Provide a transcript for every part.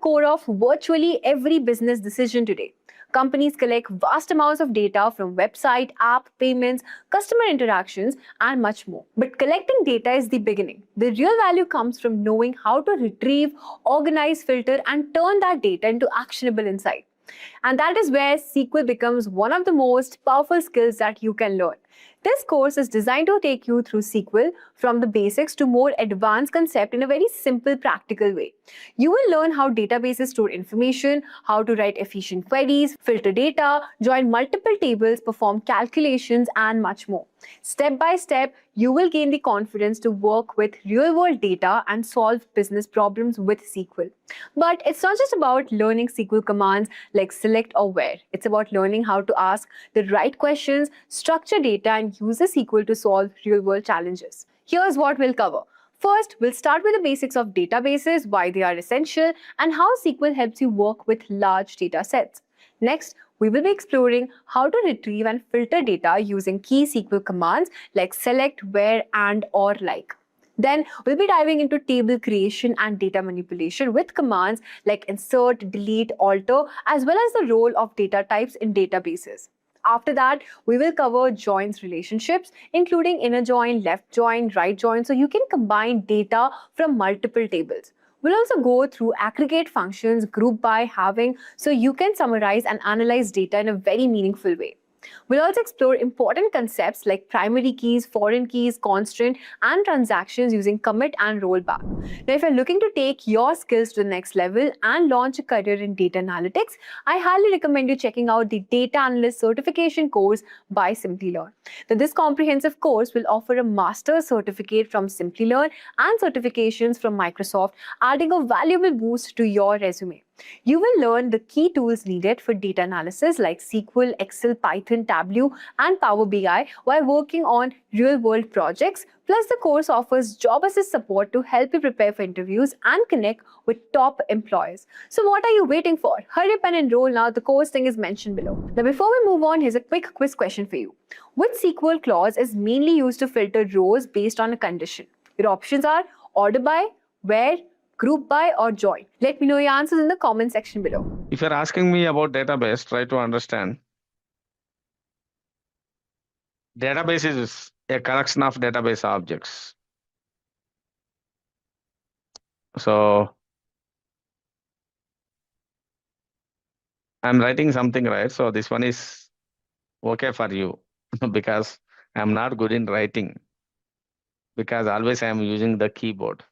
core of virtually every business decision today. Companies collect vast amounts of data from website, app, payments, customer interactions, and much more. But collecting data is the beginning. The real value comes from knowing how to retrieve, organize, filter, and turn that data into actionable insight. And that is where SQL becomes one of the most powerful skills that you can learn. This course is designed to take you through SQL from the basics to more advanced concept in a very simple, practical way. You will learn how databases store information, how to write efficient queries, filter data, join multiple tables, perform calculations, and much more. Step by step, you will gain the confidence to work with real-world data and solve business problems with SQL. But it's not just about learning SQL commands like select or where. It's about learning how to ask the right questions, structure data, and use the SQL to solve real-world challenges. Here's what we'll cover. First, we'll start with the basics of databases, why they are essential, and how SQL helps you work with large data sets. Next, we will be exploring how to retrieve and filter data using key SQL commands like select, where, and, or like. Then we'll be diving into table creation and data manipulation with commands like insert, delete, alter, as well as the role of data types in databases. After that, we will cover joins relationships, including inner join, left join, right join, so you can combine data from multiple tables. We'll also go through aggregate functions, group by, having, so you can summarize and analyze data in a very meaningful way. We'll also explore important concepts like primary keys, foreign keys, constant, and transactions using commit and rollback. Now, if you're looking to take your skills to the next level and launch a career in data analytics, I highly recommend you checking out the Data Analyst Certification course by Simplilearn. Now, this comprehensive course will offer a master's certificate from Simplilearn and certifications from Microsoft, adding a valuable boost to your resume. You will learn the key tools needed for data analysis like SQL, Excel, Python, Tableau, and Power BI while working on real-world projects. Plus, the course offers job assist support to help you prepare for interviews and connect with top employers. So what are you waiting for? Hurry up and enroll now. The course link is mentioned below. Now, before we move on, here's a quick quiz question for you. Which SQL clause is mainly used to filter rows based on a condition? Your options are order by, where, group by, or join. Let me know your answers in the comment section below. If you're asking me about database, try to understand. Database is a collection of database objects. So I'm writing something, right? So this one is okay for you because I'm not good in writing, because always I'm using the keyboard.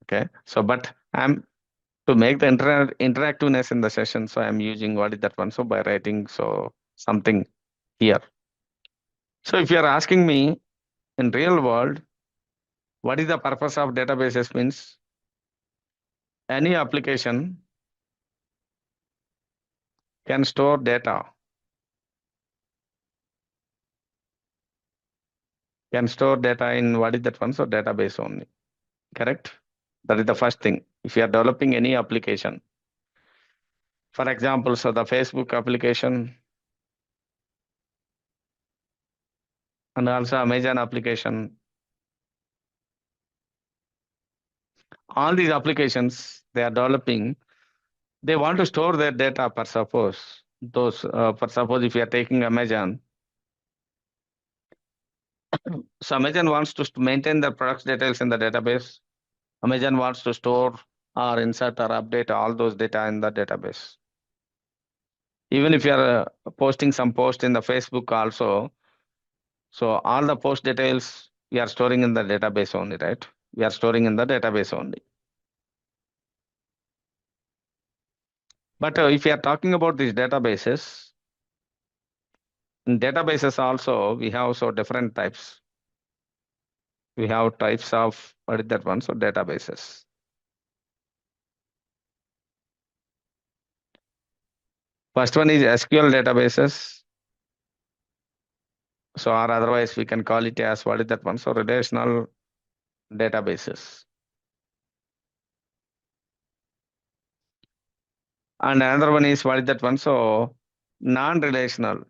Okay. So, but I'm to make the interactiveness in the session. So I'm using what is that one? So by writing, so something here. So if you're asking me in real world, what is the purpose of databases means any application can store data. Can store data in what is that one? So database only. Correct? That is the first thing. If you are developing any application, for example, so the Facebook application and also Amazon application, all these applications they are developing, they want to store their data. For suppose if you are taking Amazon, so Amazon wants to maintain the products details in the database. Amazon wants to store or insert or update all those data in the database. Even if you are posting some post in the Facebook also, so all the post details we are storing in the database only, right? We are storing in the database only. But if you are talking about these databases, in databases also we have so different types. We have types of what is that one? So databases. First one is SQL databases. So or otherwise we can call it as what is that one? So relational databases. And another one is what is that one? So non-relational.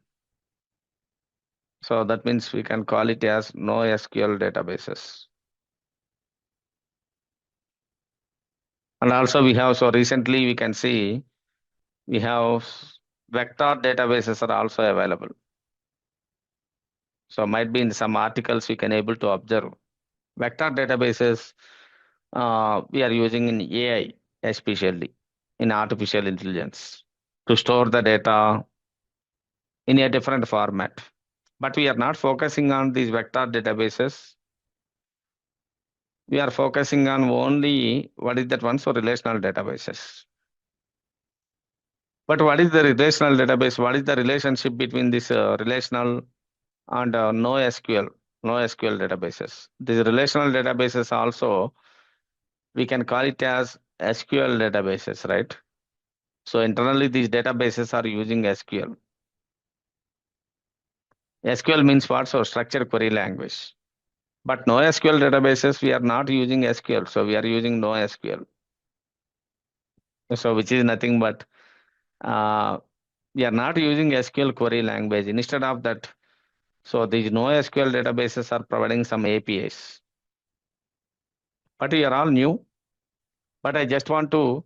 So that means we can call it as NoSQL databases. And also we have, so recently we can see we have vector databases are also available. So might be in some articles we can able to observe. Vector databases we are using in AI, especially in artificial intelligence, to store the data in a different format. But we are not focusing on these vector databases. We are focusing on only what is that one? So relational databases. But what is the relational database? What is the relationship between this relational and no SQL databases? These relational databases also, we can call it as SQL databases, right? So internally, these databases are using SQL. SQL means what? So structured query language. But NoSQL databases, we are not using SQL. So we are using NoSQL. So which is nothing but we are not using SQL query language. Instead of that, so these NoSQL databases are providing some APIs. But we are all new. But I just want to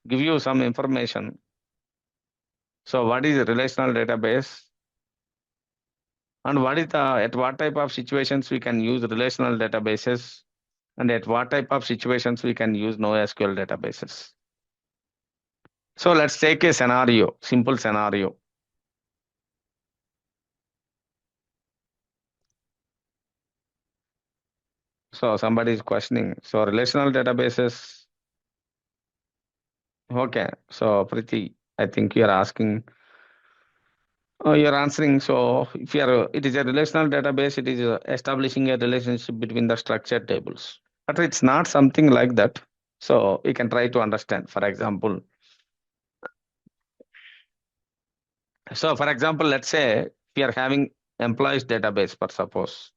give you some information. So what is a relational database? And what is the at what type of situations we can use relational databases? And at what type of situations we can use NoSQL databases? So let's take a scenario, simple scenario. So somebody is questioning. So relational databases. Okay. So Priti, I think you are asking. You're answering. So if you are, it is a relational database. It is establishing a relationship between the structured tables. But it's not something like that. So we can try to understand. For example. So for example, let's say we are having employees database, for suppose.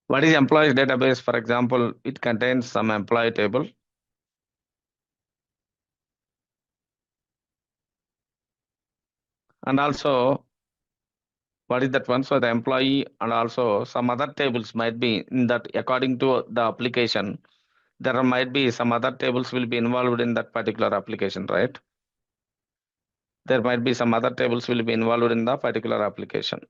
What is employees database? For example, it contains some employee table. And also, what is that one? So the employee and also some other tables might be in that according to the application. There might be some other tables will be involved in that particular application, right? There might be some other tables will be involved in the particular application.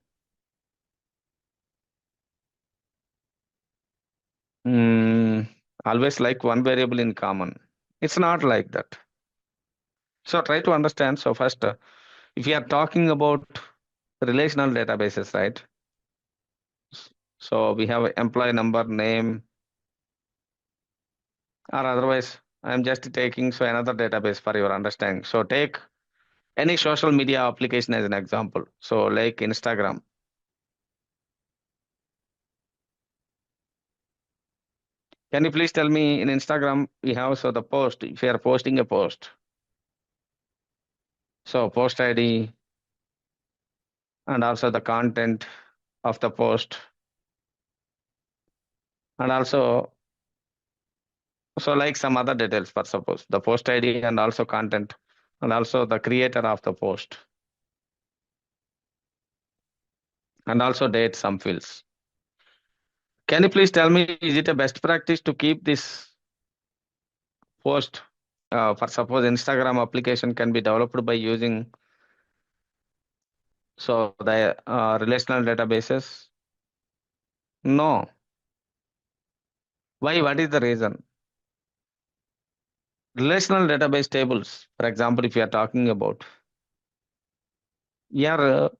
Always like one variable in common. It's not like that. So try to understand. So first, if you are talking about relational databases, right? So we have employee number, name, or otherwise, I'm just taking so another database for your understanding. So take any social media application as an example. So like Instagram. Can you please tell me in Instagram we have so the post, if you are posting a post. So post ID and also the content of the post. And also, so like some other details for suppose the post ID and also content and also the creator of the post. And also date some fields. Can you please tell me, is it a best practice to keep this post for suppose Instagram application can be developed by using so the relational databases? No. Why? What is the reason? Relational database tables, for example, if you are talking about, you are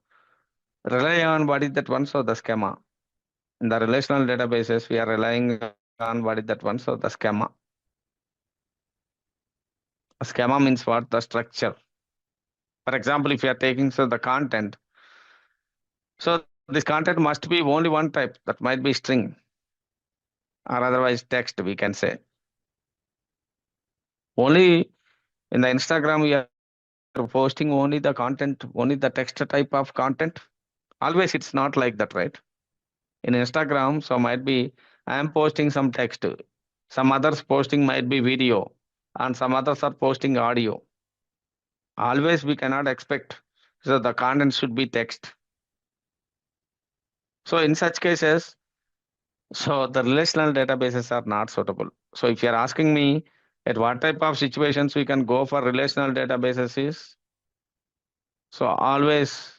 rely on what is that one? So the schema. In the relational databases, we are relying on what is that one? So the schema. A schema means what? The structure. For example, if you are taking so the content, so this content must be only one type. That might be string or otherwise text, we can say. Only in the Instagram, we are posting only the content, only the text type of content. Always it's not like that, right? In Instagram, so might be I am posting some text. Some others posting might be video and some others are posting audio. Always we cannot expect. So the content should be text. So in such cases, So the relational databases are not suitable. So if you're asking me at what type of situations we can go for relational databases is, so always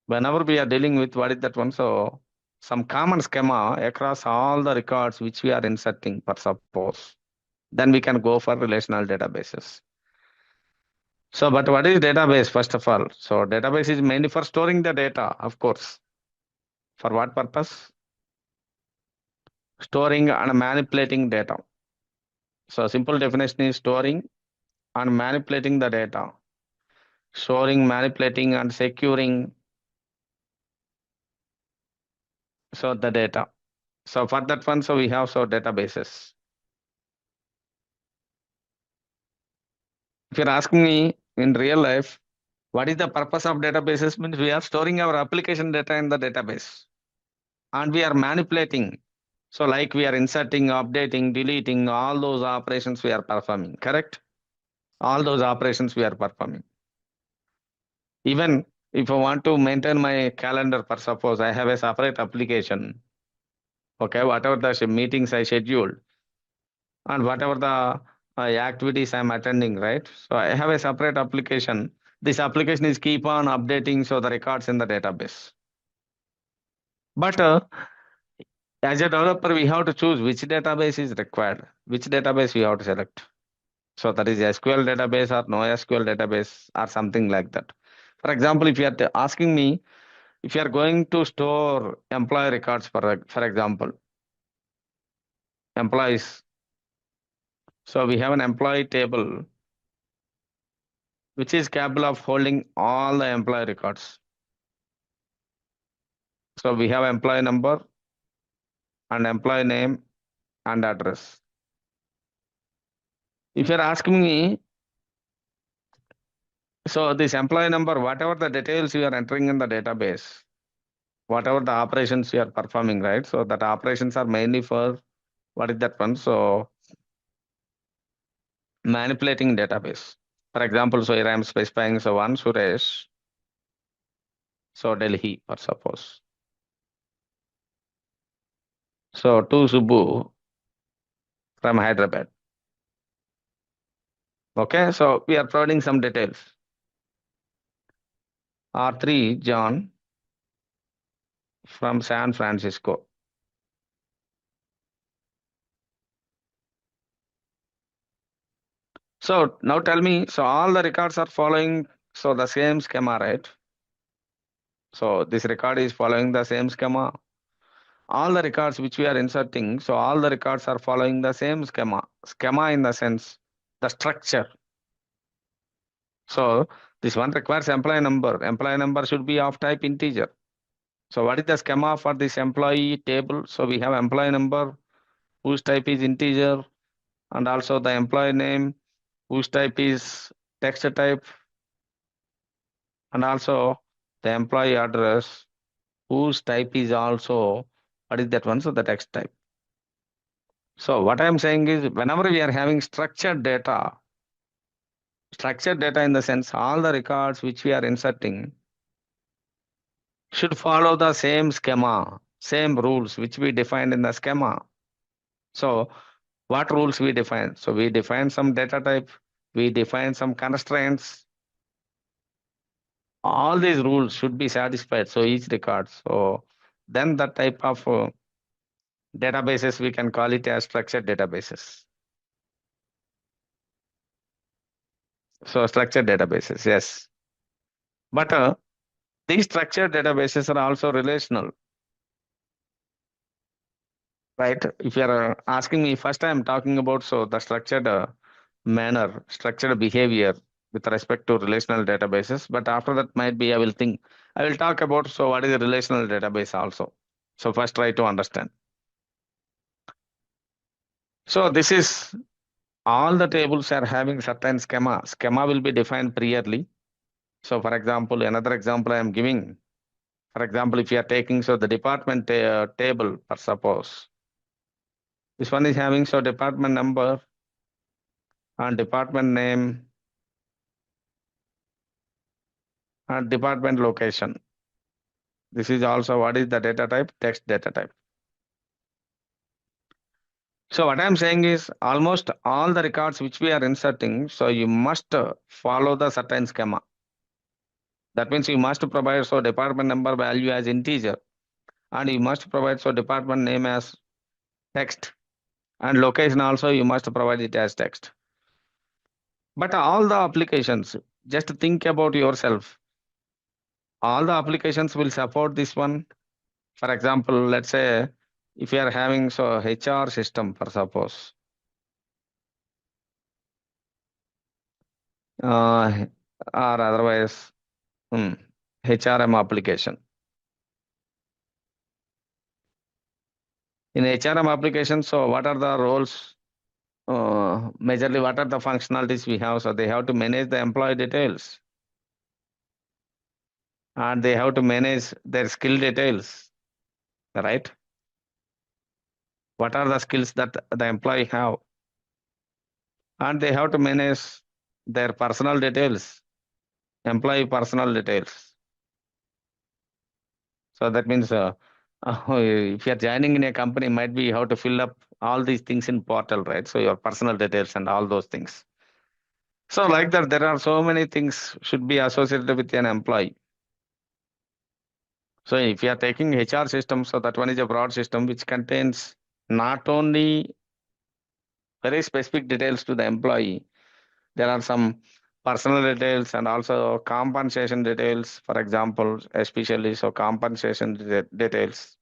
whenever we are dealing with what is that one, so some common schema across all the records which we are inserting, for suppose, then we can go for relational databases. So, but what is database first of all? So database is mainly for storing the data, of course. For what purpose? Storing and manipulating data. So simple definition is storing and manipulating the data. Storing, manipulating and securing so the data. So for that one, so we have so databases. If you're asking me in real life, what is the purpose of databases? Means we are storing our application data in the database and we are manipulating. So like we are inserting, updating, deleting, all those operations we are performing, correct? All those operations we are performing. Even if I want to maintain my calendar, for suppose I have a separate application, okay, whatever the meetings I scheduled and whatever the activities I'm attending, right? So I have a separate application. This application is keep on updating so the records in the database. But as a developer, we have to choose which database is required, which database we have to select. So that is SQL database or no SQL database or something like that. For example, if you are asking me, if you are going to store employee records, for example, employees. So we have an employee table which is capable of holding all the employee records. So we have employee number and employee name and address. If you're asking me, so this employee number, whatever the details you are entering in the database, whatever the operations you are performing, right? So that operations are mainly for what is that one? So manipulating database. For example, so here I am specifying so one Suresh, so Delhi, for suppose. So two Subbu from Hyderabad. Okay, so we are providing some details. R3 John from San Francisco. So now tell me, so all the records are following so the same schema, right? So this record is following the same schema. All the records which we are inserting, so all the records are following the same schema. Schema in the sense, the structure. So this one requires employee number. Employee number should be of type integer. So what is the schema for this employee table? So we have employee number whose type is integer and also the employee name whose type is text type and also the employee address whose type is also what is that one? So the text type. So what I am saying is whenever we are having structured data in the sense all the records which we are inserting should follow the same schema, same rules which we defined in the schema. So what rules we define? So we define some data type, we define some constraints. All these rules should be satisfied. So each record. So then the type of databases we can call it as structured databases. So structured databases, yes. But these structured databases are also relational, right? If you are asking me, first I am talking about so the structured manner, structured behavior with respect to relational databases. But after that, might be I will talk about so what is a relational database also. So first try to understand. So this is all the tables are having certain schema. Schema will be defined clearly. So for example, another example I am giving. For example, if you are taking so the department table, for suppose this one is having so department number and department name and department location. This is also what is the data type? Text data type. So what I'm saying is almost all the records which we are inserting, so you must follow the certain schema. That means you must provide so department number value as integer, and you must provide so department name as text, and location also you must provide it as text. But all the applications, just think about yourself. All the applications will support this one. For example, let's say if you are having so HR system for suppose, or otherwise HRM application. In HRM application, so what are the roles? Majorly, what are the functionalities we have? So they have to manage the employee details, and they have to manage their skill details, right? What are the skills that the employee have? And they have to manage their personal details, employee personal details. So that means if you're joining in a company, might be you have to fill up all these things in portal, right? So your personal details and all those things. So like that, there are so many things should be associated with an employee. So if you are taking HR system, so that one is a broad system which contains not only very specific details to the employee, there are some personal details and also compensation details, for example, especially so compensation details.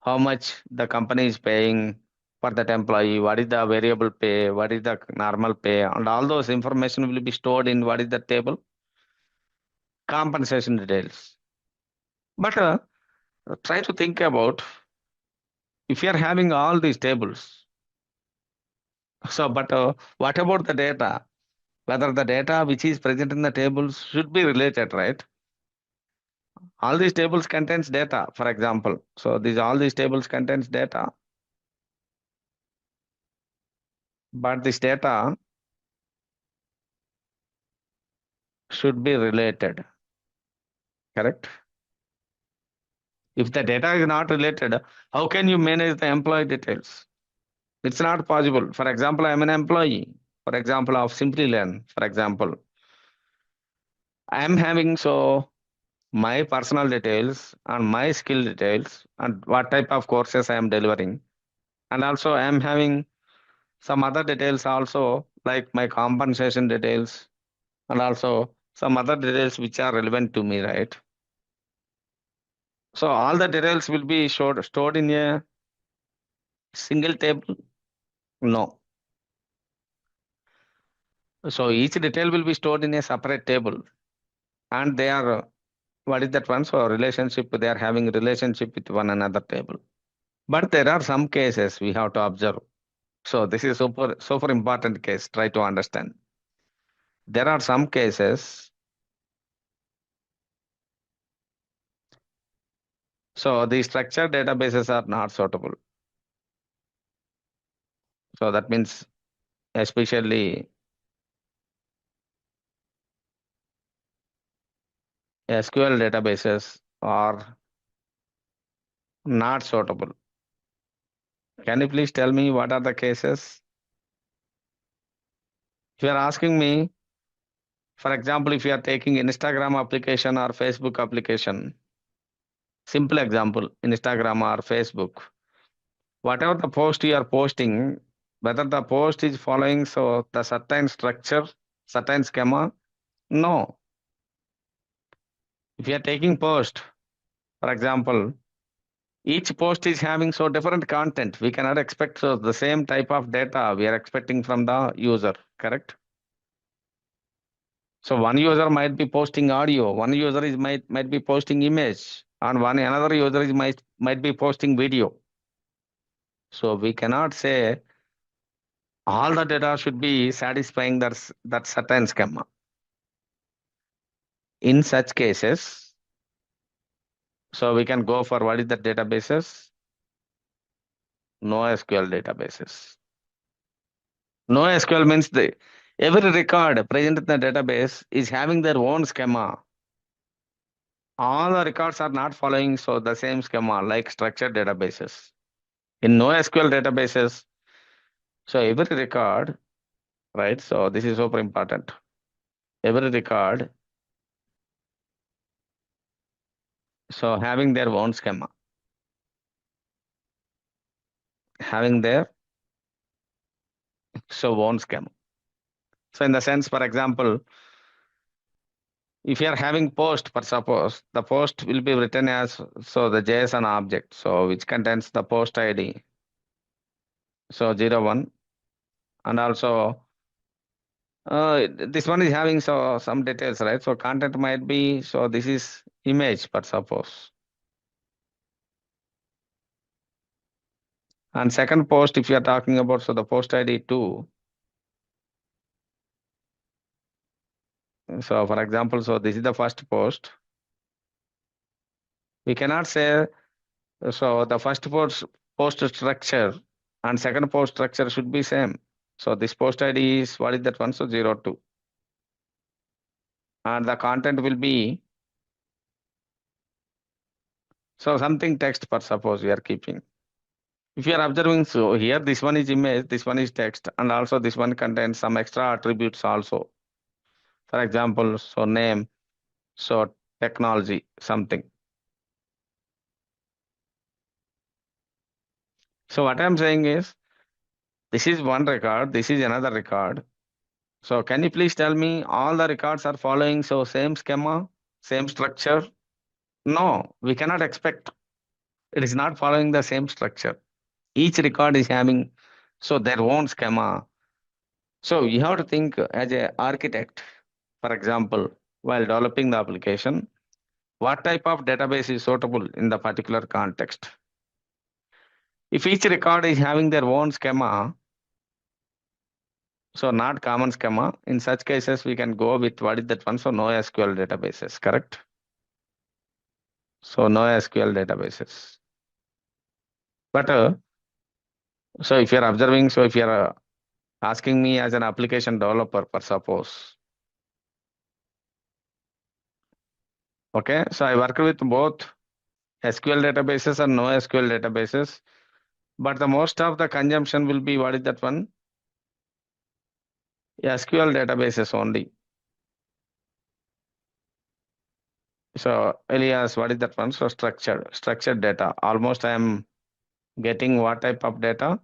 How much the company is paying for that employee, what is the variable pay, what is the normal pay, and all those information will be stored in what is the table? Compensation details. But try to think about if you are having all these tables. So, but what about the data? Whether the data which is present in the tables should be related, right? All these tables contains data, for example. So all these tables contains data, but this data should be related, correct? If the data is not related, how can you manage the employee details? It's not possible. For example, I'm an employee, for example, of Simplilearn, for example. I'm having so my personal details and my skill details and what type of courses I am delivering. And also I am having some other details also like my compensation details and also some other details which are relevant to me, right? So all the details will be stored in a single table? No. So each detail will be stored in a separate table and they are, what is that one? So relationship, they are having relationship with one another table. But there are some cases we have to observe. So this is super important case. Try to understand. There are some cases. So the structured databases are not suitable. So that means especially SQL databases are not suitable. Can you please tell me what are the cases? If you are asking me, for example, if you are taking Instagram application or Facebook application, simple example, Instagram or Facebook, whatever the post you are posting, whether the post is following so the certain structure, certain schema, no. If you are taking post, for example, each post is having so different content. We cannot expect so the same type of data we are expecting from the user, correct? So one user might be posting audio, one user is might be posting image, and another user is might be posting video. So we cannot say all the data should be satisfying that certain schema. In such cases, so we can go for what is the databases? NoSQL databases. NoSQL means every record present in the database is having their own schema. All the records are not following so the same schema like structured databases. In NoSQL databases, so every record, right? So this is super important. Every record, so having their own schema, having their own schema. So in the sense, for example, if you are having post, for suppose, the post will be written as, so the JSON object, so which contains the post ID, so 01, and also this one is having some details, right? So content might be, so this is image, for suppose. And second post, if you are talking about, so the post ID 2. So for example, so this is the first post. We cannot say, so the first post structure and second post structure should be same. So this post ID is, what is that one? So 02. And the content will be, so something text, for suppose we are keeping. If you are observing, so here this one is image, this one is text, and also this one contains some extra attributes also. For example, so name, so technology, something. So what I'm saying is, this is one record, this is another record. So can you please tell me all the records are following so same schema, same structure? No, we cannot expect. It is not following the same structure. Each record is having so their own schema. So you have to think as an architect, for example, while developing the application, what type of database is suitable in the particular context. If each record is having their own schema, so not common schema, in such cases, we can go with what is that one? So NoSQL databases, correct? So NoSQL databases. But so if you're observing, so if you're asking me as an application developer, for suppose, okay, so I work with both SQL databases and NoSQL databases, but the most of the consumption will be, what is that one? SQL databases only. So Elias, what is that one? So structured data. Almost I am getting what type of data?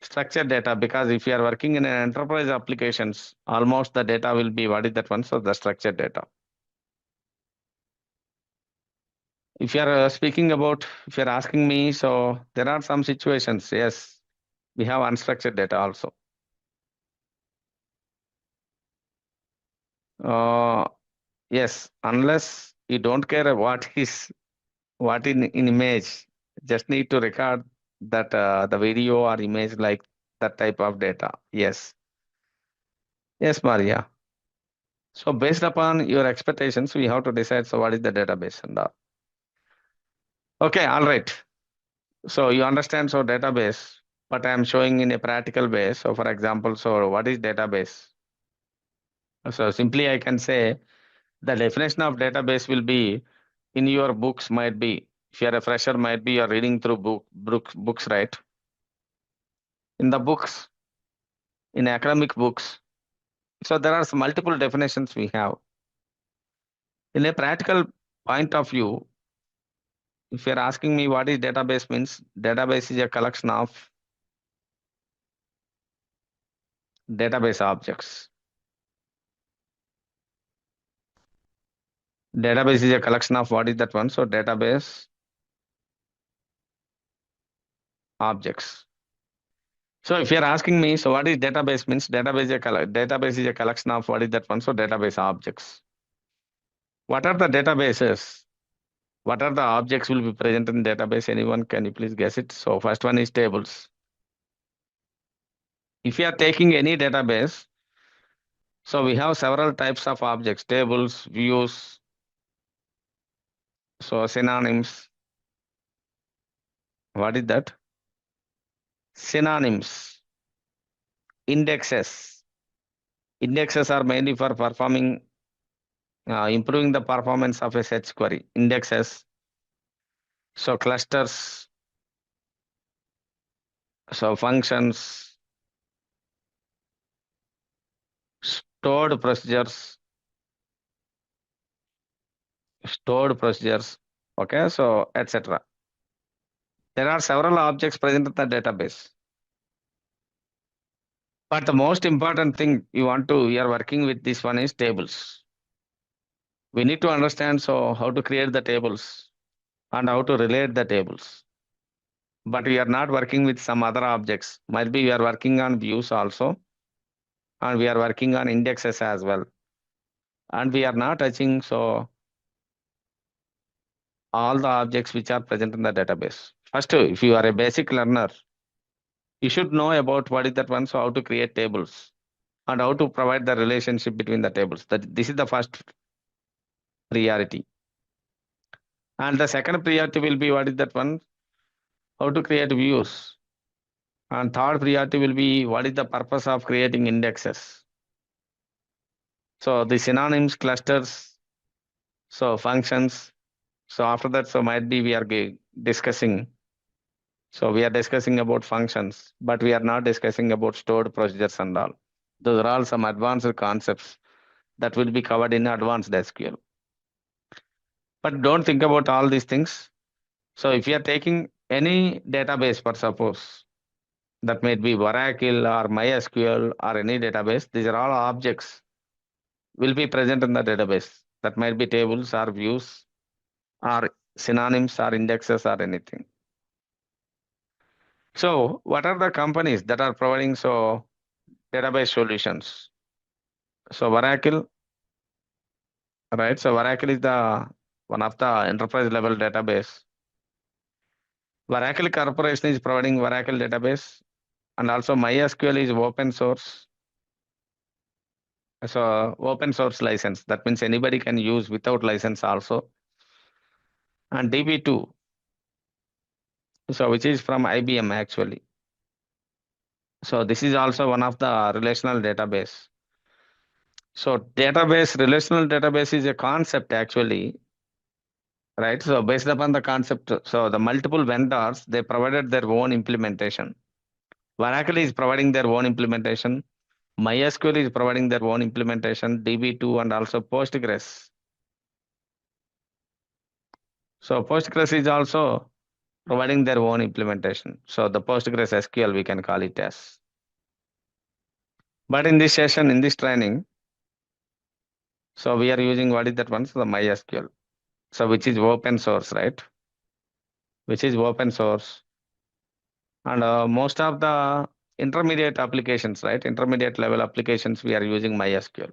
Structured data, because if you are working in an enterprise applications, almost the data will be, what is that one? So the structured data. If you are speaking about, if you are asking me, so there are some situations, yes, we have unstructured data also. Yes, unless you don't care what in image, just need to record that the video or image like that type of data. Yes. Yes, Maria. So based upon your expectations, we have to decide, so what is the database and all. Okay, all right. So you understand, so database, but I am showing in a practical way. So for example, so what is database? So simply I can say the definition of database will be in your books might be, if you're a fresher, might be you're reading through books, right? In the books, in academic books. So there are some multiple definitions we have. In a practical point of view, if you're asking me what is database means, database is a collection of database objects. Database is a collection of what is that one? So database objects. So if you're asking me, so what is database means, database is a collection of what is that one? So database objects. What are the databases? What are the objects will be present in database? Anyone, can you please guess it? So first one is tables. If you are taking any database, so we have several types of objects, tables, views, so synonyms. What is that? Synonyms. Indexes. Indexes are mainly for performing, improving the performance of a search query. Indexes. So clusters. So functions, stored procedures, okay, so etc. There are several objects present in the database. But the most important thing you are working with this one is tables. We need to understand so how to create the tables and how to relate the tables. But we are not working with some other objects. Might be we are working on views also, and we are working on indexes as well. And we are not touching so all the objects which are present in the database. First, if you are a basic learner, you should know about what is that one, so how to create tables and how to provide the relationship between the tables. This is the first priority. And the second priority will be what is that one, how to create views. And third priority will be what is the purpose of creating indexes. So the synonyms, clusters, so functions. So after that, so might be we are discussing. So we are discussing about functions, but we are not discussing about stored procedures and all. Those are all some advanced concepts that will be covered in advanced SQL. But don't think about all these things. So if you are taking any database, for suppose, that might be Oracle or MySQL or any database, these are all objects will be present in the database. That might be tables or views or synonyms or indexes or anything. So what are the companies that are providing so database solutions? So Oracle, right? So Oracle is the one of the enterprise level database. Oracle Corporation is providing Oracle database, and also MySQL is open source. So open source license, that means anybody can use without license also. And DB2, so which is from IBM actually. So this is also one of the relational database. So relational database is a concept actually, right? So based upon the concept, so the multiple vendors, they provided their own implementation. Oracle is providing their own implementation. MySQL is providing their own implementation, DB2 and also Postgres. So Postgres is also providing their own implementation. So the Postgres SQL, we can call it as. But in this session, in this training, so we are using what is that one? So the MySQL. So which is open source, right? Which is open source. And most of the intermediate applications, right? Intermediate level applications, we are using MySQL.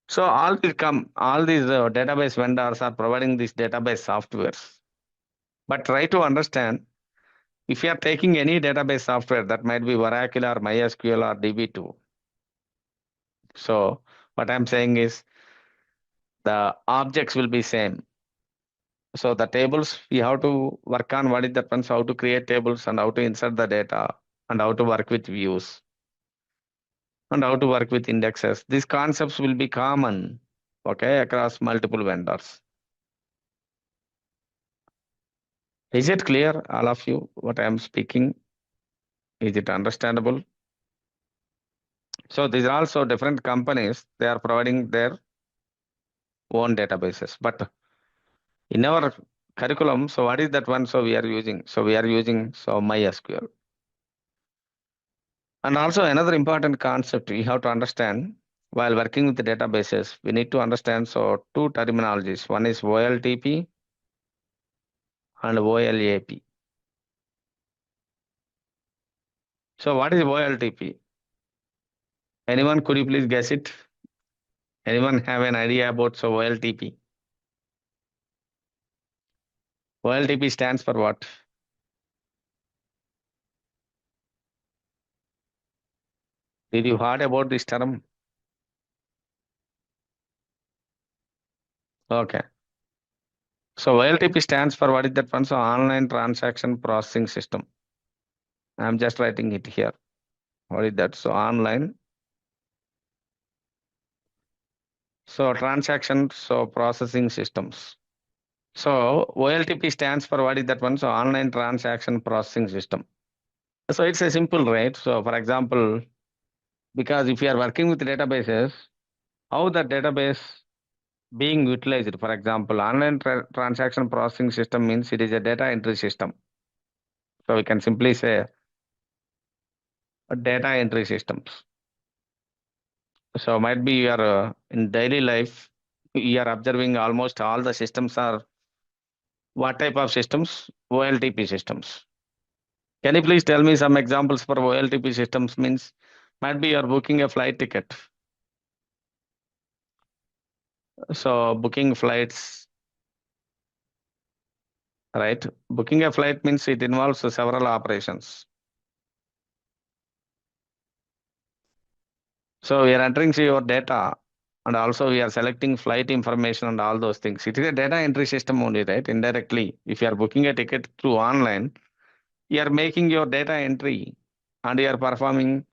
So all these database vendors are providing these database softwares. But try to understand, if you are taking any database software, that might be Oracle or MySQL or DB2. So what I'm saying is the objects will be same. So the tables, we have to work on what is that one, so how to create tables and how to insert the data and how to work with views and how to work with indexes. These concepts will be common, okay, across multiple vendors. Is it clear, all of you, what I am speaking? Is it understandable? So these are also different companies, they are providing their own databases. But in our curriculum, so what is that one? So we are using MySQL. And also another important concept we have to understand while working with the databases, we need to understand so two terminologies. One is OLTP and OLAP. So what is OLTP? Anyone, could you please guess it? Anyone have an idea about so OLTP? OLTP stands for what? Did you heard about this term? Okay. So OLTP stands for what is that one? So online transaction processing system. I'm just writing it here. What is that? So online. So transaction, so processing systems. So OLTP stands for what is that one? So online transaction processing system. So it's a simple, right? So for example, because if you are working with databases, how the database being utilized, for example, online transaction processing system means it is a data entry system. So we can simply say a data entry systems. So might be you are in daily life, you are observing almost all the systems are what type of systems? OLTP systems. Can you please tell me some examples for OLTP systems means might be you are booking a flight ticket. So booking flights, right? Booking a flight means it involves several operations. So we are entering your data and also we are selecting flight information and all those things. It is a data entry system only, right? Indirectly, if you are booking a ticket through online, you are making your data entry and you are performing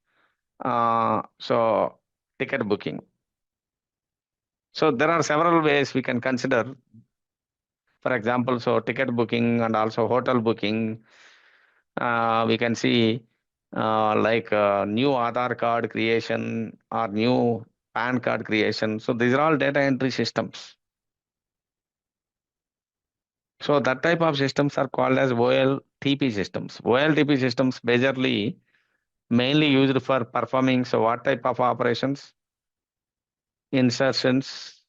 so ticket booking. So there are several ways we can consider. For example, so ticket booking and also hotel booking. We can see like new Aadhaar card creation or new PAN card creation. So these are all data entry systems. So that type of systems are called as OLTP systems. OLTP systems basically mainly used for performing so what type of operations? Insertions,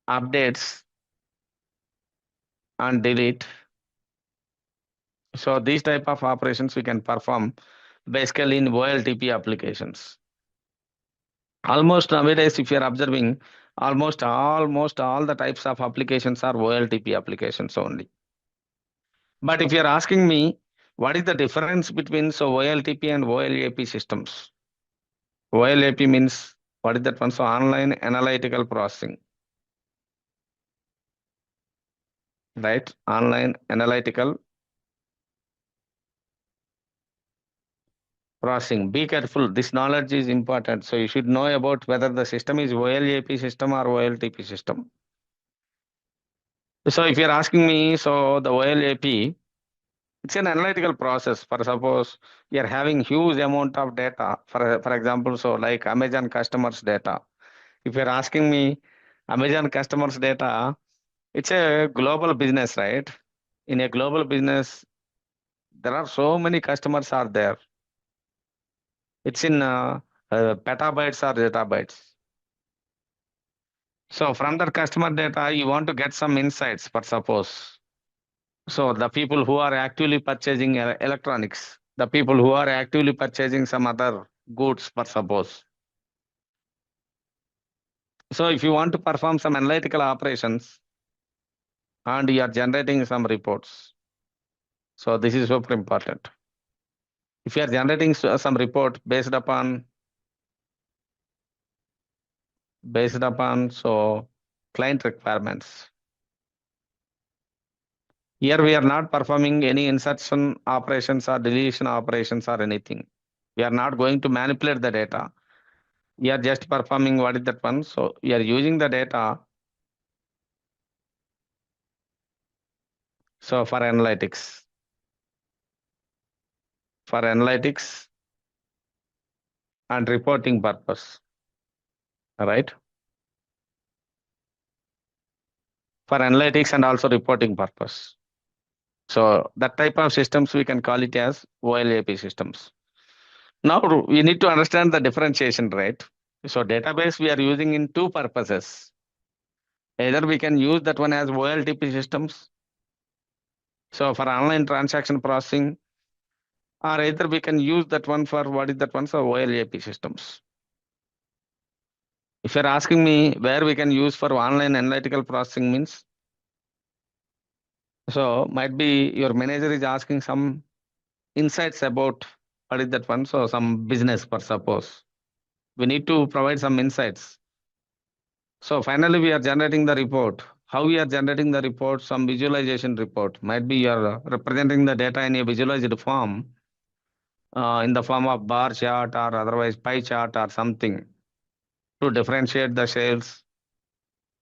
updates, and delete. So these type of operations we can perform basically in OLTP applications. Almost nowadays, if you are observing, almost all the types of applications are OLTP applications only. But if you are asking me, what is the difference between so OLTP and OLAP systems? OLAP means what is that one? So online analytical processing, right? Online analytical processing. Be careful. This knowledge is important. So you should know about whether the system is OLAP system or OLTP system. So if you're asking me, so the OLAP, it's an analytical process. For suppose you're having huge amount of data, for example, so like Amazon customers data. If you're asking me Amazon customers data, it's a global business, right? In a global business, there are so many customers are there. It's in petabytes or zettabytes. So from that customer data, you want to get some insights, for suppose. So the people who are actively purchasing electronics, the people who are actively purchasing some other goods, for suppose. So if you want to perform some analytical operations and you are generating some reports, so this is super important. If you are generating some report based upon so client requirements. Here we are not performing any insertion operations or deletion operations or anything. We are not going to manipulate the data. We are just performing what is that one. So we are using the data. So for analytics and reporting purpose, right? For analytics and also reporting purpose. So that type of systems we can call it as OLAP systems. Now we need to understand the differentiation, right? So database we are using in two purposes. Either we can use that one as OLTP systems. So for online transaction processing, or either we can use that one for what is that one? So OLAP systems. If you're asking me where we can use for online analytical processing means, so might be your manager is asking some insights about what is that one? So some business, for suppose. We need to provide some insights. So finally, we are generating the report. How we are generating the report? Some visualization report. Might be you are representing the data in a visualized form, in the form of bar chart or otherwise pie chart or something to differentiate the sales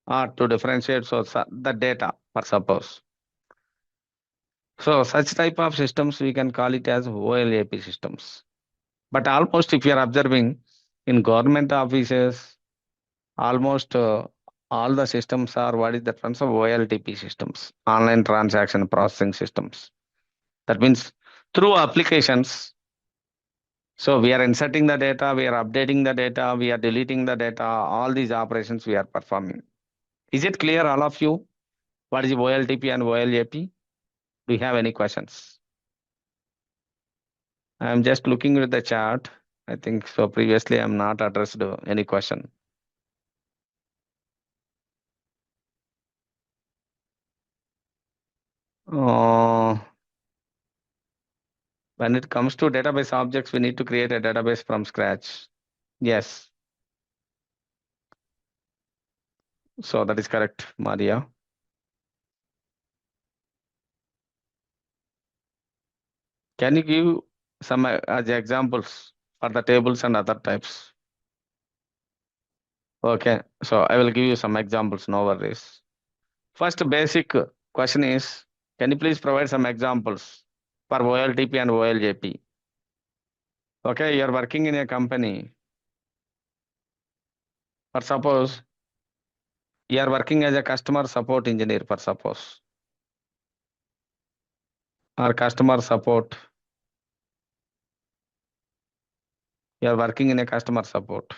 or to differentiate the data, for suppose. So such type of systems we can call it as OLAP systems. But almost if you are observing in government offices, almost all the systems are what is the difference of OLTP systems, online transaction processing systems. That means through applications. So we are inserting the data, we are updating the data, we are deleting the data, all these operations we are performing. Is it clear, all of you? What is OLTP and OLAP? Do you have any questions? I am just looking at the chart. I think so. Previously, I am not addressed any question. Uh, when it comes to database objects, we need to create a database from scratch. Yes. So that is correct, Maria. Can you give some as examples for the tables and other types? Okay, so I will give you some examples, no worries. First basic question is, can you please provide some examples for OLTP and OLJP? Okay, you are working in a company. For suppose, you are working as a customer support engineer, for suppose. Or customer support. You are working in a customer support.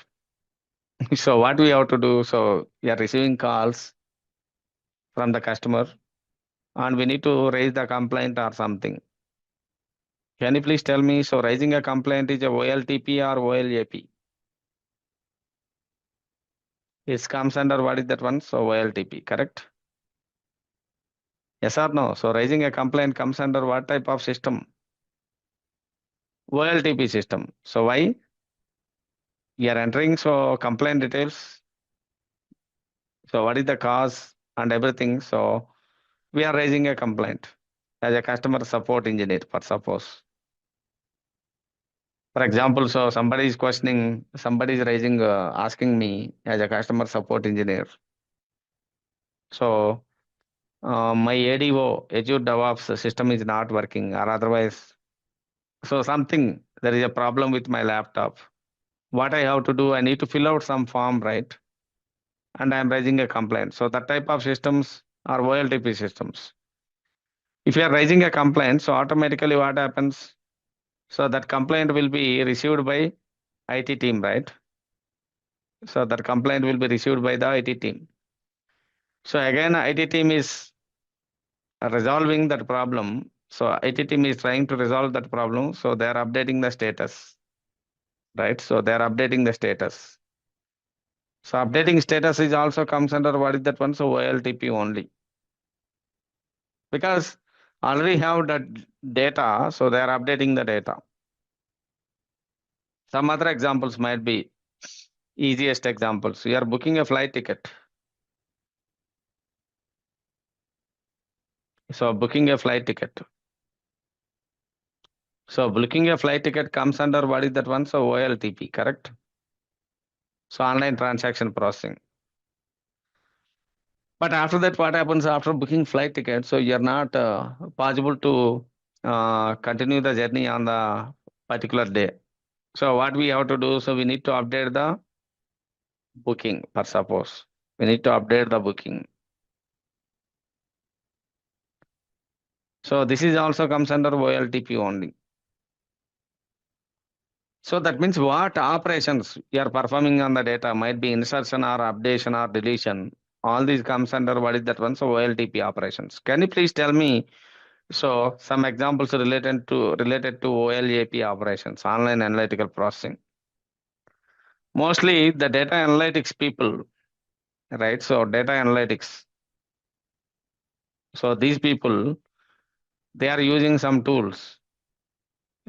So what we have to do? So you are receiving calls from the customer and we need to raise the complaint or something. Can you please tell me, so raising a complaint is a OLTP or OLAP? It comes under what is that one? So OLTP, correct? Yes or no? So raising a complaint comes under what type of system? OLTP system. So why? You are entering so complaint details. So what is the cause and everything? So we are raising a complaint as a customer support engineer, for suppose. For example, so somebody is questioning, somebody is raising, asking me as a customer support engineer. So my ADO, Azure DevOps system is not working or otherwise. So something, there is a problem with my laptop. What I have to do, I need to fill out some form, right? And I'm raising a complaint. So that type of systems are OLTP systems. If you are raising a complaint, so automatically what happens? So that complaint will be received by IT team, right? So that complaint will be received by the IT team. So again, IT team is resolving that problem. So IT team is trying to resolve that problem. So they are updating the status, right? So they are updating the status. So updating status is also comes under what is that one? So OLTP only. Because already have that data, so they are updating the data. Some other examples might be easiest examples. You are booking a flight ticket. So booking a flight ticket. So booking a flight ticket comes under what is that one? So OLTP, correct? So online transaction processing. But after that, what happens after booking flight ticket? So you're not possible to continue the journey on the particular day. So what we have to do? So we need to update the booking, for suppose. We need to update the booking. So this is also comes under OLTP only. So that means what operations you are performing on the data might be insertion or updation or deletion. All these comes under what is that one? So OLTP operations. Can you please tell me? So some examples related to OLAP operations, online analytical processing. Mostly the data analytics people, right? So data analytics. So these people, they are using some tools.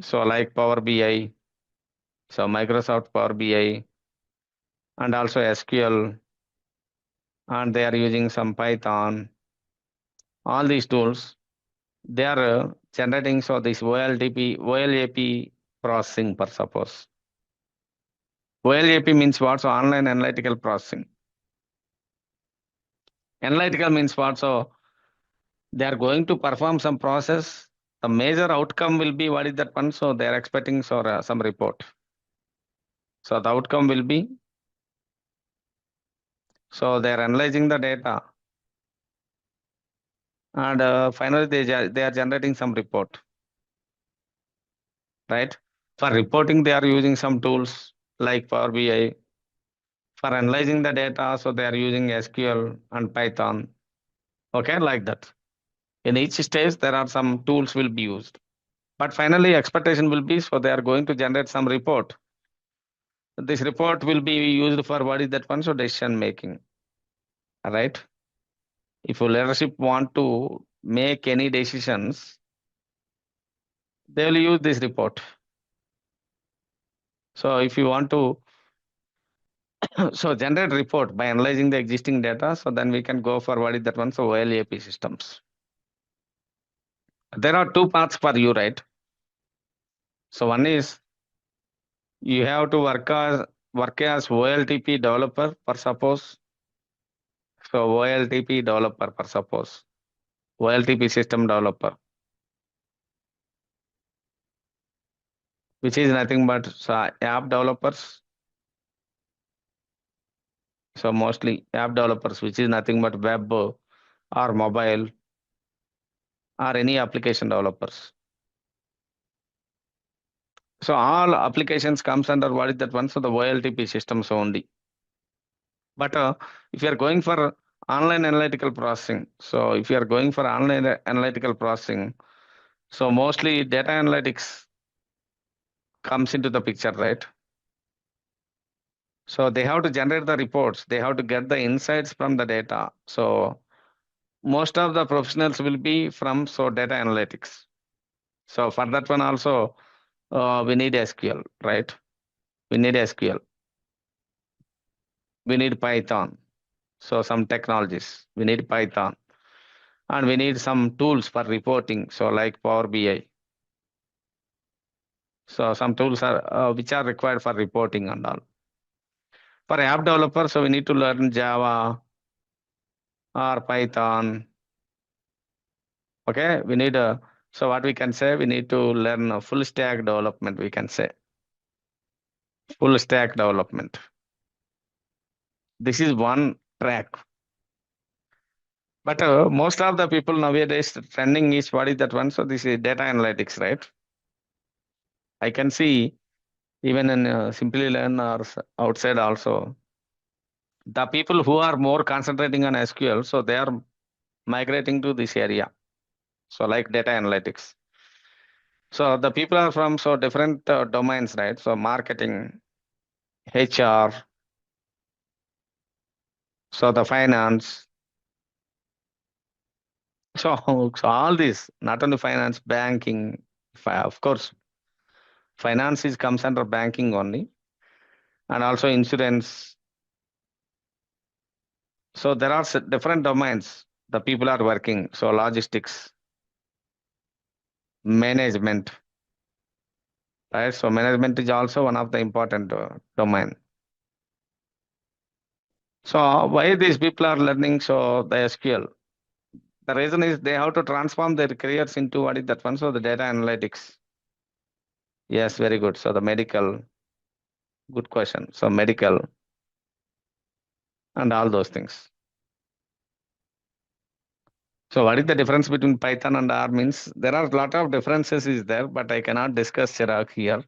So like Power BI, so Microsoft Power BI, and also SQL, and they are using some Python. All these tools, they are generating so this OLAP processing, per suppose. OLAP means what? So online analytical processing. Analytical means what? So they are going to perform some process. The major outcome will be what is that one? So they are expecting some report. So the outcome will be, so they are analyzing the data, and finally they are generating some report, right? For reporting, they are using some tools like Power BI. For analyzing the data, so they are using SQL and Python. Okay, like that. In each stage, there are some tools will be used. But finally, expectation will be, so they are going to generate some report. This report will be used for what is that one? So decision making, right? If a leadership want to make any decisions, they will use this report. So if you want to so generate report by analyzing the existing data, so then we can go for what is that one? So OLAP systems. There are two paths for you, right? So one is you have to work as OLTP developer, for suppose. So OLTP developer, for suppose. OLTP system developer, which is nothing but app developers. So mostly app developers, which is nothing but web or mobile or any application developers. So all applications comes under what is that one? So the OLTP systems only. But if you are going for online analytical processing, so if you are going for online analytical processing, so mostly data analytics comes into the picture, right? So they have to generate the reports, they have to get the insights from the data. So most of the professionals will be from data analytics. So for that one also, we need SQL, right? We need SQL. We need Python. So some technologies, we need Python. And we need some tools for reporting, so like Power BI. So some tools are which are required for reporting and all. For app developer, so we need to learn Java or Python. Okay, we need so what we can say, we need to learn a full stack development, we can say. Full stack development. This is one track. But most of the people nowadays, trending is what is that one? So this is data analytics, right? I can see even in Simplilearn or outside also, the people who are more concentrating on SQL, so they are migrating to this area. So like data analytics. So the people are from different domains, right? So marketing, HR, so the finance. So all this, not only finance, banking, of course, finance comes under banking only, and also insurance. So there are different domains the people are working. So logistics, management, right? So management is also one of the important domain. So why these people are learning the SQL? The reason is they have to transform their careers into what is that one? So the data analytics. Yes, very good. So the medical, good question. So medical and all those things. So what is the difference between Python and R means? There are a lot of differences is there, but I cannot discuss Chirag here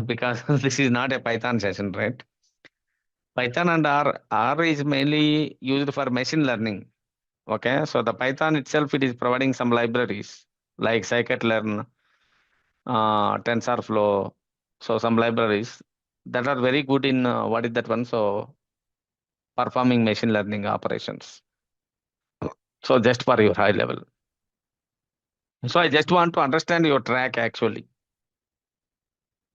because this is not a Python session, right? Python and R is mainly used for machine learning. Okay, so the Python itself, it is providing some libraries like scikit-learn, TensorFlow, so some libraries that are very good in what is that one? So performing machine learning operations. So just for your high level. So I just want to understand your track actually.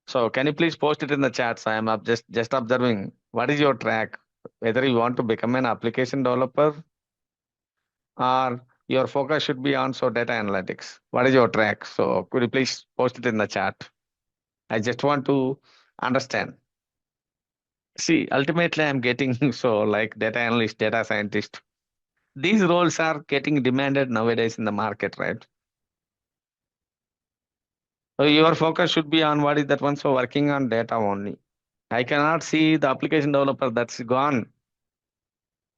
So can you please post it in the chats? I am just observing what is your track, whether you want to become an application developer or your focus should be on data analytics. What is your track? So could you please post it in the chat? I just want to understand. See, ultimately I'm getting like data analyst, data scientist. these roles are getting demanded nowadays in the market, right? So your focus should be on what is that one, so working on data only. I cannot see the application developer, that's gone.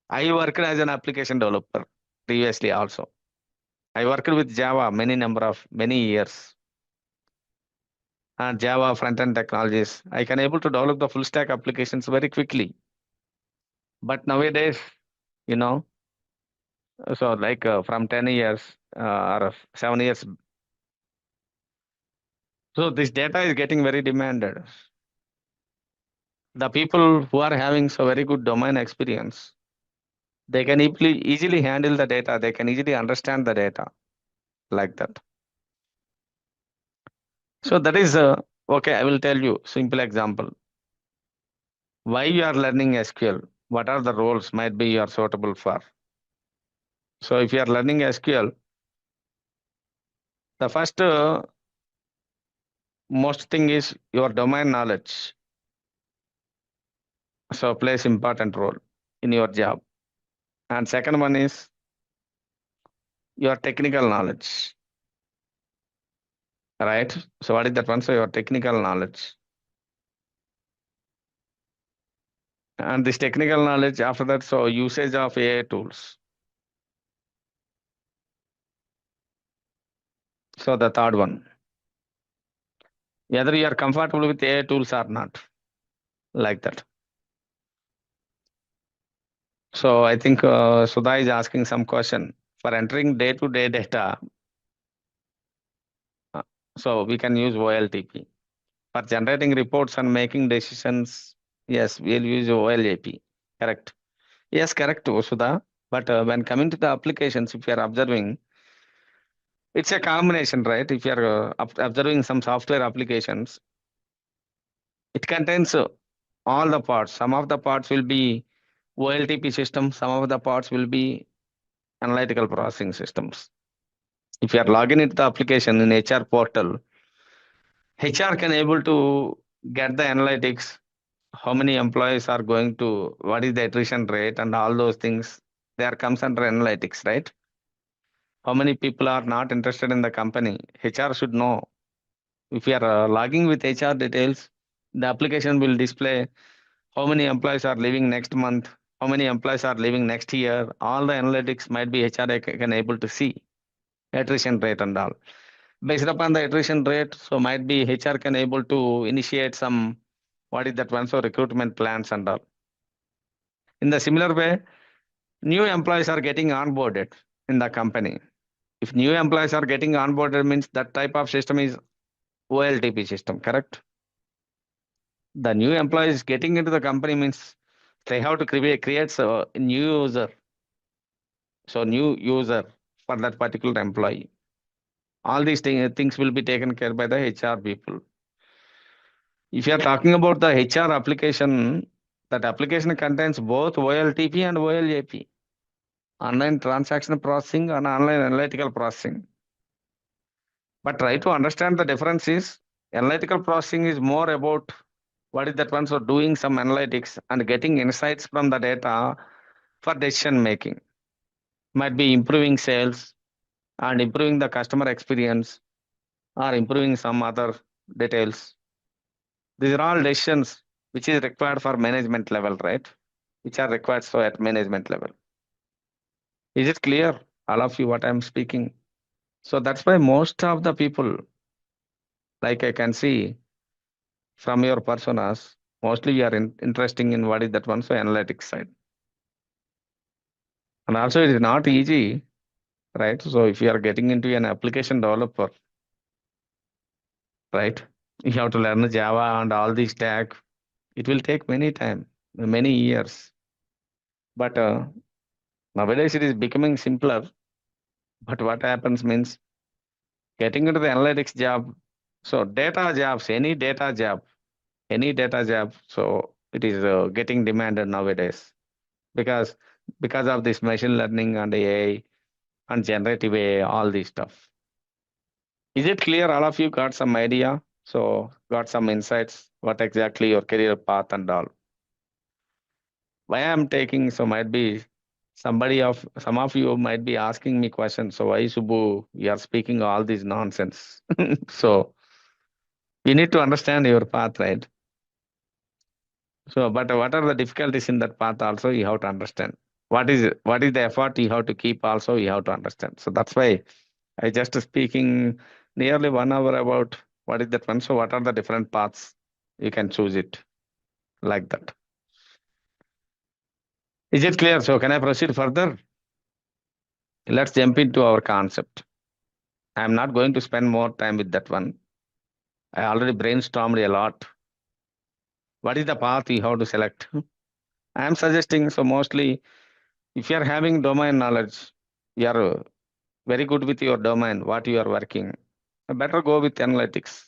I worked as an application developer previously also. I worked with Java many years. And Java front-end technologies. I can able to develop the full stack applications very quickly. But nowadays, you know, so like from 10 years or 7 years, so this data is getting very demanded. The people who are having so very good domain experience, they can easily handle the data. They can easily understand the data like that. So that is okay. I will tell you simple example. Why you are learning SQL? What are the roles might be you are suitable for? So if you are learning SQL, the first most thing is your domain knowledge. So plays important role in your job. And second one is your technical knowledge. Right? So what is that one? So your technical knowledge. And this technical knowledge after that, so usage of AI tools. So the third one. Whether you are comfortable with AI tools or not. Like that. So I think Sudha is asking some question. For entering day-to-day data, so we can use OLTP. For generating reports and making decisions, yes, we'll use OLAP. Correct. Yes, correct, Sudha. But when coming to the applications, if you are observing, it's a combination, right? If you are observing some software applications, it contains all the parts. Some of the parts will be OLTP systems, some of the parts will be analytical processing systems. If you are logging into the application in HR portal, HR can able to get the analytics, how many employees are going to, what is the attrition rate and all those things. There comes under analytics, right? How many people are not interested in the company? HR should know. If you are logging with HR details, the application will display how many employees are leaving next month, how many employees are leaving next year. All the analytics might be HR can able to see, attrition rate and all. Based upon the attrition rate, so might be HR can able to initiate some, what is that one, so recruitment plans and all. In the similar way, new employees are getting onboarded in the company. If new employees are getting onboarded means that type of system is OLTP system, correct? The new employees getting into the company means they have to create a new user. So new user for that particular employee. All these things will be taken care by the HR people. If you are talking about the HR application, that application contains both OLTP and OLAP, online transaction processing and online analytical processing. But try to understand the difference is analytical processing is more about what is that one, so doing some analytics and getting insights from the data for decision making. Might be improving sales and improving the customer experience or improving some other details. These are all decisions which is required for management level, right? Which are required so at management level. Is it clear, all of you, what I'm speaking? So that's why most of the people, like I can see from your personas, mostly you are interesting in what is that one, so analytics side. And also it is not easy, right? So if you are getting into an application developer, right? You have to learn Java and all these tag. It will take many years. But nowadays it is becoming simpler. But what happens means getting into the analytics job. So data jobs, any data job. So it is getting demanded nowadays because of this machine learning and AI and generative AI, all this stuff. Is it clear? All of you got some idea? So got some insights, what exactly your career path and all. Why I'm taking, so might be some of you might be asking me questions. So why, Subbu, you are speaking all this nonsense? So you need to understand your path, right? So, but what are the difficulties in that path also you have to understand. What is the effort you have to keep also you have to understand. So that's why I just speaking nearly 1 hour about what is that one. So what are the different paths? You can choose it like that. Is it clear? So can I proceed further? Let's jump into our concept. I'm not going to spend more time with that one. I already brainstormed a lot. What is the path you have to select? I'm suggesting, so mostly if you are having domain knowledge, you are very good with your domain, what you are working, better go with analytics.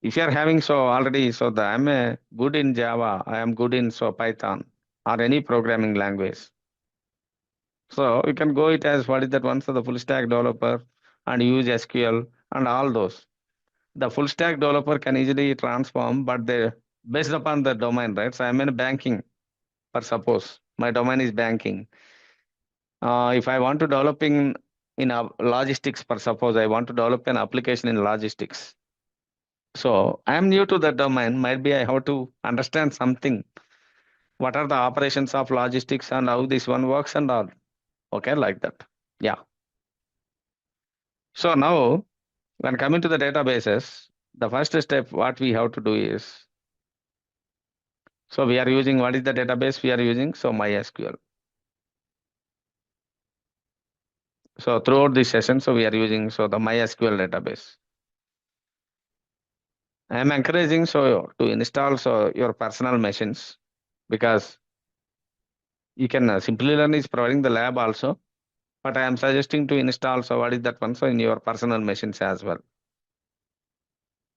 If you are having so already, so I'm a good in Java, I am good in so Python or any programming language. So you can go it as what is that one, so the full stack developer and use SQL and all those. The full stack developer can easily transform, but they based upon the domain, right? So I'm in banking, for suppose my domain is banking. If I want to develop in a logistics, for suppose I want to develop an application in logistics. So I'm new to the domain. Might be I have to understand something. What are the operations of logistics and how this one works and all. Okay, like that. Yeah. So now, when coming to the databases, the first step what we have to do is, so we are using, what is the database we are using? So MySQL. So throughout this session, so we are using so the MySQL database. I am encouraging so to install so your personal machines, because you can Simplilearn is providing the lab also, but I am suggesting to install so what is that one, so in your personal machines as well.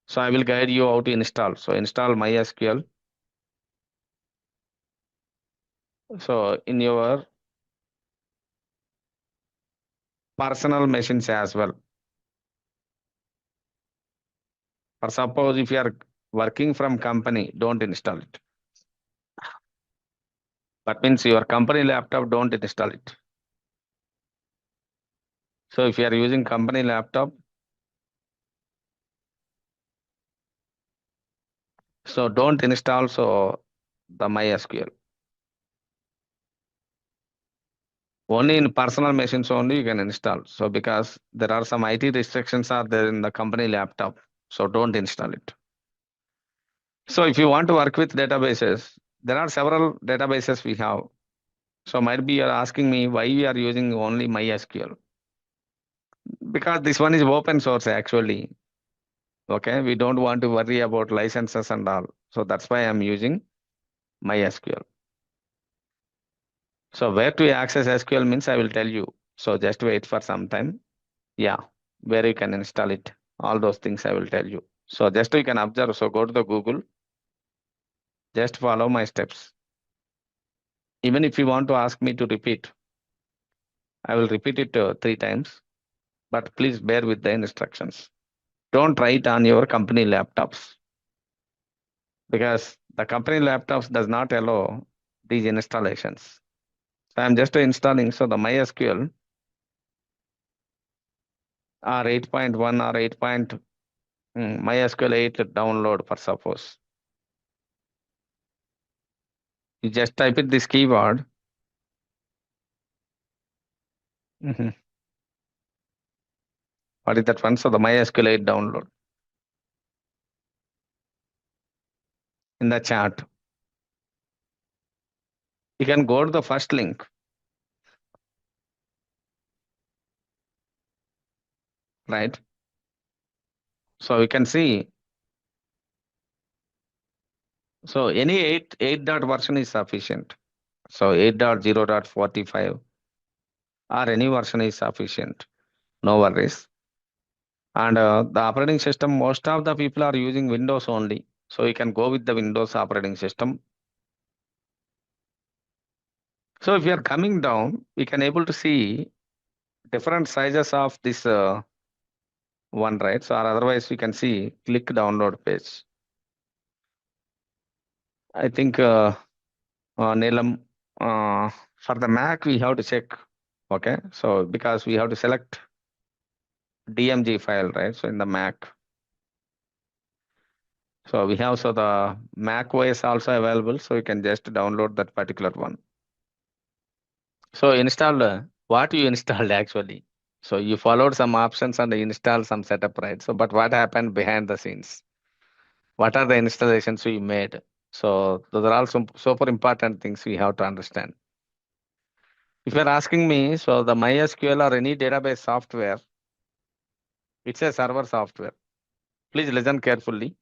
So I will guide you how to install. So install MySQL. So in your personal machines as well. For suppose if you are working from company, don't install it. That means your company laptop, don't install it. So if you are using company laptop, so don't install so the MySQL. Only in personal machines only you can install. So because there are some IT restrictions are there in the company laptop, so don't install it. So if you want to work with databases, there are several databases we have. So might be you're asking me why we are using only MySQL. Because this one is open source actually. Okay, we don't want to worry about licenses and all. So that's why I'm using MySQL. So where to access SQL means I will tell you. So just wait for some time. Yeah, where you can install it. All those things I will tell you. So just you can observe. So go to the Google. Just follow my steps. Even if you want to ask me to repeat, I will repeat it 3 times. But please bear with the instructions. Don't try it on your company laptops, because the company laptops does not allow these installations. So I'm just installing so the MySQL or 8.1 or 8. MySQL 8 download for suppose. You just type it this keyword. What is that one? So the MySQL 8 download in the chat. You can go to the first link, right? So you can see. So any 8 dot version is sufficient. So 8.0.45 or any version is sufficient. No worries. And the operating system, most of the people are using Windows only. So you can go with the Windows operating system. So if you are coming down, we can able to see different sizes of this one, right? So or otherwise we can see click download page. I think Neelam, For the Mac, we have to check. Okay, so because we have to select DMG file, right? So in the Mac, so we have the Mac OS also available, so you can just download that particular one. So install what you installed actually. So you followed some options and installed some setup, right? So but what happened behind the scenes? What are the installations we made? So those are also super important things we have to understand. If you're asking me, so the MySQL or any database software, it's a server software. Please listen carefully.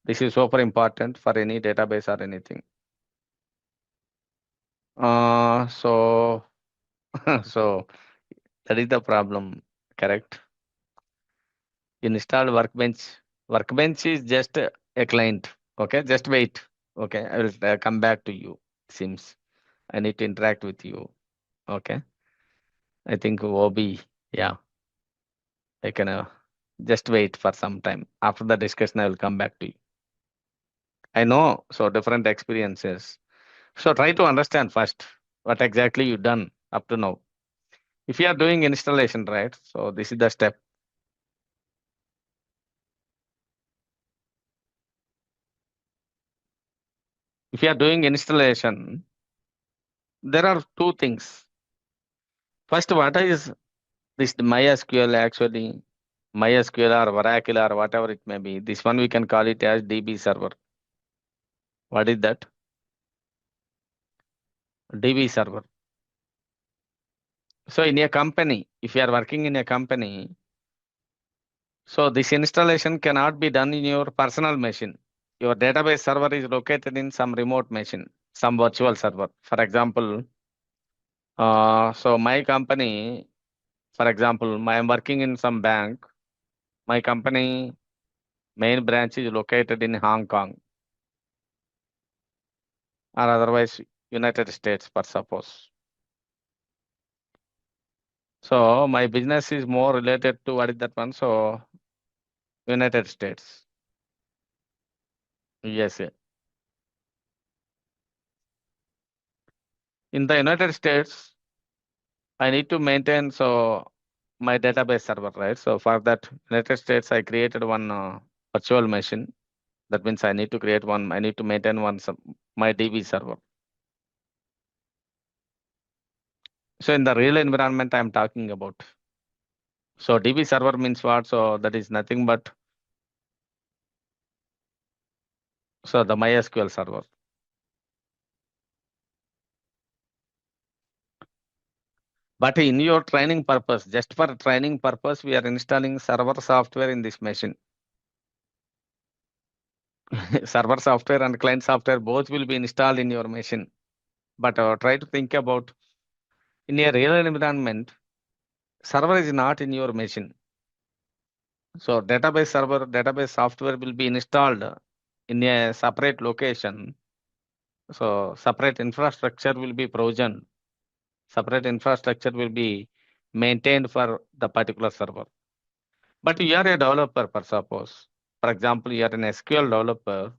This is super important for any database or anything. So so that is the problem, correct? Install Workbench. Workbench is just a client. Okay, just wait. Okay, I will come back to you. Seems I need to interact with you. Okay, I think OB. Yeah, I can just wait for some time. After the discussion, I will come back to you. I know, so different experiences. So try to understand first what exactly you done up to now. If you are doing installation, right? So this is the step. If you are doing installation, there are two things. First, what is this MySQL actually? MySQL or Oracle or whatever it may be. This one we can call it as DB server. What is that? DB server. So in a company, if you are working in a company, so this installation cannot be done in your personal machine. Your database server is located in some remote machine, some virtual server. For example, so my company, for example, I am working in some bank. My company main branch is located in Hong Kong or otherwise United States, for suppose. So my business is more related to what is that one? So United States. Yes. In the United States, I need to maintain my database server, right? So for that United States, I created one virtual machine. That means I need to create one. I need to maintain one my DB server. So in the real environment, I'm talking about. So DB server means what? So that is nothing but the MySQL server. But in your training purpose, just for training purpose, we are installing server software in this machine. Server software and client software both will be installed in your machine. But try to think about in a real environment, server is not in your machine. So database server, database software will be installed in a separate location. So separate infrastructure will be provisioned. Separate infrastructure will be maintained for the particular server. But you are a developer, for suppose. For example, you are an SQL developer.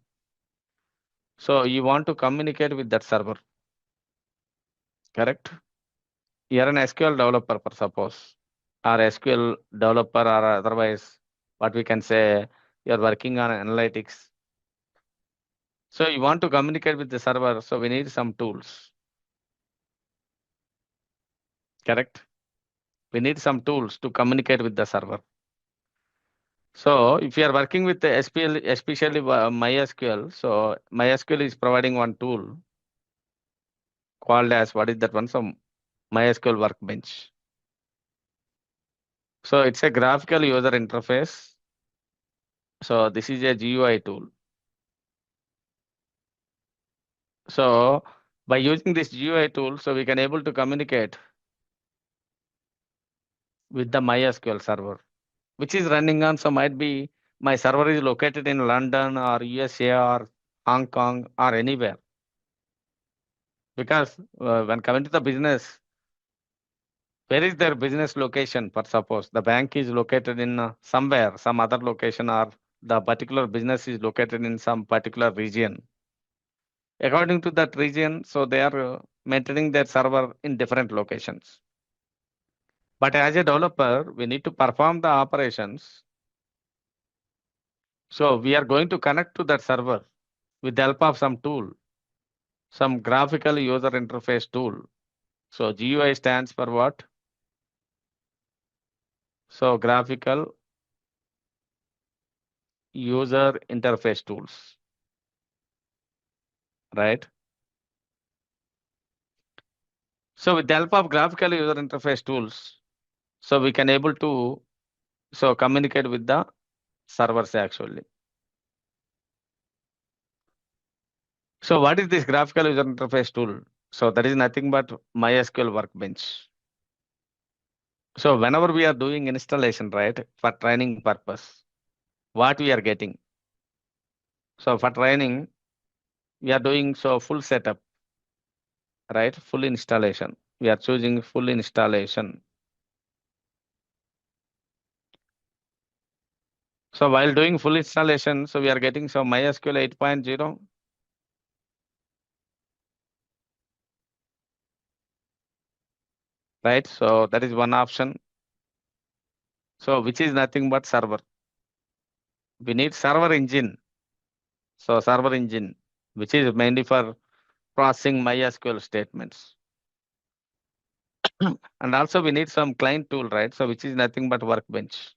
So you want to communicate with that server, correct? You are an SQL developer, for suppose, or SQL developer, or otherwise, what we can say, you are working on analytics. So you want to communicate with the server, so we need some tools, correct? We need some tools to communicate with the server. So if you are working with the SQL, especially MySQL, so MySQL is providing one tool called as what is that one? So MySQL Workbench. So it's a graphical user interface. So this is a GUI tool. So by using this GUI tool, so we can able to communicate with the MySQL server, which is running on. So might be my server is located in London or USA or Hong Kong or anywhere. Because when coming to the business, where is their business location? For suppose the bank is located in somewhere, some other location, or the particular business is located in some particular region. According to that region, so they are maintaining their server in different locations. But as a developer, we need to perform the operations. So we are going to connect to that server with the help of some tool, some graphical user interface tool. So GUI stands for what? So graphical user interface tools, right? So with the help of graphical user interface tools, so we can able to communicate with the servers actually. So what is this graphical user interface tool? So that is nothing but MySQL Workbench. So whenever we are doing installation, right, for training purpose, what we are getting? So for training, we are doing full setup, right? Full installation. We are choosing full installation. So while doing full installation, so we are getting MySQL 8.0, right? So that is one option. So which is nothing but server. We need server engine. So server engine, which is mainly for processing MySQL statements. And also we need some client tool, right? So which is nothing but Workbench.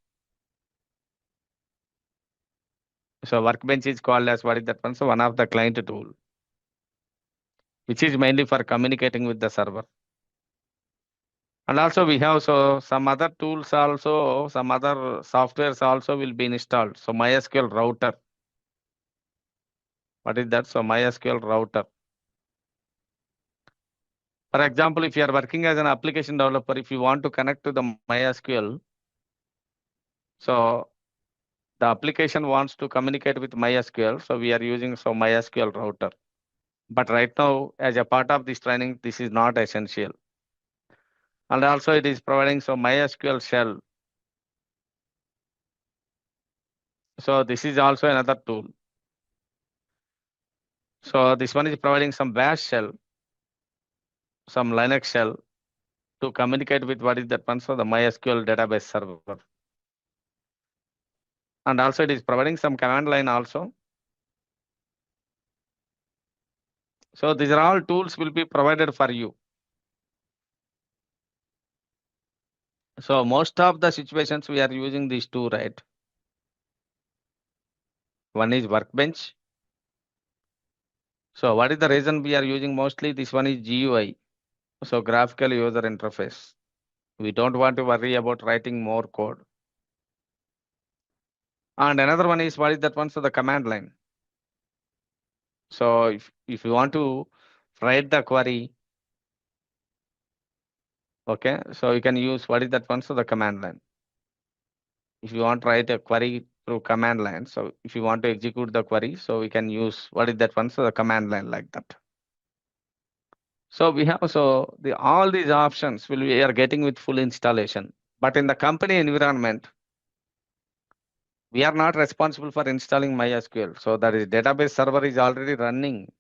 So Workbench is called as what is that one? So one of the client tool, which is mainly for communicating with the server. And also we have some other tools also, some other softwares also will be installed. So MySQL router. What is that? So MySQL router. For example, if you are working as an application developer, if you want to connect to the MySQL, so the application wants to communicate with MySQL, so we are using MySQL router. But right now, as a part of this training, this is not essential. And also it is providing MySQL shell. So this is also another tool. So this one is providing some bash shell, some Linux shell to communicate with what is that one, so the MySQL database server. And also it is providing some command line also. So these are all tools will be provided for you. So most of the situations we are using these two, right? One is Workbench. So what is the reason we are using mostly? This one is GUI. So graphical user interface. We don't want to worry about writing more code. And another one is what is that one? So the command line. So if you want to write the query, okay, so you can use what is that one? So the command line. If you want to write a query through command line, so if you want to execute the query, so we can use what is that one? So the command line like that. So we have all these options we are getting with full installation. But in the company environment, we are not responsible for installing MySQL. So that is database server is already running.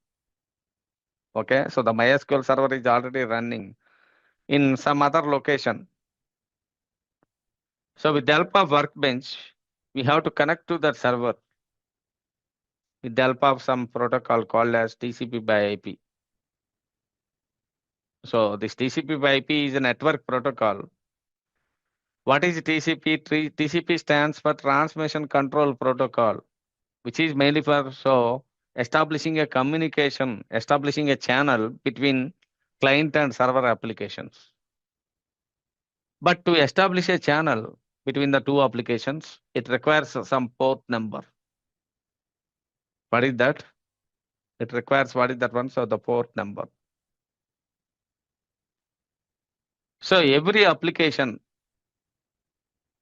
Okay, so the MySQL server is already running in some other location. So with the help of Workbench, we have to connect to that server with the help of some protocol called as TCP by IP. So this TCP by IP is a network protocol. What is TCP? TCP stands for Transmission Control Protocol, which is mainly for establishing a communication, establishing a channel between client and server applications. But to establish a channel between the two applications, it requires some port number. What is that? It requires what is that one? So the port number. So every application,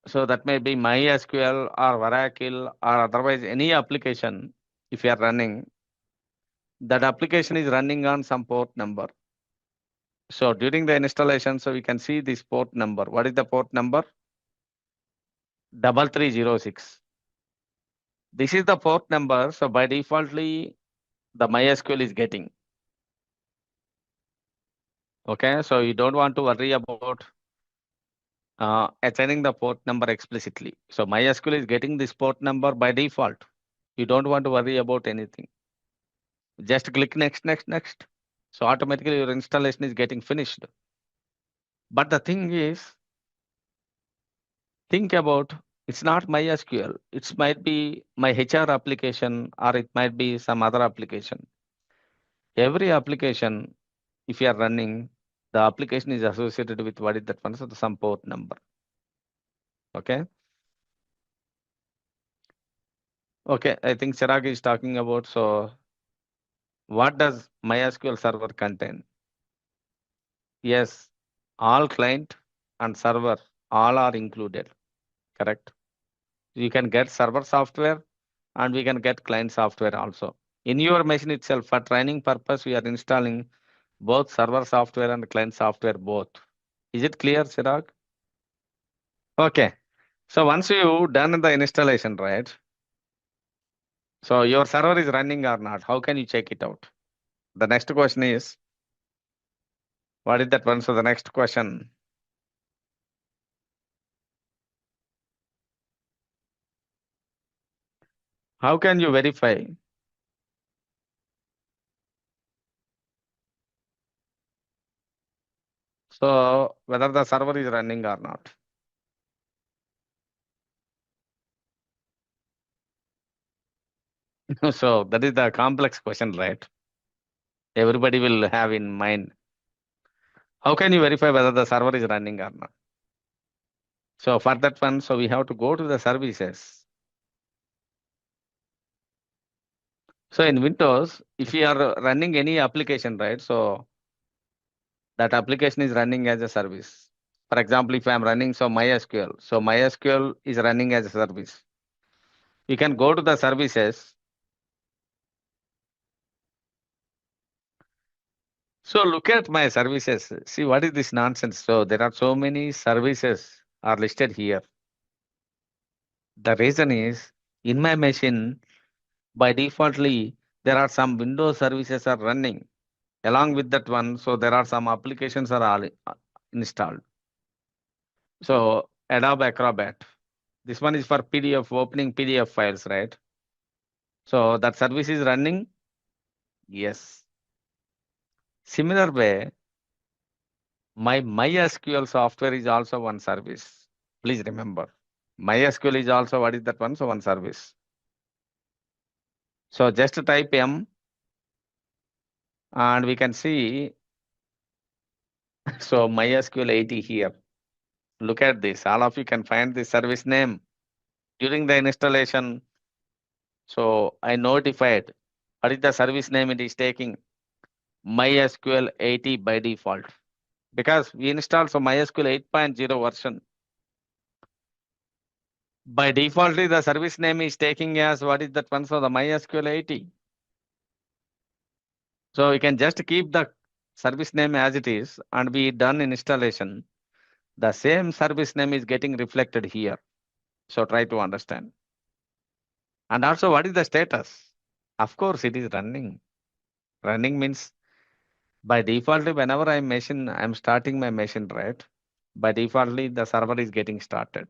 so that may be MySQL or Oracle or otherwise any application, if you are running, that application is running on some port number. So during the installation, so we can see this port number. What is the port number? 3306. This is the port number. So by defaultly, the MySQL is getting. Okay, so you don't want to worry about assigning the port number explicitly. So MySQL is getting this port number by default. You don't want to worry about anything. Just click next, next, next. So automatically your installation is getting finished. But the thing is, think about it's not MySQL. It might be my HR application or it might be some other application. Every application, if you are running, the application is associated with what is that one? So some port number. Okay. Okay. I think Chirag is talking about. So what does MySQL server contain? Yes, all client and server, all are included. Correct. You can get server software and we can get client software also. In your machine itself, for training purpose, we are installing both server software and client software both. Is it clear, Chirag? Okay. So once you done the installation, right? So your server is running or not? How can you check it out? The next question is, what is that one? So the next question. How can you verify? So whether the server is running or not? So that is the complex question, right? Everybody will have in mind. How can you verify whether the server is running or not? So for that one, so we have to go to the services. So in Windows, if you are running any application, right? So that application is running as a service. For example, if I am running MySQL, so MySQL is running as a service. You can go to the services. So look at my services. See what is this nonsense? So there are so many services are listed here. The reason is in my machine, by defaultly, there are some Windows services are running. Along with that one, so there are some applications are all installed. So Adobe Acrobat. This one is for PDF, opening PDF files, right? So that service is running? Yes. Similar way, my MySQL software is also one service. Please remember, MySQL is also what is that one? So one service. So just type M and we can see, so MySQL 80 here. Look at this. All of you can find the service name. During the installation, so I notified what is the service name it is taking. MySQL 80 by default. Because we installed MySQL 8.0 version. By default, the service name is taking as what is that one? So the MySQL 80. So we can just keep the service name as it is and be done installation. The same service name is getting reflected here. So try to understand. And also, what is the status? Of course, it is running. Running means by default, whenever I'm starting my machine, right? By defaultly, the server is getting started.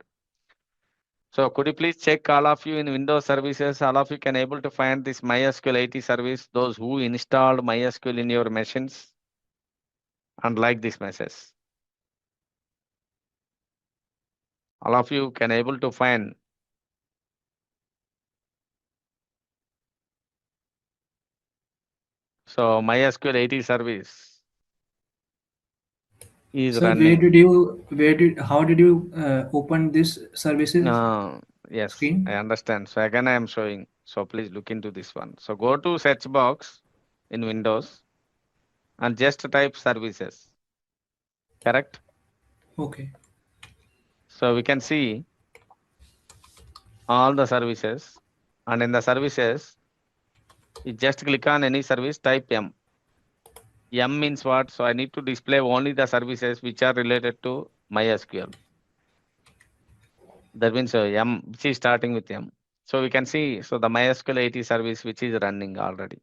So could you please check all of you in Windows services, all of you can able to find this MySQL 80 service, those who installed MySQL in your machines and like this message. All of you can able to find. So MySQL 80 service is So where running. did you, how did you open this services Yes, I screen? understand. So again, I am showing. So please look into this one. So go to search box in Windows and just type services. Correct? Okay. So we can see all the services. And in the services, you just click on any service, type M. M means what? So I need to display only the services which are related to MySQL. That means M, which is starting with M. So we can see, so the MySQL 80 service which is running already.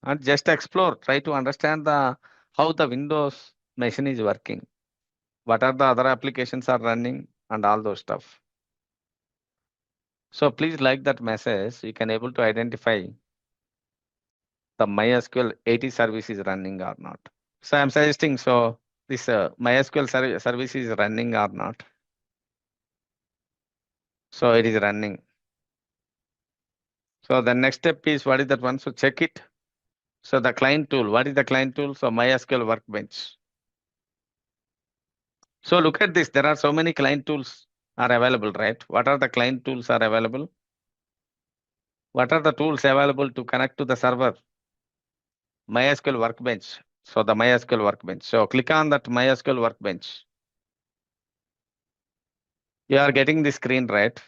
and just explore, try to understand how the Windows machine is working, what are the other applications are running, and all those stuff. So please like that message. You can able to identify the MySQL 80 service is running or not. So I'm suggesting so this MySQL service is running or not. So it is running. So the next step is what is that one? So check it. So the client tool, what is the client tool? So MySQL Workbench. So look at this. There are so many client tools are available, right? What are the client tools are available? What are the tools available to connect to the server? MySQL Workbench. So the MySQL Workbench. So click on that MySQL Workbench. You are getting the screen, right?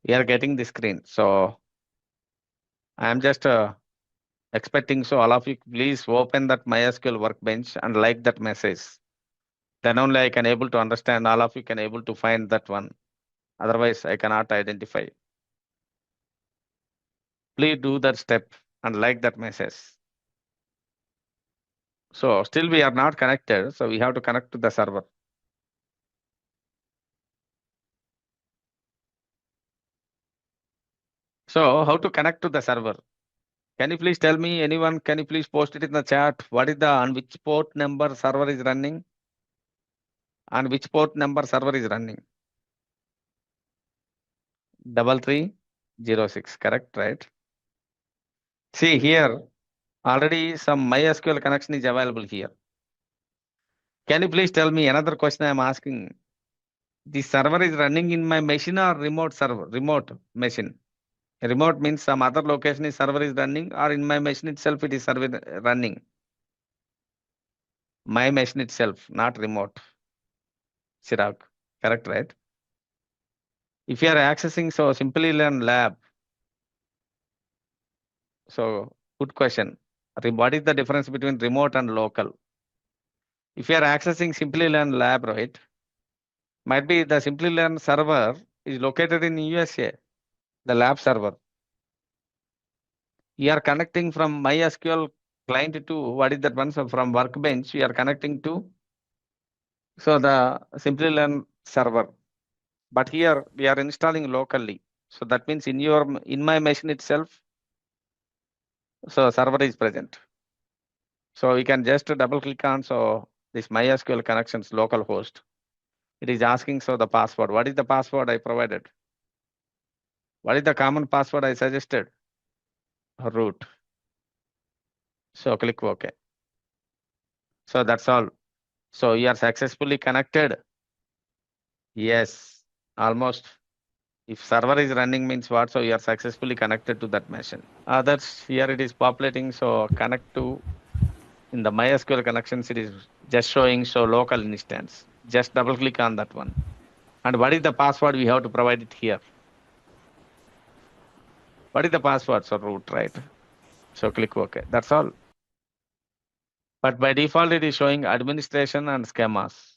You are getting the screen. So I am just expecting so all of you please open that MySQL Workbench and like that message. Then only I can able to understand, all of you can able to find that one. Otherwise, I cannot identify. Please do that step and like that message. So still we are not connected. So we have to connect to the server. So how to connect to the server? Can you please tell me, anyone, can you please post it in the chat? What is the, on which port number server is running? On which port number server is running? 3306, correct, right? See here, already some MySQL connection is available here. Can you please tell me another question I am asking? The server is running in my machine or remote server, remote machine? Remote means some other location is server is running, or in my machine itself it is server running. My machine itself, not remote. Chirag, correct, right? If you are accessing so Simplilearn lab, so good question. What is the difference between remote and local? If you are accessing Simplilearn lab, right? Might be the Simplilearn server is located in USA, the lab server. You are connecting from MySQL client to what is that one? So from Workbench, you are connecting to so the Simplilearn server. But here we are installing locally. So that means in my machine itself, so server is present. So we can just double click on so this MySQL connections local host. It is asking so the password. What is the password I provided? What is the common password I suggested? Root. So click OK. So that's all. So you are successfully connected. Yes, almost. If server is running means what? So you are successfully connected to that machine. That's here it is populating. So connect to in the MySQL connections, it is just showing so local instance. Just double click on that one. And what is the password? We have to provide it here. What is the password? So root, right? So click OK. That's all. But by default, it is showing administration and schemas.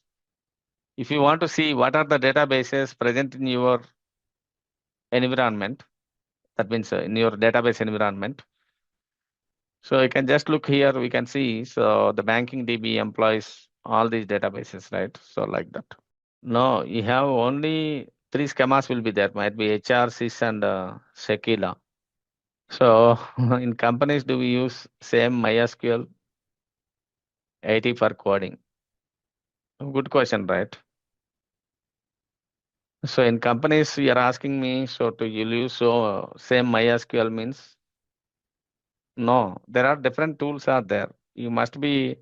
If you want to see what are the databases present in your environment, that means in your database environment. So you can just look here, we can see, so the banking DB employs all these databases, right? So like that. No, you have only 3 schemas will be there, might be HR, SIS and Shekila. So in companies, do we use same MySQL 80 for coding? Good question, right? So in companies, you are asking me, so to you use so same MySQL means no, there are different tools are there. You must be,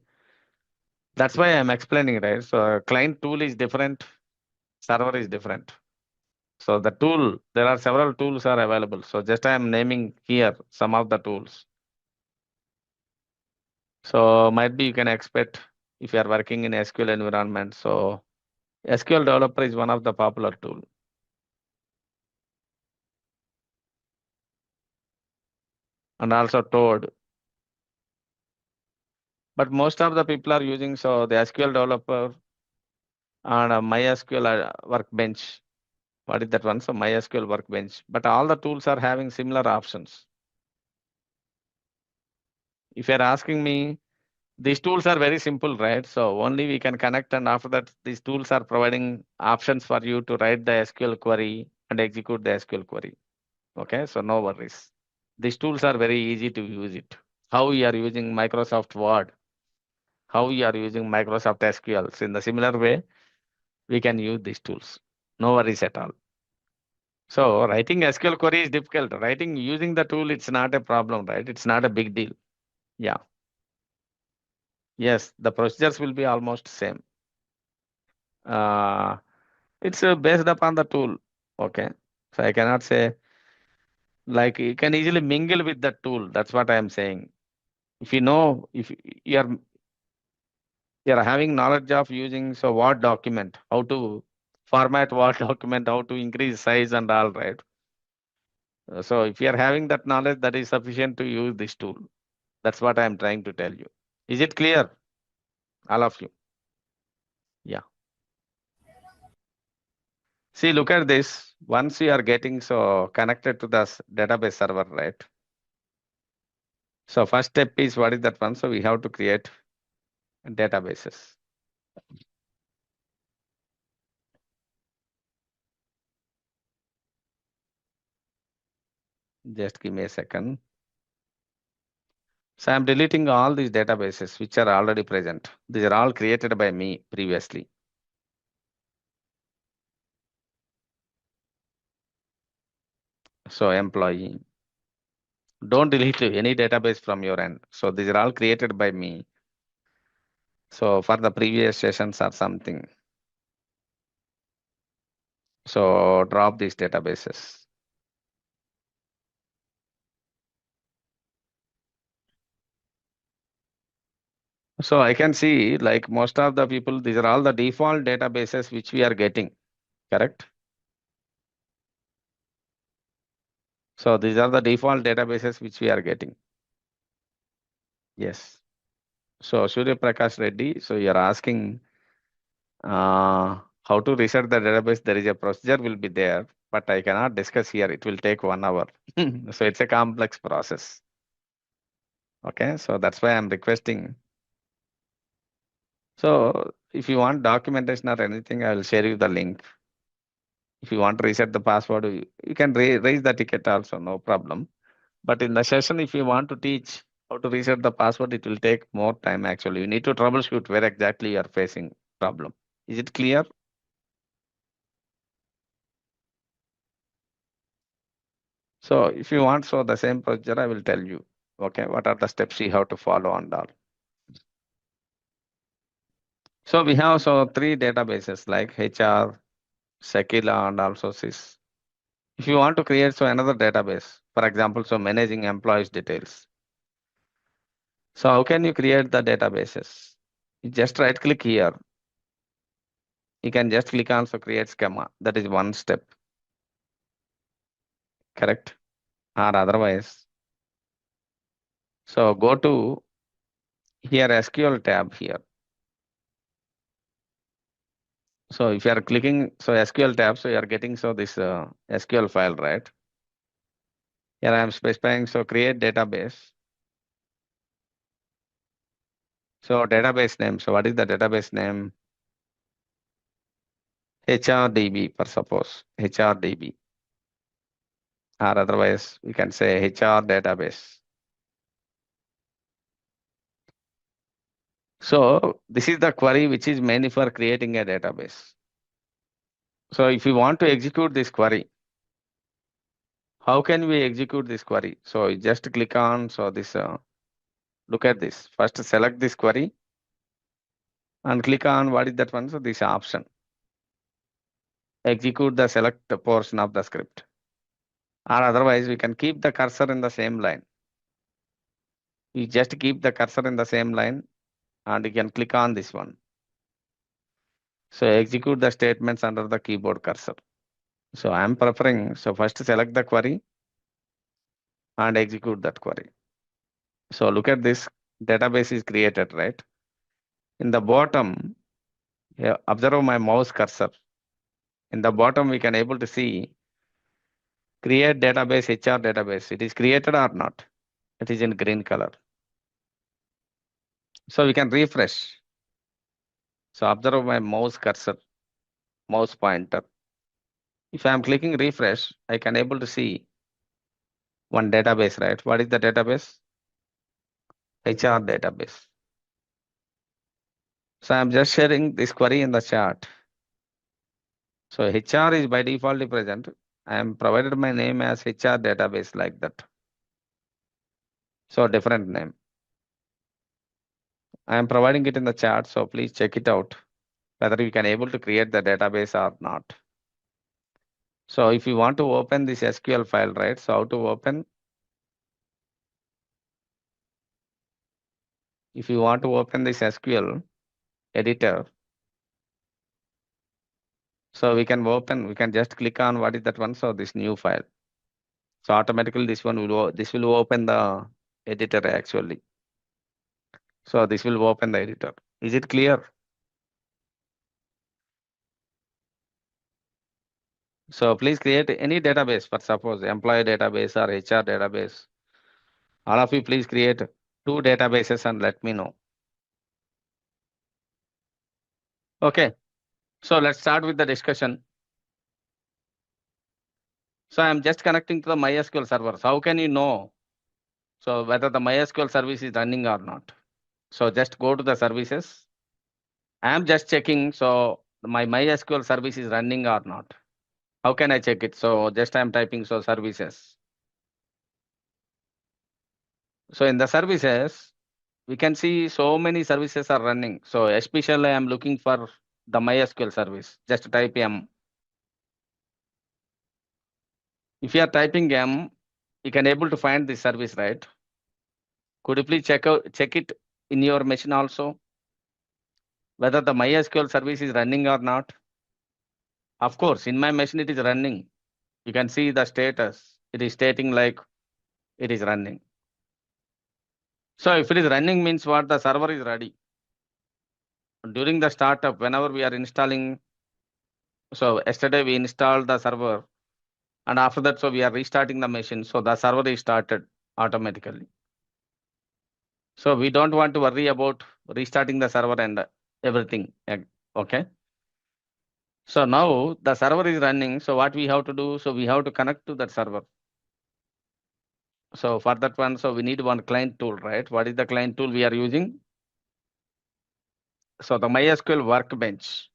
that's why I'm explaining, right? So client tool is different, server is different. So the tool, there are several tools are available. So just I am naming here some of the tools. So might be you can expect if you are working in SQL environment. So SQL developer is one of the popular tool. And also Toad. But most of the people are using so the SQL developer and MySQL workbench. What is that one? So MySQL Workbench. But all the tools are having similar options. If you're asking me, these tools are very simple, right? So only we can connect, and after that, these tools are providing options for you to write the SQL query and execute the SQL query. Okay, so no worries. These tools are very easy to use it. How you are using Microsoft Word, how you are using Microsoft SQL. So in the similar way, we can use these tools. No worries at all. So writing SQL query is difficult. Writing using the tool, it's not a problem, right? It's not a big deal. Yeah. Yes, the procedures will be almost same. It's based upon the tool. Okay. So I cannot say, like, you can easily mingle with the tool. That's what I am saying. If you know, if you're having knowledge of using so Word document, how to format Word document, how to increase size and all, right? So if you are having that knowledge, that is sufficient to use this tool. That's what I am trying to tell you. Is it clear? All of you? Yeah. See, look at this. Once you are getting so connected to the database server, right? So first step is, what is that one? So we have to create databases. Just give me a second. So I'm deleting all these databases which are already present. These are all created by me previously. So employee. Don't delete any database from your end. So these are all created by me. So for the previous sessions or something. So drop these databases. So I can see, like, most of the people, these are all the default databases which we are getting, correct? So these are the default databases which we are getting. Yes. So Surya Prakash Reddy, so you're asking how to reset the database. There is a procedure will be there, but I cannot discuss here. It will take 1 hour. So it's a complex process. Okay, so that's why I'm requesting. So if you want documentation or anything, I will share you the link. If you want to reset the password, you can raise the ticket also, no problem. But in the session, if you want to teach how to reset the password, it will take more time actually. You need to troubleshoot where exactly you are facing problem. Is it clear? So if you want, so the same procedure, I will tell you, okay, what are the steps you have to follow and all. So we have so 3 databases like HR, Sekila, and also SIS. If you want to create so another database, for example, so managing employees details. So how can you create the databases? You just right click here. You can just click on so create schema. That is one step. Correct? Or otherwise. So go to here SQL tab here. So if you are clicking so SQL tab, so you are getting so this SQL file, right? Here I am specifying so create database. So database name. So what is the database name? HRDB, for suppose HRDB. Or otherwise we can say HR database. So this is the query which is mainly for creating a database. So if you want to execute this query, how can we execute this query? So you just click on so this look at this. First select this query and click on what is that one? So this option. Execute the select portion of the script. Or otherwise we can keep the cursor in the same line. You just keep the cursor in the same line and you can click on this one. So execute the statements under the keyboard cursor. So I'm preferring, so first select the query and execute that query. So look at this, database is created, right? In the bottom, observe my mouse cursor. In the bottom, we can able to see create database, HR database. It is created or not. It is in green color. So we can refresh. So observe my mouse cursor, mouse pointer. If I am clicking refresh, I can able to see one database, right? What is the database? HR database. So I'm just sharing this query in the chat. So HR is by default present. I am provided my name as HR database like that. So different name. I am providing it in the chat. So please check it out whether you can able to create the database or not. So if you want to open this SQL file, right? So how to open? If you want to open this SQL editor, so we can open, we can just click on what is that one? So this new file. So automatically this will open the editor actually. So this will open the editor. Is it clear? So please create any database for suppose employee database or HR database. All of you please create 2 databases and let me know. Okay. So let's start with the discussion. So I'm just connecting to the MySQL servers. How can you know? So whether the MySQL service is running or not. So just go to the services. I'm just checking. So my MySQL service is running or not. How can I check it? So just I'm typing so services. So in the services, we can see so many services are running. So especially I'm looking for the MySQL service. Just type M. If you are typing M, you can able to find this service, right? Could you please check it in your machine also? Whether the MySQL service is running or not. Of course, in my machine it is running. You can see the status. It is stating like it is running. So if it is running means what? The server is ready. During the startup, whenever we are installing, so yesterday we installed the server and after that, so we are restarting the machine. So the server is started automatically. So we don't want to worry about restarting the server and everything. Okay. So now the server is running. So what we have to do? So we have to connect to that server. So for that one, so we need one client tool, right? What is the client tool we are using? So the MySQL Workbench.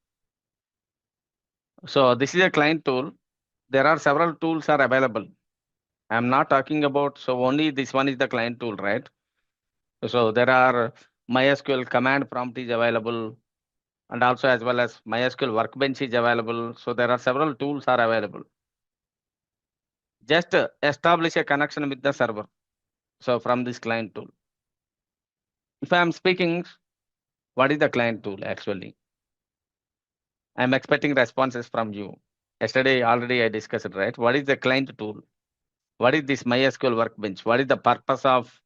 So this is a client tool. There are several tools are available. I'm not talking about, so only this one is the client tool, right? So there are MySQL command prompt is available and also as well as MySQL Workbench is available. So there are several tools are available. Just establish a connection with the server. So from this client tool. If I am speaking, what is the client tool actually? I'm expecting responses from you. Yesterday already I discussed it, right? What is the client tool? What is this MySQL Workbench? What is the purpose of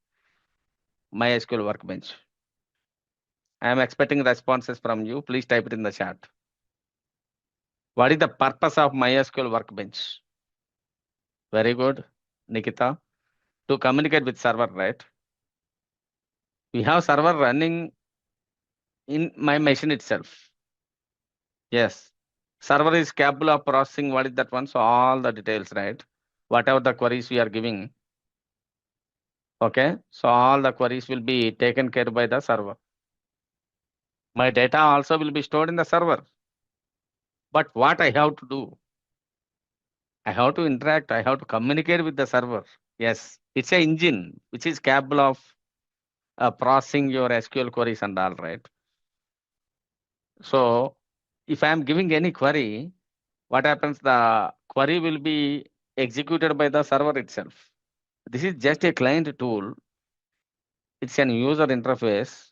MySQL Workbench? I am expecting responses from you. Please type it in the chat. What is the purpose of MySQL Workbench? Very good, Nikita. To communicate with server, right? We have server running in my machine itself. Yes. Server is capable of processing what is that one? So all the details, right? Whatever the queries we are giving. Okay. So all the queries will be taken care by the server. My data also will be stored in the server. But what I have to do? I have to interact. I have to communicate with the server. Yes. It's an engine which is capable of processing your SQL queries and all, right? So if I am giving any query, what happens? The query will be executed by the server itself. This is just a client tool. It's an user interface.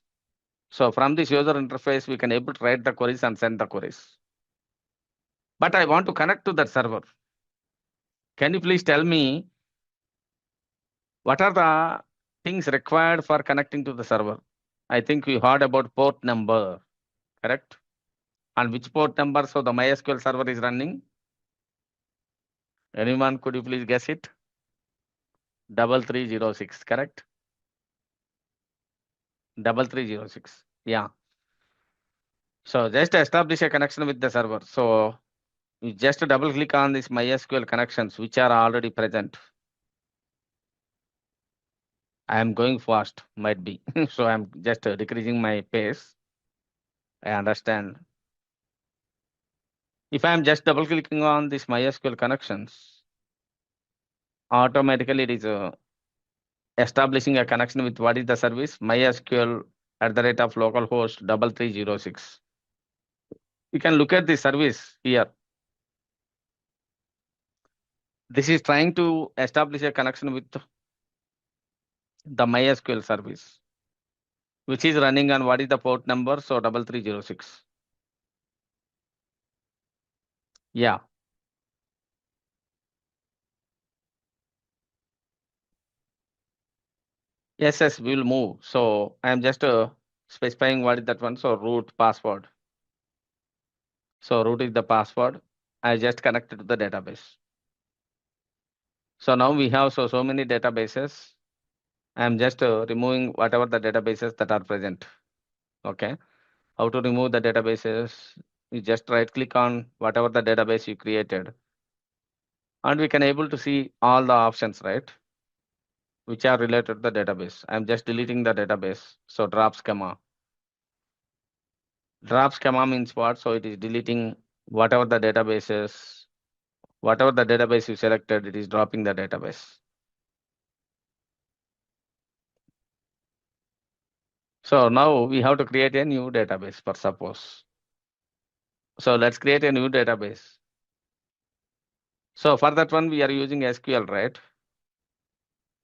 So from this user interface, we can able to write the queries and send the queries. But I want to connect to that server. Can you please tell me what are the things required for connecting to the server? I think we heard about port number, correct? And which port number? So the MySQL server is running Anyone, could you please guess it? 3306, correct? 3306. Yeah. So just establish a connection with the server. So you just double click on this MySQL connections, which are already present. I am going fast, might be. So I'm just decreasing my pace. I understand. If I'm just double clicking on this MySQL connections, automatically it is establishing a connection with what is the service? MySQL at the rate of localhost 3306. You can look at the service here. This is trying to establish a connection with the MySQL service, which is running on what is the port number? So 3306. Yeah. Yes, we will move. So I'm just specifying what is that one. So root password. So root is the password. I just connected to the database. So now we have so many databases. I'm just removing whatever the databases that are present. Okay. How to remove the databases? You just right click on whatever the database you created. And we can able to see all the options, right? Which are related to the database. I'm just deleting the database. So drop schema. Drop schema means what? So it is deleting whatever the database you selected, it is dropping the database. So now we have to create a new database for suppose. So let's create a new database. So for that one, we are using SQL, right?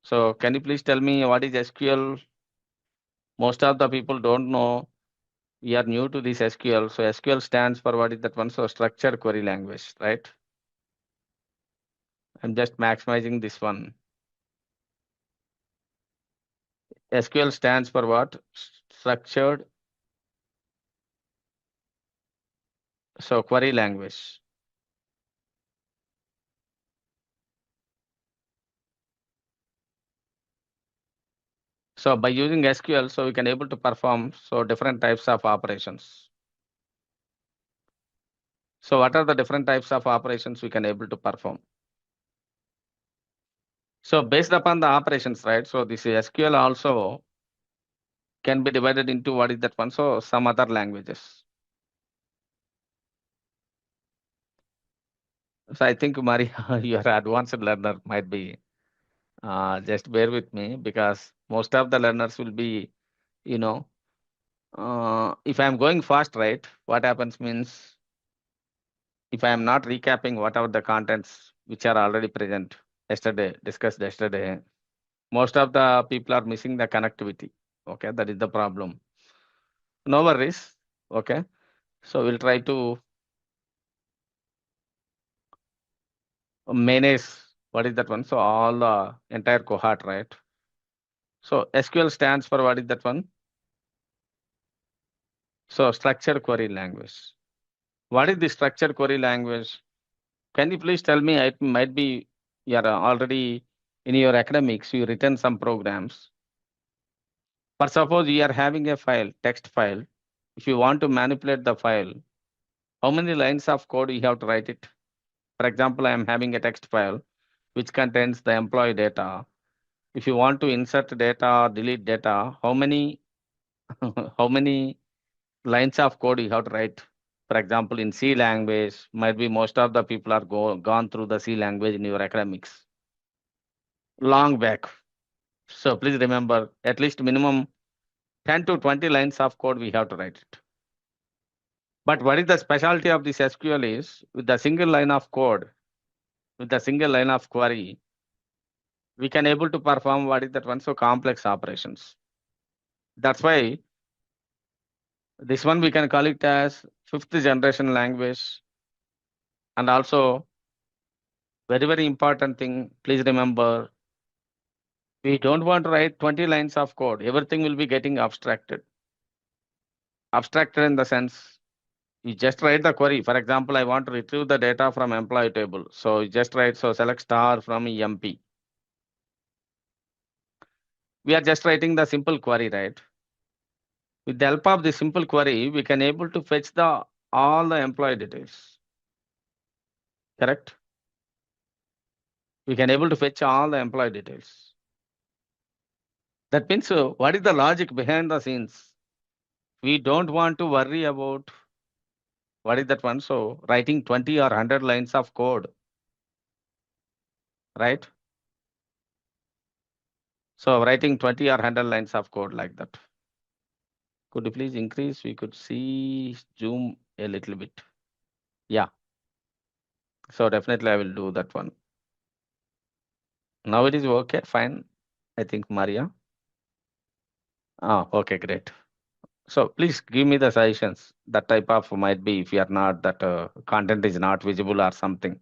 So can you please tell me what is SQL? Most of the people don't know. We are new to this SQL. So SQL stands for what is that one? So structured query language, right? I'm just maximizing this one. SQL stands for what? Structured. So query language. So by using SQL, so we can able to perform so different types of operations. So what are the different types of operations we can able to perform? So based upon the operations, right? So this SQL also can be divided into what is that one? So some other languages. So I think Mari, your advanced learner might be just bear with me because most of the learners will be, you know, if I'm going fast, right? What happens means if I am not recapping whatever the contents which are already present discussed yesterday, most of the people are missing the connectivity. Okay, that is the problem. No worries. Okay, so we'll try to manage what is that one. So all the entire cohort, right? So SQL stands for what is that one? So structured query language. What is the structured query language? Can you please tell me? It might be you are already in your academics, you written some programs. For suppose you are having a file, text file. If you want to manipulate the file, how many lines of code you have to write it? For example, I am having a text file which contains the employee data. If you want to insert data or delete data, how many how many lines of code you have to write? For example, in C language, might be most of the people are gone through the C language in your academics. Long back. So please remember at least minimum 10 to 20 lines of code we have to write it. But what is the specialty of this SQL is with the single line of code, with the single line of query, we can able to perform what is that one? So complex operations. That's why this one we can call it as fifth generation language. And also very important thing, please remember, we don't want to write 20 lines of code. Everything will be getting abstracted. Abstracted in the sense, you just write the query. For example, I want to retrieve the data from employee table. So you just write, so select star from EMP. We are just writing the simple query, right? With the help of the simple query, we can able to fetch all the employee details. Correct? We can able to fetch all the employee details. That means, what is the logic behind the scenes? We don't want to worry about what is that one. So writing 20 or 100 lines of code, right? So writing 20 or 100 lines of code like that. Could you please increase? We could see zoom a little bit. Yeah. So definitely I will do that one. Now it is okay, fine. I think Maria. Okay, great. So please give me the suggestions. That type of might be if you are not that content is not visible or something.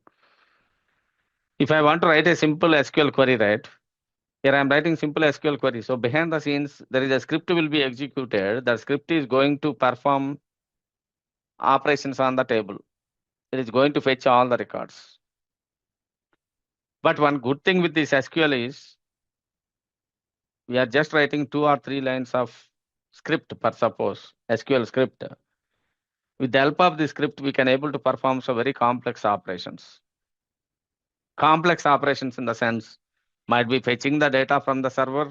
If I want to write a simple SQL query, right? Here I am writing simple SQL query. So behind the scenes, there is a script will be executed. The script is going to perform operations on the table. It is going to fetch all the records. But one good thing with this SQL is we are just writing 2 or 3 lines of script per suppose SQL script. With the help of the script, we can able to perform some very complex operations. Complex operations in the sense might be fetching the data from the server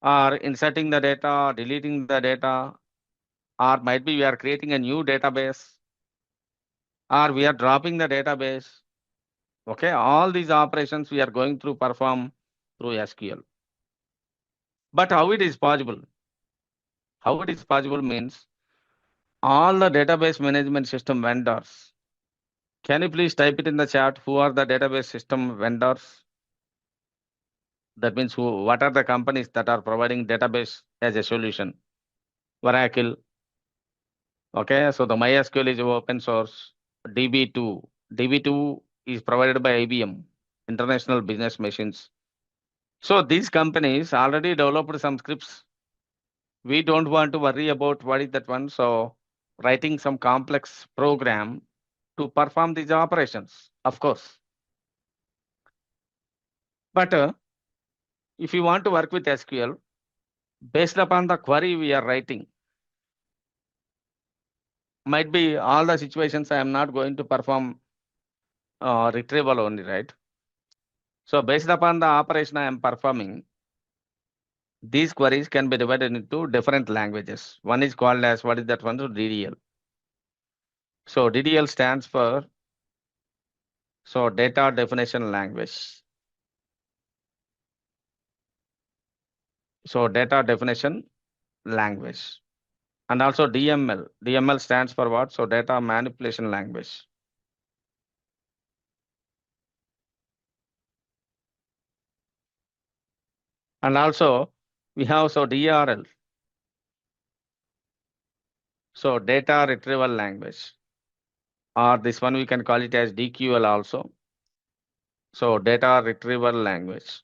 or inserting the data, deleting the data, or might be we are creating a new database or we are dropping the database. Okay, all these operations we are going to perform through SQL. But how it is possible? How it is possible means all the database management system vendors. Can you please type it in the chat? Who are the database system vendors? That means what are the companies that are providing database as a solution? Oracle. Okay, so the MySQL is open source. DB2. DB2 is provided by IBM, International Business Machines. So these companies already developed some scripts. We don't want to worry about what is that one. So writing some complex program to perform these operations, of course. But if you want to work with SQL, based upon the query we are writing, might be all the situations I am not going to perform retrieval only, right? So based upon the operation I am performing, these queries can be divided into different languages. One is called as, what is that one? So DDL. So DDL stands for data definition language. So data definition language. And also DML. DML stands for what? So data manipulation language. And also we have DRL. So data retrieval language. Or this one we can call it as DQL also. So data retrieval language.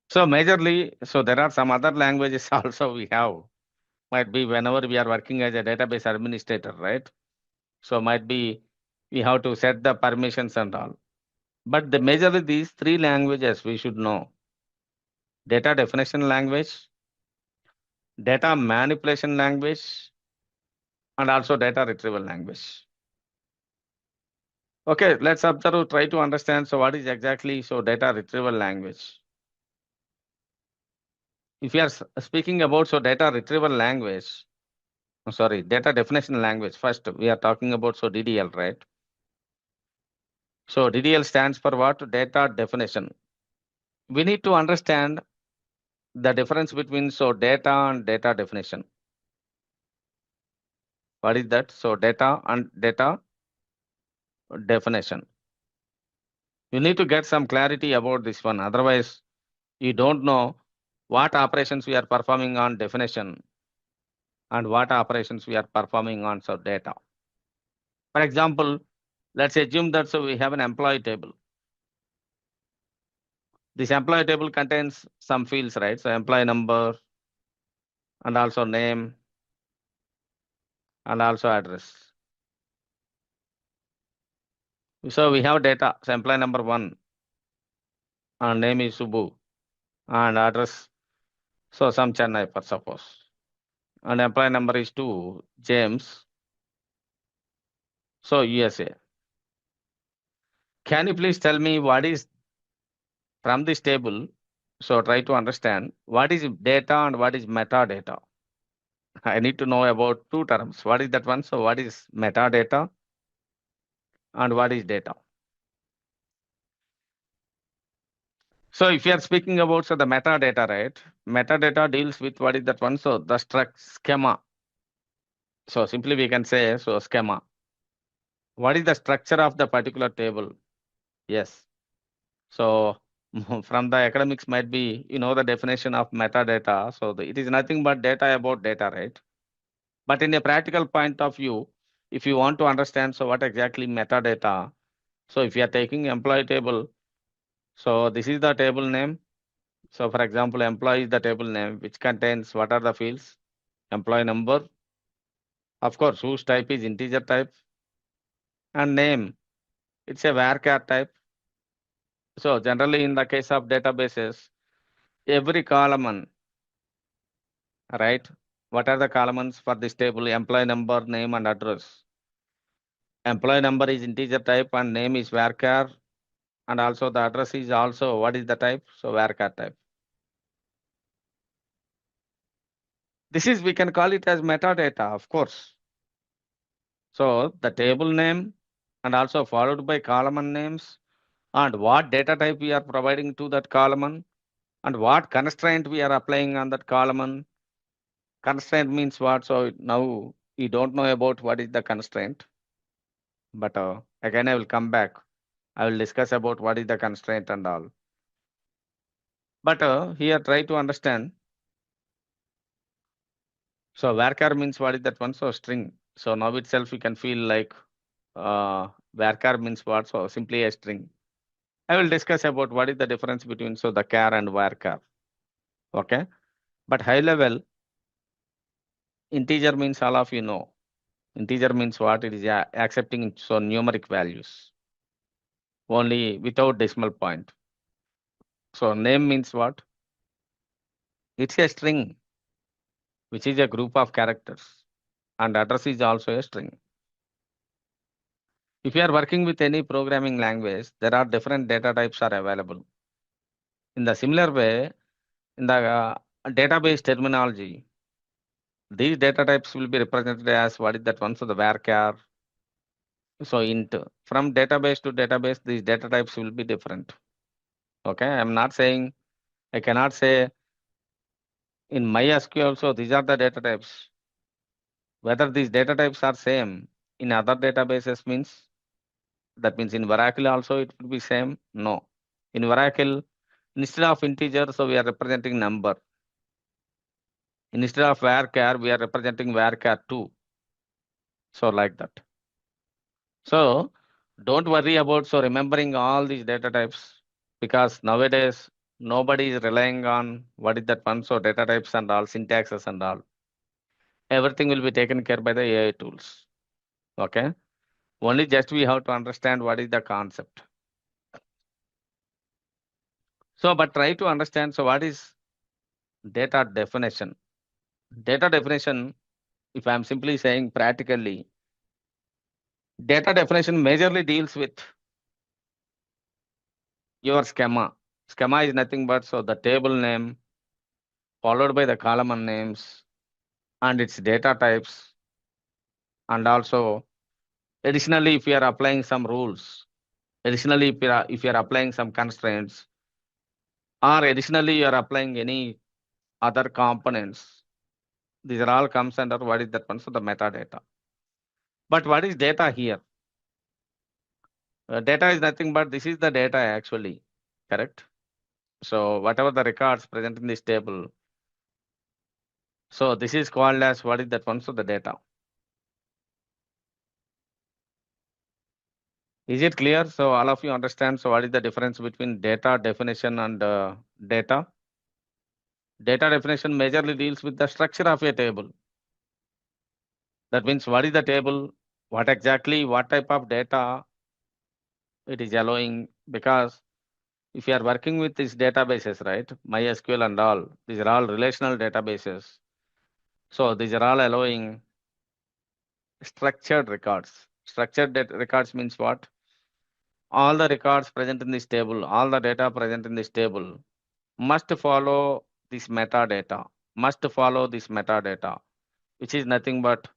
So majorly, there are some other languages also we have. Might be whenever we are working as a database administrator, right? So might be we have to set the permissions and all. But majorly these 3 languages we should know. Data definition language, data manipulation language, and also data retrieval language. Okay, let's observe, try to understand. So what is exactly data retrieval language? If you are speaking about data retrieval language, data definition language, first we are talking about DDL, right? So DDL stands for what? Data definition. We need to understand the difference between data and data definition. What is that? So data and data definition. You need to get some clarity about this one. Otherwise, you don't know what operations we are performing on definition and what operations we are performing on data. For example, let's assume that we have an employee table. This employee table contains some fields, right? So employee number, and also name and also address. So we have data. So employee number 1 and name is Subbu and address. So some Chennai for suppose. And employee number is 2, James. So USA. Can you please tell me what is from this table? So try to understand what is data and what is metadata. I need to know about 2 terms. What is that one? So what is metadata and what is data? So if you are speaking about the metadata, right? Metadata deals with what is that one? So the schema. So simply we can say schema. What is the structure of the particular table? Yes. So from the academics might be, the definition of metadata. So it is nothing but data about data, right? But in a practical point of view, if you want to understand, so what exactly metadata? So if you are taking employee table, so this is the table name. So for example, employee is the table name, which contains what are the fields? Employee number, of course, whose type is integer type, and name. It's a wildcard type. So generally in the case of databases, every column, right? What are the columns for this table? Employee number, name, and address. Employee number is integer type and name is wildcard, and also the address is also what is the type? So wildcard type. This is, we can call it as metadata, of course. So the table name and also followed by column names and what data type we are providing to that column and what constraint we are applying on that column. Constraint means what? So now you don't know about what is the constraint, but again I will come back. I will discuss about what is the constraint and all. But here try to understand. So varchar means what is that one? So string. So now itself you can feel like varchar means what? So simply a string. I will discuss about what is the difference between the char and varchar. Okay. But high level, integer means all of you know. Integer means what? It is accepting numeric values only without decimal point. So name means what? It's a string, which is a group of characters, and address is also a string. If you are working with any programming language, there are different data types are available. In the similar way, in the database terminology, these data types will be represented as what is that one? So the varchar. So int. From database to database, these data types will be different. Okay, I'm not saying, I cannot say in MySQL, so these are the data types. Whether these data types are same in other databases means, that means in Oracle also it will be same? No. In Oracle, instead of integer, so we are representing number. Instead of varchar, we are representing varchar 2. So like that. So don't worry about remembering all these data types, because nowadays nobody is relying on what is that one, so data types and all, syntaxes and all. Everything will be taken care by the AI tools. Okay. Only just we have to understand what is the concept. So, but try to understand, so what is data definition? Data definition, if I'm simply saying practically, data definition majorly deals with your schema. Schema is nothing but the table name followed by the column names and its data types. And also additionally, if you are applying some rules, additionally, if you are applying some constraints, or additionally you are applying any other components, these are all comes under what is that one? So the metadata. But what is data here? Data is nothing but this is the data actually, correct? So whatever the records present in this table, so this is called as what is that one? So the data. Is it clear? So all of you understand, so what is the difference between data definition and data? Data definition majorly deals with the structure of a table. That means what is the table, what type of data it is allowing, because if you are working with these databases, right, MySQL and all, these are all relational databases. So these are all allowing structured records. Structured records means what? All the records present in this table, all the data present in this table must follow this metadata, which is nothing but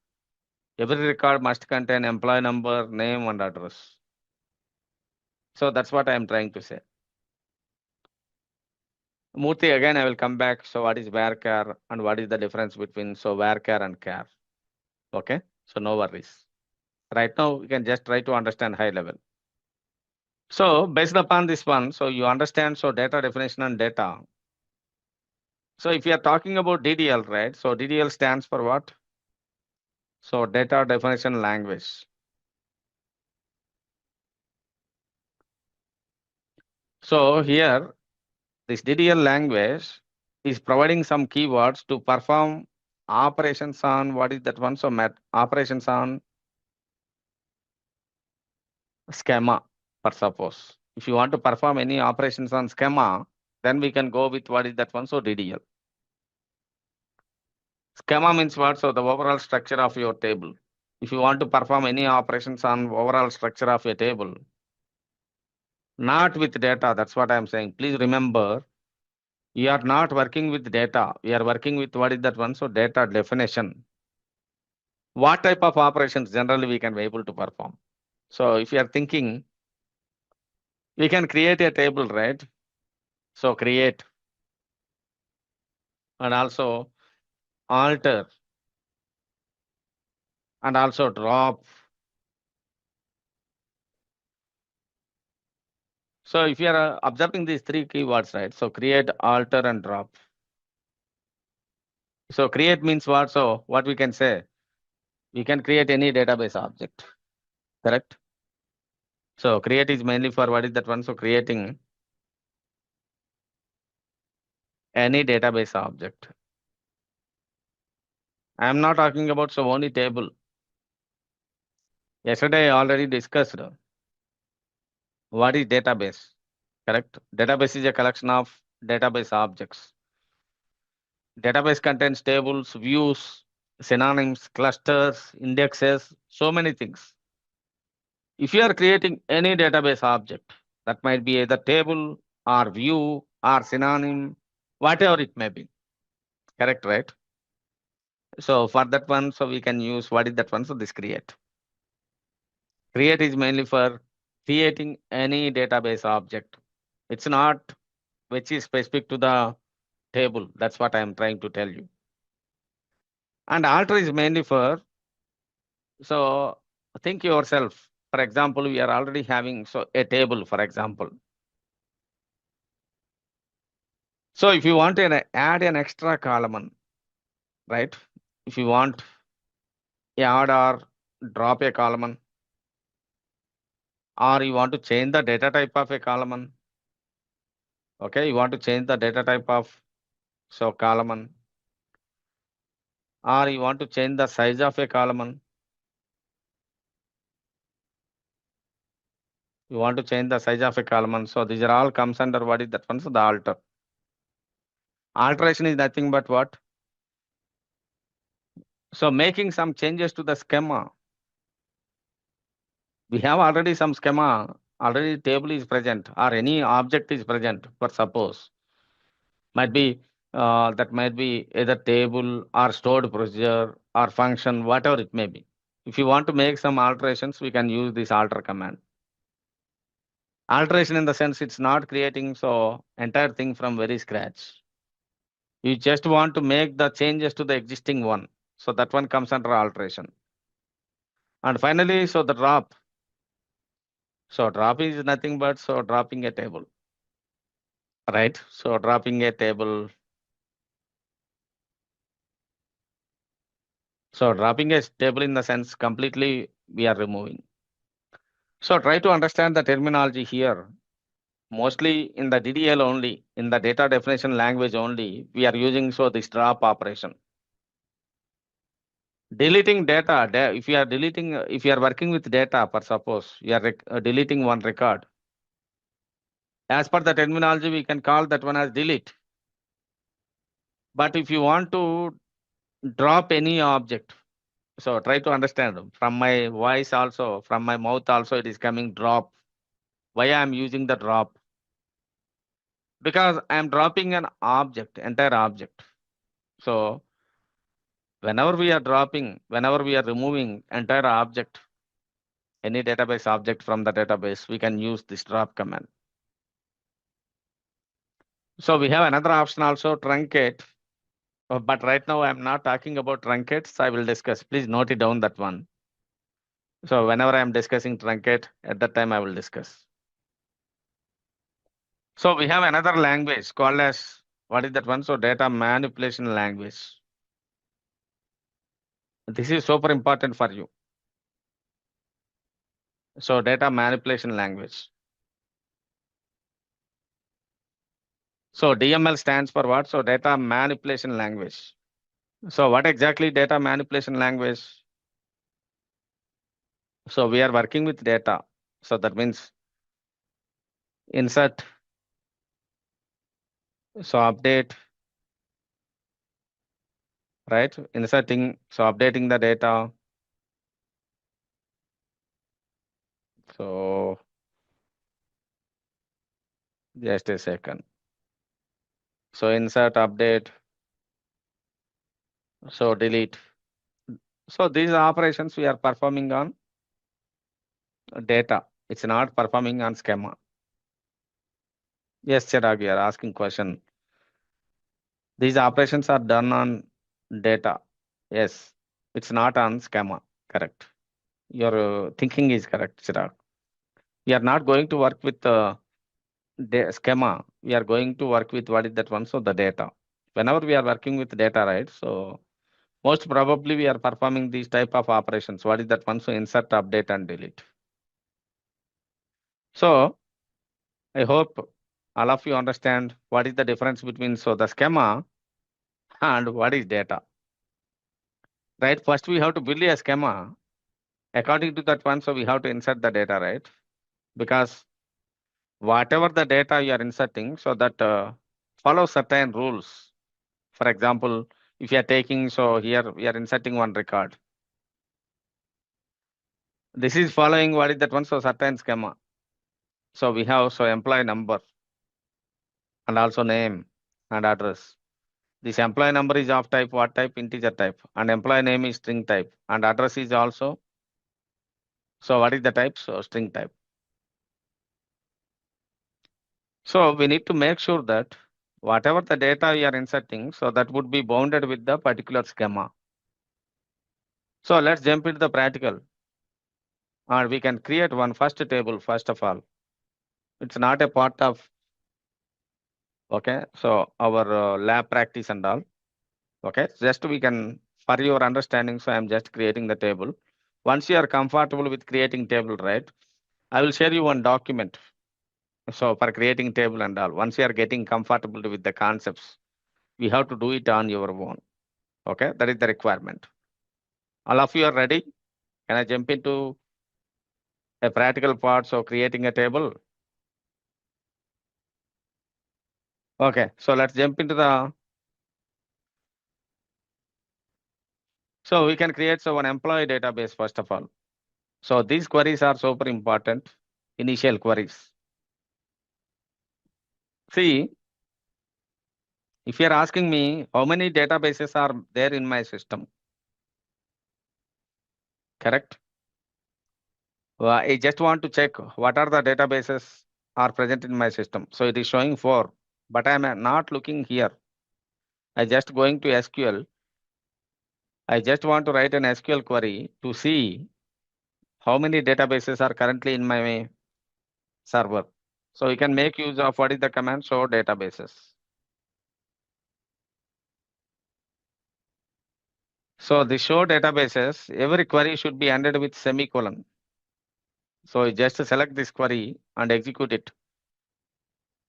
every record must contain employee number, name, and address. So that's what I am trying to say. Murthy, again, I will come back. So what is varchar and what is the difference between varchar and char? Okay, so no worries. Right now, we can just try to understand high level. So based upon this one, so you understand, so data definition and data. So if you are talking about DDL, right? So DDL stands for what? So data definition language. So here, this DDL language is providing some keywords to perform operations on, what is that one? So operations on schema, for suppose. If you want to perform any operations on schema, then we can go with what is that one? So DDL. Schema means what? So the overall structure of your table. If you want to perform any operations on overall structure of a table, not with data, that's what I'm saying. Please remember, you are not working with data. We are working with what is that one? So data definition. What type of operations generally we can be able to perform? So if you are thinking, we can create a table, right? So create and also alter and also drop. So if you are observing these three keywords, right? So create, alter, and drop. So create means what? So what we can say? We can create any database object, correct? So create is mainly for what is that one? So creating any database object. I am not talking about so only table. Yesterday I already discussed what is database, correct? Database is a collection of database objects. Database contains tables, views, synonyms, clusters, indexes, so many things. If you are creating any database object, that might be either table or view or synonym, whatever it may be, correct, right? So for that one, so we can use what is that one? So this create. Create is mainly for creating any database object. It's not which is specific to the table. That's what I am trying to tell you. And alter is mainly for, so think yourself. For example, we are already having so a table, for example. So if you want to add an extra column, right? If you want add or drop a column, or you want to change the data type of a column, okay, you want to change the data type of so column, or you want to change the size of a column, you want to change the size of a column. So these are all comes under what is that one? So the alter. Alteration is nothing but what? So making some changes to the schema. We have already some schema, already table is present or any object is present, for suppose. Might be that might be either table or stored procedure or function, whatever it may be. If you want to make some alterations, we can use this alter command. Alteration in the sense it's not creating so entire thing from very scratch. You just want to make the changes to the existing one. So that one comes under alteration. And finally, so the drop. So drop is nothing but so dropping a table, right? So dropping a table. So dropping a table in the sense completely we are removing. So try to understand the terminology here. mostly in the DDL only, in the data definition language only, we are using so this drop operation. Deleting data, if you are deleting, if you are working with data, for suppose you are deleting one record, as per the terminology, we can call that one as delete. But if you want to drop any object, so try to understand from my voice also, from my mouth also, it is coming drop. Why I am using the drop? Because I am dropping an object, entire object. So whenever we are dropping, whenever we are removing entire object, any database object from the database, we can use this drop command. So we have another option also, truncate. But right now I'm not talking about truncates. I will discuss. Please note it down, that one. So whenever I'm discussing truncate, at that time I will discuss. So we have another language called as, what is that one? So data manipulation language. This is super important for you. So data manipulation language. So DML stands for what? So data manipulation language. So what exactly data manipulation language? So we are working with data. So that means insert, so update, right? Inserting, so updating the data. So just a second. So insert, update, so delete. So these operations we are performing on data. It's not performing on schema. Yes, Chirag, you are asking question. These operations are done on data. Yes, it's not on schema. Correct. Your thinking is correct, Chirag. We are not going to work with the schema. We are going to work with what is that one? So the data. Whenever we are working with data, right? So most probably we are performing these type of operations. What is that one? So insert, update, and delete. So I hope all of you understand what is the difference between so the schema and what is data. Right? First we have to build a schema. According to that one, so we have to insert the data, right? Because whatever the data you are inserting, so that follow certain rules. For example, if you are taking, so here we are inserting one record. This is following what is that one? So certain schema. So we have so employee number and also name and address. This employee number is of type what type? Integer type. And employee name is string type. And address is also, so what is the type? So string type. So we need to make sure that whatever the data you are inserting, so that would be bounded with the particular schema. So let's jump into the practical. And we can create one first table, first of all. It's not a part of, okay, so our lab practice and all. Okay, just we can, for your understanding, so I'm just creating the table. Once you are comfortable with creating table, right, I will share you one document. So for creating table and all, once you are getting comfortable with the concepts, we have to do it on your own. Okay, that is the requirement. All of you are ready? Can I jump into a practical part? So creating a table. Okay, so let's jump into the, so we can create so one employee database first of all. So these queries are super important, initial queries. See, if you are asking me how many databases are there in my system, correct? I just want to check what are the databases are present in my system. So it is showing 4, but I am not looking here. I just going to SQL. I just want to write an SQL query to see how many databases are currently in my server. So you can make use of what is the command show databases. So the show databases, every query should be ended with semicolon. So you just select this query and execute it.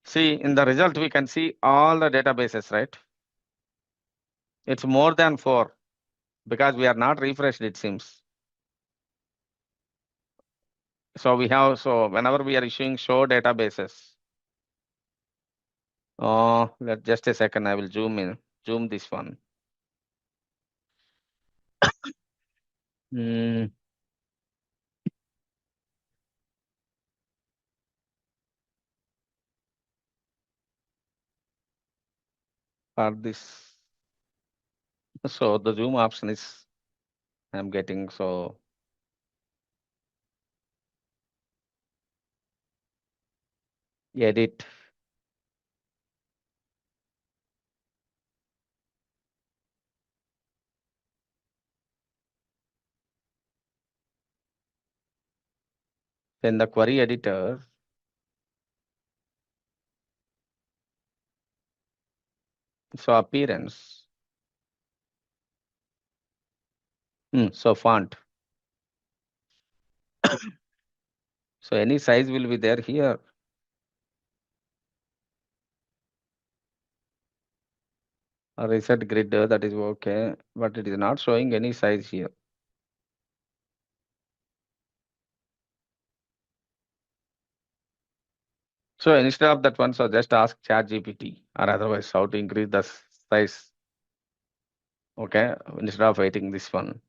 See, in the result, we can see all the databases, right? It's more than 4 because we are not refreshed, it seems. So we have, so whenever we are issuing show databases, just a second, I will zoom this one. Hmm. For this, so the zoom option is, I'm getting, so edit. Then the query editor, so appearance, so font. So any size will be there here. A reset grid, that is okay, but it is not showing any size here. So instead of that one, so just ask ChatGPT or otherwise how to increase the size. Okay, instead of waiting this one,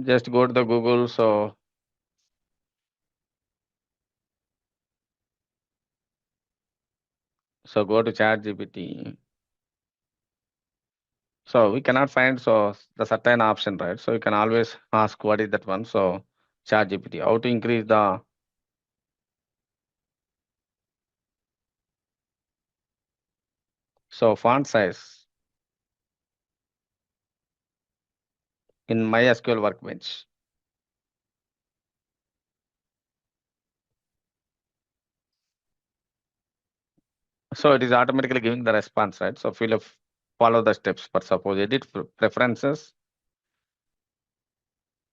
just go to the Google. So go to ChatGPT. So we cannot find the certain option, right? So you can always ask what is that one. So ChatGPT, how to increase the font size in MySQL Workbench. So it is automatically giving the response, right? So follow the steps. For suppose edit preferences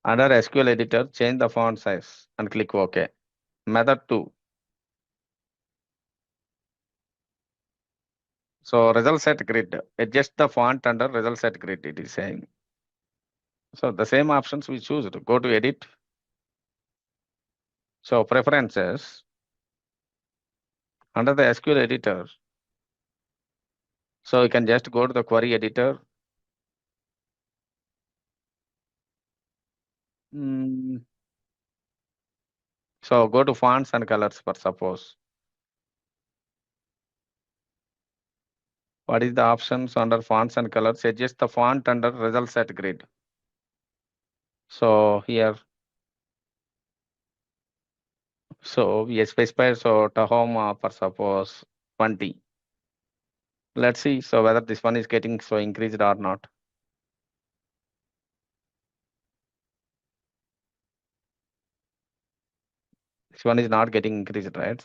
under SQL editor, change the font size and click OK. Method 2. So result set grid, adjust the font under result set grid, it is saying. So the same options we choose to go to edit. So preferences under the SQL editor. So you can just go to the query editor. So go to fonts and colors for suppose. What is the options under fonts and colors? Adjust the font under result set grid. So here, so we specify Tahoma for suppose 20. Let's see so whether this one is getting increased or not. This one is not getting increased, right?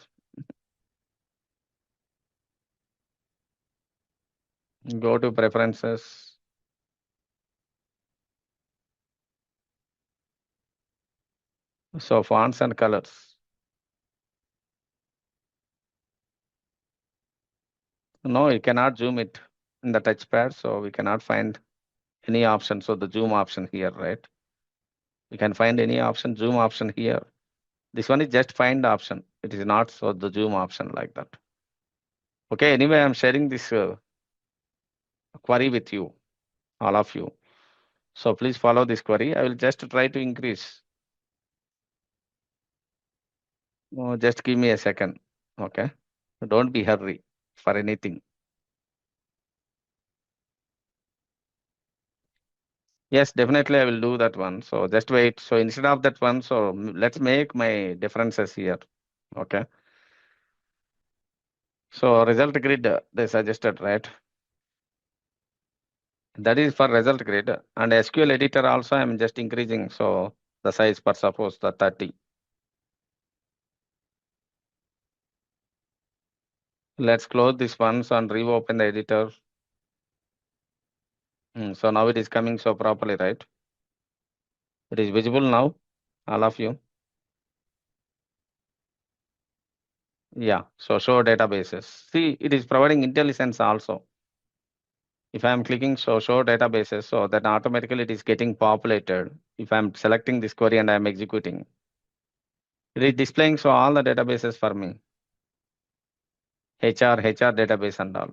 Go to preferences. So fonts and colors. No, you cannot zoom it in the touchpad, so we cannot find any option. So the zoom option here, right? We can find any option, zoom option here. This one is just find option. It is not the zoom option like that. Okay, anyway, I'm sharing this query with you, all of you. So please follow this query. I will just try to increase. Just give me a second. Okay. Don't be hurry for anything. Yes, definitely I will do that one. So just wait. So instead of that one, so let's make my differences here. Okay. So result grid, they suggested, right? That is for result grid. And SQL editor also I'm just increasing. So the size for suppose the 30. Let's close this once and reopen the editor. So now it is coming so properly, right? It is visible now, all of you. Yeah, so show databases. See, it is providing intelligence also. If I'm clicking show databases, so then automatically it is getting populated. If I'm selecting this query and I'm executing, it is displaying so all the databases for me. HR database and all.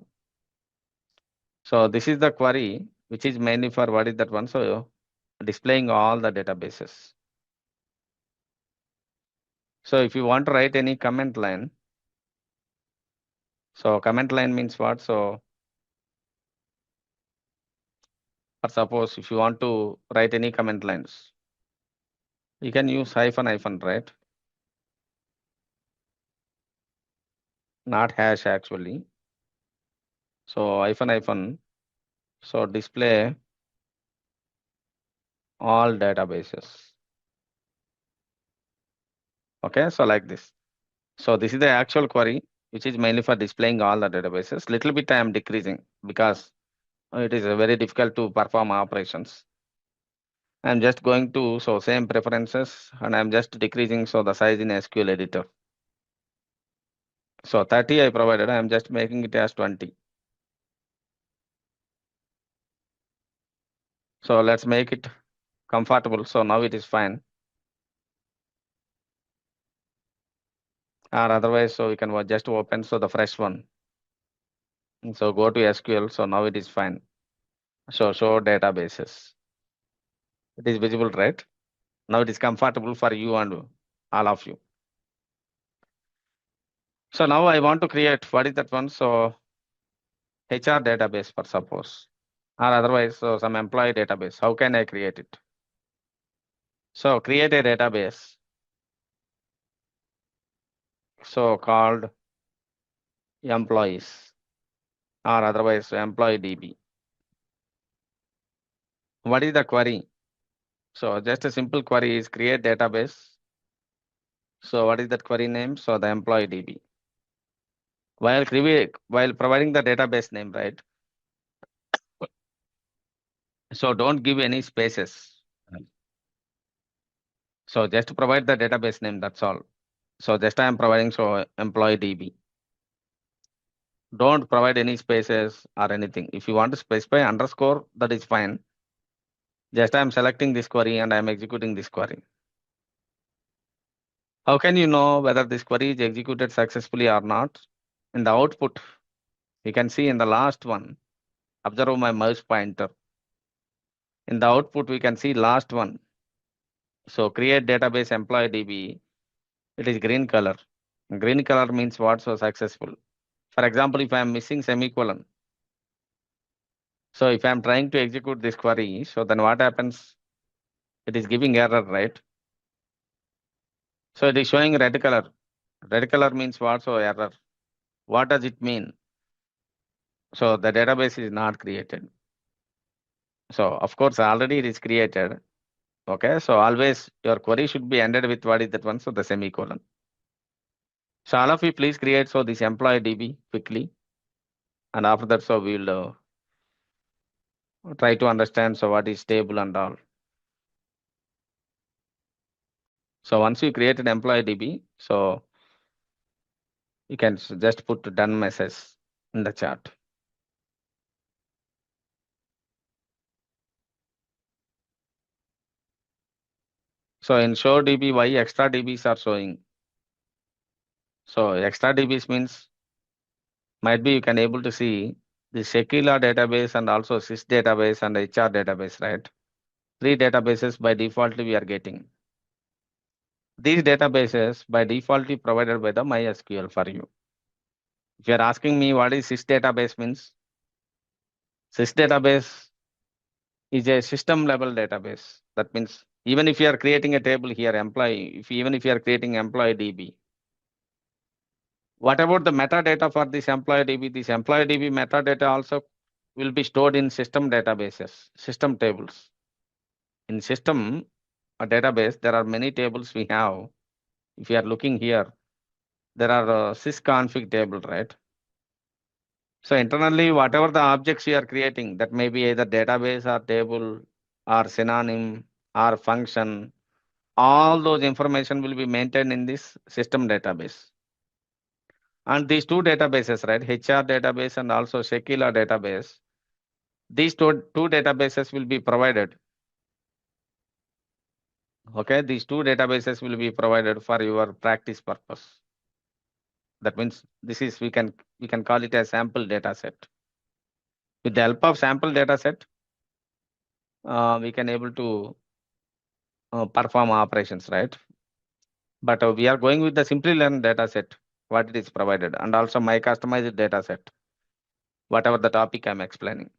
So this is the query, which is mainly for what is that one? So displaying all the databases. So if you want to write any comment line, so comment line means what? So or suppose if you want to write any comment lines, you can use hyphen, right? Not hash actually. So hyphen, so display all databases. Okay, so like this. So this is the actual query, which is mainly for displaying all the databases. Little bit I am decreasing because it is very difficult to perform operations. I'm just going to, so same preferences, and I'm just decreasing, so the size in SQL editor. So 30 I provided, I'm just making it as 20. So let's make it comfortable. So now it is fine. Or otherwise, so we can just open, so the fresh one. So go to SQL, so now it is fine. So show databases. It is visible, right? Now it is comfortable for you and all of you. So now I want to create, what is that one? So HR database for suppose, or otherwise, so some employee database. How can I create it? So create a database. So called employees, or otherwise employee DB. What is the query? So just a simple query is create database. So what is that query name? So the employee DB. While providing the database name, right? So don't give any spaces. So just provide the database name, that's all. So just I am providing so employee DB. Don't provide any spaces or anything. If you want to specify underscore, that is fine. Just I am selecting this query and I am executing this query. How can you know whether this query is executed successfully or not? In the output, you can see in the last one, observe my mouse pointer. In the output, we can see last one. So create database employee DB, it is green color. Green color means what? So successful. For example, if I am missing semicolon, so if I am trying to execute this query, so then what happens? It is giving error, right? So it is showing red color. Red color means what? So error. What does it mean? So the database is not created. So of course, already it is created. Okay, so always your query should be ended with what is that one? So the semicolon. So all of you please create so this employee DB quickly. And after that, so we'll try to understand so what is table and all. So once you create an employee DB, so you can just put done message in the chat. So in show DB, why extra DBs are showing? So extra DBs means might be you can able to see the SQL database and also sys database and HR database, right? 3 databases by default we are getting. These databases by default provided by the MySQL for you. If you are asking me what is sys database means, sys database is a system level database. That means even if you are creating a table here, even if you are creating employee DB, what about the metadata for this employee DB? This employee DB metadata also will be stored in system databases, system tables. In system database, there are many tables we have. If you are looking here, there are sysconfig table, right? So internally, whatever the objects you are creating, that may be either database or table or synonym or function, all those information will be maintained in this system database. And these two databases, right? HR database and also Shekila database. These two databases will be provided. Okay, these two databases will be provided for your practice purpose. That means this is we can call it a sample data set. With the help of sample data set, we can able to perform operations, right? But we are going with the Simplilearn data set, what it is provided, and also my customized data set, whatever the topic I'm explaining.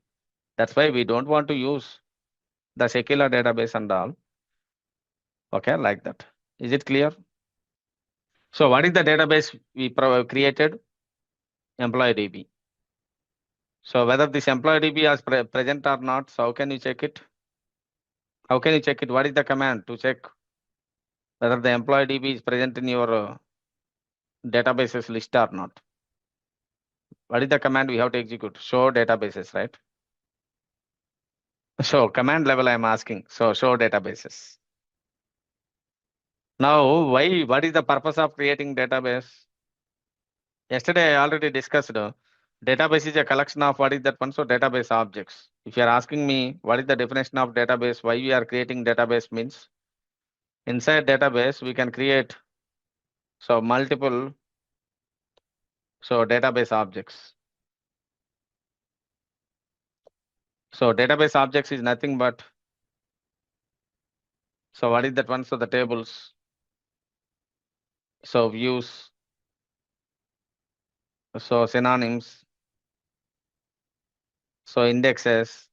That's why we don't want to use the Shekila database and all. Okay, like that. Is it clear? So what is the database we created? Employee DB. So whether this employee DB is present or not, so how can you check it? How can you check it? What is the command to check whether the employee DB is present in your databases list or not? What is the command we have to execute? Show databases, right? So command level I'm asking. So show databases. Now, what is the purpose of creating database? Yesterday I already discussed database is a collection of what is that one? So database objects. If you are asking me what is the definition of database, why we are creating database means inside database we can create so multiple database objects. So database objects is nothing but so what is that one? So the tables, so views, so synonyms, so indexes,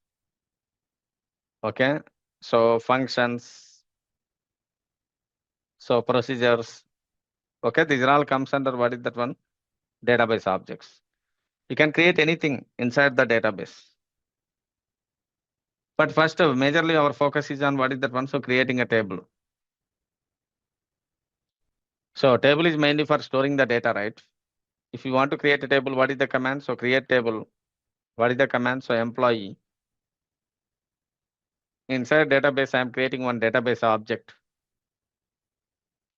okay, so functions, so procedures, okay, these are all comes under what is that one? Database objects. You can create anything inside the database. But first, majorly our focus is on what is that one? So creating a table. So table is mainly for storing the data, right? If you want to create a table, what is the command? So create table. What is the command? So employee. Inside database, I am creating one database object.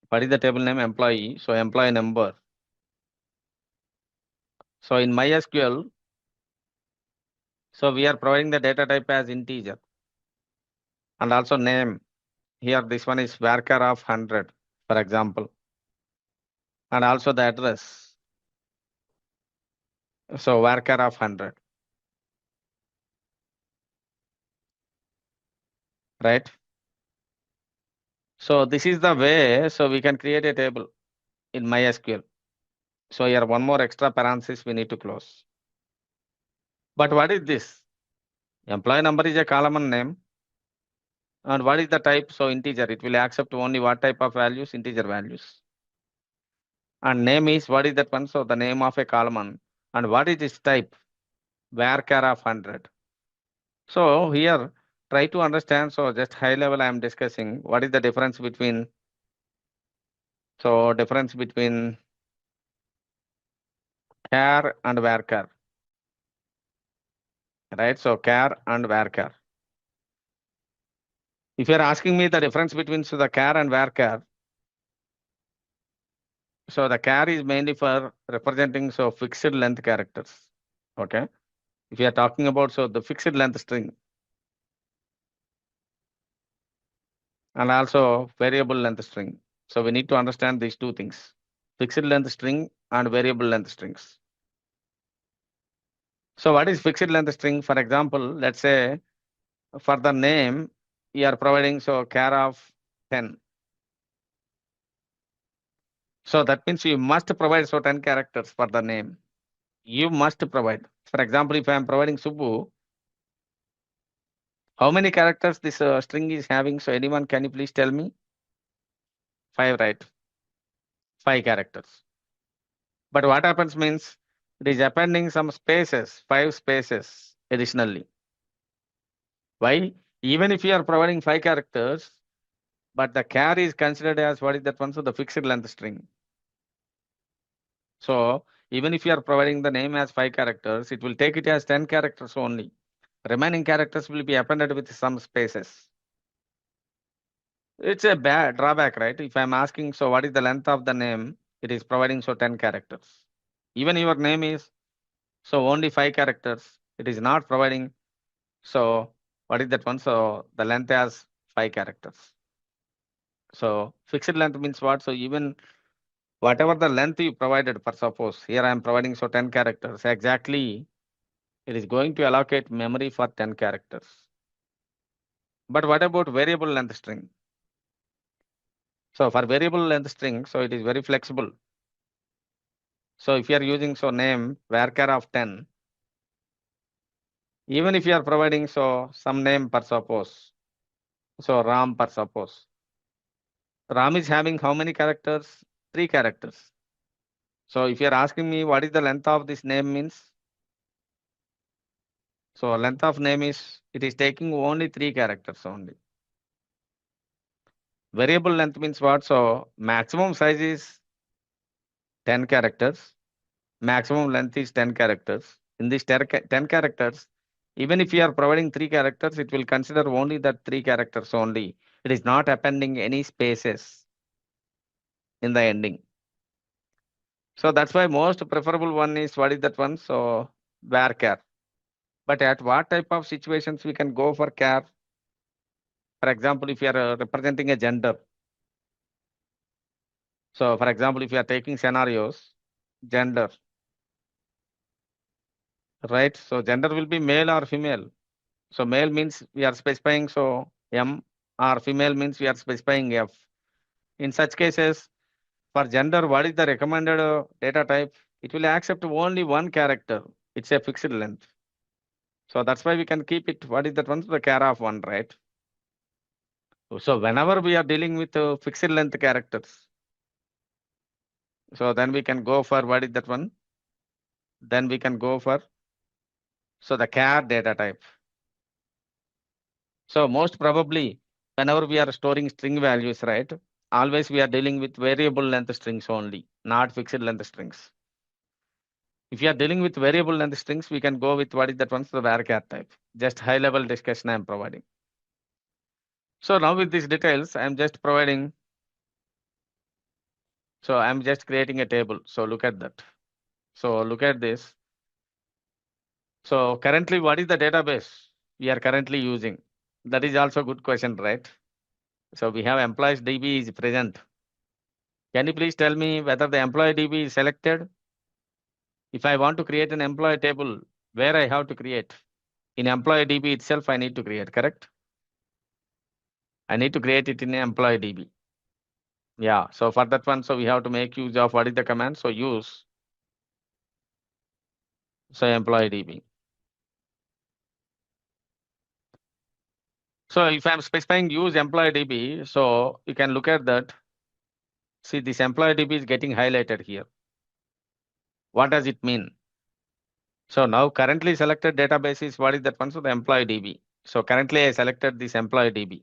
What is the table name? Employee. So employee number. So in MySQL, so we are providing the data type as integer. And also name. Here this one is varchar of 100, for example. And also the address. So varchar of 100. Right? So this is the way, so we can create a table in MySQL. So here one more extra parenthesis we need to close. But what is this? Employee number is a column and name. And what is the type? So integer, it will accept only what type of values? Integer values. And name is what is that one? So the name of a column. And what is this type? Varchar of 100. So here try to understand. So just high level I am discussing what is the difference between char and varchar. Right? So char and varchar. If you are asking me the difference between so the char and varchar, so the char is mainly for representing so fixed length characters. Okay. If you are talking about so the fixed length string and also variable length string. So we need to understand these two things, fixed length string and variable length strings. So what is fixed length string? For example, let's say for the name, you are providing so char of 10. So that means you must provide so 10 characters for the name. You must provide. For example, if I am providing Subbu, how many characters this string is having? So anyone, can you please tell me? 5, right? 5 characters. But what happens means it is appending some spaces, 5 spaces additionally. Why? Even if you are providing 5 characters, but the char is considered as what is that one? So the fixed length string. So even if you are providing the name as 5 characters, it will take it as 10 characters only. Remaining characters will be appended with some spaces. It's a bad drawback, right? If I'm asking, so what is the length of the name? It is providing so 10 characters. Even your name is, so only 5 characters. It is not providing. So what is that one? So the length has 5 characters. So fixed length means what? So even whatever the length you provided, for suppose here I am providing so 10 characters, exactly it is going to allocate memory for 10 characters. But what about variable length string? So for variable length string, so it is very flexible. So if you are using so name varchar of 10, even if you are providing so some name per suppose, so Ram per suppose, Ram is having how many characters? 3 characters. So if you are asking me what is the length of this name means, so length of name is, it is taking only 3 characters only. Variable length means what? So maximum size is 10 characters. Maximum length is 10 characters. In this 10 characters, even if you are providing 3 characters, it will consider only that 3 characters only. It is not appending any spaces in the ending. So that's why most preferable one is, what is that one? So varchar. But at what type of situations we can go for char? For example, if you are representing a gender. So for example, if you are taking scenarios, gender, right? So gender will be male or female. So male means we are specifying so M, or female means we are specifying F. In such cases, for gender, what is the recommended data type? It will accept only one character. It's a fixed length. So that's why we can keep it. What is that one? The char of 1, right? So whenever we are dealing with fixed length characters, so then we can go for, what is that one? Then we can go for, so the char data type. So most probably, whenever we are storing string values, right? Always we are dealing with variable length strings only, not fixed length strings. If you are dealing with variable length strings, we can go with, what is that one? So the varchar type. Just high level discussion I am providing. So now with these details, I am just providing. So I am just creating a table. So look at that. So look at this. So currently, what is the database we are currently using? That is also a good question, right? So we have employees DB is present. Can you please tell me whether the employee DB is selected? If I want to create an employee table, where I have to create? In employee DB itself, I need to create, correct? I need to create it in employee DB. Yeah, so for that one, so we have to make use of, what is the command? So use, so employee DB. So if I'm specifying use employee DB, so you can look at that. See, this employee DB is getting highlighted here. What does it mean? So now currently selected database is, what is that one? So the employee DB. So currently I selected this employee DB.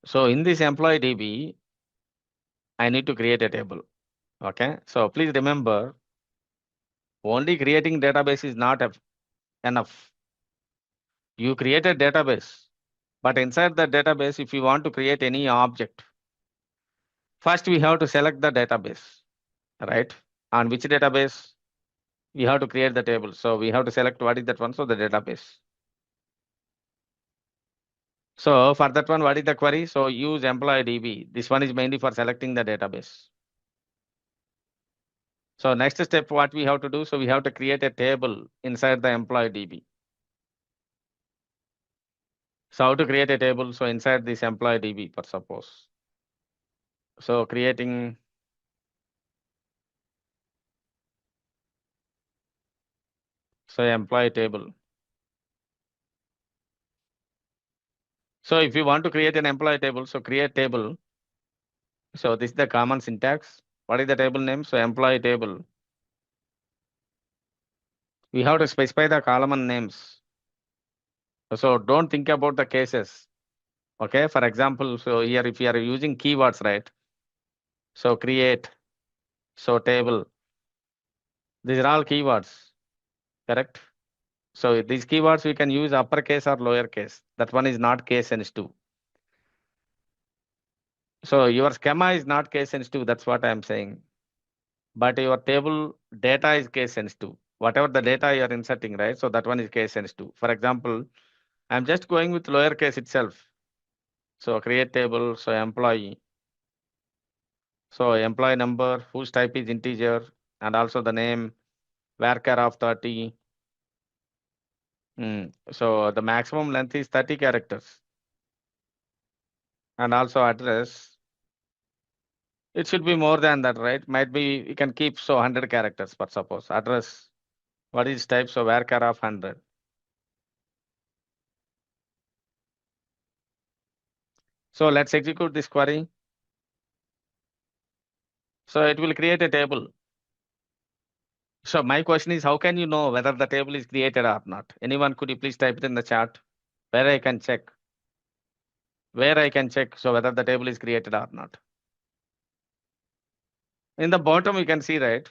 So in this employee DB, I need to create a table. Okay. So please remember, only creating database is not enough. You create a database, but inside the database, if you want to create any object, first we have to select the database, right? On which database we have to create the table. So we have to select, what is that one? So the database. So for that one, what is the query? So use employee DB. This one is mainly for selecting the database. So next step, what we have to do? So we have to create a table inside the employee DB. So how to create a table? So inside this employee DB, for suppose. So creating. So employee table. So if you want to create an employee table, so create table. So this is the common syntax. What is the table name? So employee table. We have to specify the column names. So don't think about the cases. Okay, for example, so here if you are using keywords, right? So create, so table. These are all keywords, correct? So these keywords we can use uppercase or lowercase. That one is not case sensitive. So your schema is not case sensitive. That's what I am saying. but your table data is case sensitive. Whatever the data you are inserting, right? So that one is case sensitive. For example, I'm just going with lowercase itself. So create table, so employee. So employee number, whose type is integer, and also the name, varchar of 30. So the maximum length is 30 characters. And also address, it should be more than that, right? Might be, you can keep so 100 characters, but suppose address, what is type? So varchar of 100. So let's execute this query. So it will create a table. So my question is, how can you know whether the table is created or not? Anyone, could you please type it in the chat where I can check? Where I can check so whether the table is created or not. In the bottom, you can see, right?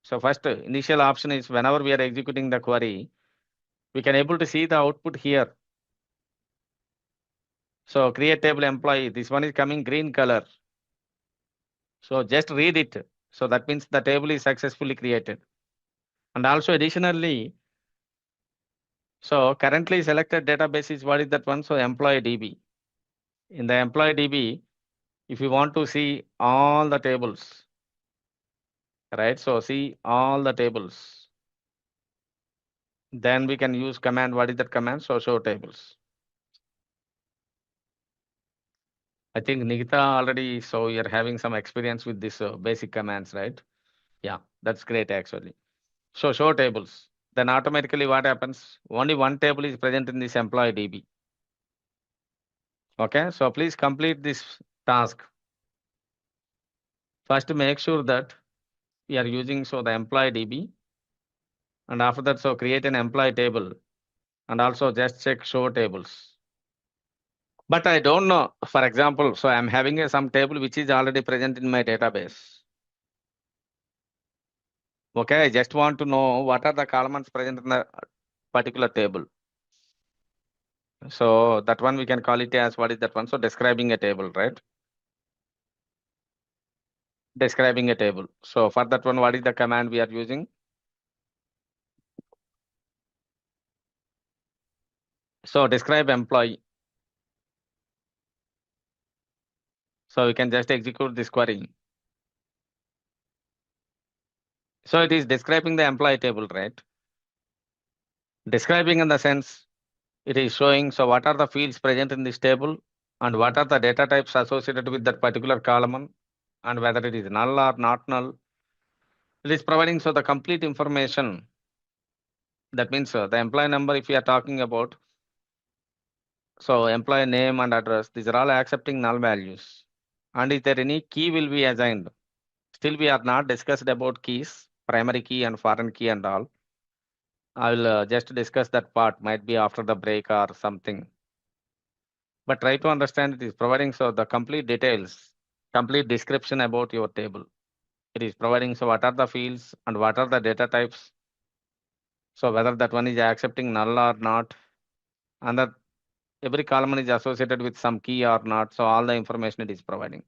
So first initial option is whenever we are executing the query, we can able to see the output here. So create table employee, this one is coming green color. So just read it. So that means the table is successfully created. And also additionally, so currently selected database is what is that one? So employee DB. In the employee DB, if you want to see all the tables, right? So see all the tables. Then we can use command. What is that command? So show tables. I think Nikita already, so you're having some experience with this basic commands, right? Yeah, that's great actually. So show tables. Then automatically what happens? Only one table is present in this employee DB. Okay, so please complete this task. First, make sure that we are using so the employee DB, and after that, so create an employee table, and also just check show tables. But I don't know. For example, so I'm having some table which is already present in my database. Okay, I just want to know what are the columns present in the particular table. So that one we can call it as, what is that one? So describing a table, right? Describing a table. So for that one, what is the command we are using? So describe employee. So we can just execute this query. So it is describing the employee table, right? Describing in the sense it is showing, so what are the fields present in this table and what are the data types associated with that particular column and whether it is null or not null. It is providing so the complete information. That means the employee number, if we are talking about, so employee name and address, these are all accepting null values. And is there any key will be assigned? Still we are not discussed about keys, primary key and foreign key and all. I will just discuss that part, might be after the break or something. But try to understand it is providing so the complete details, complete description about your table. It is providing so what are the fields and what are the data types. So whether that one is accepting null or not, and that every column is associated with some key or not. So all the information it is providing.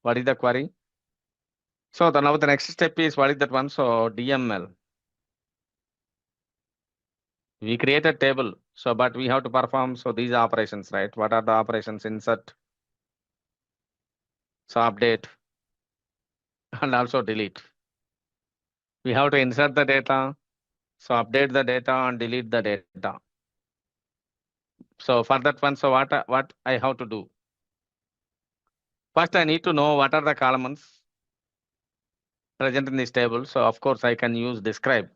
What is the query? So now the next step is, what is that one? So DML. We create a table. So but we have to perform so these operations, right? What are the operations? Insert, so update, and also delete. We have to insert the data, so update the data and delete the data. So for that one, so what I have to do? First, I need to know what are the columns present in this table. So of course, I can use describe,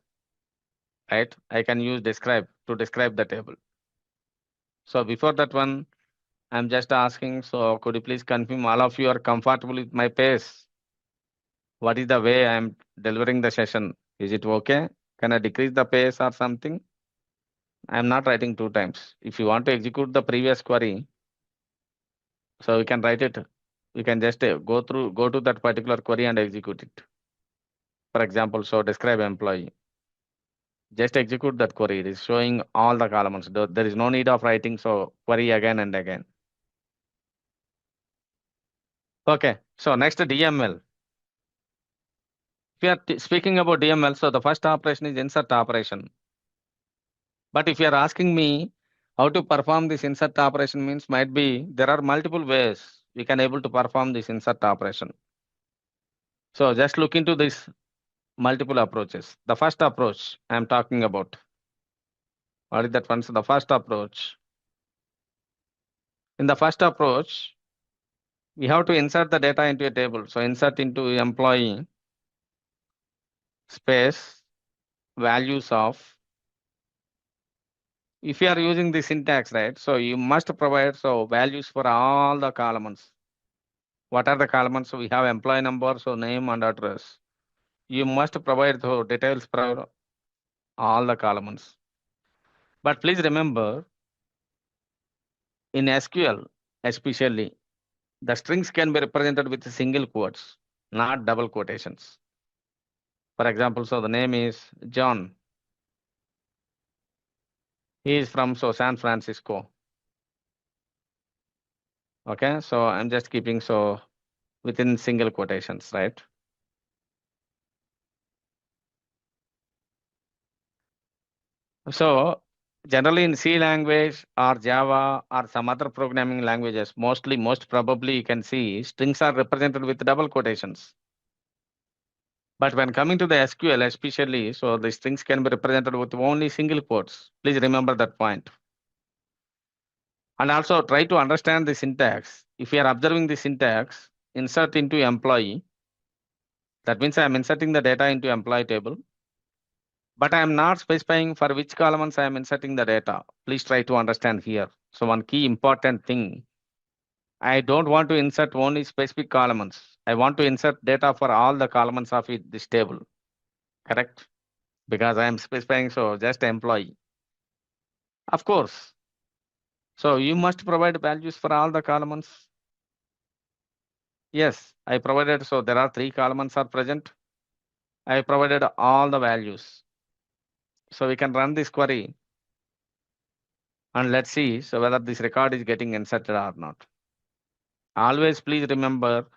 right? I can use describe to describe the table. So before that one, I'm just asking, so could you please confirm all of you are comfortable with my pace? What is the way I'm delivering the session? Is it okay? Can I decrease the pace or something? I'm not writing 2 times. If you want to execute the previous query, so we can write it. We can just go to that particular query and execute it. For example, so describe employee. Just execute that query. It is showing all the columns. There is no need of writing so query again and again. Okay, so next DML. If you are speaking about DML, so the first operation is insert operation. But if you are asking me how to perform this insert operation means might be there are multiple ways we can able to perform this insert operation. So just look into this multiple approaches. The first approach I am talking about. What is that one? So the first approach. In the first approach, we have to insert the data into a table. So insert into employee space values of. If you are using the syntax, right? So you must provide so values for all the columns. What are the columns? So we have employee number, so name and address. You must provide the details for all the columns. But please remember, in SQL, especially, the strings can be represented with single quotes, not double quotations. For example, so the name is John. He is from San Francisco. Okay, so I'm just keeping so within single quotations, right? So generally in C language or Java or some other programming languages, most probably you can see strings are represented with double quotations. But when coming to the SQL especially, so the strings can be represented with only single quotes. Please remember that point. And also try to understand the syntax. If you are observing the syntax, insert into employee. That means I am inserting the data into employee table. But I am not specifying for which columns I am inserting the data. Please try to understand here. So one key important thing, I don't want to insert only specific columns. I want to insert data for all the columns of this table. Correct? Because I am specifying so just employee. Of course. So you must provide values for all the columns. Yes, I provided. So there are 3 columns are present. I provided all the values. So we can run this query and let's see so whether this record is getting inserted or not. Always please remember,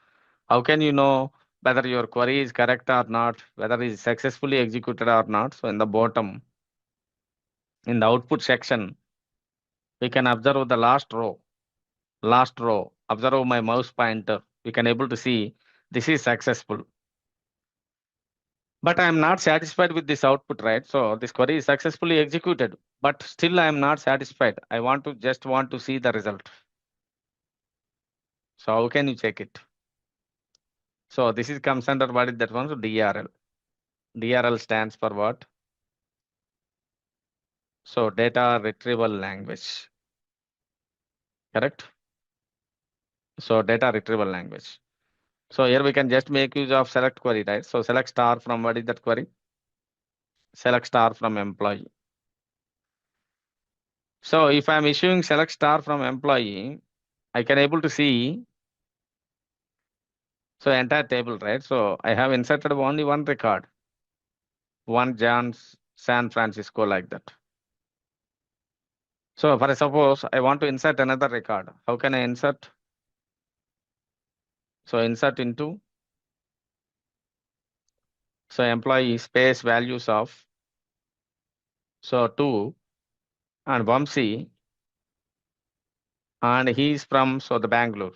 how can you know whether your query is correct or not, whether it is successfully executed or not? So in the bottom, in the output section, we can observe the last row. Observe my mouse pointer. We can able to see this is successful. But I am not satisfied with this output, right? So this query is successfully executed, but still I am not satisfied. I want to see the result. So how can you check it? So this is comes under what is that one? So DRL. DRL stands for what? So data retrieval language. Correct? So data retrieval language. So here we can just make use of select query, right? So select star from what is that query? Select star from employee. So if I'm issuing select star from employee, I can able to see so entire table, right? So I have inserted only one record, one John's San Francisco like that. So for suppose I want to insert another record. How can I insert? So insert into so employee space values of so 2 and Vamsi and he is from so the Bangalore.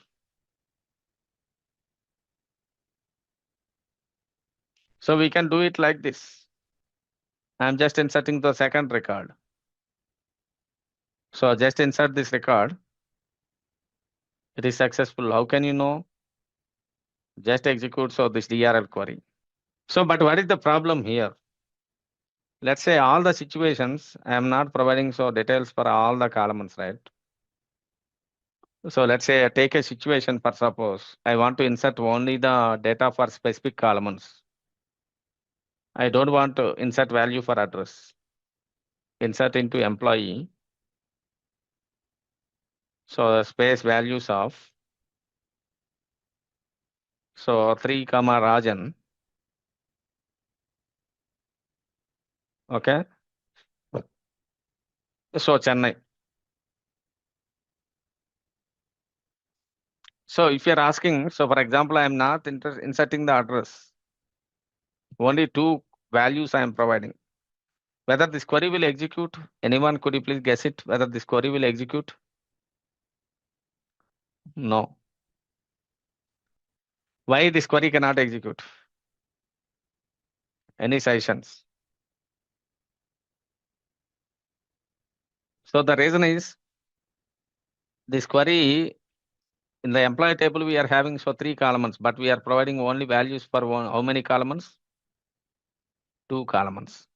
So we can do it like this. I'm just inserting the second record. So just insert this record. It is successful. How can you know? Just execute so this DRL query. So, but what is the problem here? Let's say all the situations, I am not providing so details for all the columns, right? So let's say I take a situation for suppose, I want to insert only the data for specific columns. I don't want to insert value for address. Insert into employee. So space values of so 3 comma Rajan. Okay. So Chennai. So if you're asking, so for example, I am not inserting the address. Only two values I am providing. Whether this query will execute, anyone could you please guess it, whether this query will execute? No. Why this query cannot execute? Any suggestions? So the reason is this query in the employee table we are having 3 columns, but we are providing only values for how many columns? 2 columns.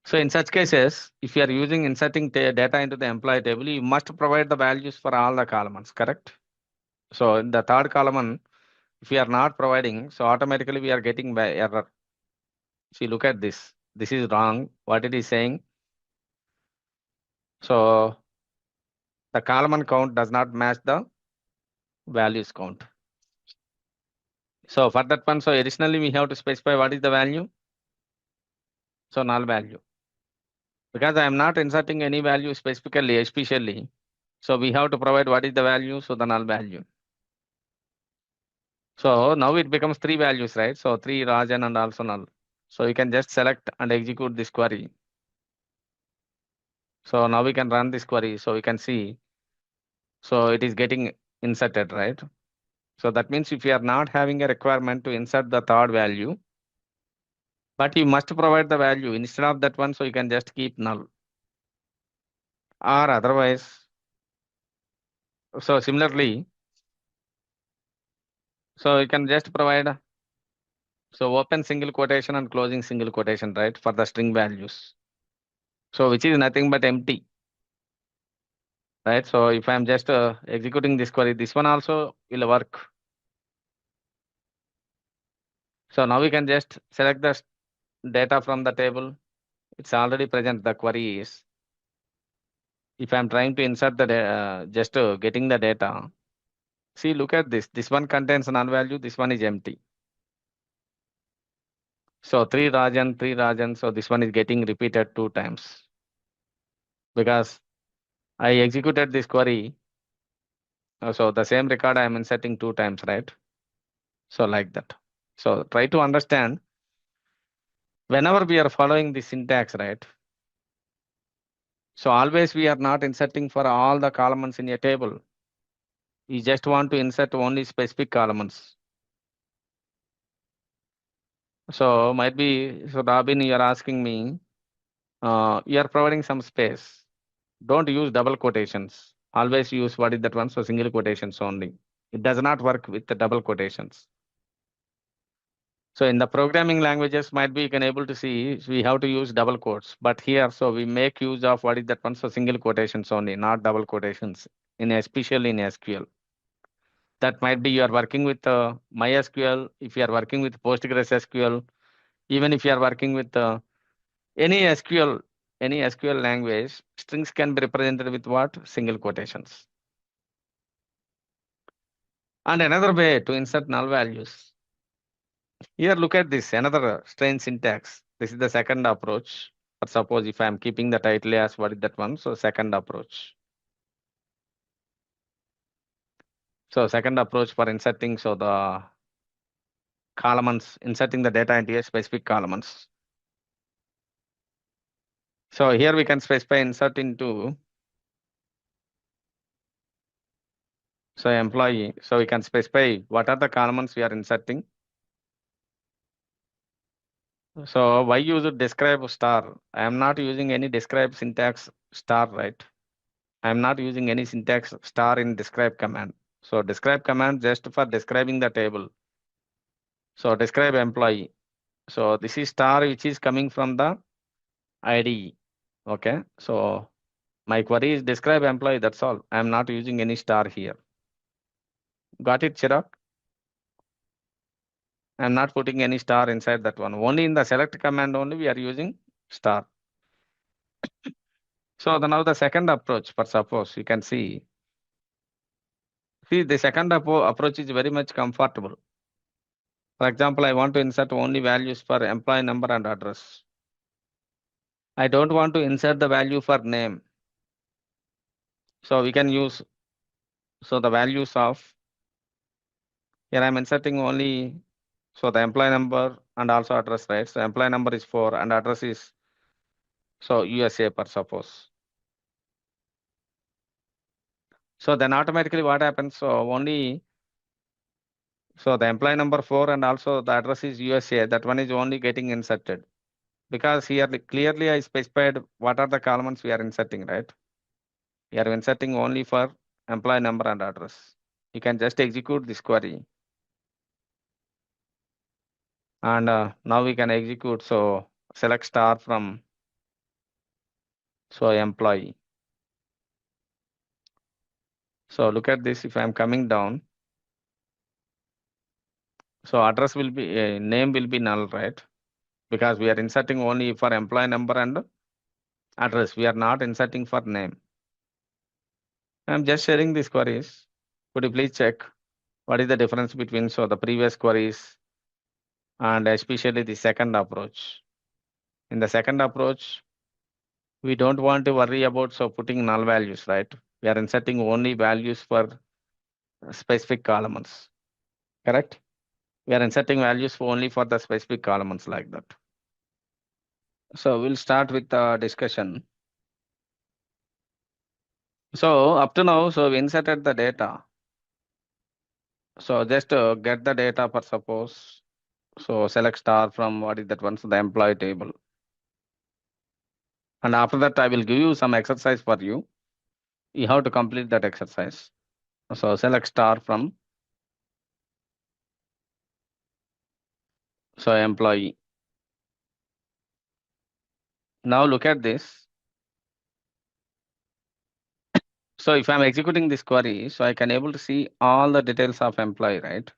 So in such cases, if you are using inserting data into the employee table, you must provide the values for all the columns, correct? So in the third column, if we are not providing, so automatically we are getting error. See, look at this. This is wrong. What it is saying? So the column count does not match the values count. So for that one, so additionally we have to specify what is the value. So null value. Because I am not inserting any value specifically, especially. So we have to provide what is the value, so the null value. So now it becomes 3 values, right? So 3 Rajan and also null. So you can just select and execute this query. So now we can run this query. So we can see. So it is getting inserted, right? So that means if you are not having a requirement to insert the third value, but you must provide the value instead of that one, so you can just keep null. Or otherwise, so similarly, so you can just provide, so open single quotation and closing single quotation, right, for the string values. So which is nothing but empty, right? So if I'm just executing this query, this one also will work. So now we can just select the data from the table. It's already present, the query is. If I'm trying to insert the just getting the data, see, look at this. This one contains null value. This one is empty. So 3 Rajan, 3 Rajan. So this one is getting repeated 2 times because I executed this query. So the same record I am inserting 2 times, right? So like that. So try to understand whenever we are following the syntax, right? So always we are not inserting for all the columns in a table. You just want to insert only specific columns. So might be, so Robin, you are asking me, you are providing some space. Don't use double quotations. Always use what is that one? So single quotations only. It does not work with the double quotations. So in the programming languages, might be you can able to see we have to use double quotes. But here, so we make use of what is that one? So single quotations only, not double quotations. Especially in SQL. That might be you are working with MySQL. If you are working with PostgreSQL, even if you are working with any SQL language, strings can be represented with what? Single quotations. And another way to insert null values. Here, look at this, another strange syntax. This is the second approach. But suppose if I am keeping the title as what is that one? So second approach. So second approach for inserting, so the columns, inserting the data into a specific columns. So here we can specify insert into, so employee. So we can specify what are the columns we are inserting. So why use describe star? I am not using any describe syntax star, right? I am not using any syntax star in describe command. So describe command just for describing the table. So describe employee. So this is star which is coming from the IDE. Okay. So my query is describe employee. That's all. I am not using any star here. Got it, Chirag? I am not putting any star inside that one. Only in the select command only we are using star. So now the second approach, for suppose you can see the second approach is very much comfortable. For example, I want to insert only values for employee number and address. I don't want to insert the value for name. So we can use, so the values of, here I'm inserting only So the employee number and also address, right? So employee number is 4 and address is so USA per suppose. So then automatically what happens? So only so the employee number 4 and also the address is USA. That one is only getting inserted because here clearly I specified what are the columns we are inserting, right? We are inserting only for employee number and address. You can just execute this query. And now we can execute. So select star from so employee. So look at this. If I am coming down, so address will be name will be null, right? Because we are inserting only for employee number and address. We are not inserting for name. I'm just sharing these queries. Could you please check what is the difference between so the previous queries and especially the second approach? In the second approach, we don't want to worry about so putting null values, right? We are inserting only values for specific columns, correct? We are inserting values only for the specific columns like that. So we'll start with the discussion. So up to now, so we inserted the data. So just get the data for suppose. So select star from what is that one? So the employee table. And after that, I will give you some exercise for you. You have to complete that exercise. So select star from so employee. Now look at this. So if I'm executing this query, so I can able to see all the details of employee, right?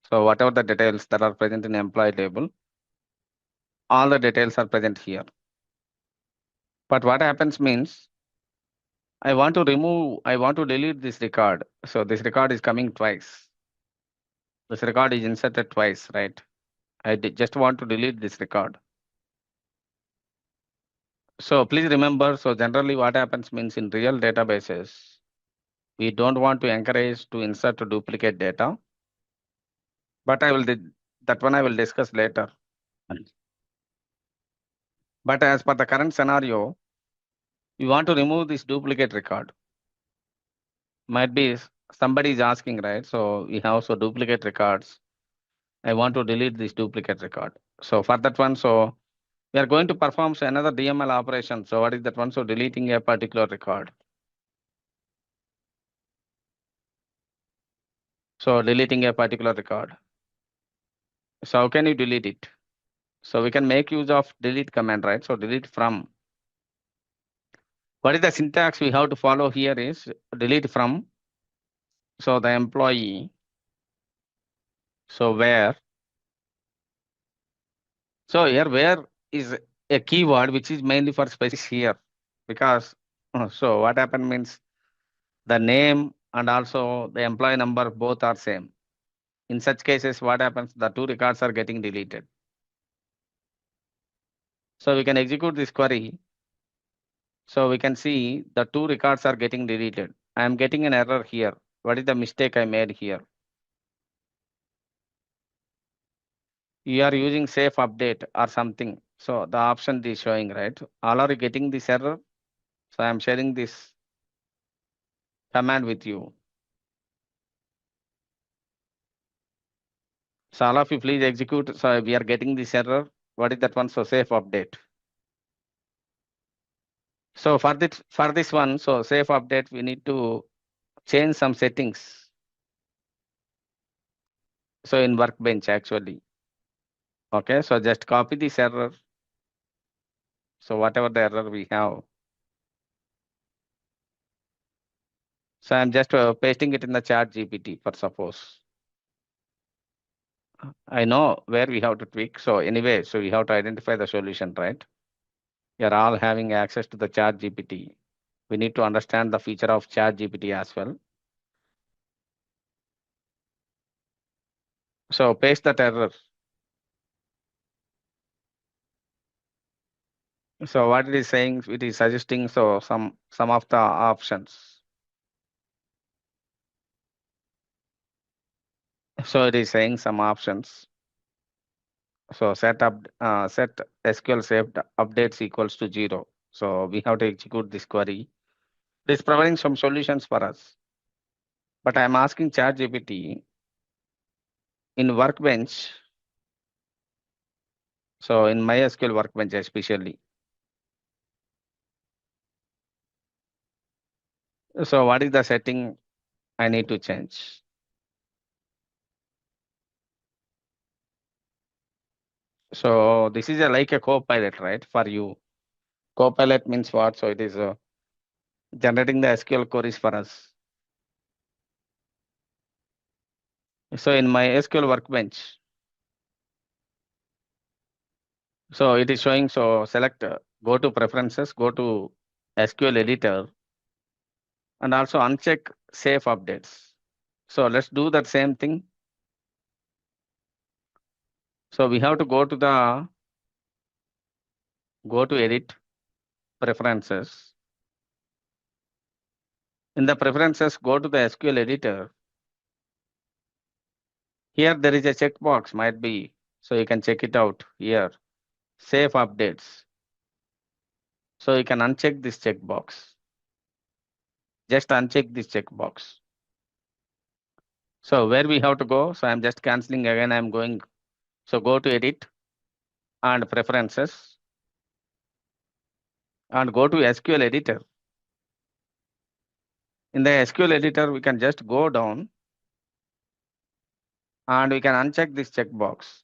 So whatever the details that are present in employee table, all the details are present here. But what happens means I want to delete this record. So this record is coming twice. This record is inserted twice, right? I just want to delete this record. So please remember, so generally what happens means in real databases, we don't want to encourage to insert to duplicate data. But that one I will discuss later. But as per the current scenario, we want to remove this duplicate record. Might be somebody is asking, right? So we have so duplicate records. I want to delete this duplicate record. So for that one, so we are going to perform another DML operation. So what is that one? So deleting a particular record. So deleting a particular record. So how can you delete it? So we can make use of delete command, right? So delete from. What is the syntax we have to follow here is delete from. So the employee. So where. So here where is a keyword which is mainly for specific here because so what happened means the name and also the employee number both are same. In such cases, what happens? The two records are getting deleted. So we can execute this query. So we can see the two records are getting deleted. I am getting an error here. What is the mistake I made here? You are using safe update or something. So the option is showing, right? All are getting this error. So I am sharing this command with you. So all of you please execute. So we are getting this error. What is that one? So safe update. So for this one, so safe update, we need to change some settings. So in Workbench actually. Okay, so just copy this error. So whatever the error we have. So I'm just pasting it in the chat GPT for suppose. I know where we have to tweak. So anyway, so we have to identify the solution, right? You're all having access to the chat GPT. We need to understand the feature of chat GPT as well. So paste that error. So what it is saying, it is suggesting so some of the options. So it is saying some options. So set SQL saved updates equals to 0. So we have to execute this query. It is providing some solutions for us. But I'm asking ChatGPT in Workbench. So in MySQL Workbench especially. So what is the setting I need to change? So this is like a co-pilot, right? For you. Co-pilot means what? So it is generating the SQL queries for us. So in my SQL Workbench, so it is showing, so select, go to preferences, go to SQL editor, and also uncheck save updates. So let's do that same thing. So we have to go to edit, preferences. In the preferences, go to the SQL editor. Here there is a checkbox, might be, so you can check it out here. Save updates. So you can uncheck this checkbox. Just uncheck this checkbox. So where we have to go? So I'm just canceling again. I'm going. So go to edit and preferences and go to SQL editor. In the SQL editor, we can just go down and we can uncheck this checkbox.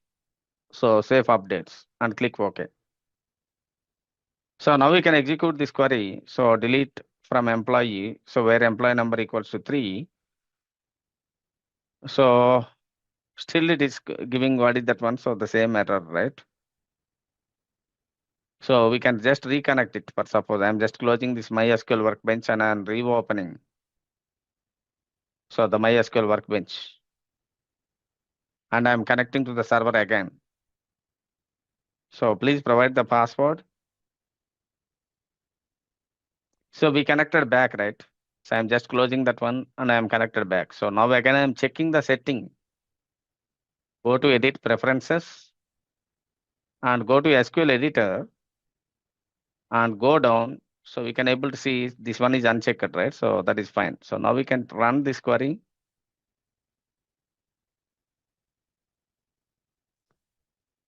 So save updates and click OK. So now we can execute this query. So delete from employee. So where employee number equals to 3. So still it is giving what is that one? So the same error, right? So we can just reconnect it. For suppose I'm just closing this MySQL Workbench and I'm reopening. So the MySQL Workbench. And I'm connecting to the server again. So please provide the password. So we connected back, right? So I'm just closing that one and I'm connected back. So now again, I'm checking the setting. Go to edit preferences and go to SQL editor and go down. So we can able to see this one is unchecked, right? So that is fine. So now we can run this query.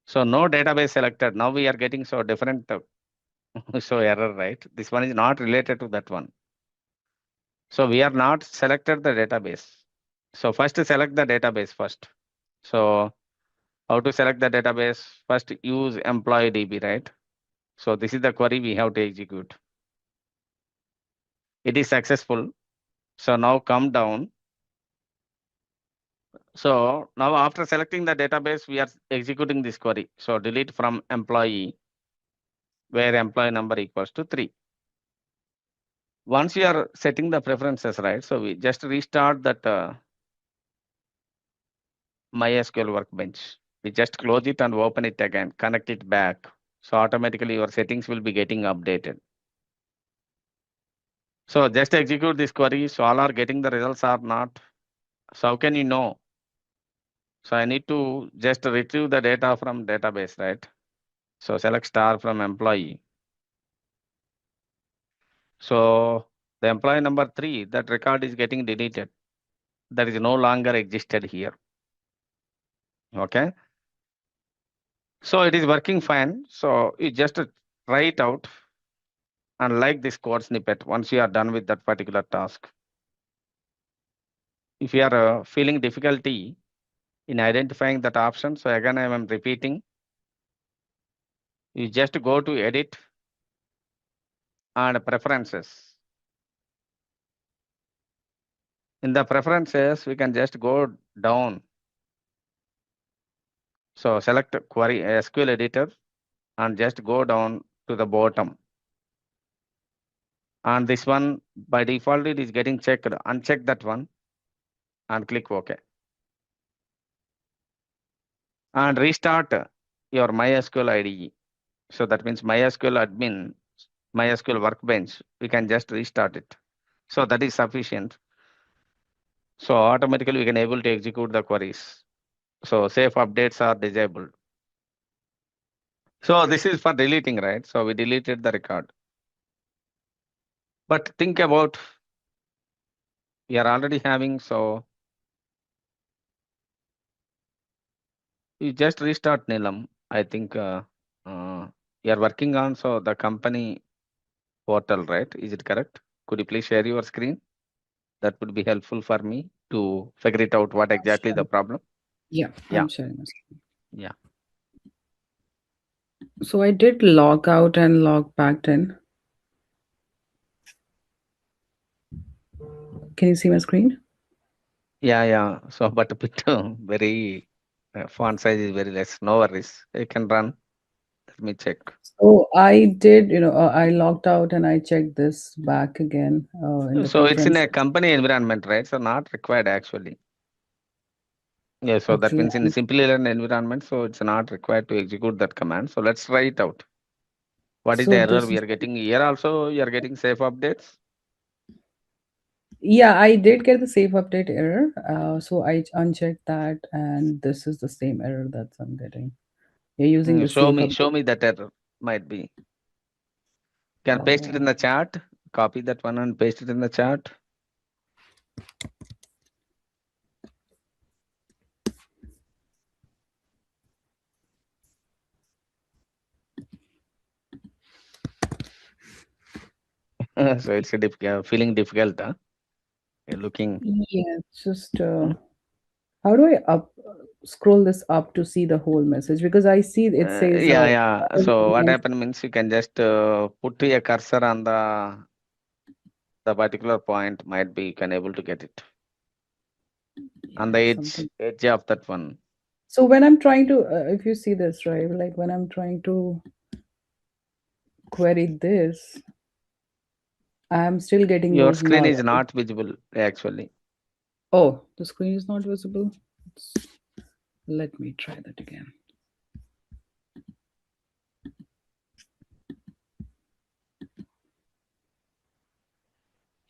So no database selected. Now we are getting so different so error, right? This one is not related to that one. So we are not selected the database. So first select the database first. So how to select the database? First use employee DB, right? So this is the query we have to execute. It is successful. So now come down. So now after selecting the database, we are executing this query. So delete from employee where employee number equals to 3. Once you are setting the preferences, right? So we just restart that MySQL Workbench. We just close it and open it again, connect it back. So automatically your settings will be getting updated. So just execute this query. So all are getting the results or not. So how can you know? So I need to just retrieve the data from database, right? So select star from employee. So the employee number 3, that record is getting deleted. That is no longer existed here. Okay. So it is working fine. So you just try it out and like this code snippet once you are done with that particular task. If you are feeling difficulty in identifying that option, so again I am repeating, you just go to edit and preferences. In the preferences, we can just go down. So select query SQL editor and just go down to the bottom. And this one by default it is getting checked. Uncheck that one and click OK. And restart your MySQL IDE. So that means MySQL admin, MySQL Workbench, we can just restart it. So that is sufficient. So automatically we can able to execute the queries. So safe updates are disabled. So this is for deleting, right? So we deleted the record. But think about, we are already having, so you just restart NILM. I think you are working on so the company portal, right? Is it correct? Could you please share your screen? That would be helpful for me to figure it out what exactly the problem. Yeah, Yeah. I'm sharing my screen. Yeah. So I did log out and log back in. Can you see my screen? Yeah. So, but a bit very font size is very less. No worries. You can run. Let me check. So I did, I logged out and I checked this back again in the So it's in a preferences. company environment, right? So not required actually. Yeah, so that Actually, means in Simplilearn environment, so it's not required to execute that command. So let's try it out. What is the so error this we is, are getting here? Also, you are getting safe updates. yeah, I did get the save update error. So I unchecked that, and this is the same error that I'm getting. You're using the Show save me update. that error. Might be. Can paste it in Oh, the chat. Copy that one and paste it in the chat. So it's a feeling difficult, huh? You're looking. yeah, it's just how do I scroll this up to see the whole message? Because I see it says Yeah. So what happened means you can just put a cursor on the particular point. Might be you can able to get it on the something. edge of that one. So when I'm trying to, if you see this, right, like when I'm trying to query this, I'm still getting Your those screen null. is not visible actually. Oh, the screen is not visible. Let me try that again.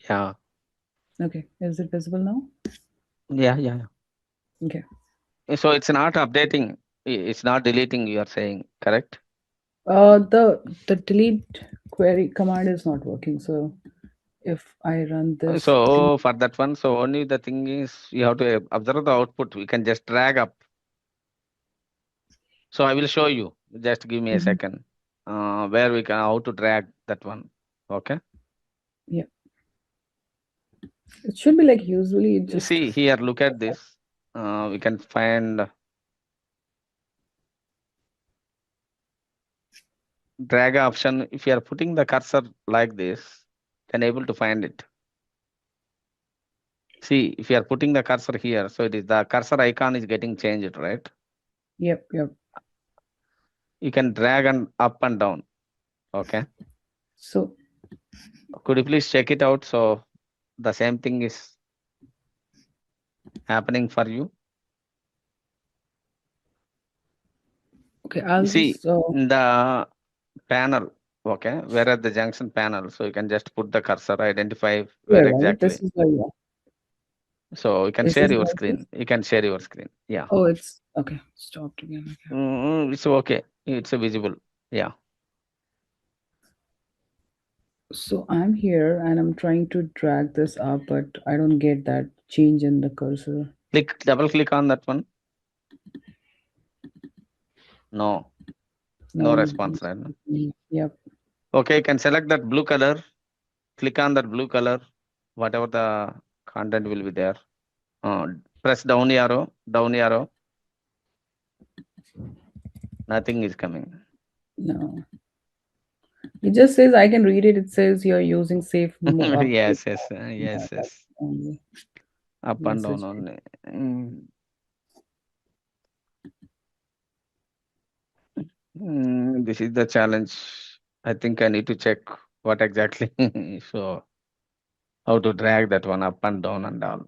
Yeah. Okay, is it visible now? Yeah. Okay. So it's not updating. It's not deleting. You are saying correct? The delete query command is not working. So if I run this, So for that one, so only the thing is you have to observe the output. We can just drag up. So I will show you. Just give me a second. Where we can how to drag that one. Okay. yeah, it should be like usually it You just see here. Look at this. We can find drag option. If you are putting the cursor like this, can able to find it. See, if you are putting the cursor here, so it is the cursor icon is getting changed, right? Yep. You can drag and up and down. Okay. So Could you please check it out? So the same thing is happening for you. okay, I'll See just in the panel, okay, where at the junction panel, so you can just put the cursor, identify where here, right? exactly. This is where you are. So you can Is share this your like screen. this? You can share your screen. Yeah. Oh, it's okay. Stopped again. Okay. It's okay. It's visible. Yeah. So I'm here and I'm trying to drag this up, but I don't get that change in the cursor. Double click on that one. No No. response right now. Yep. Okay, you can select that blue color. Click on that blue color. Whatever the content will be there. Press down arrow. Nothing is coming. No. It just says I can read it. It says you're using safe update. Yes. Yeah, that's the only Up and down message. only. This is the challenge. I think I need to check what exactly. So how to drag that one up and down and all.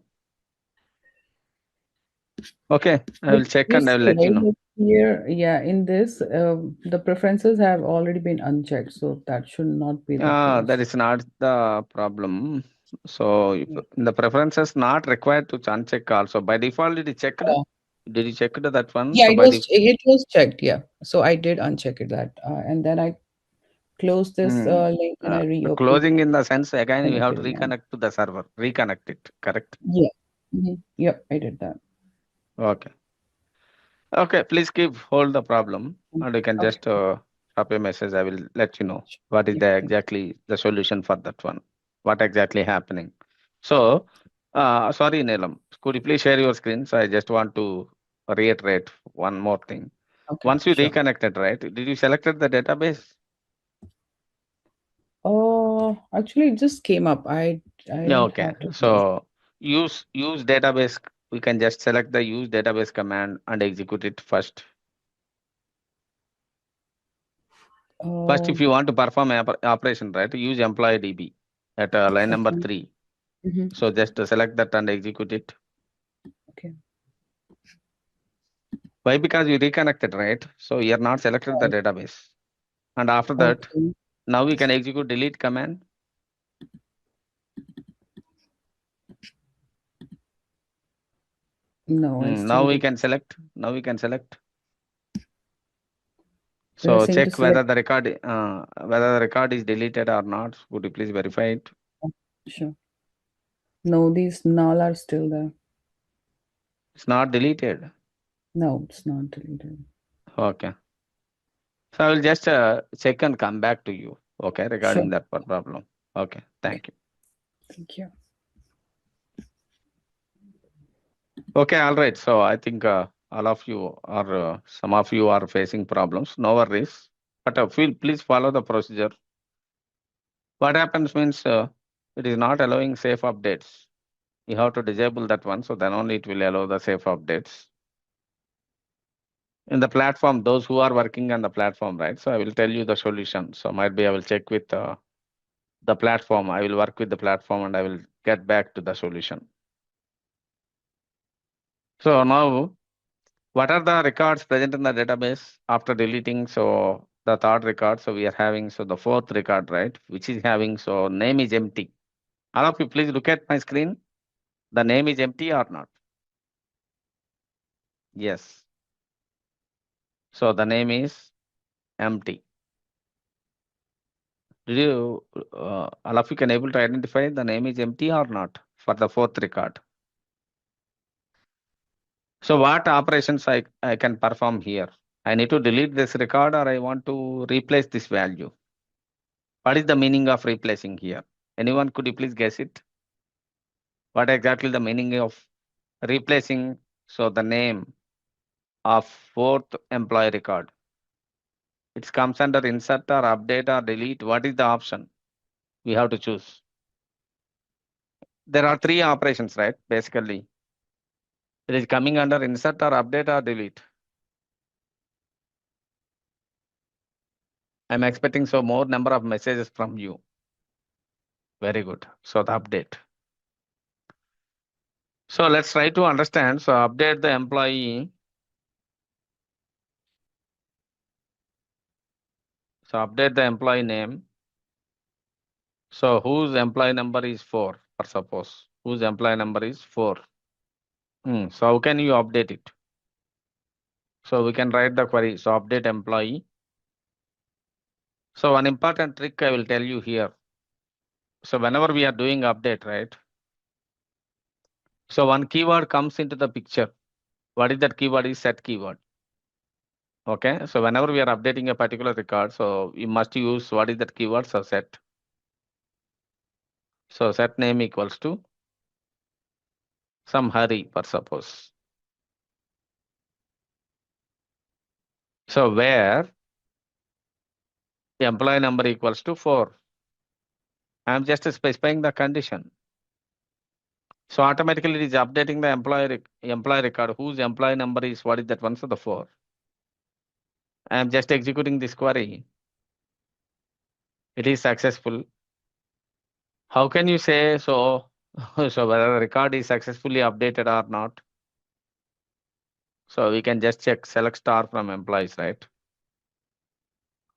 Okay, I will check You and I see, will let you right? know. Like here, yeah, in this, the preferences have already been unchecked, so that should not be the That case. is not the problem. So if in the preferences not required to uncheck also. By default, did you check? Yeah. Did you check that one? Yeah, So it was checked. Yeah. So I did uncheck it that, and then I closed this link and I reopened closing in the sense again we it have to again. reconnect to the server, reconnect it, correct? Yeah. Yep, I did that. Okay. Okay, please keep hold the problem and you can Okay. just drop a message. I will let you know what is Yeah, the thank you. exactly the solution for that one. What exactly happening. So, sorry, Neelam, could you please share your screen? So I just want to reiterate one more thing. Okay, Once you sure. reconnected, right? Did you selected the database? Oh, actually, it just came up. I Yeah, didn't okay. have to. So use database. We can just select the use database command and execute it first. First, if you want to perform operation, right, use employee DB at line number Okay. 3. Mm-hmm. So just select that and execute it. Okay. Why? Because you reconnected, right? So you're not selected the database. And after that, Okay. now we can execute delete command. No, I Now still we did. can select. Now we can select. They're So saying to check select. whether the record is deleted or not. Would you please verify it? Sure. No, these null are still there. It's not deleted. No, it's not deleted. Okay. So I will just check and come back to you. Okay, regarding Sure. that problem. Okay, thank you. Thank you. Okay, all right. So I think all of you or some of you are facing problems. No worries. But please follow the procedure. What happens means it is not allowing safe updates. You have to disable that one. So then only it will allow the safe updates. In the platform, those who are working on the platform, right? So I will tell you the solution. So might be I will check with the platform. I will work with the platform and I will get back to the solution. So now, what are the records present in the database after deleting? So the third record, so we are having, so the fourth record, right? Which is having, so name is empty. All of you, please look at my screen. The name is empty or not? Yes. So the name is empty. Did you, all of you can able to identify the name is empty or not for the fourth record? So what operations I can perform here? I need to delete this record or I want to replace this value. What is the meaning of replacing here? Anyone could you please guess it? What exactly the meaning of replacing? So the name of fourth employee record. It comes under insert or update or delete. What is the option? We have to choose. There are 3 operations, right? Basically, it is coming under insert or update or delete. I'm expecting so more number of messages from you. Very good. So the update. So let's try to understand. So update the employee. So update the employee name. So whose employee number is 4, or suppose whose employee number is 4. So how can you update it? So we can write the query. So update employee. So one important trick I will tell you here. So whenever we are doing update, right? So one keyword comes into the picture. What is that keyword? Is set keyword. Okay. So whenever we are updating a particular record, so we must use what is that keyword? So set. So set name equals to some Hari, for suppose. So where the employee number equals to 4. I'm just specifying the condition. So automatically it is updating the employee record whose employee number is what is that one? So the 4. I'm just executing this query. It is successful. How can you say so? So whether the record is successfully updated or not? So we can just check select star from employees, right?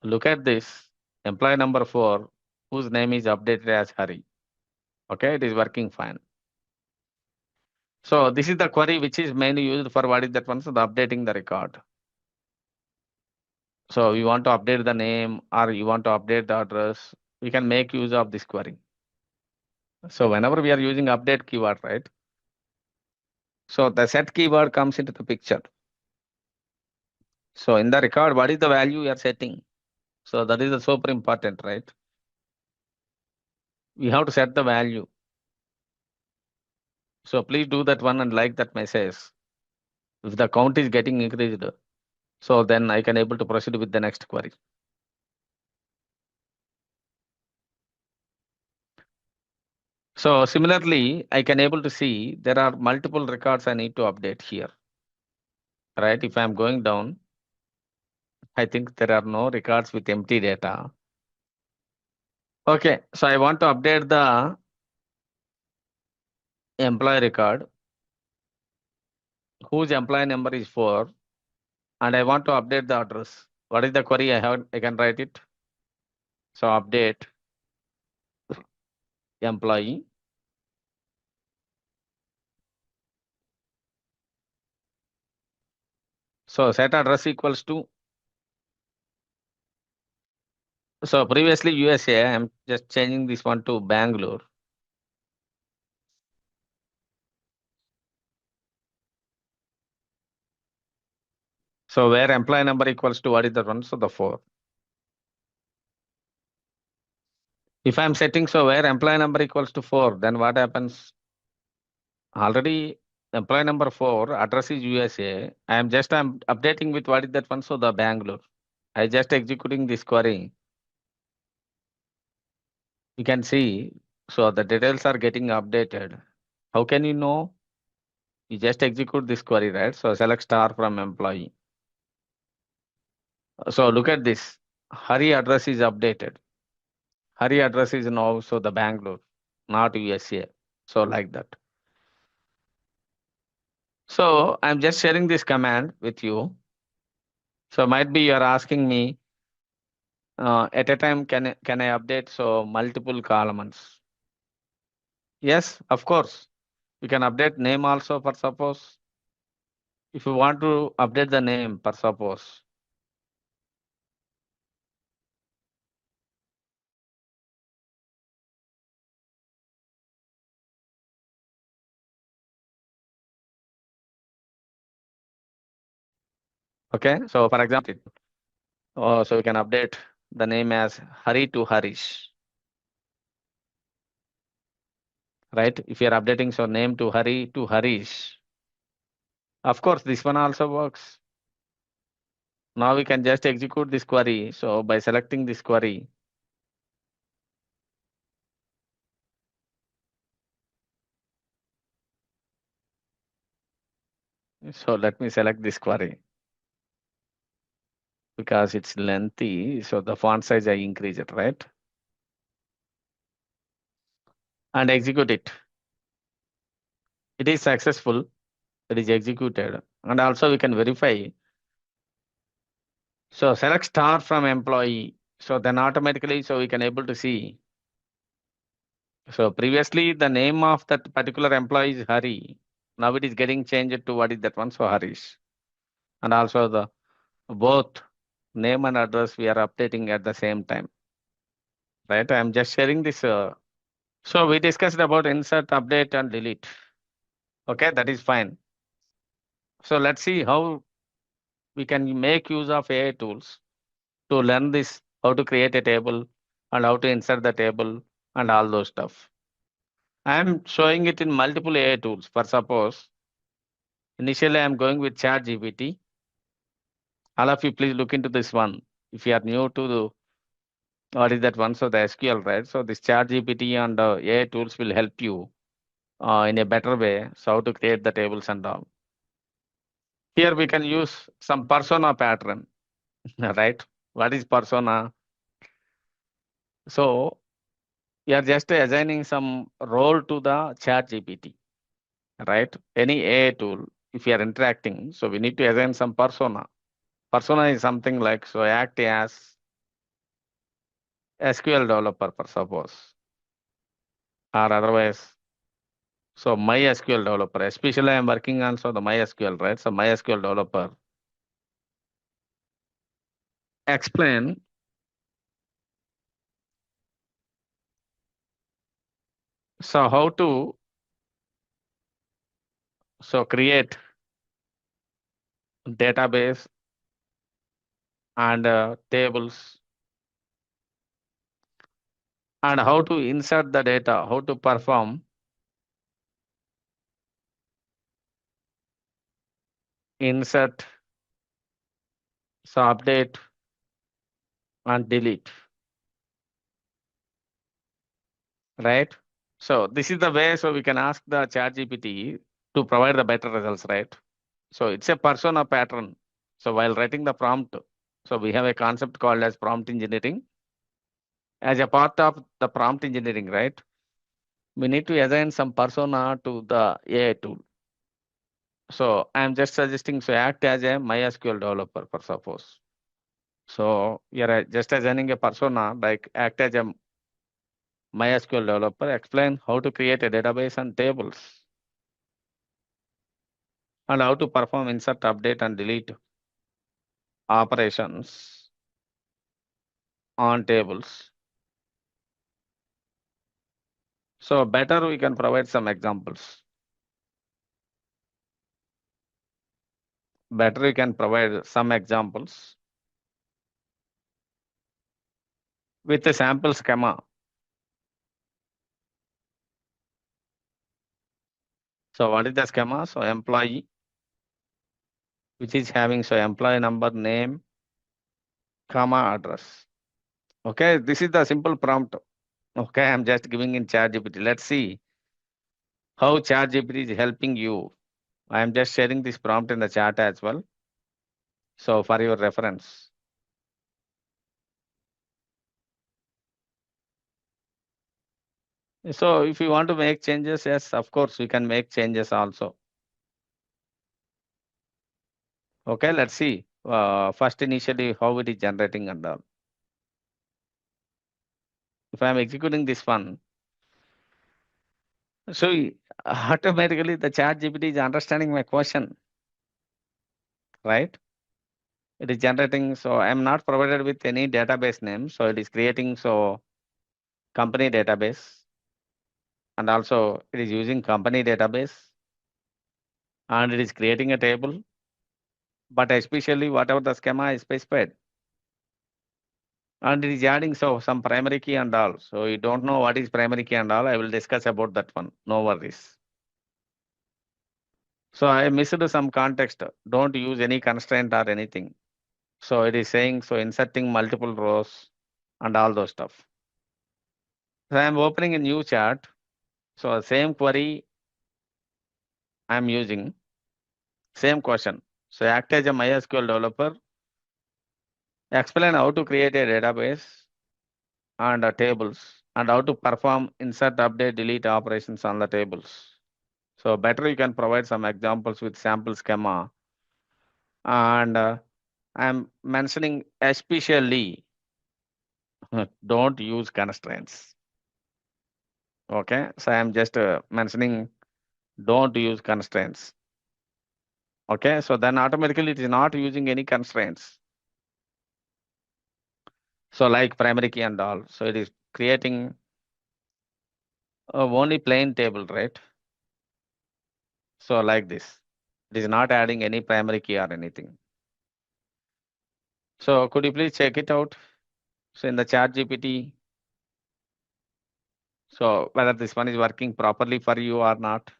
Look at this employee number 4 whose name is updated as Hari. Okay, it is working fine. So this is the query which is mainly used for what is that one? So the updating the record. So you want to update the name or you want to update the address, we can make use of this query. So whenever we are using update keyword, right? So the set keyword comes into the picture. So in the record, what is the value you are setting? So that is super important, right? We have to set the value. So please do that one and like that message. If the count is getting increased, so then I can able to proceed with the next query. So similarly, I can able to see there are multiple records I need to update here. Right? If I'm going down, I think there are no records with empty data. Okay, so I want to update the employee record whose employee number is 4 and I want to update the address. What is the query I have? I can write it. So update employee. So set address equals to. So previously USA, I'm just changing this one to Bangalore. So where employee number equals to what is the one? So the 4. If I'm setting so where employee number equals to 4, then what happens? Already employee number 4, address is USA. I'm updating with what is that one? So the Bangalore. I just executing this query. You can see, so the details are getting updated. How can you know? You just execute this query, right? So select star from employee. So look at this. Hari address is updated. Hari address is now so the Bangalore, not USA. So like that. So I'm just sharing this command with you. So might be you are asking me at a time can I update so multiple columns? Yes, of course. You can update name also for suppose. If you want to update the name for suppose. Okay, so for example, so you can update the name as Hari to Harish. Right? If you are updating so name to Hari to Harish. Of course, this one also works. Now we can just execute this query. So by selecting this query, so let me select this query because it's lengthy. So the font size I increase it, right? And execute it. It is successful. It is executed. And also we can verify. So select star from employee. So then automatically, so we can able to see. So previously the name of that particular employee is Hari. Now it is getting changed to what is that one? So Harish. And also the both name and address we are updating at the same time. Right? I'm just sharing this. So we discussed about insert, update, and delete. Okay, that is fine. So let's see how we can make use of AI tools to learn this, how to create a table and how to insert the table and all those stuff. I'm showing it in multiple AI tools. For suppose, initially I'm going with ChatGPT. All of you please look into this one. If you are new to the, what is that one? So the SQL, right? So this ChatGPT and AI tools will help you in a better way. So how to create the tables and all. Here we can use some persona pattern, right? What is persona? So we are just assigning some role to the ChatGPT, right? Any AI tool, if you are interacting, so we need to assign some persona. Persona is something like, so act as SQL developer, for suppose. or otherwise. So MySQL developer, especially I'm working on so the MySQL, right? So MySQL developer. Explain so how to create database and tables, and how to insert the data, how to perform insert, so update and delete, right? So this is the way so we can ask the ChatGPT to provide the better results, right? So it's a persona pattern. So while writing the prompt, so we have a concept called as prompt engineering. As a part of the prompt engineering, right? We need to assign some persona to the AI tool. So I'm just suggesting so act as a MySQL developer, for suppose. So you're just assigning a persona like act as a MySQL developer, explain how to create a database and tables, and how to perform insert, update, and delete operations on tables. So better we can provide some examples. Better we can provide some examples with a sample schema. So what is the schema? So employee, which is having so employee number, name, comma, address. Okay, this is the simple prompt. Okay, I'm just giving in ChatGPT. Let's see how ChatGPT is helping you. I am just sharing this prompt in the chat as well. So for your reference. So if you want to make changes, yes, of course, we can make changes also. Okay, let's see. First, initially, how it is generating and all. If I'm executing this one, so automatically the ChatGPT is understanding my question, right? It is generating. So I'm not provided with any database name. So it is creating so company database, and also it is using company database, and it is creating a table, but especially whatever the schema is specified. And it is adding so some primary key and all. So you don't know what is primary key and all. I will discuss about that one. No worries. So I missed some context. Don't use any constraint or anything. So it is saying so inserting multiple rows and all those stuff. So I am opening a new chart. So same query I am using. Same question. So act as a MySQL developer. Explain how to create a database and tables, and how to perform insert, update, delete operations on the tables. So better you can provide some examples with sample schema. And I'm mentioning especially don't use constraints. Okay, so I'm just mentioning don't use constraints. Okay, so then automatically it is not using any constraints. So like primary key and all. So it is creating only plain table, right? So like this, it is not adding any primary key or anything. So could you please check it out? So in the chat GPT, so whether this one is working properly for you or not.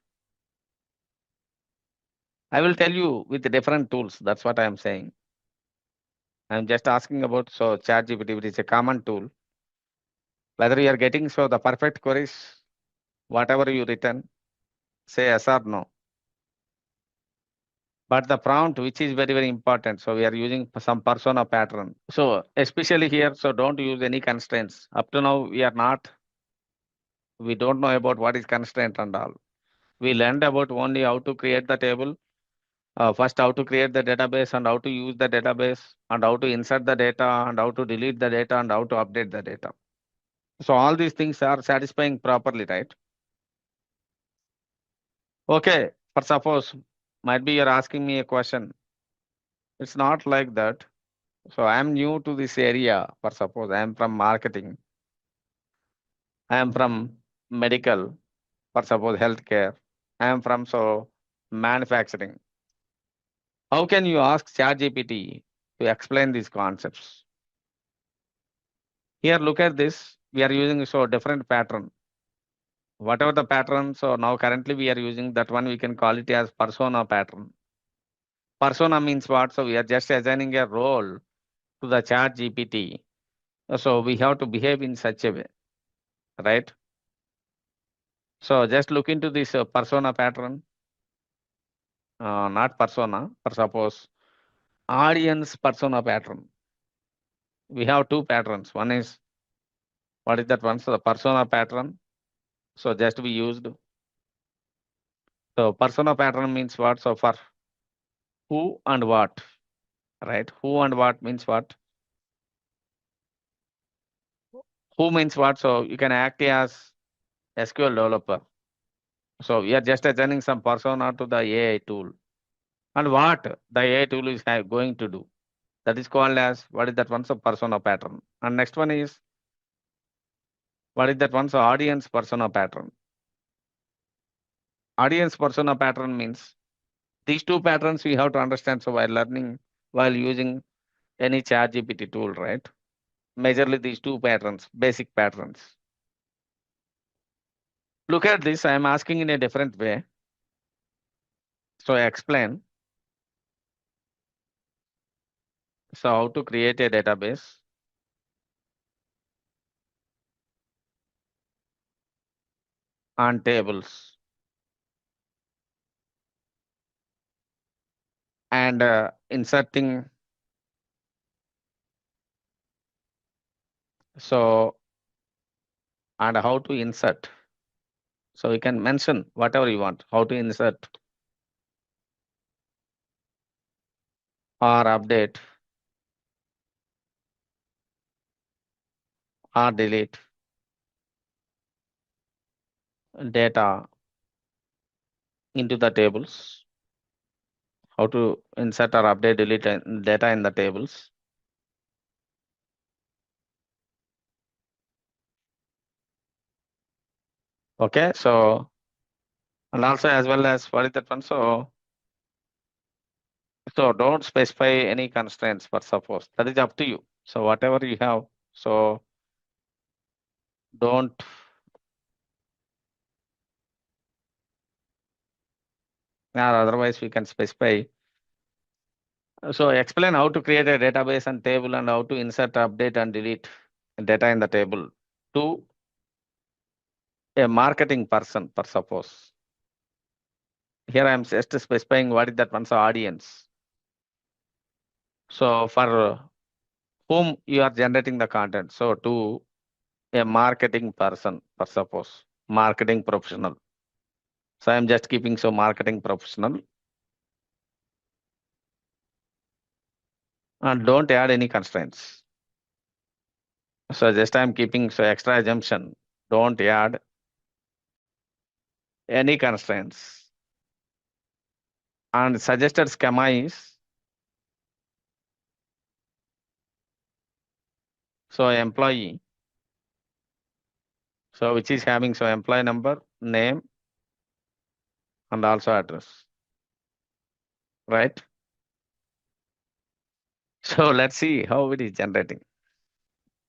I will tell you with the different tools. That's what I am saying. I'm just asking about so chat GPT, which is a common tool. Whether you are getting so the perfect queries, whatever you written, say yes or no. But the prompt, which is very, very important. So we are using some persona pattern. So especially here, so don't use any constraints. Up to now, we don't know about what is constraint and all. We learned about only how to create the table, first how to create the database and how to use the database and how to insert the data and how to delete the data and how to update the data. So all these things are satisfying properly, right? Okay, for suppose, might be you're asking me a question. It's not like that. So I am new to this area. For suppose I am from marketing. I am from medical. For suppose healthcare. I am from manufacturing. How can you ask ChatGPT to explain these concepts? Here, look at this. We are using different pattern. Whatever the pattern, so now currently we are using that one, we can call it as persona pattern. Persona means what? So we are just assigning a role to the ChatGPT. So we have to behave in such a way, right? So just look into this persona pattern, not persona, for suppose audience persona pattern. We have two patterns. One is, what is that one? So the persona pattern. So just we used. So persona pattern means what? So for who and what, right? Who and what means what? Who means what? So you can act as SQL developer. So we are just assigning some persona to the AI tool. And what the AI tool is going to do. That is called as, what is that one? So persona pattern. And next one is, what is that one? So audience persona pattern. Audience persona pattern means these two patterns we have to understand. So while learning, while using any ChatGPT tool, right? Majorly these two patterns, basic patterns. Look at this, I am asking in a different way. So I explain. So how to create a database on tables and inserting. So, and how to insert. So you can mention whatever you want, how to insert or update or delete data into the tables, how to insert or update, delete data in the tables. Okay, so, and also as well as what is that one? So don't specify any constraints for suppose, that is up to you. So whatever you have, so don't or otherwise we can specify. So explain how to create a database and table and how to insert, update and delete data in the table to a marketing person, for suppose. Here I am just specifying what is that one's audience. So for whom you are generating the content. So to a marketing person, for suppose, marketing professional. So I'm just keeping marketing professional. And don't add any constraints. So just I'm keeping extra assumption. Don't add any constraints. And suggested schema is employee. So which is having employee number, name, and also address. Right? So let's see how it is generating.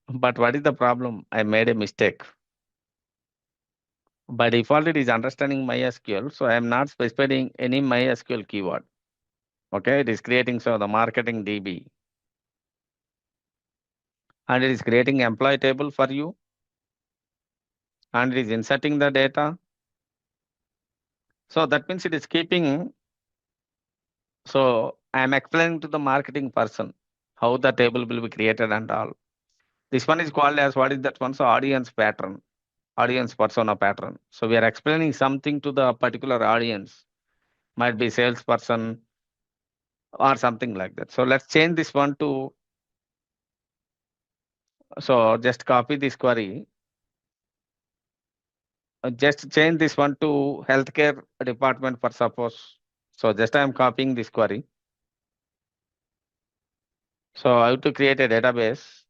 But what is the problem? I made a mistake. By default, it is understanding MySQL. So I am not specifying any MySQL keyword. Okay, it is creating the marketing DB. And it is creating employee table for you. And it is inserting the data. So that means it is keeping. So I am explaining to the marketing person how the table will be created and all. This one is called as, what is that one? So audience pattern, audience persona pattern. So we are explaining something to the particular audience, might be salesperson or something like that. So let's change this one to, so just copy this query just change this one to healthcare department for suppose. So just I am copying this query. So I have to create a database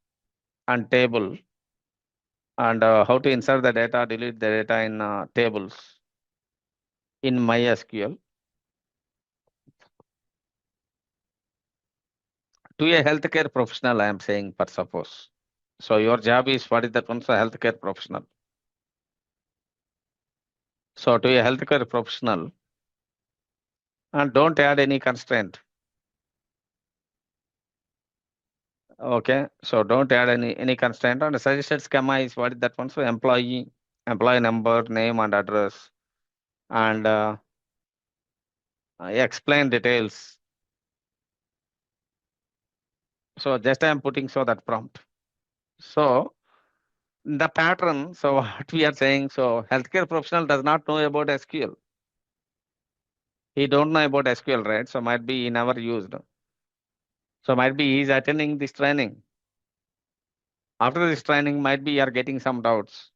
and table, and how to insert the data, delete the data in tables in MySQL to a healthcare professional. I am saying for suppose. So your job is what is that one? So healthcare professional. So to a healthcare professional, and don't add any constraint. Okay, so don't add any constraint. And the suggested schema is what is that one? So employee number, name and address, and explain details. So just I am putting so that prompt. So the pattern, so what we are saying, so healthcare professional does not know about SQL. He don't know about SQL, right? So might be he never used. So might be he is attending this training. After this training, might be you are getting some doubts.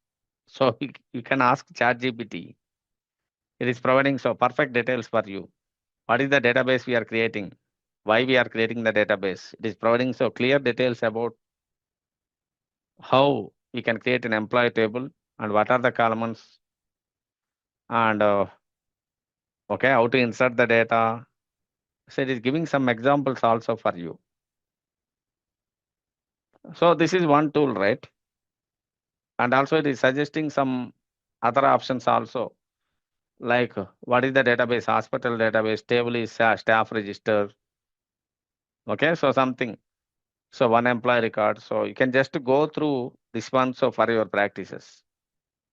So you can ask ChatGPT. It is providing so perfect details for you. What is the database we are creating? Why we are creating the database? It is providing so clear details about how we can create an employee table and what are the columns, and okay, how to insert the data. So it is giving some examples also for you. So this is one tool, right? And also it is suggesting some other options also, like what is the database? Hospital database, table is staff register. Okay, so something. So one employee record. So you can just go through this one so for your practices.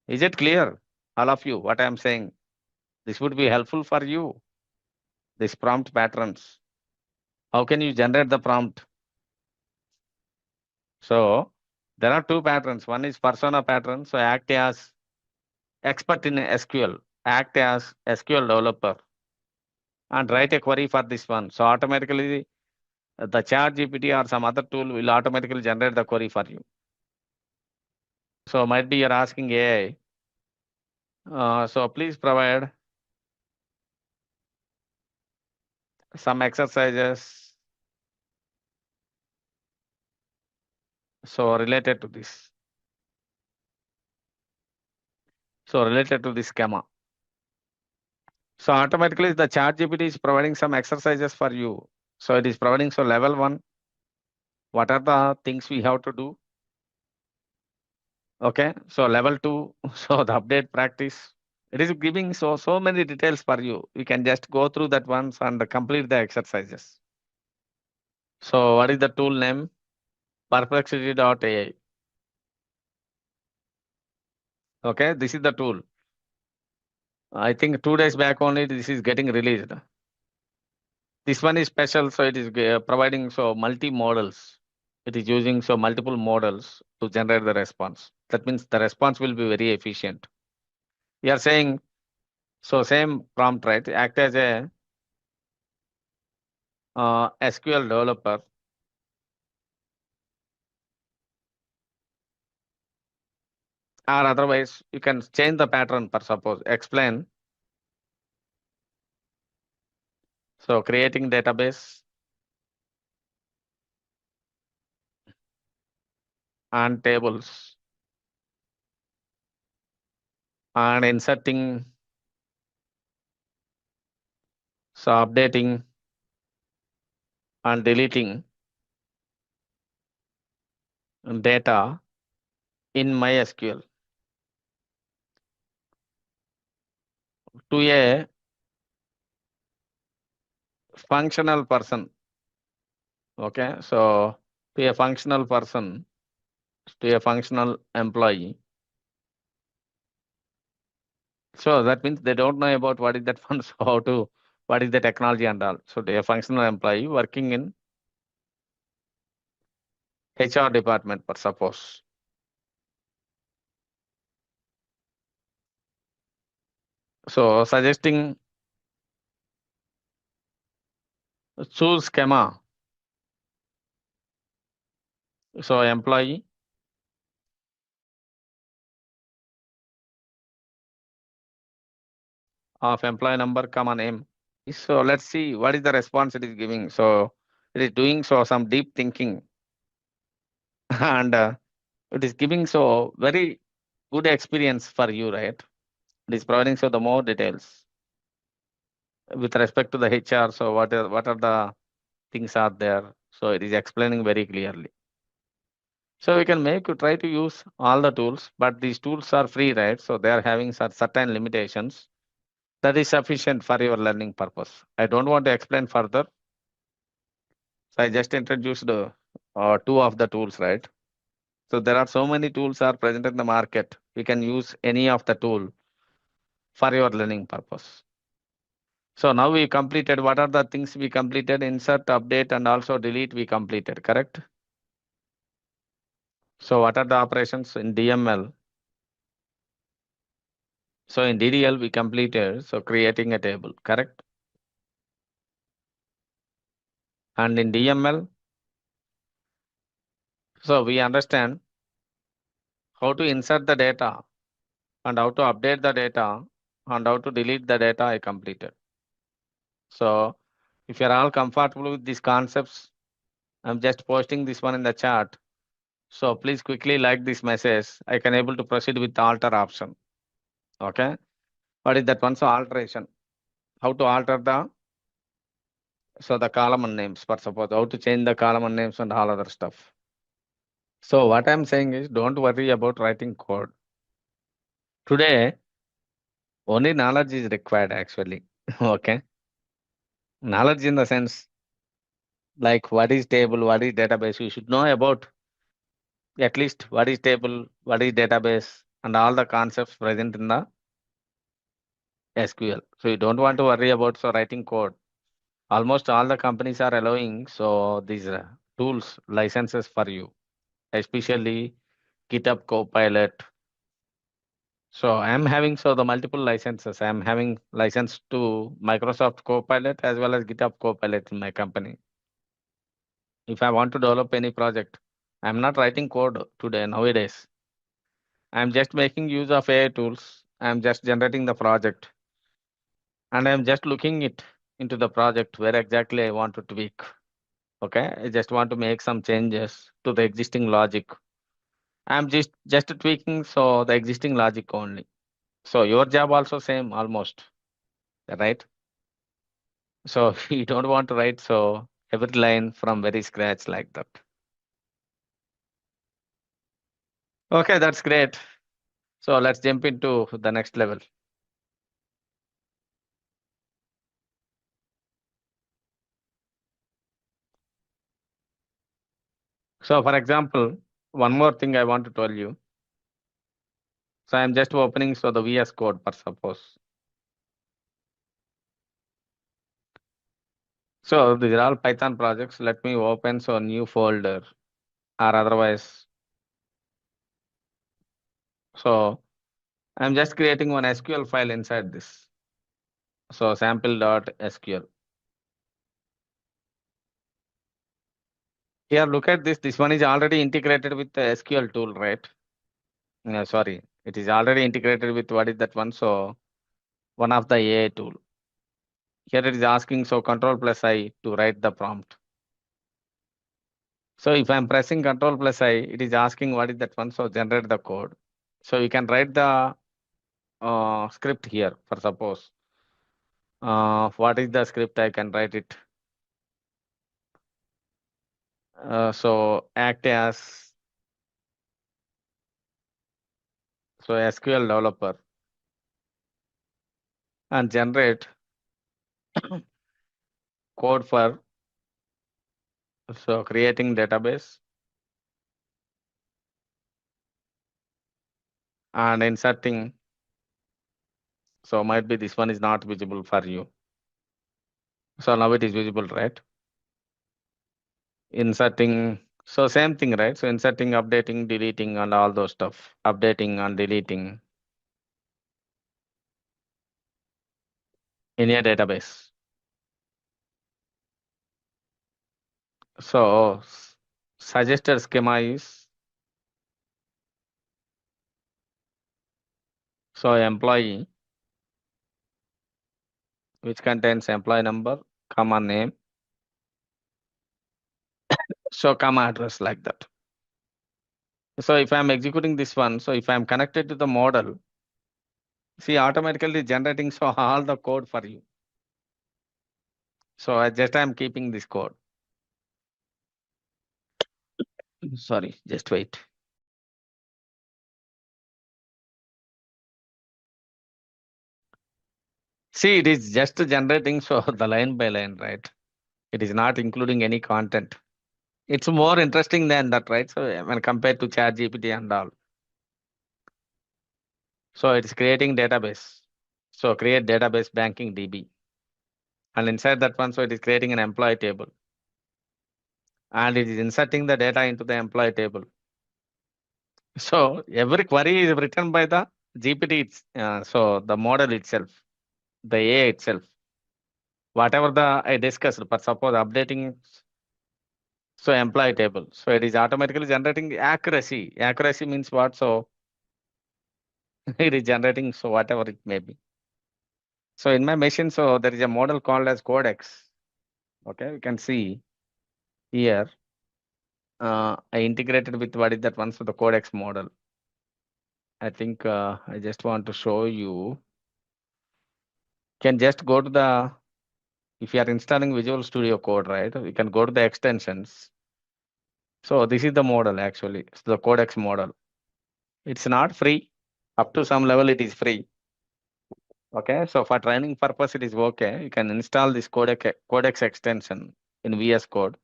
Is it clear, all of you, what I am saying? This would be helpful for you. This prompt patterns. How can you generate the prompt? So there are two patterns. One is persona pattern. So act as expert in SQL, act as SQL developer, and write a query for this one. So automatically the chat GPT or some other tool will automatically generate the query for you. So might be you're asking AI. So please provide some exercises. So related to this. So related to this schema. So automatically the chat GPT is providing some exercises for you. So it is providing so level 1. What are the things we have to do? Okay. So level 2. So the update practice. It is giving so many details for you. You can just go through that once and complete the exercises. So what is the tool name? Perplexity.ai. Okay, this is the tool. I think 2 days back only this is getting released. This one is special, so it is providing so multi models. It is using so multiple models to generate the response. That means the response will be very efficient. We are saying so same prompt, right? Act as a SQL developer, or otherwise you can change the pattern for suppose explain. So creating database and tables and inserting, so updating and deleting data in MySQL to a functional person. Okay, so to a functional person, to a functional employee. So that means they don't know about what is that one, so how to, what is the technology and all. So to a functional employee working in HR department, for suppose. So suggesting choose schema. So employee of employee number, comma name. So let's see what is the response it is giving. So it is doing so some deep thinking and it is giving so very good experience for you, right? It is providing so the more details with respect to the HR. So what are the things are there? So it is explaining very clearly. So we can try to use all the tools, but these tools are free, right? So they are having certain limitations. That is sufficient for your learning purpose. I don't want to explain further. So I just introduced two of the tools, right? So there are so many tools are present in the market. We can use any of the tool for your learning purpose. So now we completed, what are the things we completed? Insert, update, and also delete we completed, correct? So what are the operations in DML? So in DDL we completed, so creating a table, correct? And in DML, so we understand how to insert the data and how to update the data and how to delete the data I completed. So if you're all comfortable with these concepts, I'm just posting this one in the chat. So please quickly like this message. I can able to proceed with the alter option. Okay. What is that one? So alteration. How to alter the column and names, for suppose how to change the column and names and all other stuff. So what I'm saying is don't worry about writing code. Today, only knowledge is required actually. Okay. Knowledge in the sense like what is table, what is database. You should know about at least what is table, what is database, and all the concepts present in the SQL. So you don't want to worry about writing code. Almost all the companies are allowing these tools licenses for you, especially GitHub Copilot. So I'm having the multiple licenses. I'm having license to Microsoft Copilot as well as GitHub Copilot in my company. If I want to develop any project, I'm not writing code today nowadays. I'm just making use of AI tools. I'm just generating the project and I'm just looking it into the project where exactly I want to tweak. Okay, I just want to make some changes to the existing logic. I'm just tweaking the existing logic only. So your job also same almost, right? So you don't want to write every line from very scratch like that. Okay, that's great. So let's jump into the next level. So for example, one more thing I want to tell you. So I'm just opening the VS Code for suppose. So these are all Python projects. Let me open a new folder or otherwise. So I'm just creating one SQL file inside this. So sample.sql. Here, look at this. This one is already integrated with the SQL tool, right? Sorry, it is already integrated with what is that one? So one of the AI tool. Here it is asking Control+I to write the prompt. So if I'm pressing Control+I, it is asking what is that one? So generate the code. So you can write the script here for suppose. What is the script? I can write it. So act as SQL developer and generate code for creating database and inserting. So might be this one is not visible for you. So now it is visible, right? Inserting. So same thing, right? So inserting, updating, deleting, and all those stuff. Updating and deleting in a database. So suggested schema is employee which contains employee number, comma name, so comma address like that. So if I'm executing this one, so if I'm connected to the model, see automatically generating so all the code for you. So I'm keeping this code. Sorry, just wait. See, it is just generating so the line by line, right? It is not including any content. It's more interesting than that, right? So when compared to ChatGPT and all. So it's creating database. So create database banking DB. And inside that one, so it is creating an employee table. And it is inserting the data into the employee table. So every query is written by the GPT, so the model itself, the AI itself. Whatever I discussed, but suppose updating, so employee table. So it is automatically generating accuracy. Accuracy means what? So it is generating, so whatever it may be. So in my machine, so there is a model called as Codex. Okay, you can see here. I integrated with what is that one? So the Codex model. I think I just want to show you. Can just go to the, if you are installing Visual Studio Code, right? We can go to the extensions. So this is the model actually. It's the Codex model. It's not free. Up to some level, it is free. Okay, so for training purpose, it is okay. You can install this Codex extension in VS Code.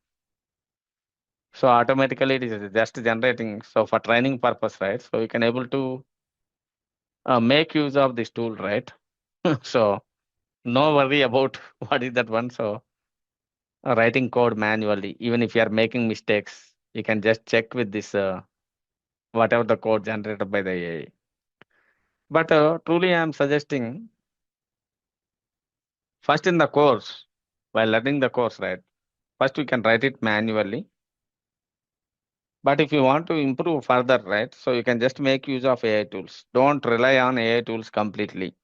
So automatically, it is just generating. So for training purpose, right? So you can able to make use of this tool, right? So no worry about what is that one. So writing code manually, even if you are making mistakes, you can just check with this whatever the code generated by the AI. But truly, I am suggesting first in the course, while learning the course, right? First, we can write it manually. But if you want to improve further, right? So you can just make use of AI tools. Don't rely on AI tools completely.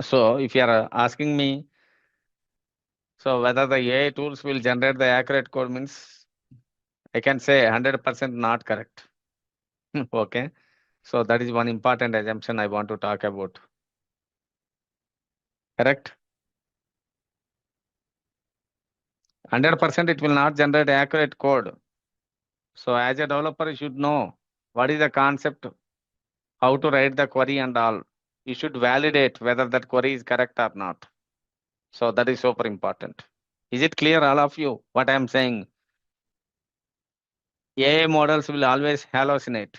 So if you are asking me, so whether the AI tools will generate the accurate code means, I can say 100% not correct. Okay. So that is one important assumption I want to talk about. Correct? 100% it will not generate accurate code. So as a developer, you should know what is the concept, how to write the query and all. You should validate whether that query is correct or not. So that is super important. Is it clear, all of you, what I am saying? AI models will always hallucinate.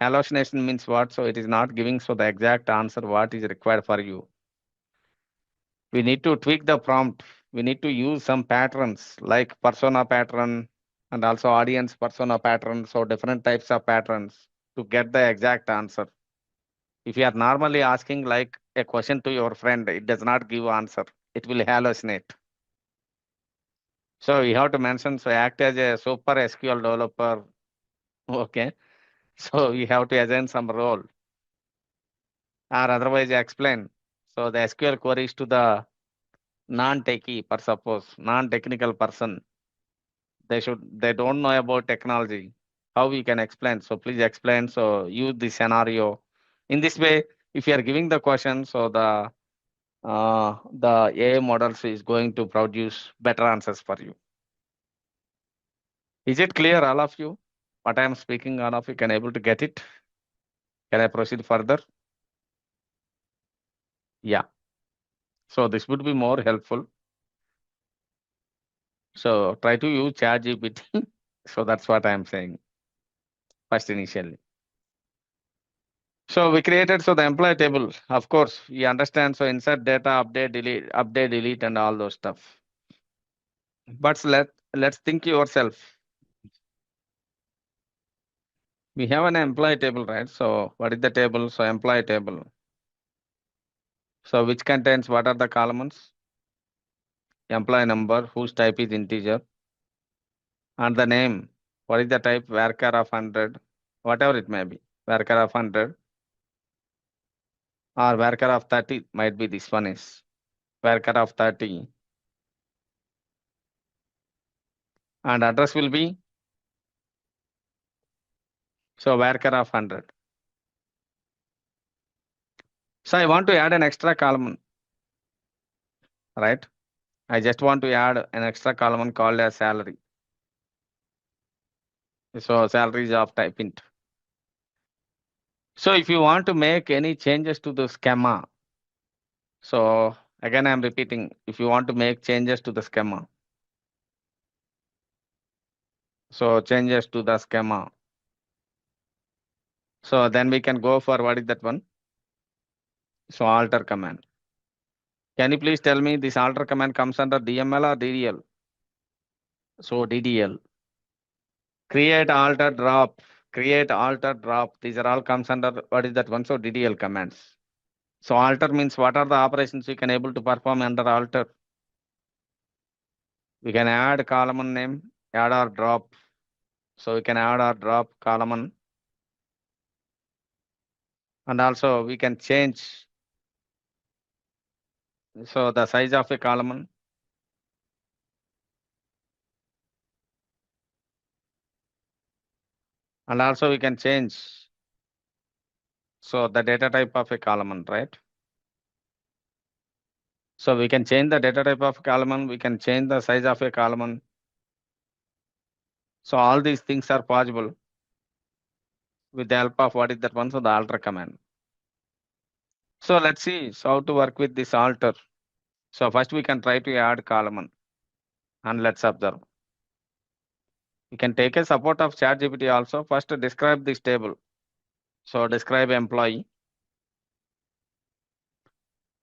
Hallucination means what? So it is not giving so the exact answer what is required for you. We need to tweak the prompt. We need to use some patterns like persona pattern and also audience persona pattern. So different types of patterns to get the exact answer. If you are normally asking like a question to your friend, it does not give answer. It will hallucinate. So you have to mention, so act as a super SQL developer. Okay. So you have to assign some role or otherwise explain. So the SQL queries to the non-techie, per suppose, non-technical person. They don't know about technology. How we can explain? So please explain. So use the scenario. In this way, if you are giving the question, so the AI models is going to produce better answers for you. Is it clear, all of you? What I am speaking, all of you can able to get it? Can I proceed further? Yeah. So this would be more helpful. So try to use ChatGPT. So that's what I am saying first initially. So we created so the employee table. Of course, you understand. So insert data, update, delete, and all those stuff. But let's think yourself. We have an employee table, right? So what is the table? So employee table. So which contains what are the columns? Employee number, whose type is integer, and the name. What is the type? Varchar of 100, whatever it may be. Varchar of 100. or varchar of 30 might be this one is varchar of 30 and address will be so varchar of 100. So I want to add an extra column, right? I just want to add an extra column called as salary. So salary is of type int. So if you want to make any changes to the schema, so again I'm repeating, if you want to make changes to the schema, so changes to the schema, so then we can go for what is that one? So alter command. Can you please tell me this alter command comes under DML or DDL? So DDL. Create, alter, drop. Create, alter, drop. These are all comes under what is that one? So DDL commands. So alter means what are the operations we can able to perform under alter? We can add column name, add or drop. So we can add or drop column. And also we can change. So the size of a column. And also we can change. So the data type of a column, right? So we can change the data type of column. We can change the size of a column. So all these things are possible with the help of what is that one? So the alter command. So let's see how to work with this alter. So first we can try to add column and let's observe. We can take a support of ChatGPT also. First describe this table. So describe employee.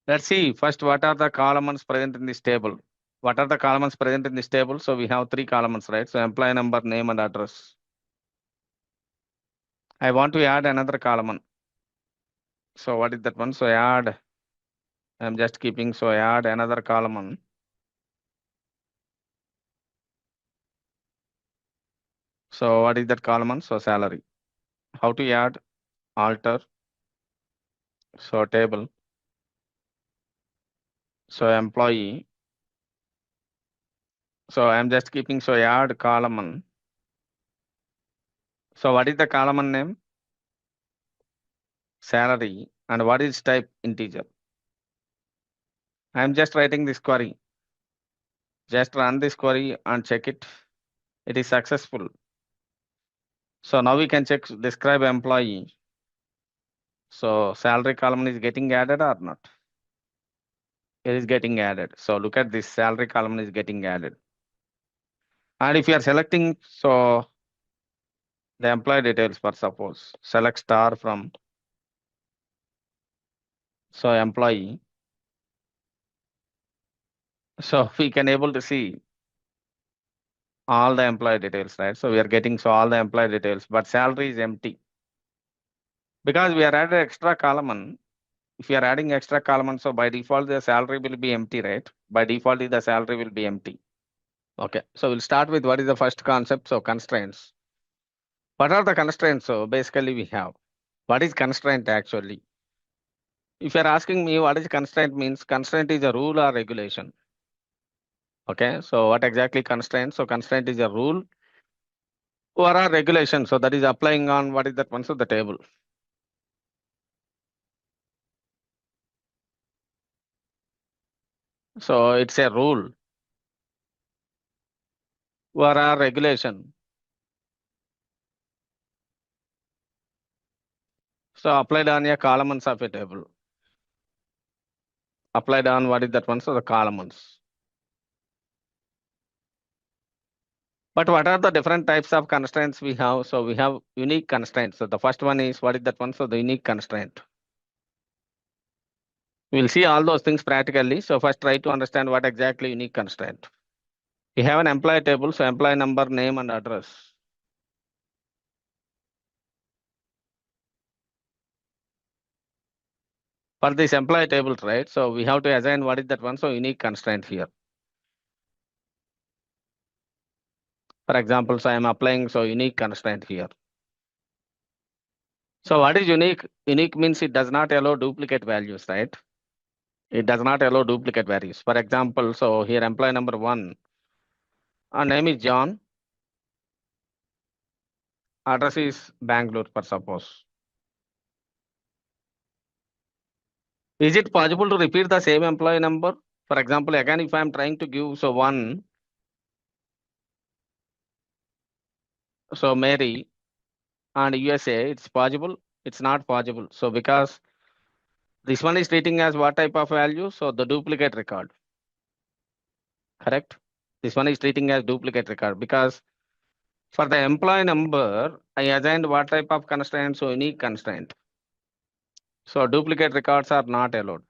Let's see first what are the columns present in this table. What are the columns present in this table? So we have 3 columns, right? So employee number, name and address. I want to add another column. So what is that one? So add, I'm just keeping, so add another column. So what is that column? So salary. How to add? Alter. So table. So employee. So I'm just keeping, so add column. So what is the column name? Salary. And what is type? Integer. I'm just writing this query. Just run this query and check it. It is successful. So now we can check describe employee. So salary column is getting added or not? It is getting added. So look at this, salary column is getting added. And if you are selecting, so the employee details, for suppose, select star from, so employee. So we can able to see all the employee details, right? So we are getting so all the employee details, but salary is empty. Because we are adding extra column. If you are adding extra column, so by default the salary will be empty, right? By default the salary will be empty. Okay, so we'll start with what is the first concept. So constraints. What are the constraints? So basically we have, what is constraint actually? If you're asking me what is constraint means, constraint is a rule or regulation. Okay, so what exactly constraint? So constraint is a rule or a regulation. So that is applying on what is that one? So the table. So it's a rule or a regulation. So applied on a columns of a table. Applied on what is that one? So the columns. But what are the different types of constraints we have? So we have unique constraints. So the first one is what is that one? So the unique constraint. We'll see all those things practically. So first try to understand what exactly unique constraint. We have an employee table. So employee number, name and address. For this employee table, right? So we have to assign what is that one? So unique constraint here. For example, so I am applying so unique constraint here. So what is unique? Unique means it does not allow duplicate values, right? It does not allow duplicate values. For example, so here employee number 1, our name is John, address is Bangalore, for suppose. Is it possible to repeat the same employee number? For example, again, if I am trying to give, so 1, so Mary and USA, it's possible? It's not possible. So because this one is treating as what type of value? So the duplicate record, correct? This one is treating as duplicate record because for the employee number, I assigned what type of constraint? So unique constraint. So duplicate records are not allowed.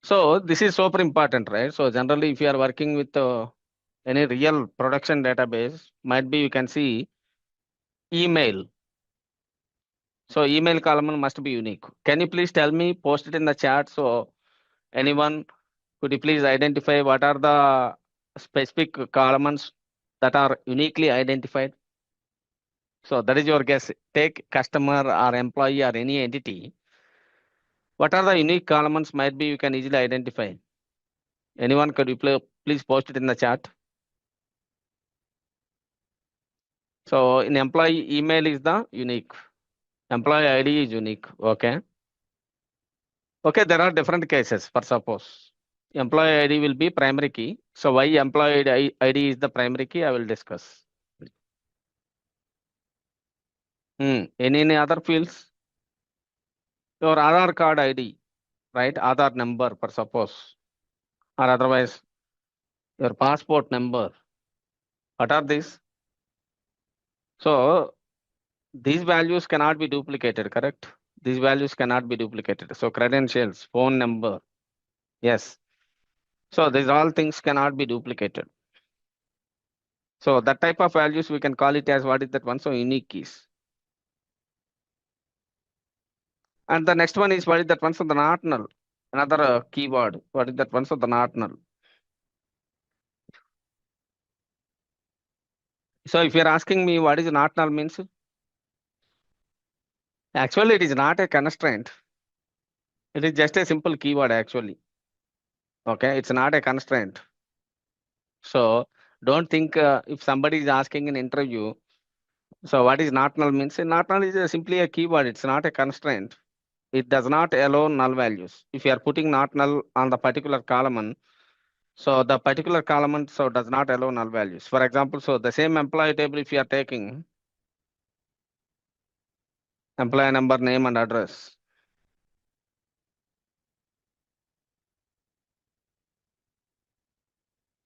So this is super important, right? So generally, if you are working with any real production database, might be you can see email. So email column must be unique. Can you please tell me, post it in the chat? So anyone, could you please identify what are the specific columns that are uniquely identified? So that is your guess. Take customer or employee or any entity. What are the unique columns might be you can easily identify? Anyone, could you please post it in the chat? So in employee email is the unique. Employee ID is unique. Okay. Okay, there are different cases. For suppose employee ID will be primary key. So why employee ID is the primary key, I will discuss. Any other fields? Your Aadhaar card ID, right? Aadhaar number, for suppose, or otherwise your passport number. What are these? So these values cannot be duplicated, correct? These values cannot be duplicated. So credentials, phone number, yes. So these all things cannot be duplicated. So that type of values we can call it as what is that one? So unique keys. And the next one is what is that one? So the not null. Another keyword. What is that one? So the not null. So if you're asking me what is not null means, actually it is not a constraint. It is just a simple keyword actually. Okay, it's not a constraint. So don't think if somebody is asking an interview, so what is not null means? Not null is simply a keyword. It's not a constraint. It does not allow null values. If you are putting not null on the particular column, so the particular column so does not allow null values. For example, so the same employee table, if you are taking employee number, name and address.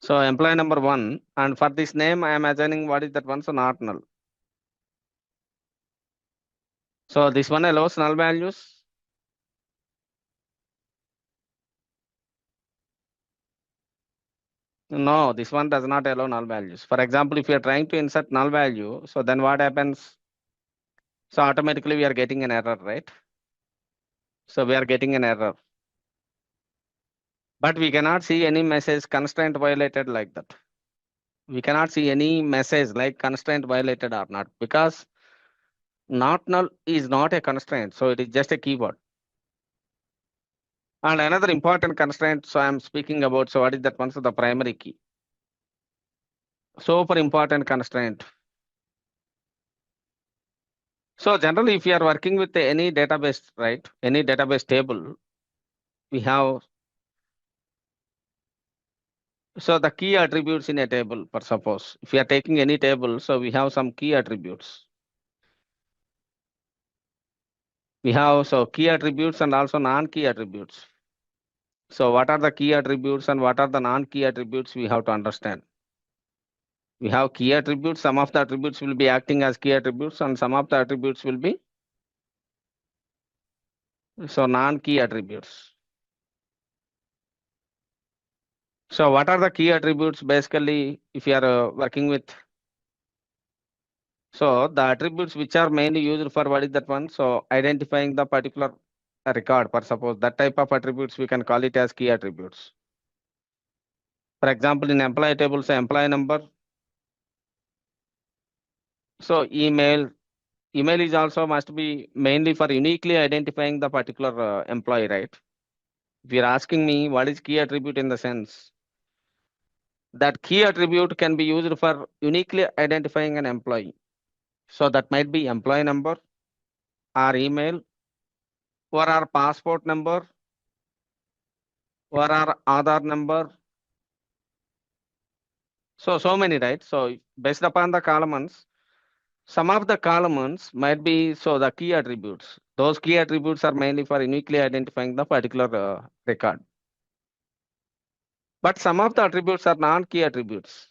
So employee number 1, and for this name, I am assigning what is that one? So not null. So this one allows null values. No, this one does not allow null values. For example, if you are trying to insert null value, so then what happens? So automatically we are getting an error, right? So we are getting an error. But we cannot see any message constraint violated like that. We cannot see any message like constraint violated or not, because not null is not a constraint. So it is just a keyword. And another important constraint, so I am speaking about, so what is that one? So the primary key. Super important constraint. So generally, if you are working with any database, right? Any database table, we have, so the key attributes in a table, for suppose, if you are taking any table, so we have some key attributes. We have so key attributes and also non-key attributes. So what are the key attributes and what are the non-key attributes we have to understand. We have key attributes, some of the attributes will be acting as key attributes and some of the attributes will be so non-key attributes. So what are the key attributes? Basically, if you are working with, so the attributes which are mainly used for what is that one? So identifying the particular record, for suppose that type of attributes, we can call it as key attributes. For example, in employee table, say employee number, so email, email is also must be mainly for uniquely identifying the particular employee, right? If you're asking me what is key attribute in the sense that key attribute can be used for uniquely identifying an employee. So that might be employee number, or email, or our passport number, or our Aadhaar number. So many, right? So based upon the columns, some of the columns might be so the key attributes. Those key attributes are mainly for uniquely identifying the particular record. But some of the attributes are non-key attributes.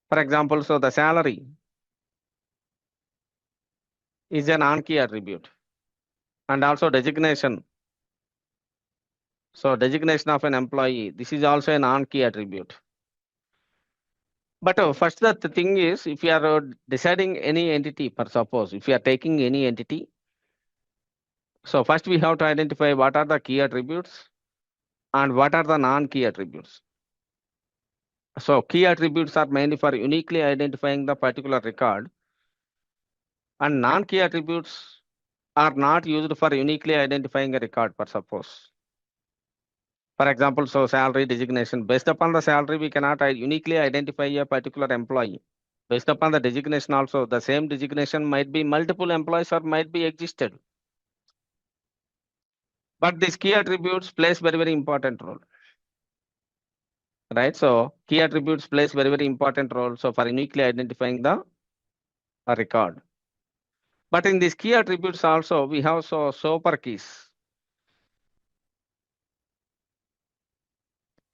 For example, so the salary is a non-key attribute, and also designation. So designation of an employee, this is also a non-key attribute. But first the thing is, if you are deciding any entity, for suppose, if you are taking any entity, so first we have to identify what are the key attributes and what are the non-key attributes. So key attributes are mainly for uniquely identifying the particular record, and non-key attributes are not used for uniquely identifying a record, for suppose. For example, so salary designation, based upon the salary, we cannot uniquely identify a particular employee. Based upon the designation also, the same designation might be multiple employees or might be existed. But these key attributes plays very, very important role. Right? So key attributes plays very, very important role. So for uniquely identifying the record. But in these key attributes also, we have super keys.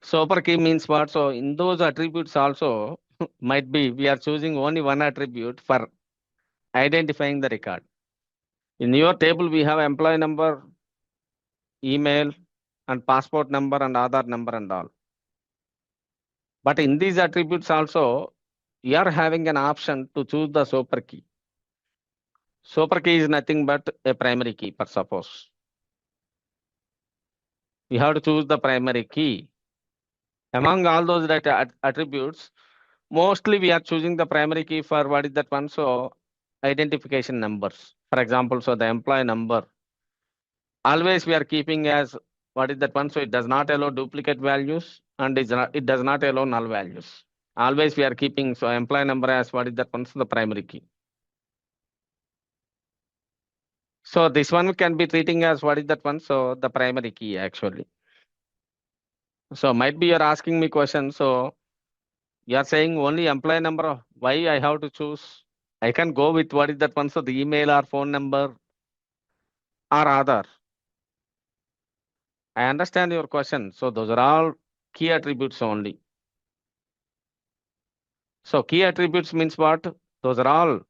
Super key means what? So in those attributes also might be we are choosing only one attribute for identifying the record. In your table, we have employee number, email, and passport number and Aadhaar number and all. But in these attributes also, you are having an option to choose the super key. Super key is nothing but a primary key, per suppose. We have to choose the primary key. Among all those attributes, mostly we are choosing the primary key for what is that one? So identification numbers. For example, so the employee number. Always we are keeping as what is that one? So it does not allow duplicate values and it does not allow null values. Always we are keeping so employee number as what is that one? So the primary key. So this one can be treating as what is that one? So the primary key actually. So might be you're asking me question. So you are saying only employee number. Why I have to choose? I can go with what is that one? So the email or phone number or other. I understand your question. So those are all key attributes only. So key attributes means what? Those are all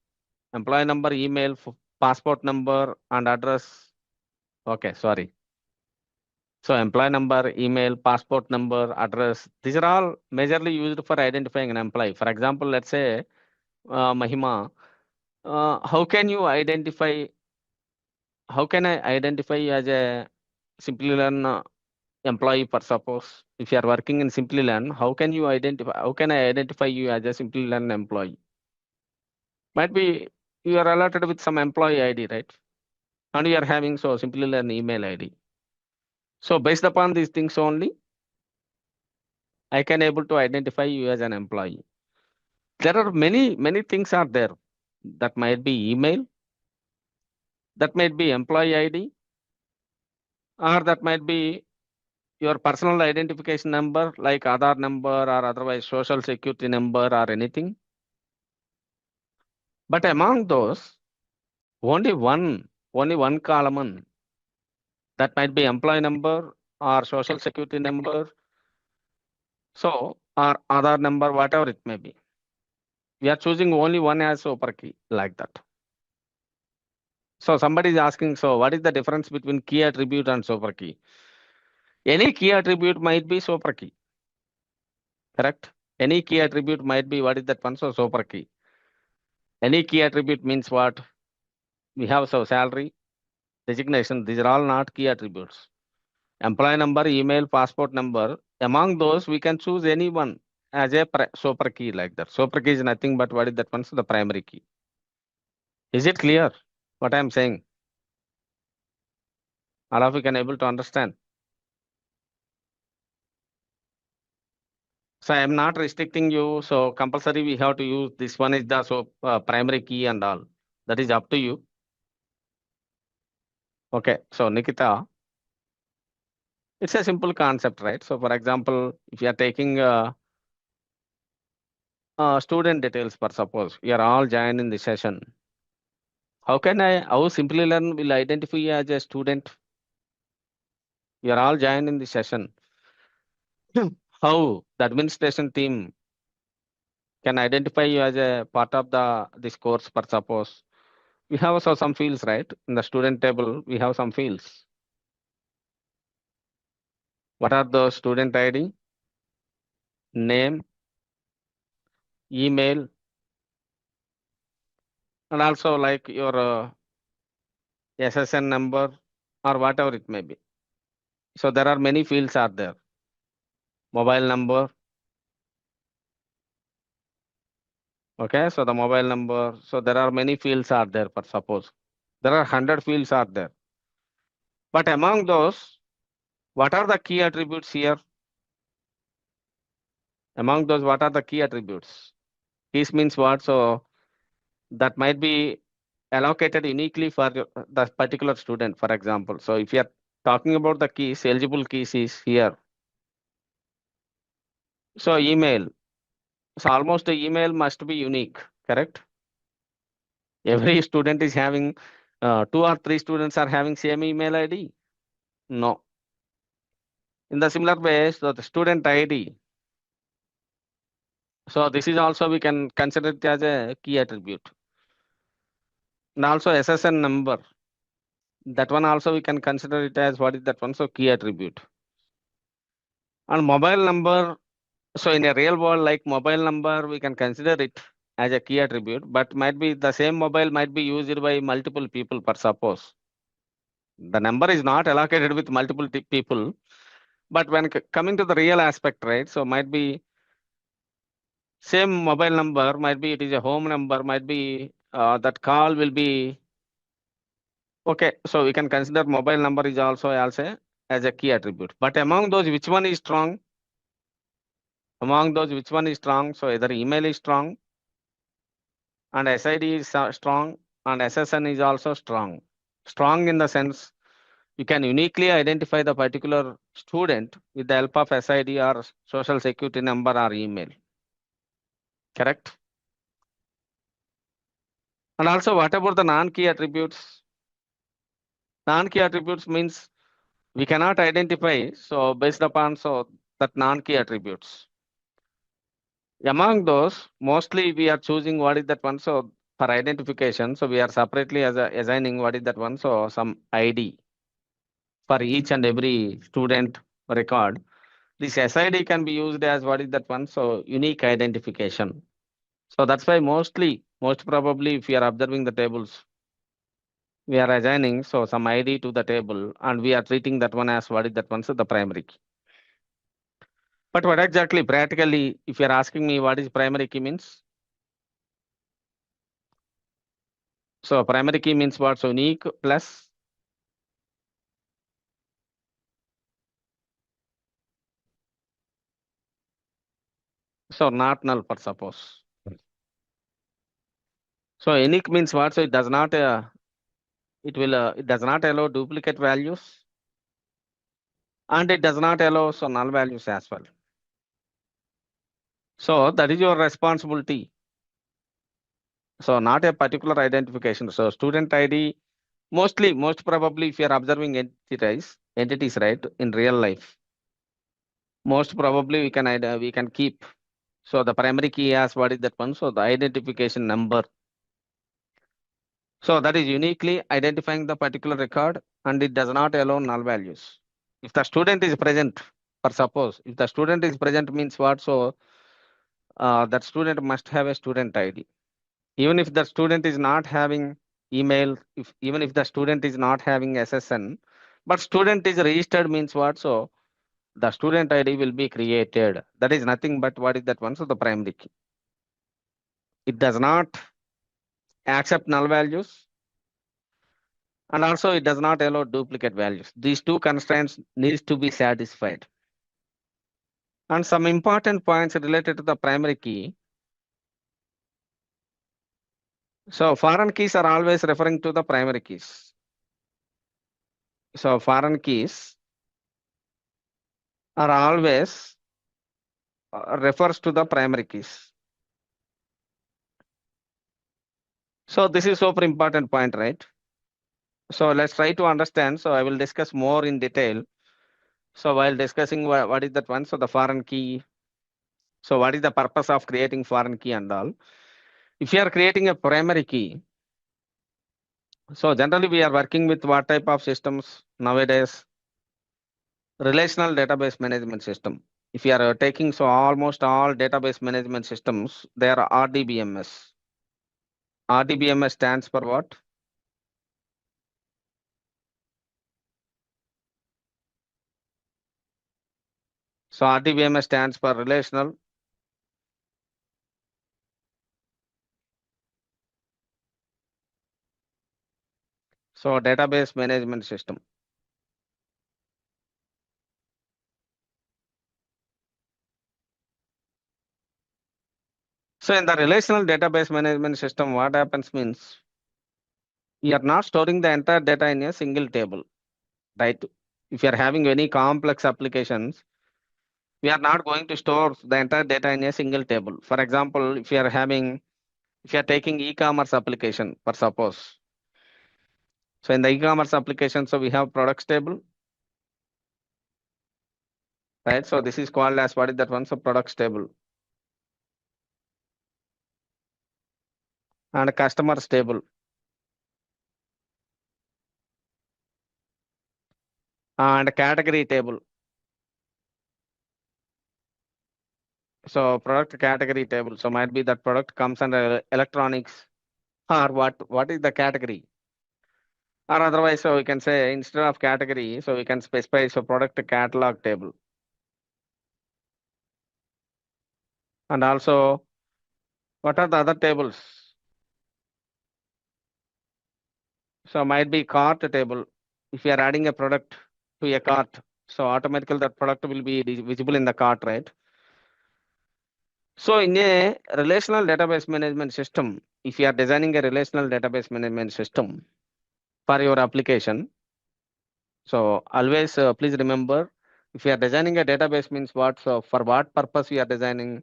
employee number, email, passport number, and address. Okay, sorry. So employee number, email, passport number, address. These are all majorly used for identifying an employee. For example, let's say Mahima. How can you identify? How can I identify you as a Simplilearn employee? For suppose if you are working in Simplilearn, how can you identify? How can I identify you as a Simplilearn employee? Might be you are allotted with some employee ID, right? And you are having so Simplilearn email ID. So based upon these things only, I can able to identify you as an employee. There are many things are there. That might be email, that might be employee ID, or that might be your personal identification number like Aadhaar number or otherwise social security number or anything. But among those, only one column, that might be employee number or social security number, so or Aadhaar number, whatever it may be. We are choosing only one as super key like that. So somebody is asking, so what is the difference between key attribute and super key? Any key attribute might be super key. Correct? Any key attribute might be what is that one? So super key. Any key attribute means what? We have so salary, designation. These are all not key attributes. Employee number, email, passport number. Among those, we can choose any one as a super key like that. Super key is nothing but what is that one? So the primary key. Is it clear what I'm saying? All of you can able to understand. So I am not restricting you. So compulsory we have to use this one is the primary key and all. That is up to you. Okay. So Nikita, it's a simple concept, right? So for example, if you are taking student details, for suppose you are all joined in the session. How Simplilearn will identify you as a student? You are all joined in the session. How the administration team can identify you as a part of this course, for suppose? We have also some fields, right? In the student table, we have some fields. What are those? Student ID, name, email, and also like your SSN number or whatever it may be. So there are many fields are there. Mobile number. Okay, so the mobile number. So there are many fields are there, for suppose. There are 100 fields are there. But among those, what are the key attributes here? Among those, what are the key attributes? Keys means what? So that might be allocated uniquely for the particular student, for example. So if you are talking about the keys, eligible keys is here. So email. So almost the email must be unique, correct? Every student is having 2 or 3 students are having same email ID. No. In the similar way, so the student ID. So this is also we can consider it as a key attribute. And also SSN number. That one also we can consider it as what is that one? So key attribute. And mobile number. So in a real world, like mobile number, we can consider it as a key attribute, but might be the same mobile might be used by multiple people, per suppose. The number is not allocated with multiple people, but when coming to the real aspect, right? So might be same mobile number, might be it is a home number, might be that call will be okay. So we can consider mobile number is also as a key attribute. But among those, which one is strong? Among those, which one is strong? So either email is strong, and SID is strong, and SSN is also strong. Strong in the sense you can uniquely identify the particular student with the help of SID or social security number or email. Correct? And also, what about the non-key attributes? Non-key attributes means we cannot identify, so based upon that non-key attributes. Among those, mostly we are choosing what is that one. So for identification, so we are separately assigning what is that one. So some ID for each and every student record. This SID can be used as what is that one? So unique identification. So that's why most probably, if you are observing the tables, we are assigning some ID to the table, and we are treating that one as what is that one? So the primary key. But what exactly practically, if you are asking me what is primary key means? So primary key means what? So unique plus not null, for suppose. So unique means what? So it does not it does not allow duplicate values, and it does not allow null values as well. So that is your responsibility. So not a particular identification. So student ID, most probably, if you are observing entities, right, in real life, most probably we can keep. So the primary key as what is that one? So the identification number. So that is uniquely identifying the particular record, and it does not allow null values. If the student is present, for suppose, if the student is present means what? So that student must have a student ID. Even if the student is not having email, even if the student is not having SSN, but student is registered means what? So the student ID will be created. That is nothing but what is that one? So the primary key. It does not accept null values, and also it does not allow duplicate values. These two constraints needs to be satisfied. And some important points related to the primary key. So foreign keys are always referring to the primary keys. So foreign keys are always refers to the primary keys. So this is super important point, right? So let's try to understand. So I will discuss more in detail. So while discussing what is that one, so the foreign key. So what is the purpose of creating foreign key and all? If you are creating a primary key, so generally we are working with what type of systems nowadays? Relational database management system. If you are taking, so almost all database management systems, they are RDBMS. RDBMS stands for what? So RDBMS stands for relational. So database management system. So in the relational database management system, what happens means you are not storing the entire data in a single table, right? If you are having any complex applications, we are not going to store the entire data in a single table. For example, if you are taking e-commerce application, for suppose. So in the e-commerce application, so we have products table, right? So this is called as what is that one? So products table and customers table and category table. So product category table. So might be that product comes under electronics or what is the category? Or otherwise, so we can say instead of category, so we can specify so product catalog table. And also, what are the other tables? So might be cart table. If you are adding a product to a cart, so automatically that product will be visible in the cart, right? So in a relational database management system, if you are designing a relational database management system for your application, so always please remember, if you are designing a database means what, so for what purpose you are designing,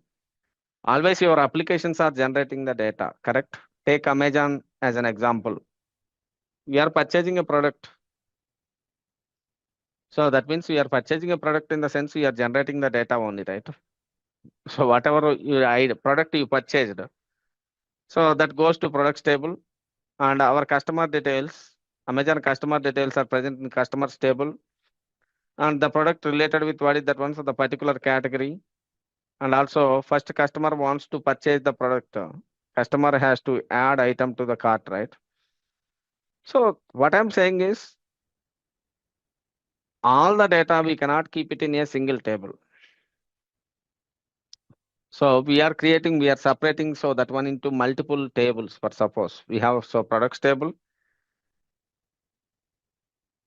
always your applications are generating the data, correct? Take Amazon as an example. We are purchasing a product. So that means we are purchasing a product in the sense we are generating the data only, right? So whatever product you purchased, so that goes to products table and our customer details, Amazon customer details are present in customers table and the product related with what is that one, so the particular category. And also first customer wants to purchase the product. Customer has to add item to the cart, right? So what I'm saying is all the data we cannot keep it in a single table. So we are separating so that one into multiple tables. For suppose we have so products table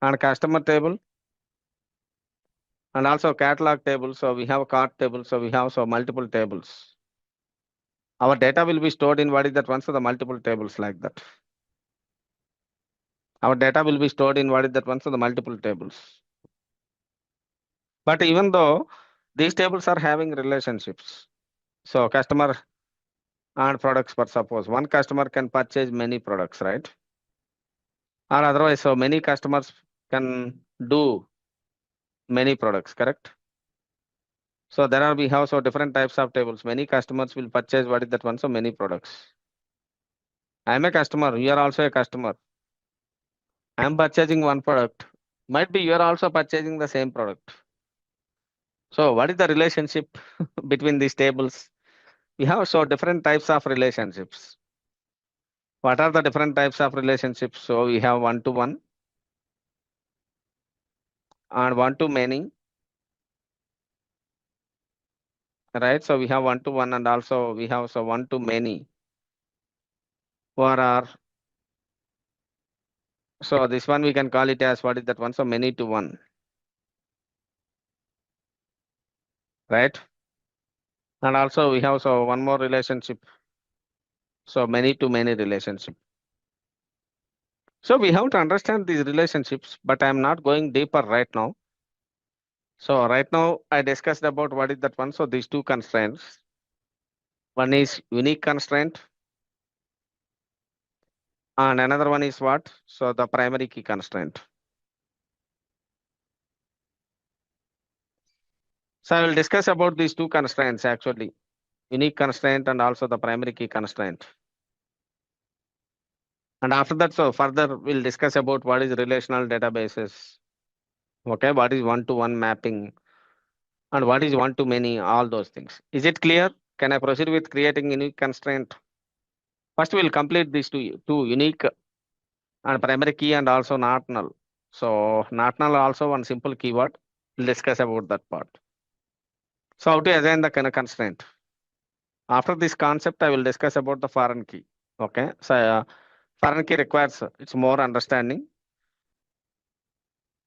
and customer table and also catalog table. So we have cart table. So we have so multiple tables. Our data will be stored in what is that one, so the multiple tables like that. Our data will be stored in what is that one, so the multiple tables. But even though these tables are having relationships, so customer and products, for suppose one customer can purchase many products, right? Or otherwise, so many customers can do many products, correct? So there are we have so different types of tables. Many customers will purchase what is that one, so many products. I am a customer, you are also a customer. I am purchasing one product. Might be you are also purchasing the same product. So what is the relationship between these tables? We have so different types of relationships. What are the different types of relationships? So we have one to one and one to many, right? So we have one to one and also we have so one to many. ORR. So this one we can call it as what is that one? So many to one, right? And also we have so one more relationship. So many to many relationship. So we have to understand these relationships, but I'm not going deeper right now. So right now I discussed about what is that one. So these two constraints. One is unique constraint and another one is what? So the primary key constraint. So I will discuss about these two constraints actually, unique constraint and also the primary key constraint. And after that, so further we'll discuss about what is relational databases. Okay, what is one-to-one mapping and what is one-to-many, all those things. Is it clear? Can I proceed with creating unique constraint? First, we'll complete these two unique and primary key and also not null. So not null also one simple keyword. We'll discuss about that part. So how to assign the constraint. After this concept, I will discuss about the foreign key. Okay, so foreign key requires it's more understanding.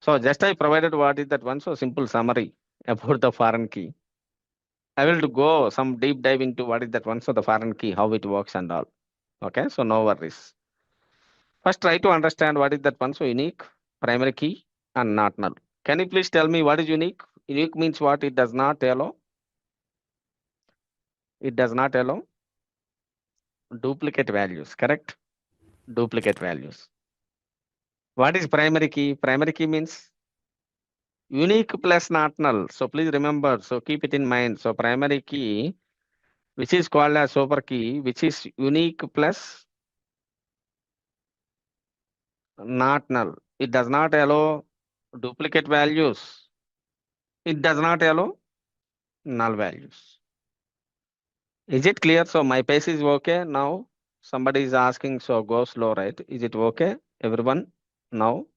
So just I provided what is that one, so simple summary about the foreign key. I will go some deep dive into what is that one, so the foreign key, how it works and all. Okay, so no worries. First try to understand what is that one, so unique, primary key and not null. Can you please tell me what is unique? Unique means what? It does not allow. It does not allow duplicate values, correct? Duplicate values. What is primary key? Primary key means unique plus not null. So please remember, so keep it in mind. So primary key, which is called as super key, which is unique plus not null. It does not allow duplicate values. It does not allow null values. Is it clear? So my pace is okay now. Somebody is asking, so go slow, right? Is it okay, everyone? Now,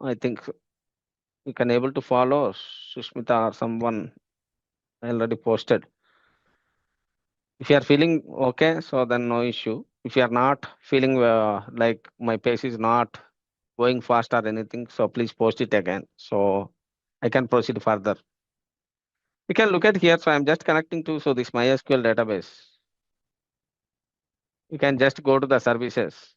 I think you can able to follow Sushmita or someone already posted. If you are feeling okay, so then no issue. If you are not feeling like my pace is not going fast or anything, so please post it again. So I can proceed further. You can look at here. So I'm just connecting to so this MySQL database. You can just go to the services.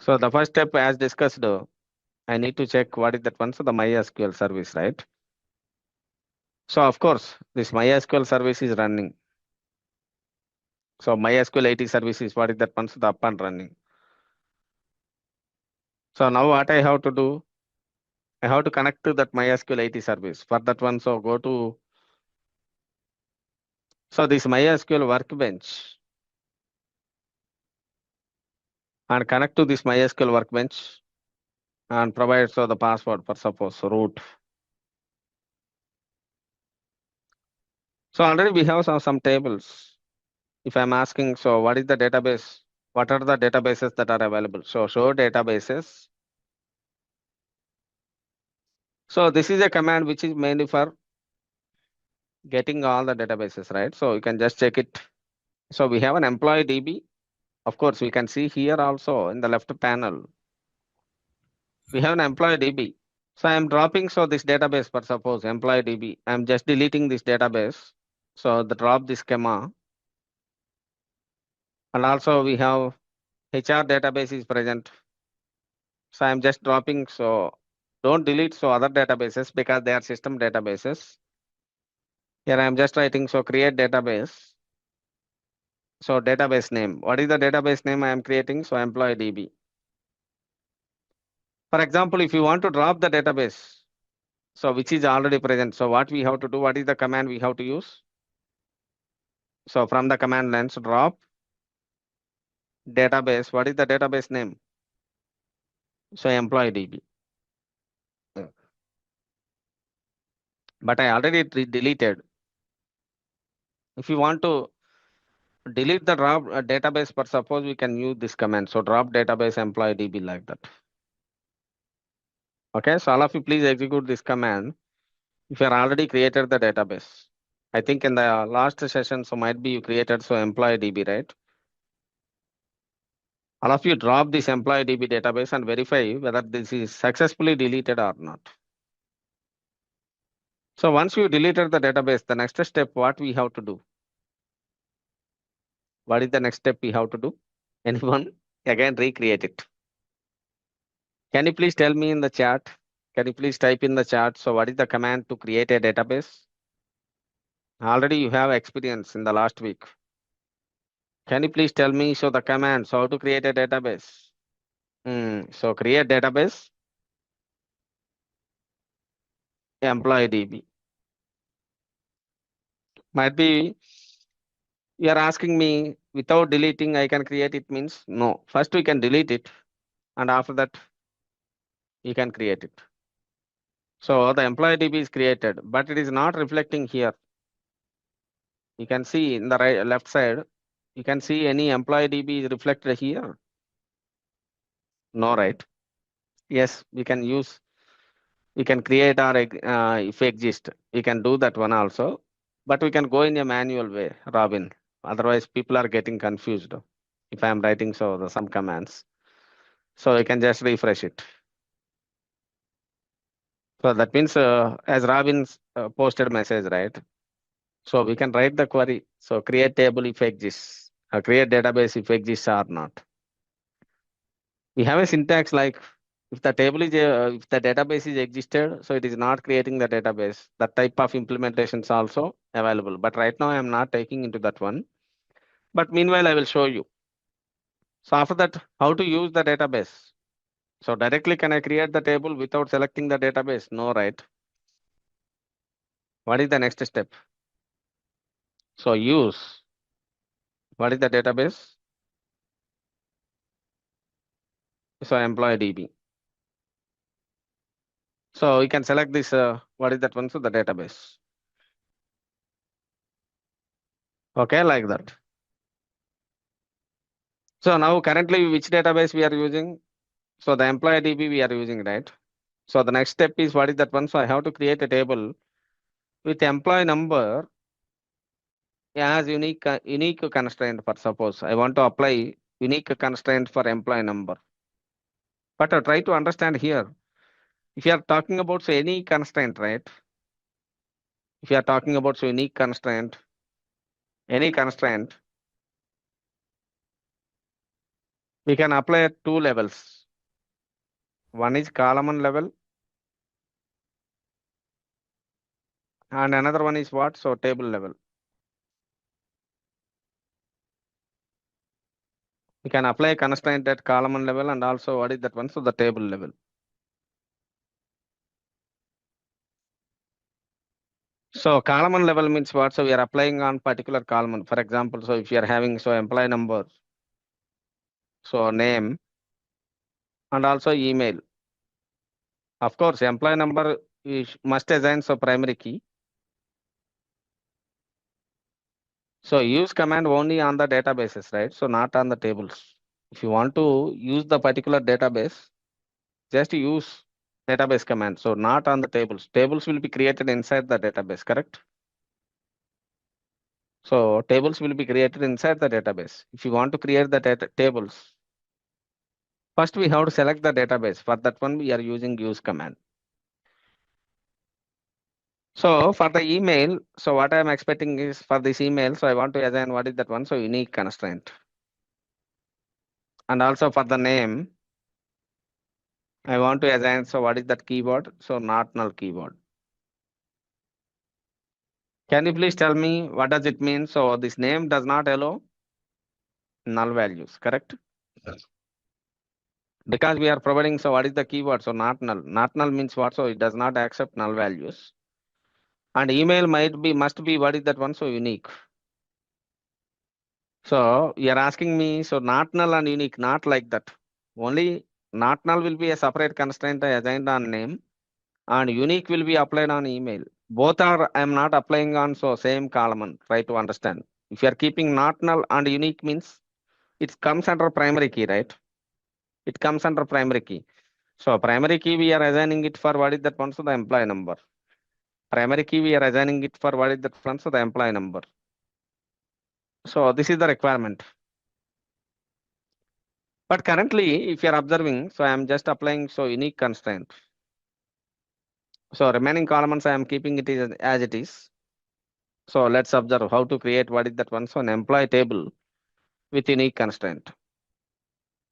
So the first step as discussed, I need to check what is that one. So the MySQL service, right? So of course, this MySQL service is running. So MySQL 80 service is what is that one? So the up and running. So now what I have to do? I have to connect to that MySQL 80 service. For that one, so go to so this MySQL Workbench and connect to this MySQL Workbench and provide so the password for suppose root. So already we have some tables. If I'm asking, so what is the database? What are the databases that are available? So show databases. So this is a command which is mainly for getting all the databases, right? So you can just check it. So we have an employee DB. Of course, we can see here also in the left panel. We have an employee DB. So I'm dropping so this database for suppose employee DB. I'm just deleting this database. So the drop this schema. And also we have HR database is present. So I'm just dropping. So don't delete so other databases because they are system databases. Here I'm just writing so create database. So database name. What is the database name I am creating? So employee DB. For example, if you want to drop the database, so which is already present. So what we have to do? What is the command we have to use? So from the command line, so drop database. What is the database name? So employee DB. But I already deleted. If you want to delete the drop database, but suppose we can use this command. So drop database employee DB like that. Okay, so all of you please execute this command if you are already created the database. I think in the last session, so might be you created so employee DB, right? All of you drop this employee DB database and verify whether this is successfully deleted or not. So once you deleted the database, the next step, what we have to do? What is the next step we have to do? Anyone? Again, recreate it. Can you please tell me in the chat? Can you please type in the chat? So what is the command to create a database? Already you have experience in the last week. Can you please tell me, so the commands, how to create a database? So create database, employee DB. Might be you are asking me without deleting, I can create it means no. First we can delete it and after that you can create it. So the employee DB is created, but it is not reflecting here. You can see in the right left side, you can see any employee DB is reflected here. No, right? Yes, we can use, we can create our if exist, we can do that one also, but we can go in a manual way, Robin. Otherwise, people are getting confused if I am writing some commands. So you can just refresh it. So that means as Robin posted message, right? So we can write the query. So create table if exists, or create database if exists or not. We have a syntax like if the table is if the database is existed, so it is not creating the database. That type of implementation is also available. But right now I am not taking into that one. But meanwhile, I will show you. So after that, how to use the database. So directly can I create the table without selecting the database? No, right? What is the next step? So use. What is the database? So employee DB. So you can select this, what is that one? So the database. Okay, like that. So now currently which database we are using? So the employee DB we are using, right? So the next step is what is that one? So I have to create a table with employee number as unique constraint. For suppose I want to apply unique constraint for employee number. But try to understand here. If you are talking about any constraint, right? If you are talking about unique constraint, any constraint, we can apply at two levels. One is column level and another one is what? So table level. We can apply constraint at column level and also what is that one? So the table level. So column level means what? So we are applying on particular column. For example, so if you are having employee number, so name and also email. Of course, employee number is must assign primary key. So use command only on the databases, right? So not on the tables. If you want to use the particular database, just use database command. So not on the tables. Tables will be created inside the database, correct? So tables will be created inside the database. If you want to create the tables, first we have to select the database. For that one, we are using use command. So for the email, so what I am expecting is for this email, so I want to assign what is that one? So unique constraint. And also for the name, I want to assign, so what is that keyword? So not null keyword. Can you please tell me what does it mean? So this name does not allow null values, correct? Yes. Because we are providing, so what is the keyword? So not null. Not null means what? So it does not accept null values. And email must be what is that one? So unique. So you are asking me, so not null and unique, not like that. Only not null will be a separate constraint assigned on name and unique will be applied on email. Both are, I am not applying on same column. Try to understand. If you are keeping not null and unique means it comes under primary key, right? It comes under primary key. So primary key we are assigning it for what is that one? So the employee number. primary key we are assigning it for what is that one? So the employee number. So this is the requirement. But currently, if you are observing, so I am just applying so unique constraint. So remaining columns I am keeping it as it is. So let's observe how to create what is that one? So an employee table with unique constraint.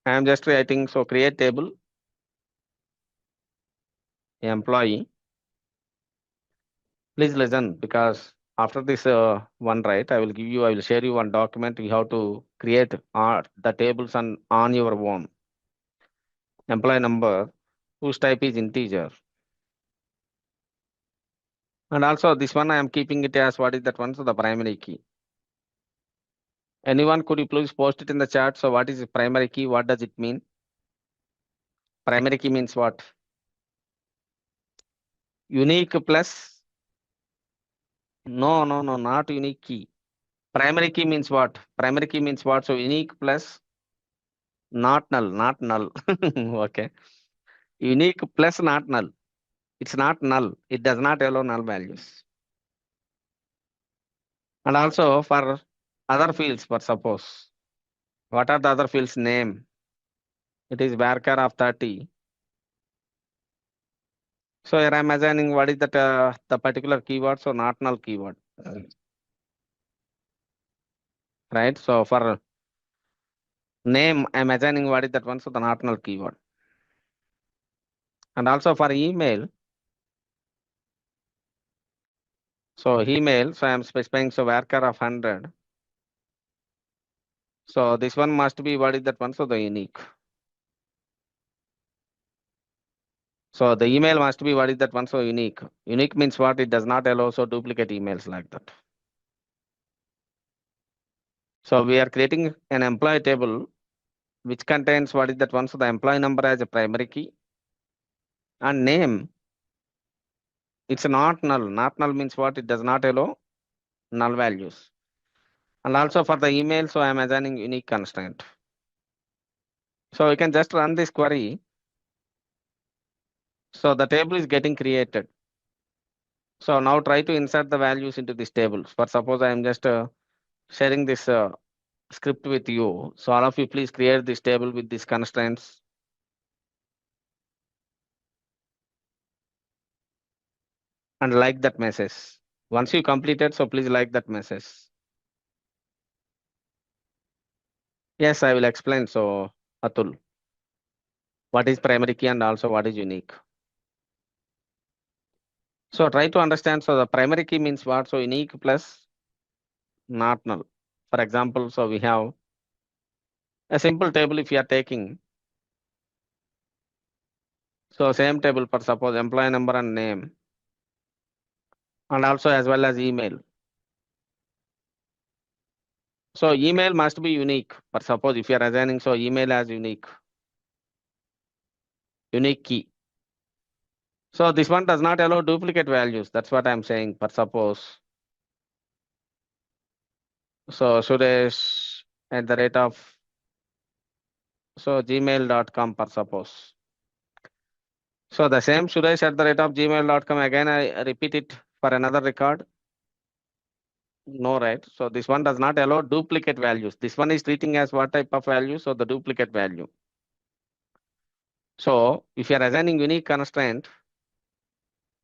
I am just writing so create table employee. Please listen, because after this one, right, I will share you one document. You have to create the tables on your own. Employee number whose type is integer. And also this one I am keeping it as what is that one? So the primary key. Anyone, could you please post it in the chat? So what is the primary key? What does it mean? Primary key means what? Unique plus? No, not unique key. Primary key means what? Primary key means what? So unique plus not null. Okay. Unique plus not null. It's not null. It does not allow null values. And also for other fields, for suppose, what are the other fields name? It is varchar of 30. So here I am assigning what is that the particular keyword, so not null keyword. Right? So for name, I am assigning what is that one, so the not null keyword. And also for email, so email, so I am specifying so varchar of 100. So this one must be what is that one, so the unique. So the email must be what is that one, so unique. Unique means what? It does not allow so duplicate emails like that. So we are creating an employee table which contains what is that one, so the employee number as a primary key and name. It's not null. Not null means what? It does not allow null values. And also for the email, so I am assigning unique constraint. So we can just run this query. So the table is getting created. So now try to insert the values into this table. For suppose I am just sharing this script with you. So all of you please create this table with these constraints. And like that message. Once you complete it, so please like that message. Yes, I will explain. So Atul, what is primary key and also what is unique. So try to understand. So the primary key means what? So unique plus not null. For example, so we have a simple table if you are taking. So same table for suppose employee number and name. And also as well as email. So email must be unique. For suppose if you are assigning so email as unique key. So this one does not allow duplicate values. That's what I'm saying. For suppose. So Suresh at the rate of so gmail.com per suppose. So the same Suresh at the rate of gmail.com, again I repeat it for another record. No, right? So this one does not allow duplicate values. This one is treating as what type of value? So the duplicate value. So if you are assigning unique constraint,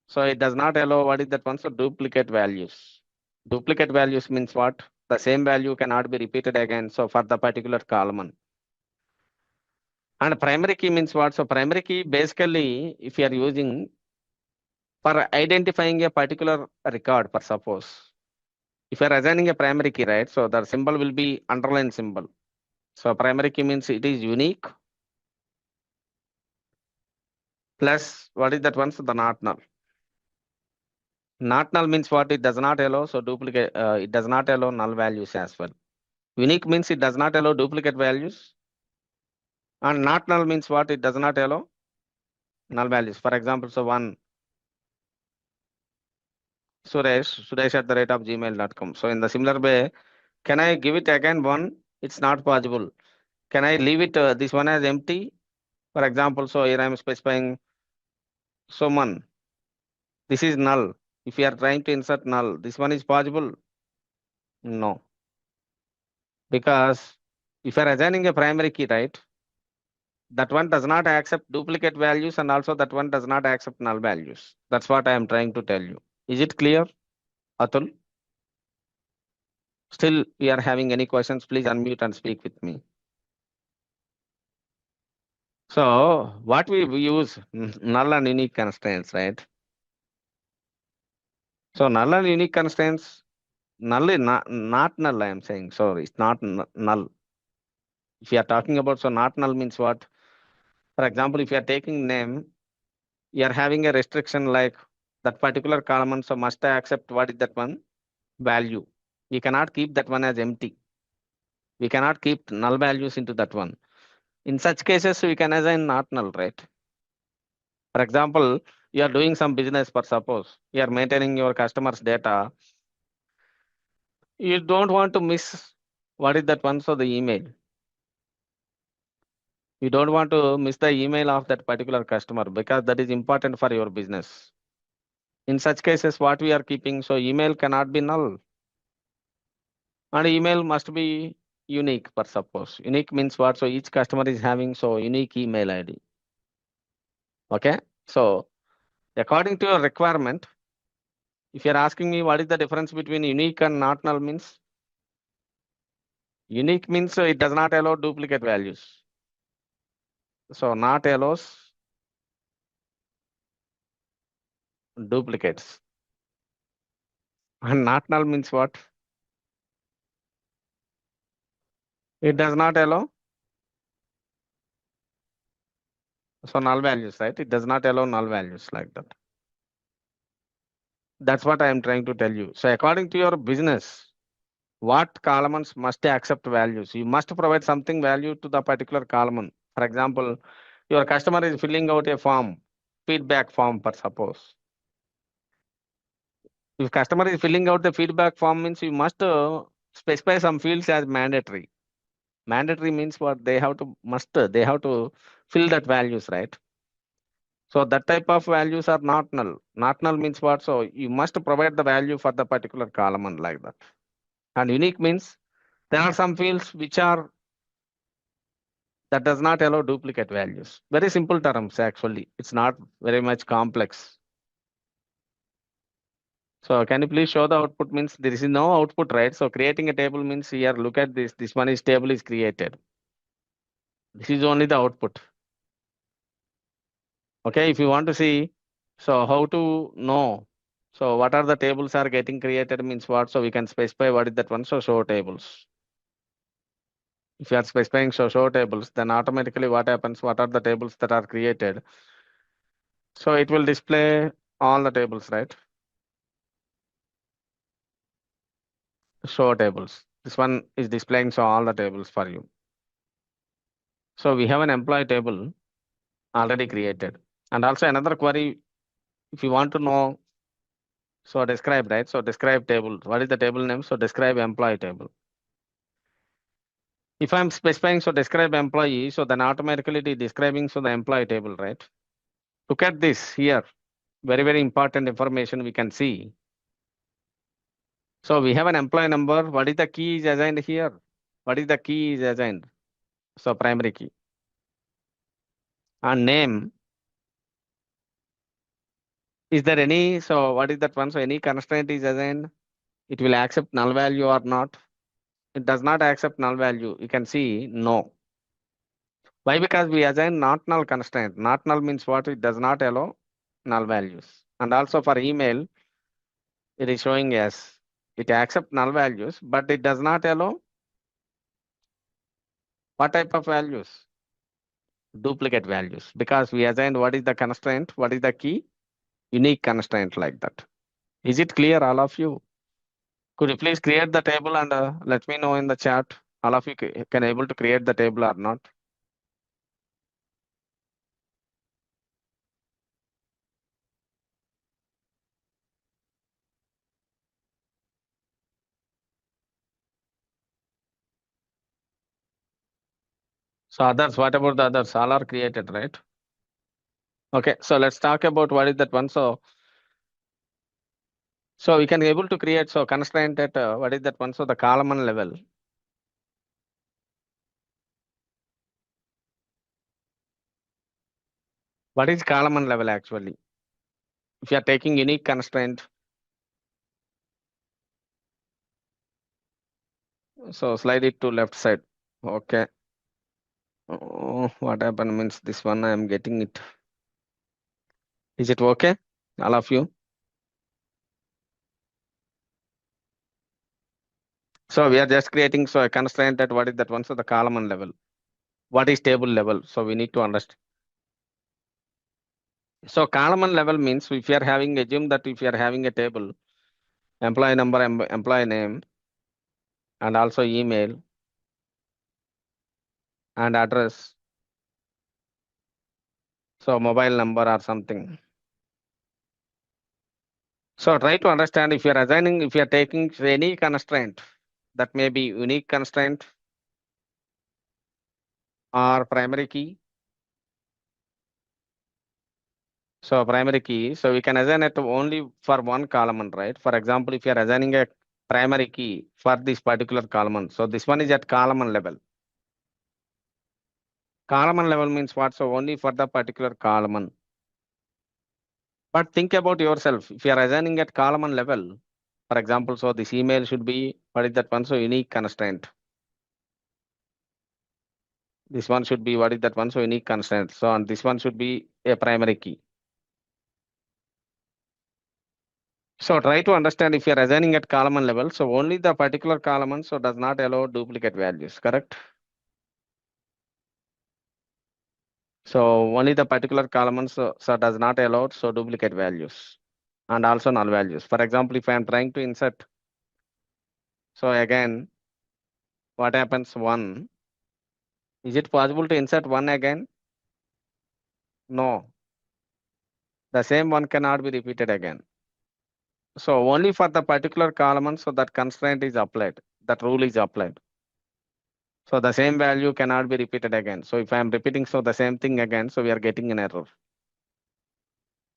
so it does not allow what is that one? So duplicate values. Duplicate values means what? The same value cannot be repeated again. So for the particular column. And primary key means what? So primary key basically, if you are using for identifying a particular record, for suppose, if you are assigning a primary key, right? So the symbol will be underline symbol. So primary key means it is unique plus what is that one? So the not null. Not null means what? It does not allow so duplicate. It does not allow null values as well. Unique means it does not allow duplicate values. And not null means what? It does not allow null values. For example, so one Suresh at the rate of gmail.com. So in the similar way, can I give it again one? It's not possible. Can I leave it this one as empty? For example, so here I am specifying Suman. This is null. If you are trying to insert null, this one is possible? No. Because if you are assigning a primary key, right, that one does not accept duplicate values and also that one does not accept null values. That's what I am trying to tell you. Is it clear, Atul? Still, we are having any questions, please unmute and speak with me. So what we use null and unique constraints, right? So null and unique constraints, null is not null, I am saying. Sorry, it's not null. If you are talking about, so not null means what? For example, if you are taking name, you are having a restriction like that particular column, so must I accept what is that one? Value. We cannot keep that one as empty. We cannot keep null values into that one. In such cases, we can assign not null, right? For example, you are doing some business, for suppose you are maintaining your customers' data. You don't want to miss what is that one, so the email. You don't want to miss the email of that particular customer because that is important for your business. In such cases, what we are keeping, so email cannot be null. And email must be unique, for suppose. Unique means what? So each customer is having so unique email ID. Okay. So according to your requirement, if you're asking me what is the difference between unique and not null means, unique means it does not allow duplicate values. So not allows duplicates. And not null means what? It does not allow. So null values, right? It does not allow null values like that. That's what I am trying to tell you. So according to your business, what columns must accept values? You must provide something value to the particular column. For example, your customer is filling out a form, feedback form, for suppose. If customer is filling out the feedback form means you must specify some fields as mandatory. Mandatory means what? They have to fill that values, right? So that type of values are not null. Not null means what? So you must provide the value for the particular column like that. And unique means there are some fields which are that does not allow duplicate values. Very simple terms actually. It's not very much complex. So can you please show the output means there is no output, right? So creating a table means here, look at this. This one is table is created. This is only the output. Okay, if you want to see, so how to know? So what are the tables are getting created means what? So we can specify what is that one. So show tables. If you are specifying show tables, then automatically what happens? What are the tables that are created? So it will display all the tables, right? Show tables. This one is displaying so all the tables for you. So we have an employee table already created. And also another query, if you want to know, so describe, right? So describe table. What is the table name? So describe employee table. If I'm specifying, so describe employee, so then automatically it is describing so the employee table, right? Look at this here. Very, very important information we can see. So we have an employee number. What is the key is assigned here? What is the key is assigned? So primary key. And name. Is there any, so what is that one? So any constraint is assigned, it will accept null value or not. It does not accept null value. You can see no. Why? Because we assign not null constraint. Not null means what? It does not allow null values. And also for email, it is showing yes, it accepts null values, but it does not allow what type of values? Duplicate values. Because we assigned what is the constraint, what is the key? Unique constraint like that. Is it clear, all of you? Could you please create the table and let me know in the chat, all of you can able to create the table or not? So others, what about the others? All are created, right? Okay, so let's talk about what is that one. So So we can be able to create so constraint at what is that one? So the column level. What is column level actually? If you are taking unique constraint, so slide it to left side. Okay. Oh, what happened means this one I am getting it. Is it okay? All of you? So we are just creating so a constraint at what is that one? So the column level. What is table level? So we need to understand. So column level means if you are having assume that if you are having a table, employee number, employee name, and also email and address. So mobile number or something. So try to understand if you are assigning, if you are taking any constraint, that may be unique constraint or primary key. So primary key, so we can assign it only for one column, right? For example, if you are assigning a primary key for this particular column, so this one is at column level. Column level means what? So only for the particular column. But think about yourself. If you are assigning at column level, for example, so this email should be, what is that one? So unique constraint. This one should be, what is that one? So unique constraint. So and this one should be a primary key. So try to understand if you are assigning at column level, so only the particular column so does not allow duplicate values, correct? So only the particular column so does not allow so duplicate values and also null values. For example, if I am trying to insert, so again, what happens? One, is it possible to insert one again? No, the same one cannot be repeated again. So only for the particular column, so that constraint is applied, that rule is applied. So the same value cannot be repeated again. So if I am repeating so the same thing again, so we are getting an error.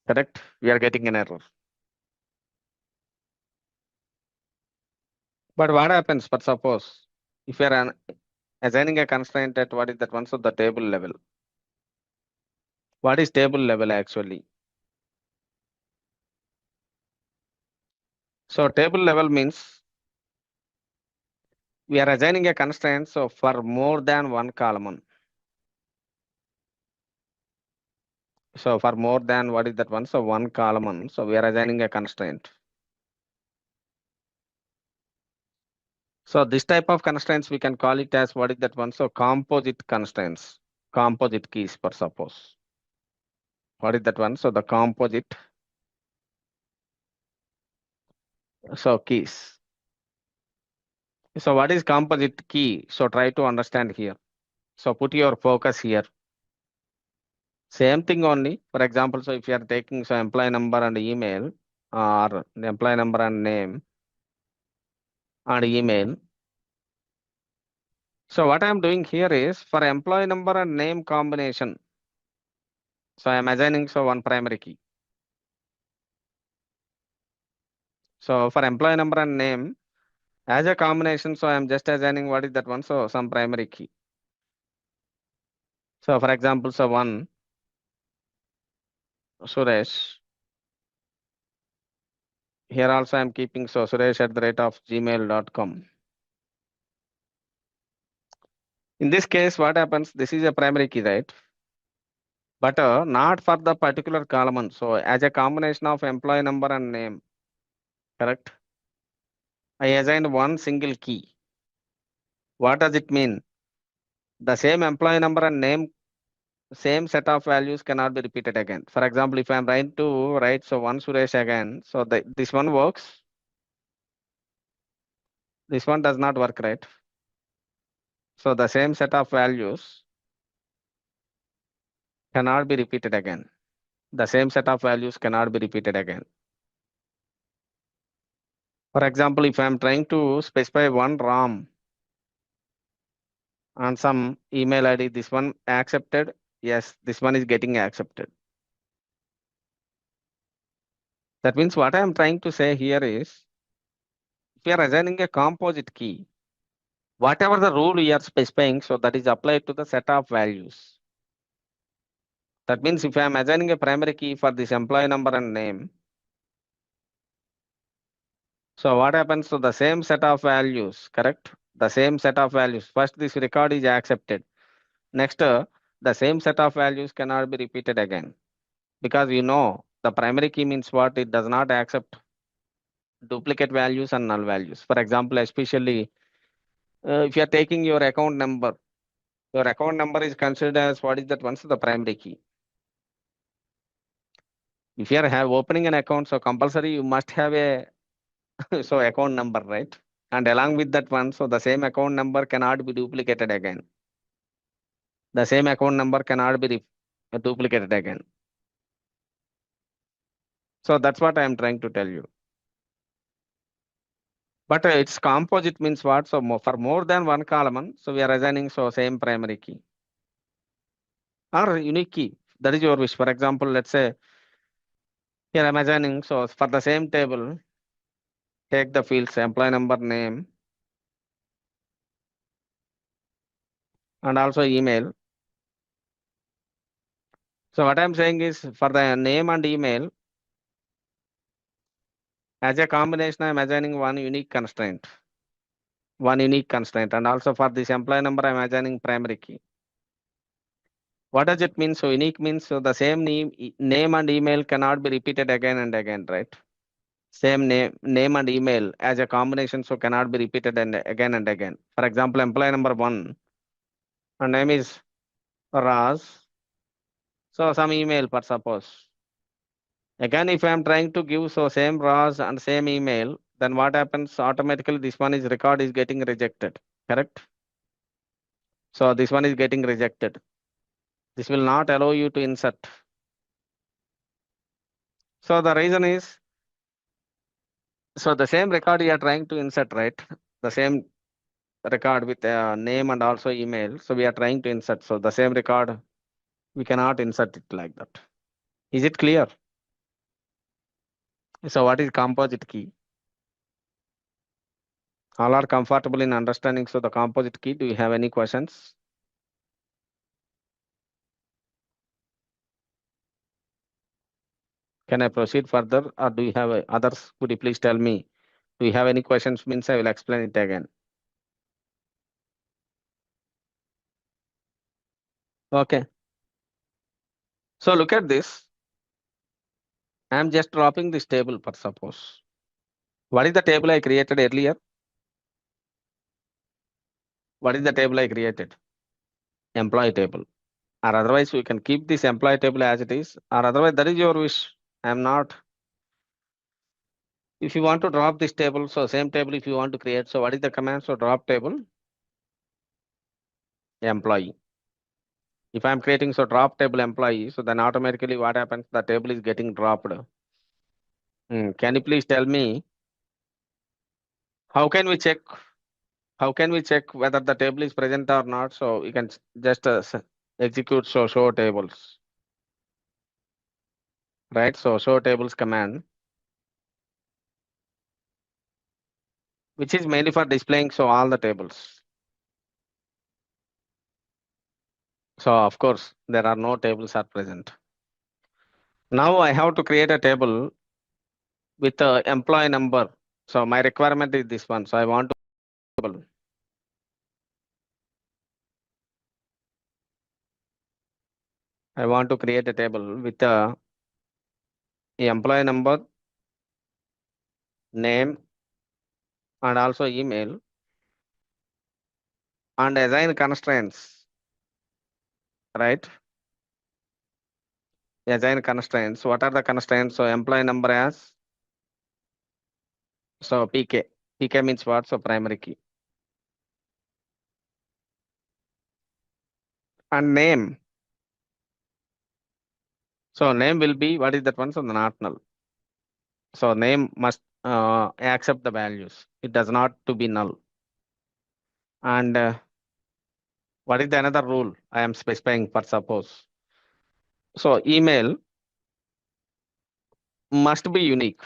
Correct? We are getting an error. But what happens? But suppose if you are assigning a constraint at what is that one? So the table level. What is table level actually? So table level means we are assigning a constraint so for more than one column. So for more than what is that one? So one column. So we are assigning a constraint. So this type of constraints we can call it as what is that one? So composite constraints, composite keys for suppose. What is that one? So the composite so keys. So what is composite key? So try to understand here. So put your focus here. Same thing only. For example, so if you are taking so employee number and email or the employee number and name and email. So what I am doing here is for employee number and name combination. So I am assigning so one primary key. So for employee number and name as a combination, so I am just assigning what is that one? So some primary key. So for example, so one Suresh. Here also I am keeping so Suresh at the rate of gmail.com. In this case, what happens? This is a primary key, right? But not for the particular column. So as a combination of employee number and name, correct? I assigned one single key. What does it mean? The same employee number and name, same set of values cannot be repeated again. For example, if I am trying to write so one Suresh again, so this one works. This one does not work, right? So the same set of values cannot be repeated again. The same set of values cannot be repeated again. For example, if I am trying to specify one ROM and some email ID, this one accepted. Yes, this one is getting accepted. That means what I am trying to say here is, if you are assigning a composite key, whatever the rule you are specifying, so that is applied to the set of values. That means if I am assigning a primary key for this employee number and name, so what happens to the same set of values, correct? The same set of values. First, this record is accepted. Next, the same set of values cannot be repeated again. Because you know, the primary key means what? It does not accept duplicate values and null values. For example, especially if you are taking your account number is considered as what is that once the primary key. If you are have opening an account, so compulsory you must have a so account number, right? And along with that one, so the same account number cannot be duplicated again. The same account number cannot be duplicated again. So that's what I am trying to tell you. But its composite means what? So for more than one column, so we are assigning so same primary key or unique key. That is your wish. For example, let's say here I'm assigning, so for the same table, take the fields employee number, name, and also email. So what I'm saying is for the name and email, as a combination, I'm assigning one unique constraint. And also for this employee number, I'm assigning primary key. What does it mean? So unique means so the same name and email cannot be repeated again and again, right? Same name and email as a combination, so cannot be repeated and again and again. For example, employee number 1, her name is Raz. So some email for suppose. Again, if I am trying to give so same Raz and same email, then what happens? Automatically, this one is record is getting rejected. Correct? So this one is getting rejected. This will not allow you to insert. So the reason is, so the same record you are trying to insert, right? The same record with name and also email. So we are trying to insert. So the same record, we cannot insert it like that. Is it clear? So what is composite key? All are comfortable in understanding. So the composite key, do you have any questions? Can I proceed further or do you have others? Could you please tell me? Do you have any questions? Means I will explain it again. Okay. So look at this. I am just dropping this table for suppose. What is the table I created earlier? What is the table I created? Employee table. Or otherwise we can keep this employee table as it is, or otherwise that is your wish. I am not. If you want to drop this table, so same table if you want to create, so what is the command? So drop table employee. If I am creating so drop table employee, so then automatically what happens? The table is getting dropped. Can you please tell me how can we check? How can we check whether the table is present or not? So we can just execute so show tables, right? So show tables command, which is mainly for displaying so all the tables. So of course there are no tables are present. Now I have to create a table with the employee number. So my requirement is this one. So I want to create a table with the employee number, name, and also email, and assign constraints, right? Assign constraints. What are the constraints? So employee number as so PK. PK means what? So primary key. And name. So name will be what is that one? So not null. So name must accept the values. It does not to be null. And what is the another rule I am specifying for suppose? So email must be unique.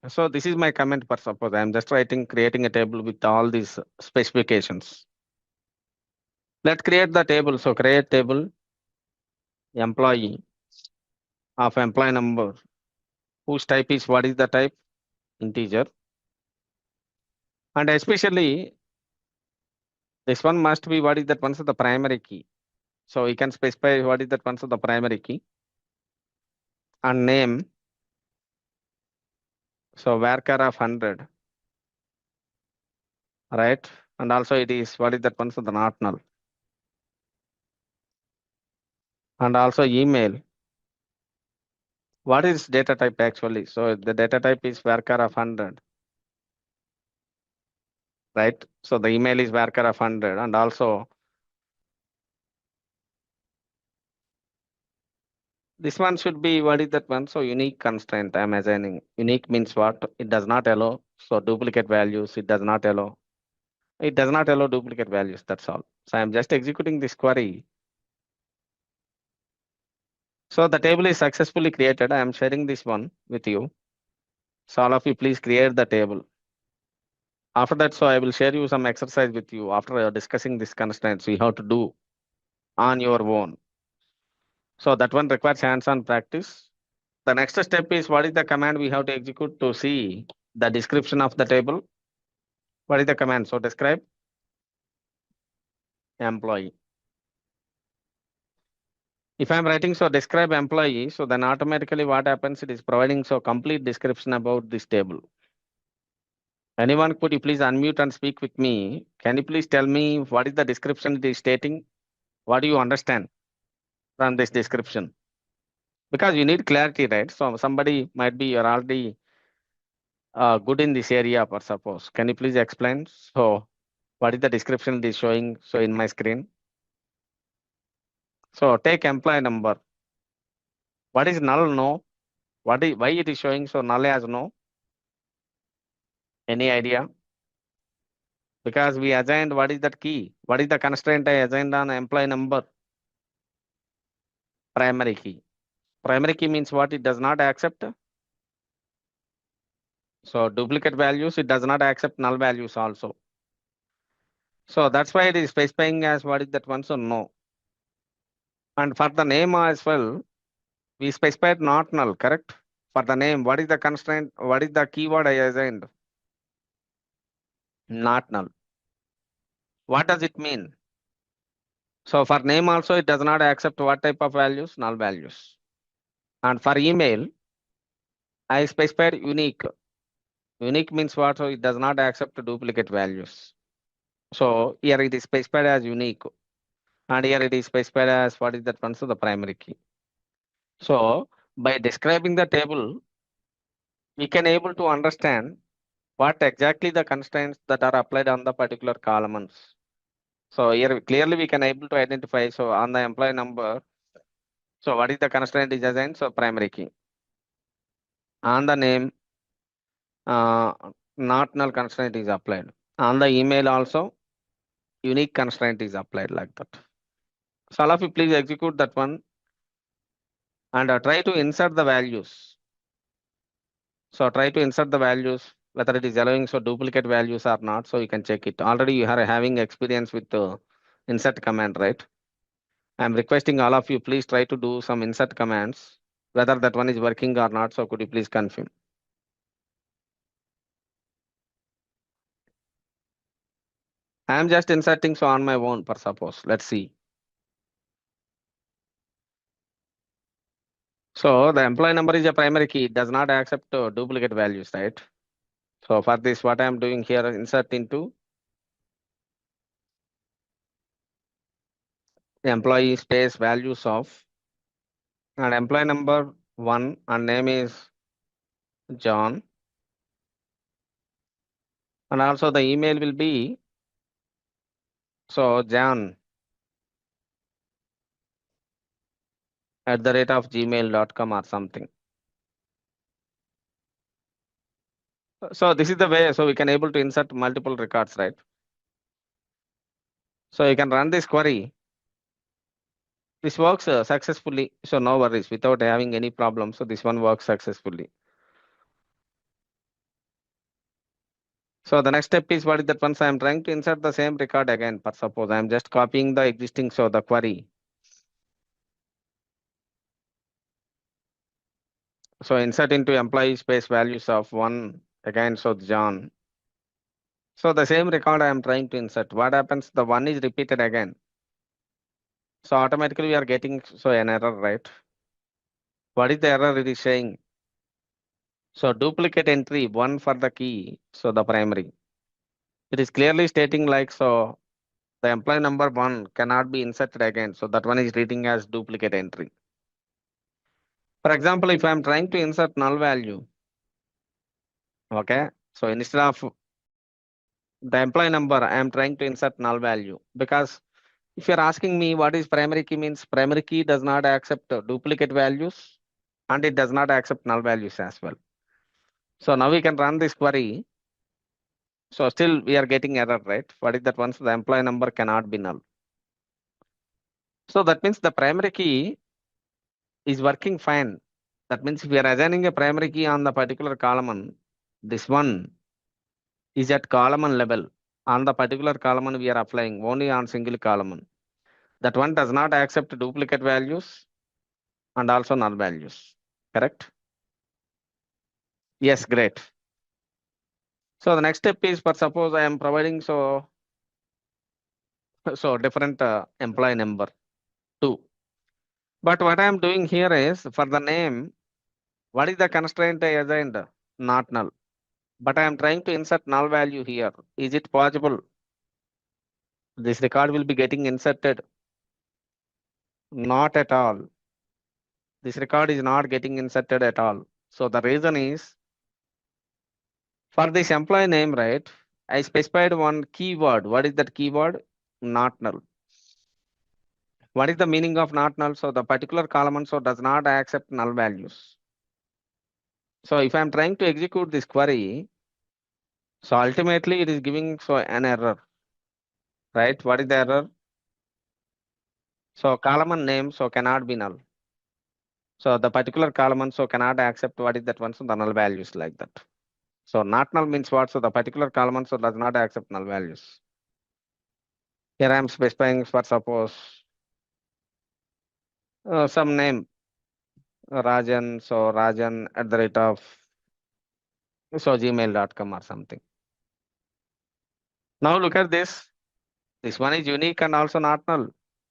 So this is my comment, per suppose I'm just creating a table with all these specifications. Let's create the table. So create table employee of employee number, whose type is, what is the type? Integer. And especially this one must be, what is that one? So the primary key. So we can specify what is that one? So the primary key. And name. So varchar of 100. Right? And also it is, what is that one? So the not null. And also email. What is data type actually? So the data type is varchar of 100. Right? So the email is varchar of 100. And also this one should be, what is that one? So unique constraint I'm assigning. Unique means what? It does not allow. So duplicate values, it does not allow. It does not allow duplicate values. That's all. So I'm just executing this query. So the table is successfully created. I am sharing this one with you. So all of you please create the table. After that, so I will share you some exercise with you after discussing this constraints we have to do on your own. So that one requires hands-on practice. The next step is, what is the command we have to execute to see the description of the table? What is the command? So describe employee. If I'm writing so describe employee, so then automatically what happens? It is providing so complete description about this table. Anyone, could you please unmute and speak with me? Can you please tell me what is the description it is stating? What do you understand from this description? Because you need clarity, right? So somebody might be, you're already good in this area, for suppose. Can you please explain? So what is the description it is showing so in my screen? So take employee number. What is null? No. Why it is showing so null as no? Any idea? Because we assigned, what is that key? What is the constraint I assigned on employee number? Primary key. Primary key means what? It does not accept. So duplicate values, it does not accept null values also. So that's why it is specifying as what is that one? So no. And for the name as well, we specified not null, correct? For the name, what is the constraint? What is the keyword I assigned? Not null. What does it mean? So for name also, it does not accept what type of values? Null values. And for email, I specified unique. Unique means what? So it does not accept duplicate values. So here it is specified as unique. And here it is specified as what is that one? So the primary key. So by describing the table, we can able to understand what exactly the constraints that are applied on the particular columns. So here clearly we can able to identify. So on the employee number, so what is the constraint is assigned? So primary key. On the name, not null constraint is applied. On the email also, unique constraint is applied like that. So all of you please execute that one and try to insert the values. So try to insert the values, whether it is allowing so duplicate values or not. So you can check it. Already you are having experience with the insert command, right? I'm requesting all of you, please try to do some insert commands, whether that one is working or not. So could you please confirm? I'm just inserting so on my own, for suppose. Let's see. So the employee number is a primary key. It does not accept duplicate values, right? So for this, what I'm doing here, insert into employee space values of, and employee number 1 and name is John. And also the email will be, so John @gmail.com or something. So this is the way, so we can able to insert multiple records, right? So you can run this query. This works successfully, so no worries without having any problem. So this one works successfully. So the next step is what is that once I am trying to insert the same record again, for suppose I am just copying the existing, so the query. So insert into employee space values of 1 again, so John. So the same record I am trying to insert. What happens? The 1 is repeated again. So automatically we are getting so an error, right? What is the error it is saying? So duplicate entry 1 for the key, so the primary. It is clearly stating like so the employee number 1 cannot be inserted again. So that one is reading as duplicate entry. For example, if I am trying to insert null value, okay, so instead of the employee number, I am trying to insert null value, because if you're asking me what is primary key means, primary key does not accept duplicate values and it does not accept null values as well. So now we can run this query. So still we are getting error, right? What is that once the employee number cannot be null. So that means the primary key is working fine. That means if we are assigning a primary key on the particular column, this one is at column level. On the particular column we are applying only on single column. That one does not accept duplicate values and also null values. Correct? Yes, great. So the next step is, for suppose I am providing so different employee number 2. But what I am doing here is for the name, what is the constraint I assigned? Not null. But I am trying to insert null value here. Is it possible? This record will be getting inserted. Not at all. This record is not getting inserted at all. So the reason is for this employee name, right? I specified one keyword. What is that keyword? Not null. What is the meaning of not null? So the particular column so does not accept null values. So if I'm trying to execute this query, so ultimately it is giving so an error, right? What is the error? So column name so cannot be null. So the particular column so cannot accept what is that one, so the null values like that. So not null means what? So the particular column so does not accept null values. Here I am specifying for suppose some name Rajan, so Rajan at the rate of so gmail.com or something. Now look at this. This one is unique and also not null.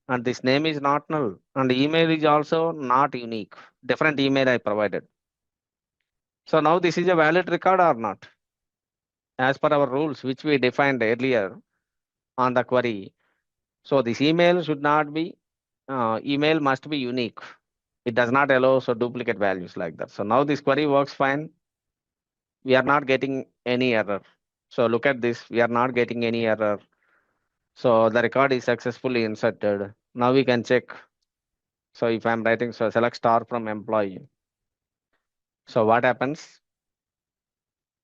And this name is not null. And email is also not unique. Different email I provided. So now this is a valid record or not? As per our rules, which we defined earlier on the query. So this email should not be, email must be unique. It does not allow so duplicate values like that. So now this query works fine. We are not getting any error. So look at this, we are not getting any error. So the record is successfully inserted. Now we can check. So if I'm writing, so select star from employee. So what happens?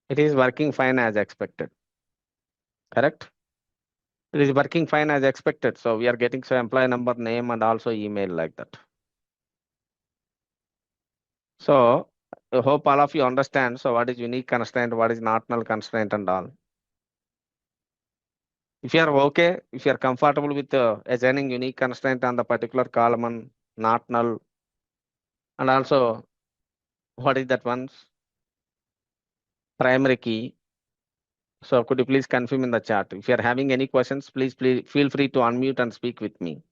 It is working fine as expected. Correct? It is working fine as expected. So we are getting so employee number, name, and also email like that. So I hope all of you understand. So what is unique constraint, what is not null constraint and all. If you are okay, if you are comfortable with assigning unique constraint on the particular column, not null, and also what is that one? Primary key. So could you please confirm in the chat? If you are having any questions, please feel free to unmute and speak with me.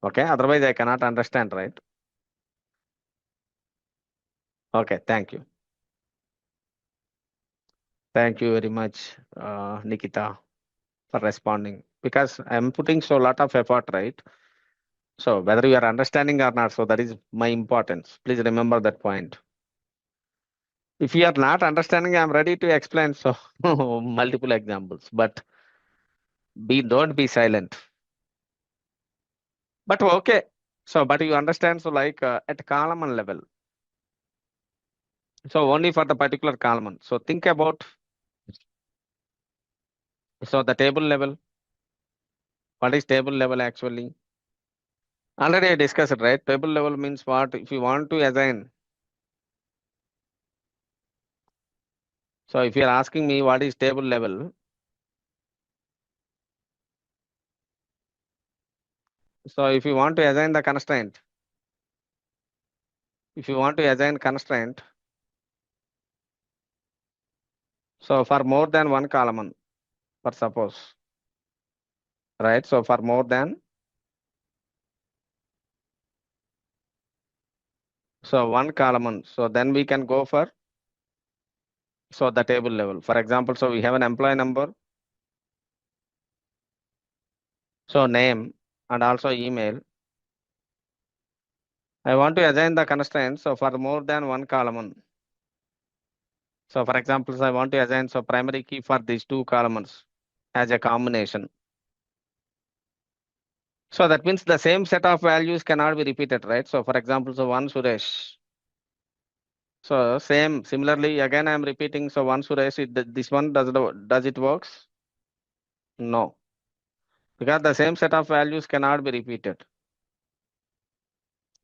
Okay, otherwise I cannot understand, right? Okay, thank you. Thank you very much, Nikita, for responding, because I'm putting so lot of effort, right? So whether you are understanding or not, so that is my importance. Please remember that point. If you are not understanding, I'm ready to explain so multiple examples, but don't be silent. But okay, so but you understand, so like at column level, so only for the particular column. So think about so the table level. What is table level actually? Already I discussed it, right? Table level means what? If you want to assign. So if you are asking me what is table level, so if you want to assign the constraint, so for more than one column, for suppose, right? So for more than, so one column, so then we can go for, so the table level. For example, so we have an employee number, so name and also email. I want to assign the constraint, so for more than one column. So for example, so I want to assign so primary key for these two columns as a combination. So that means the same set of values cannot be repeated, right? So for example, so one Suresh. So similarly, again I am repeating. So one Suresh, this one does it works? No, because the same set of values cannot be repeated.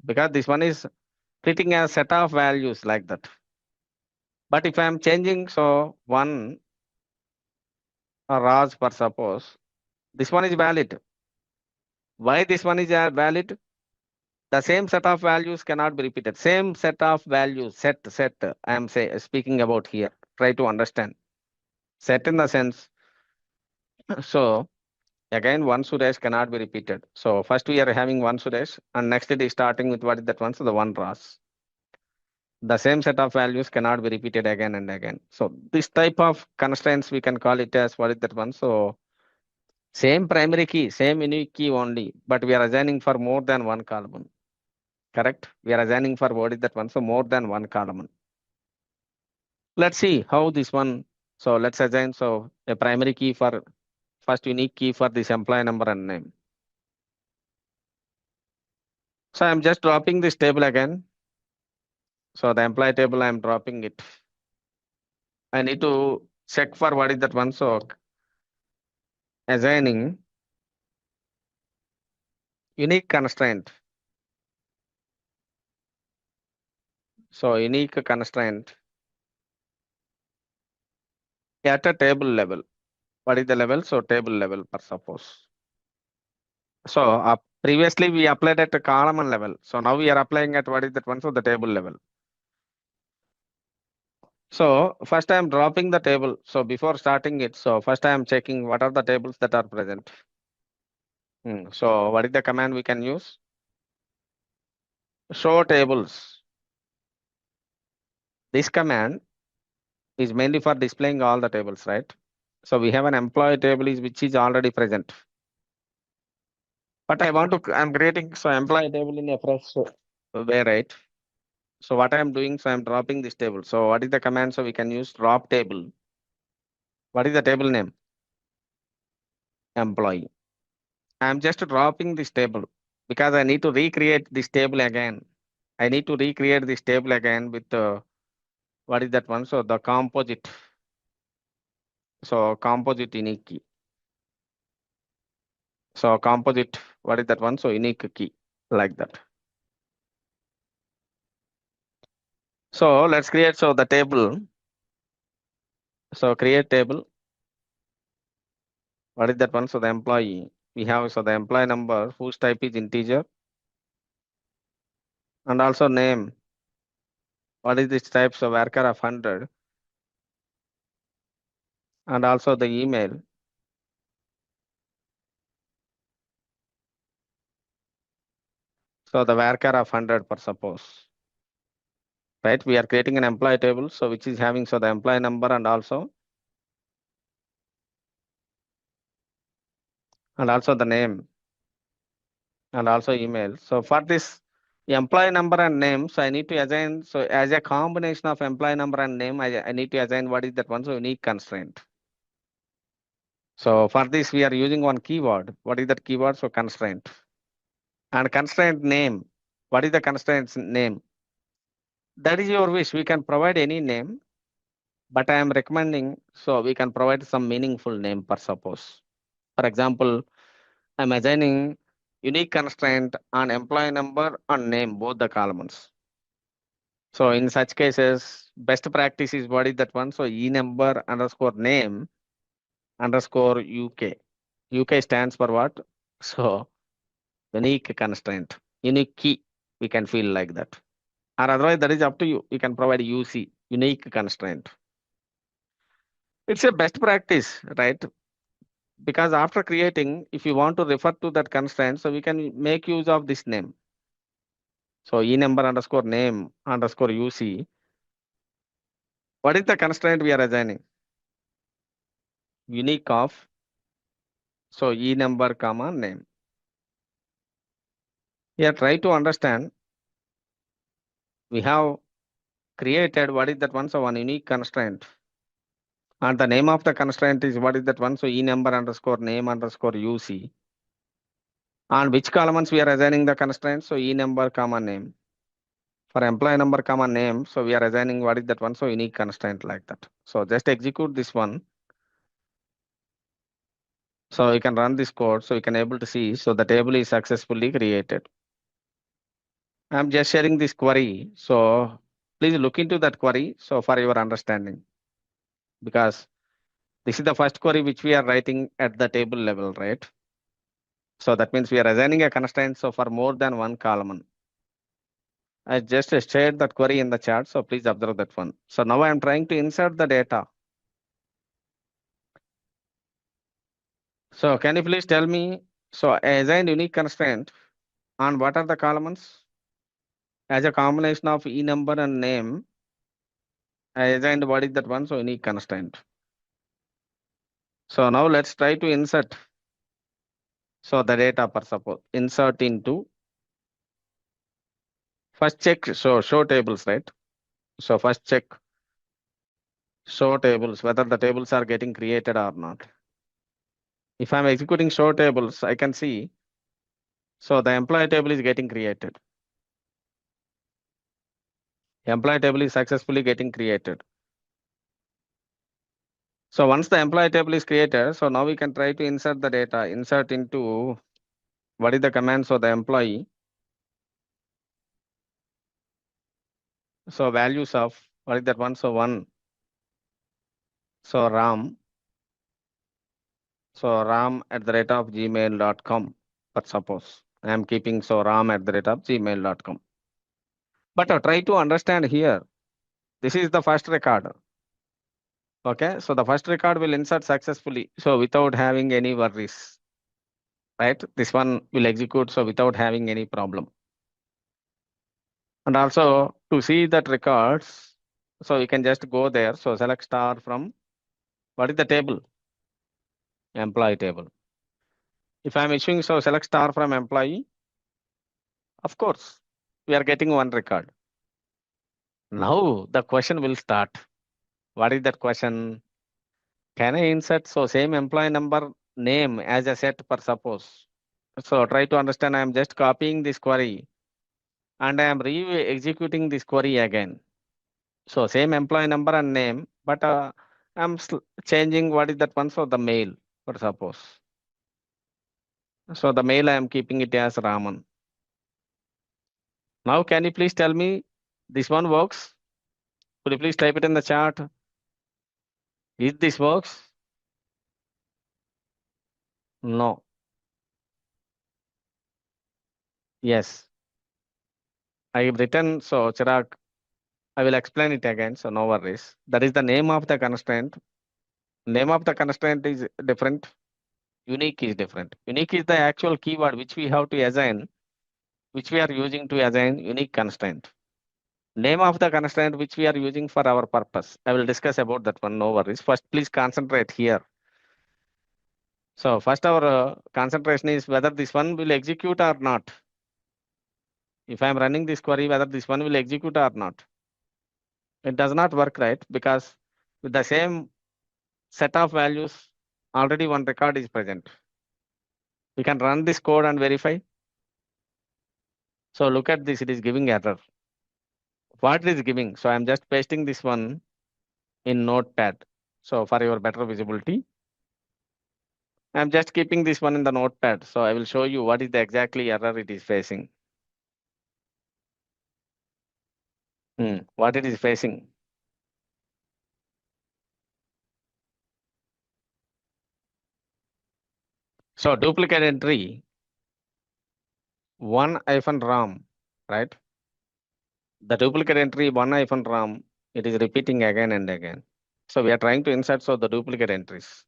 Because this one is treating a set of values like that. But if I am changing, so one Raj per suppose, this one is valid. Why this one is valid? The same set of values cannot be repeated. Same set of values, set, I am speaking about here. Try to understand. Set in the sense, so again, one Suresh cannot be repeated. So first we are having one Suresh and next it is starting with what is that one? So the one Ras. The same set of values cannot be repeated again and again. So this type of constraints, we can call it as what is that one? So same primary key, same unique key only, but we are assigning for more than one column. Correct? We are assigning for what is that one? So more than one column. Let's see how this one. So let's assign so a primary key for first unique key for this employee number and name. So I'm just dropping this table again. So the employee table, I'm dropping it. I need to check for what is that one. So assigning unique constraint. So unique constraint at a table level. What is the level? So table level per suppose. So previously we applied at a column level. So now we are applying at what is that one? So the table level. So first I am dropping the table. So before starting it, so first I am checking what are the tables that are present. So what is the command we can use? Show tables. This command is mainly for displaying all the tables, right? So we have an employee table which is already present. But I'm creating so employee table in a fresh way, right? So what I am doing, so I'm dropping this table. So what is the command? So we can use drop table. What is the table name? Employee. I'm just dropping this table because I need to recreate this table again. I need to recreate this table again with what is that one? So the composite. So composite unique key. So composite, what is that one? So unique key like that. So let's create so the table. So create table. What is that one? So the employee. We have so the employee number whose type is integer. And also name. What is this type? So varchar of 100. And also the email. So the varchar of 100 per suppose. Right? We are creating an employee table. So which is having so the employee number and also the name and also email. So for this employee number and name, so I need to assign, so as a combination of employee number and name, I need to assign what is that one? So unique constraint. So for this, we are using one keyword. What is that keyword? So constraint. And constraint name. What is the constraint's name? That is your wish. We can provide any name, but I am recommending, so we can provide some meaningful name per suppose. For example, I'm assigning unique constraint on employee number and name, both the columns. So in such cases, best practice is what is that one? So e number underscore name underscore UK. UK stands for what? So unique constraint, unique key, we can feel like that. Or otherwise, that is up to you. You can provide UC, unique constraint. It's a best practice, right? Because after creating, if you want to refer to that constraint, so we can make use of this name. So e number underscore name underscore UC. What is the constraint we are assigning? Unique of, so e number comma name. Here try to understand, we have created what is that one? So one unique constraint. And the name of the constraint is what is that one? So e number underscore name underscore UC. On which columns we are assigning the constraint? So e number comma name. For employee number comma name, so we are assigning what is that one? So unique constraint like that. So just execute this one. So you can run this code. So you can able to see. So the table is successfully created. I'm just sharing this query. So please look into that query. So for your understanding, because this is the first query which we are writing at the table level, right? So that means we are assigning a constraint. So for more than one column. I just shared that query in the chat. So please observe that one. So now I'm trying to insert the data. So can you please tell me, so I assigned unique constraint on what are the columns? As a combination of e number and name, I assigned what is that one? So unique constraint. So now let's try to insert. So the data per suppose, insert into, first check, so show tables, right? So first check show tables, whether the tables are getting created or not. If I'm executing show tables, I can see, so the employee table is getting created. Employee table is successfully getting created. So once the employee table is created, so now we can try to insert the data, insert into, what is the command? So the employee, so values of, what is that one? So one, so ram, so ram at the rate of gmail.com, but suppose I am keeping so ram at the rate of gmail.com. But try to understand here, this is the first record. Okay, so the first record will insert successfully, so without having any worries, right? This one will execute, so without having any problem. And also to see that records, so you can just go there. So select star from, what is the table? Employee table. If I'm issuing, so select star from employee, of course, we are getting one record. Now the question will start. What is that question? Can I insert so same employee number name as a set per suppose? So try to understand, I am just copying this query and I am re-executing this query again. So same employee number and name, but I'm changing what is that one? So the mail, for suppose. So the mail I am keeping it as Raman. Now can you please tell me this one works? Could you please type it in the chat? Is this works? No. Yes. I have written, so Chirag, I will explain it again, so no worries. That is the name of the constraint. Name of the constraint is different. Unique is different. Unique is the actual keyword which we have to assign, which we are using to assign unique constraint. Name of the constraint which we are using for our purpose. I will discuss about that one, no worries. First, please concentrate here. So first our concentration is whether this one will execute or not. If I am running this query, whether this one will execute or not. It does not work, right? Because with the same set of values, already one record is present. We can run this code and verify. So look at this, it is giving error. What it is giving? So I'm just pasting this one in Notepad. So for your better visibility, I'm just keeping this one in the notepad. So I will show you what is the exactly error it is facing. What it is facing. So duplicate entry, 1-ram, right? The duplicate entry 1-ram, it is repeating again and again. So we are trying to insert so the duplicate entries.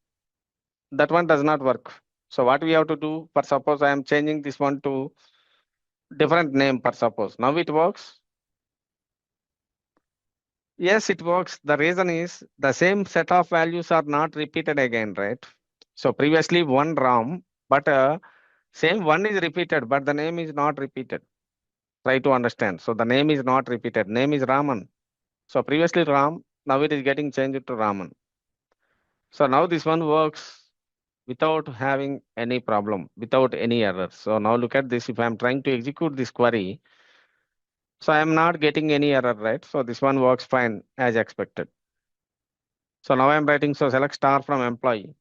That one does not work. So what we have to do, for suppose I am changing this one to different name, for suppose. Now it works. Yes, it works. The reason is the same set of values are not repeated again, right? So previously 1-ram, but same one is repeated, but the name is not repeated. Try to understand. So the name is not repeated. Name is Raman. So previously Ram, now it is getting changed to Raman. So now this one works without having any problem, without any error. So now look at this. If I'm trying to execute this query, so I'm not getting any error, right? So this one works fine as expected. So now I'm writing, so select star from employee,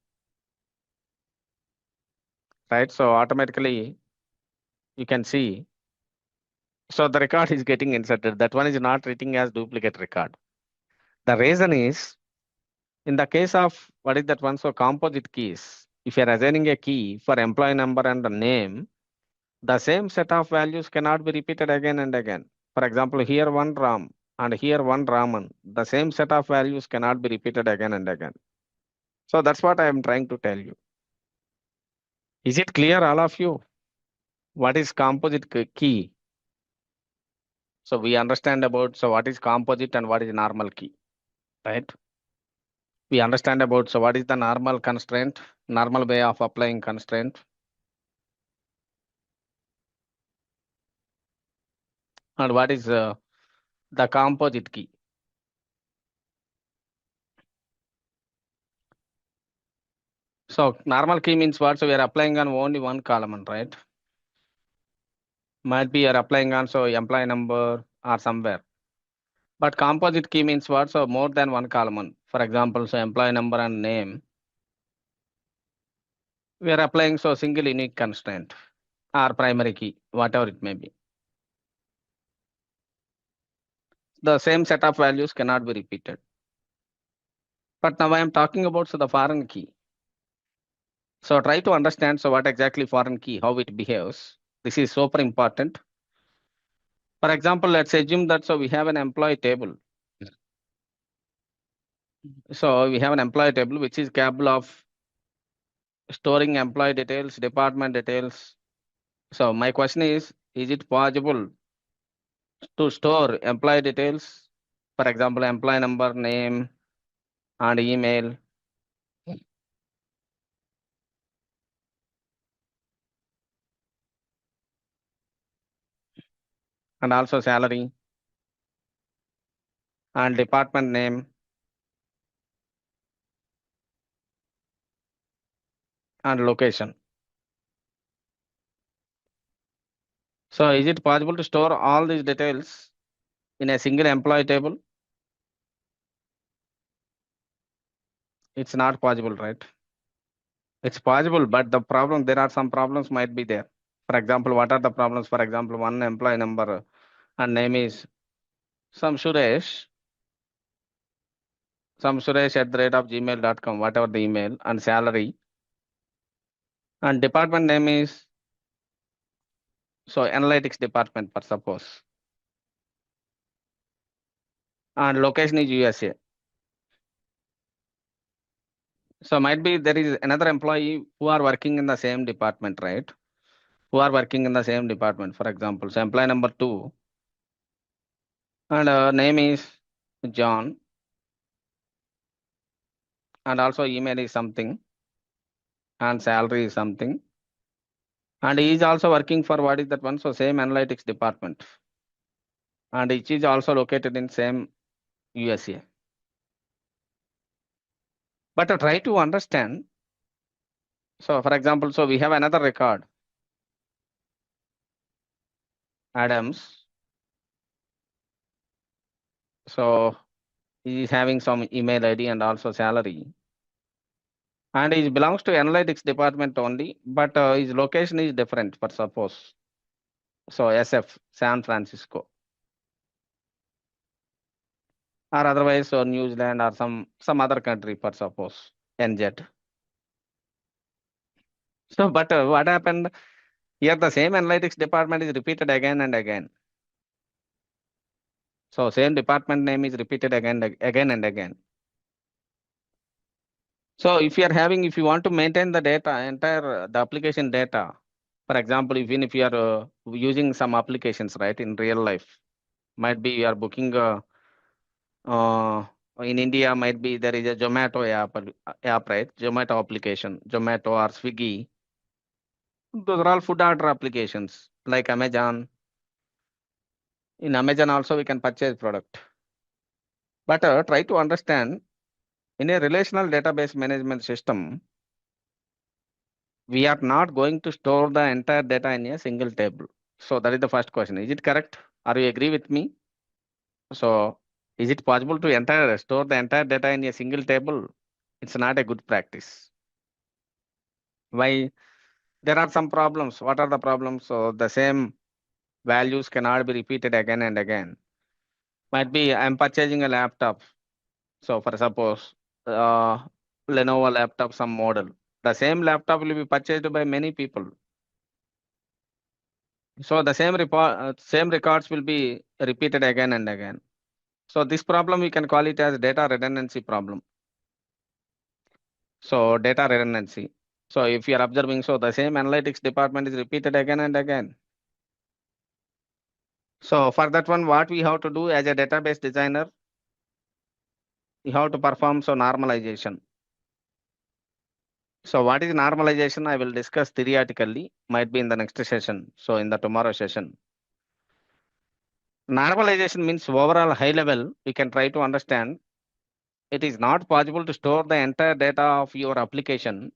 right? So automatically you can see, so the record is getting inserted. That one is not treating as duplicate record. The reason is, in the case of, what is that one? So composite keys, if you're assigning a key for employee number and the name, the same set of values cannot be repeated again and again. For example, here 1-ram and here 1-raman, the same set of values cannot be repeated again and again. So that's what I am trying to tell you. Is it clear, all of you? What is composite key? So we understand about, so what is composite and what is normal key, right? We understand about, so what is the normal constraint, normal way of applying constraint, and what is the composite key. So normal key means what? So we are applying on only one column, right? Might be you are applying on so employee number or somewhere. But composite key means what? So more than one column. For example, so employee number and name. We are applying so single unique constraint or primary key, whatever it may be. The same set of values cannot be repeated. But now I am talking about so the foreign key. So try to understand so what exactly foreign key, how it behaves. This is super important. For example, let's assume that so we have an employee table. So we have an employee table which is capable of storing employee details, department details. So my question is it possible to store employee details? For example, employee number, name, and email. And also salary and department name and location. So is it possible to store all these details in a single employee table? It's not possible, right? It's possible, but the problem, there are some problems might be there. For example, what are the problems? For example, one employee number and name is some Suresh @gmail.com, whatever the email, and salary. And department name is so analytics department, for suppose. And location is USA. So might be there is another employee who are working in the same department, right? Who are working in the same department, for example. So employee number 2 and name is John, and also email is something and salary is something. And he is also working for what is that one? So same analytics department. And it is also located in same USA. But try to understand. So for example, so we have another record, Adams. So he is having some email ID and also salary. And he belongs to analytics department only, but his location is different, for suppose. So SF, San Francisco. Or otherwise, so New Zealand or some other country, for suppose, NZ. So, but what happened here? The same analytics department is repeated again and again. So same department name is repeated again and again. So if you want to maintain the data, the application data, for example, even if you are using some applications, right, in real life, might be you are booking in India, might be there is a Zomato app, right? Zomato application, Zomato or Swiggy. Those are all food order applications like Amazon. In Amazon also we can purchase product. But try to understand, in a relational database management system, we are not going to store the entire data in a single table. So that is the first question. Is it correct? Are you agree with me? So is it possible to store the entire data in a single table? It's not a good practice. Why? There are some problems. What are the problems? So the same values cannot be repeated again and again. Might be I'm purchasing a laptop. So for suppose Lenovo laptop, some model. The same laptop will be purchased by many people. So the same records will be repeated again and again. So this problem we can call it as data redundancy problem. So data redundancy. So if you are observing, so the same analytics department is repeated again and again. So for that one, what we have to do as a database designer, we have to perform normalization. So what is normalization? I will discuss theoretically, might be in the next session. So in the tomorrow session. Normalization means overall high level, we can try to understand. It is not possible to store the entire data of your application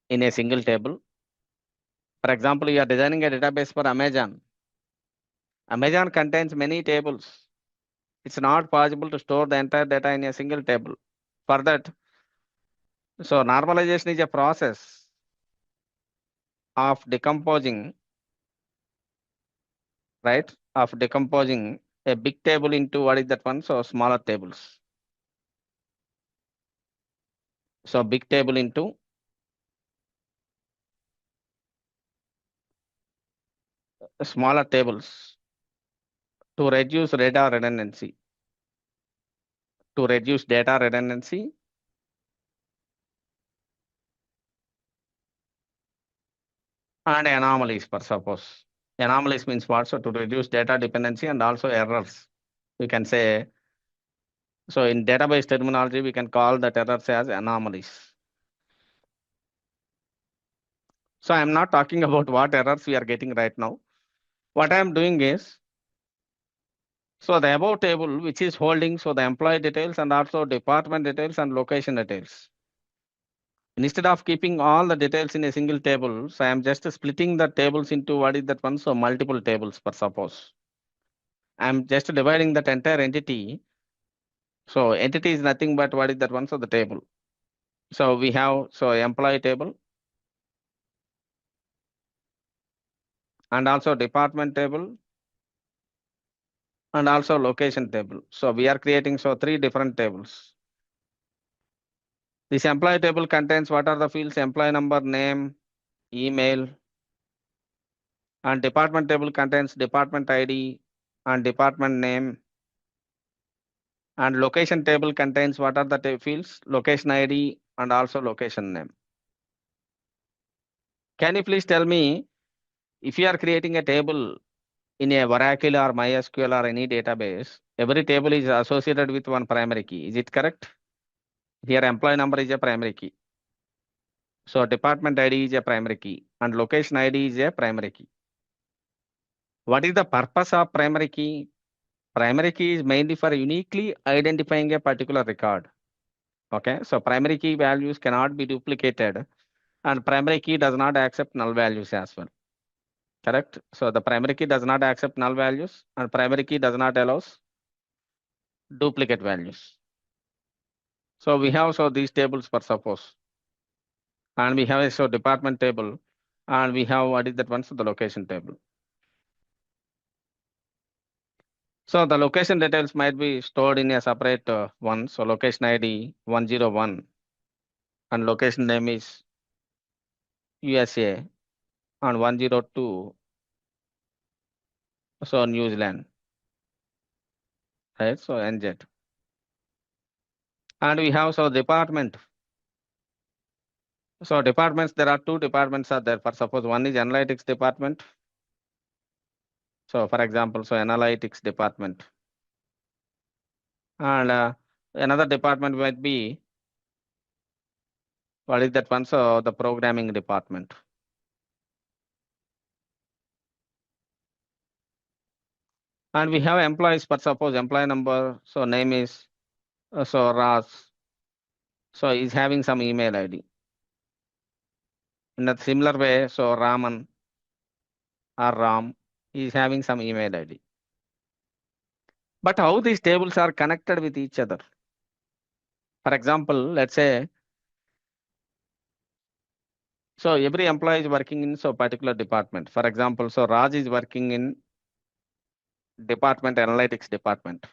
in a single table. For example, you are designing a database for Amazon. Amazon contains many tables. It's not possible to store the entire data in a single table. For that, so normalization is a process of decomposing, right? Of decomposing a big table into what is that one? So smaller tables. So big table into smaller tables to reduce data redundancy. To reduce data redundancy and anomalies, for suppose. Anomalies means what? So to reduce data dependency and also errors. We can say, so in database terminology, we can call that errors as anomalies. So I'm not talking about what errors we are getting right now. What I'm doing is, so the above table, which is holding, so the employee details and also department details and location details. Instead of keeping all the details in a single table, so I'm just splitting the tables into what is that one? So multiple tables, for suppose. I'm just dividing that entire entity. So entity is nothing but what is that one? So the table. So we have, so employee table and also department table and also location table. So we are creating three different tables. This employee table contains what are the fields? Employee number, name, email, and department table contains department ID and department name. And location table contains what are the fields? Location ID and also location name. Can you please tell me, if you are creating a table in a Oracle or MySQL or any database, every table is associated with one primary key. Is it correct? Here employee number is a primary key. So department ID is a primary key and location ID is a primary key. What is the purpose of primary key? Primary key is mainly for uniquely identifying a particular record. Okay, so primary key values cannot be duplicated and primary key does not accept null values as well. Correct? So the primary key does not accept null values and primary key does not allow duplicate values. So we have these tables, for suppose. and we have a so department table, and we have what is that one? So the location table. So the location details might be stored in a separate one. So location ID 101 and location name is USA, and 102 so New Zealand, right? So NZ. And we have so department. So departments, there are two departments are there. For suppose one is analytics department. So for example, so analytics department. And another department might be, what is that one? So the programming department. And we have employees, for suppose employee number, so name is, so Ras. So he's having some email ID. In a similar way, so Raman or Ram is having some email ID. But how these tables are connected with each other? For example, let's say, so every employee is working in so particular department. For example, so Raj is working in department analytics department.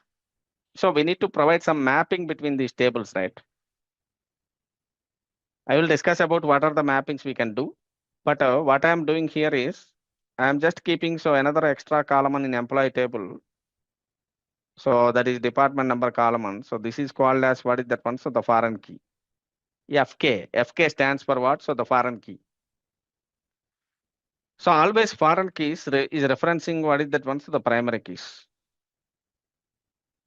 So we need to provide some mapping between these tables, right? I will discuss about what are the mappings we can do. But what I am doing here is, I am just keeping so another extra column in employee table. So that is department number column. So this is called as what is that one? So the foreign key. FK. FK stands for what? So the foreign key. So always foreign keys is referencing what is that one? So the primary keys.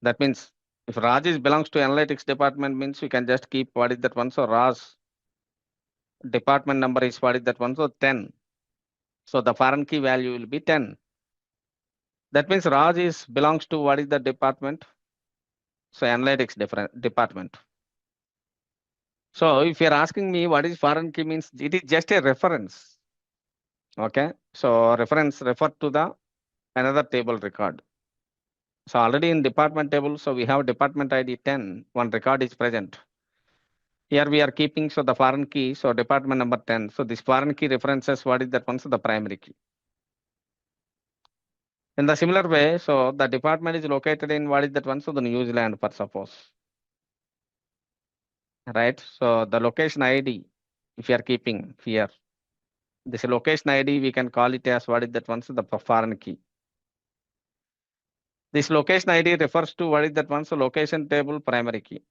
That means if Raj belongs to analytics department, means we can just keep what is that one? So Raj department number is what is that one? So 10. So the foreign key value will be 10. That means Raj belongs to what is the department? So analytics department. So if you're asking me what is foreign key means, it is just a reference. Okay. So reference refer to the another table record. So already in department table, so we have department ID 10, one record is present. Here we are keeping so the foreign key, so department number 10. So this foreign key references what is that one? So the primary key. In the similar way, so the department is located in what is that one? So the New Zealand, for suppose. Right. So the location ID, if you are keeping here, this location ID, we can call it as what is that one? So the foreign key. This location ID refers to what is that one? So location table primary key.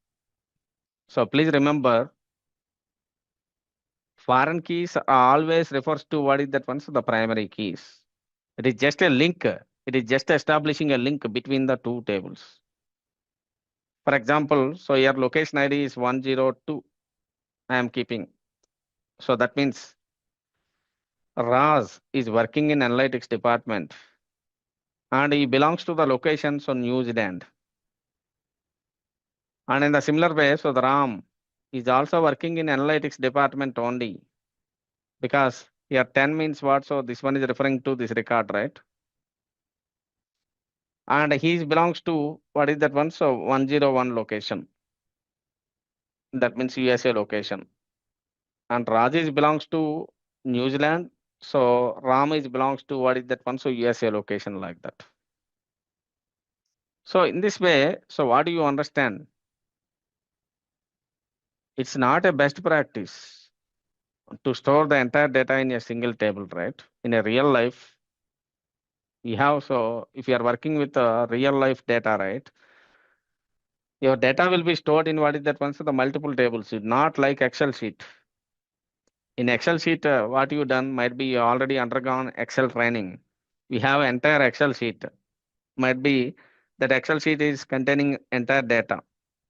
So please remember, foreign keys always refers to what is that one? So the primary keys. It is just a link. It is just establishing a link between the two tables. For example, so your location ID is 102. I am keeping. So that means Raz is working in analytics department and he belongs to the location, so New Zealand. And in the similar way, so the Ram is also working in analytics department only, because here 10 means what? So this one is referring to this record, right? And he belongs to what is that one? So 101 location. That means USA location. And Rajesh belongs to New Zealand. So Ram belongs to what is that one? So USA location, like that. So in this way, so what do you understand? It's not a best practice to store the entire data in a single table, right? In a real life, we have, so if you are working with real life data, right? Your data will be stored in what is that one? So the multiple tables, not like Excel sheet. In Excel sheet, what you done might be you already undergone Excel training. We have entire Excel sheet. Might be that Excel sheet is containing entire data.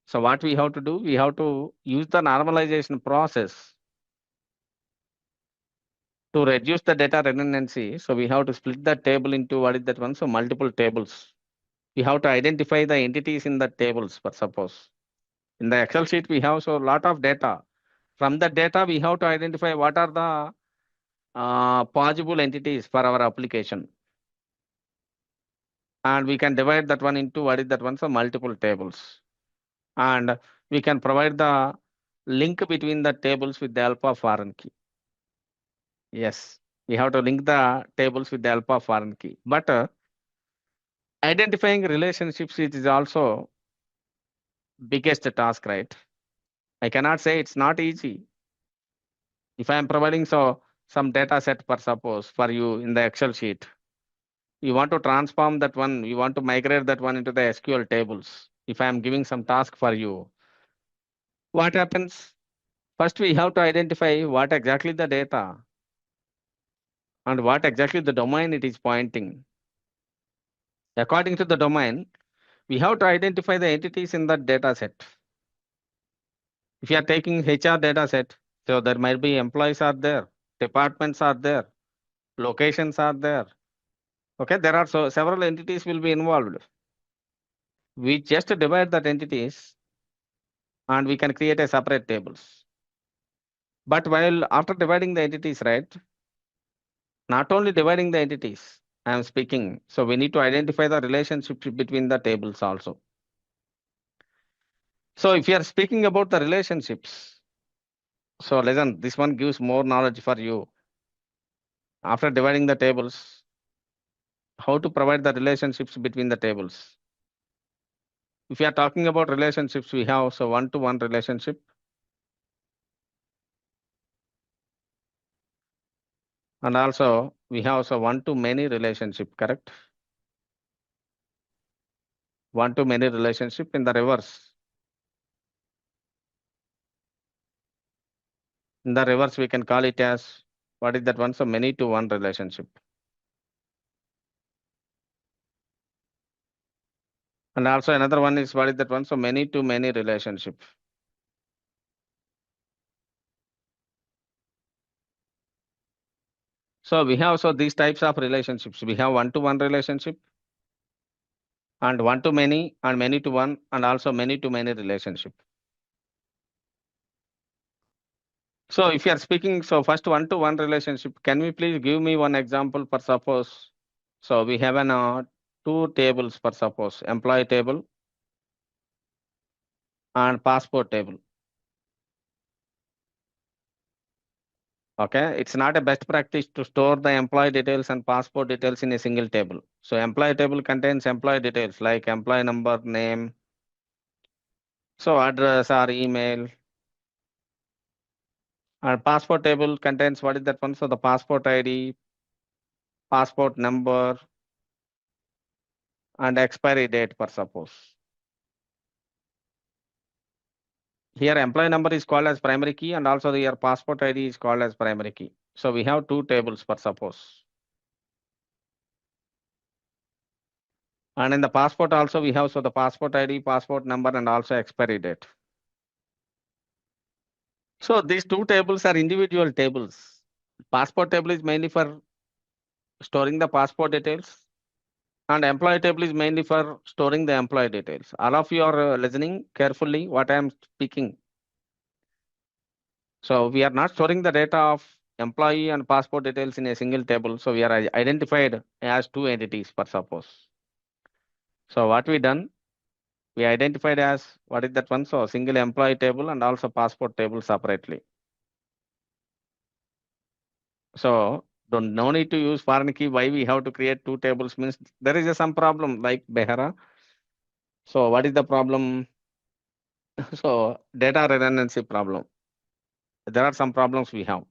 So what we have to do, we have to use the normalization process to reduce the data redundancy. So we have to split the table into what is that one? So multiple tables. We have to identify the entities in the tables, for suppose. In the Excel sheet, we have so a lot of data. From the data, we have to identify what are the possible entities for our application. And we can divide that one into what is that one? So multiple tables. And we can provide the link between the tables with the help of foreign key. Yes, we have to link the tables with the help of foreign key. But identifying relationships is also biggest task, right? I cannot say it's not easy. If I am providing some data set for suppose for you in the Excel sheet, you want to transform that one, you want to migrate that one into the SQL tables. If I am giving some task for you, what happens? First, we have to identify what exactly the data and what exactly the domain it is pointing. According to the domain, we have to identify the entities in that data set. If you are taking HR data set, so there might be employees are there, departments are there, locations are there. Okay, there are several entities will be involved. We just divide that entities and we can create a separate tables. But while after dividing the entities, right, not only dividing the entities, I am speaking. So we need to identify the relationship between the tables also. So if you are speaking about the relationships, so listen, this one gives more knowledge for you. After dividing the tables, how to provide the relationships between the tables. If you are talking about relationships, we have one-to-one relationship. And also we have one-to-many relationship, correct? One-to-many relationship in the reverse. In the reverse, we can call it as, what is that one? So many-to-one relationship. And also another one is, what is that one? So many-to-many relationship. So we have these types of relationships. We have one-to-one relationship and one-to-many and many-to-one and also many-to-many relationship. So if you are speaking, so first one-to-one relationship, can we please give me one example for suppose? So we have an two tables for suppose, employee table and passport table. Okay, it's not a best practice to store the employee details and passport details in a single table. So employee table contains employee details like employee number, name, so address or email. And passport table contains, what is that one? So the passport ID, passport number, and expiry date for suppose. Here employee number is called as primary key and also your passport ID is called as primary key. So we have two tables for suppose. And in the passport also we have the passport ID, passport number, and also expiry date. So these two tables are individual tables. Passport table is mainly for storing the passport details and employee table is mainly for storing the employee details. All of you are listening carefully what I am speaking. So we are not storing the data of employee and passport details in a single table. So we are identified as two entities for suppose. So what we done? We identified as, what is that one? So single employee table and also passport table separately. So no need to use foreign key. Why we have to create two tables means there is some problem like Behara. So what is the problem? So data redundancy problem. There are some problems we have.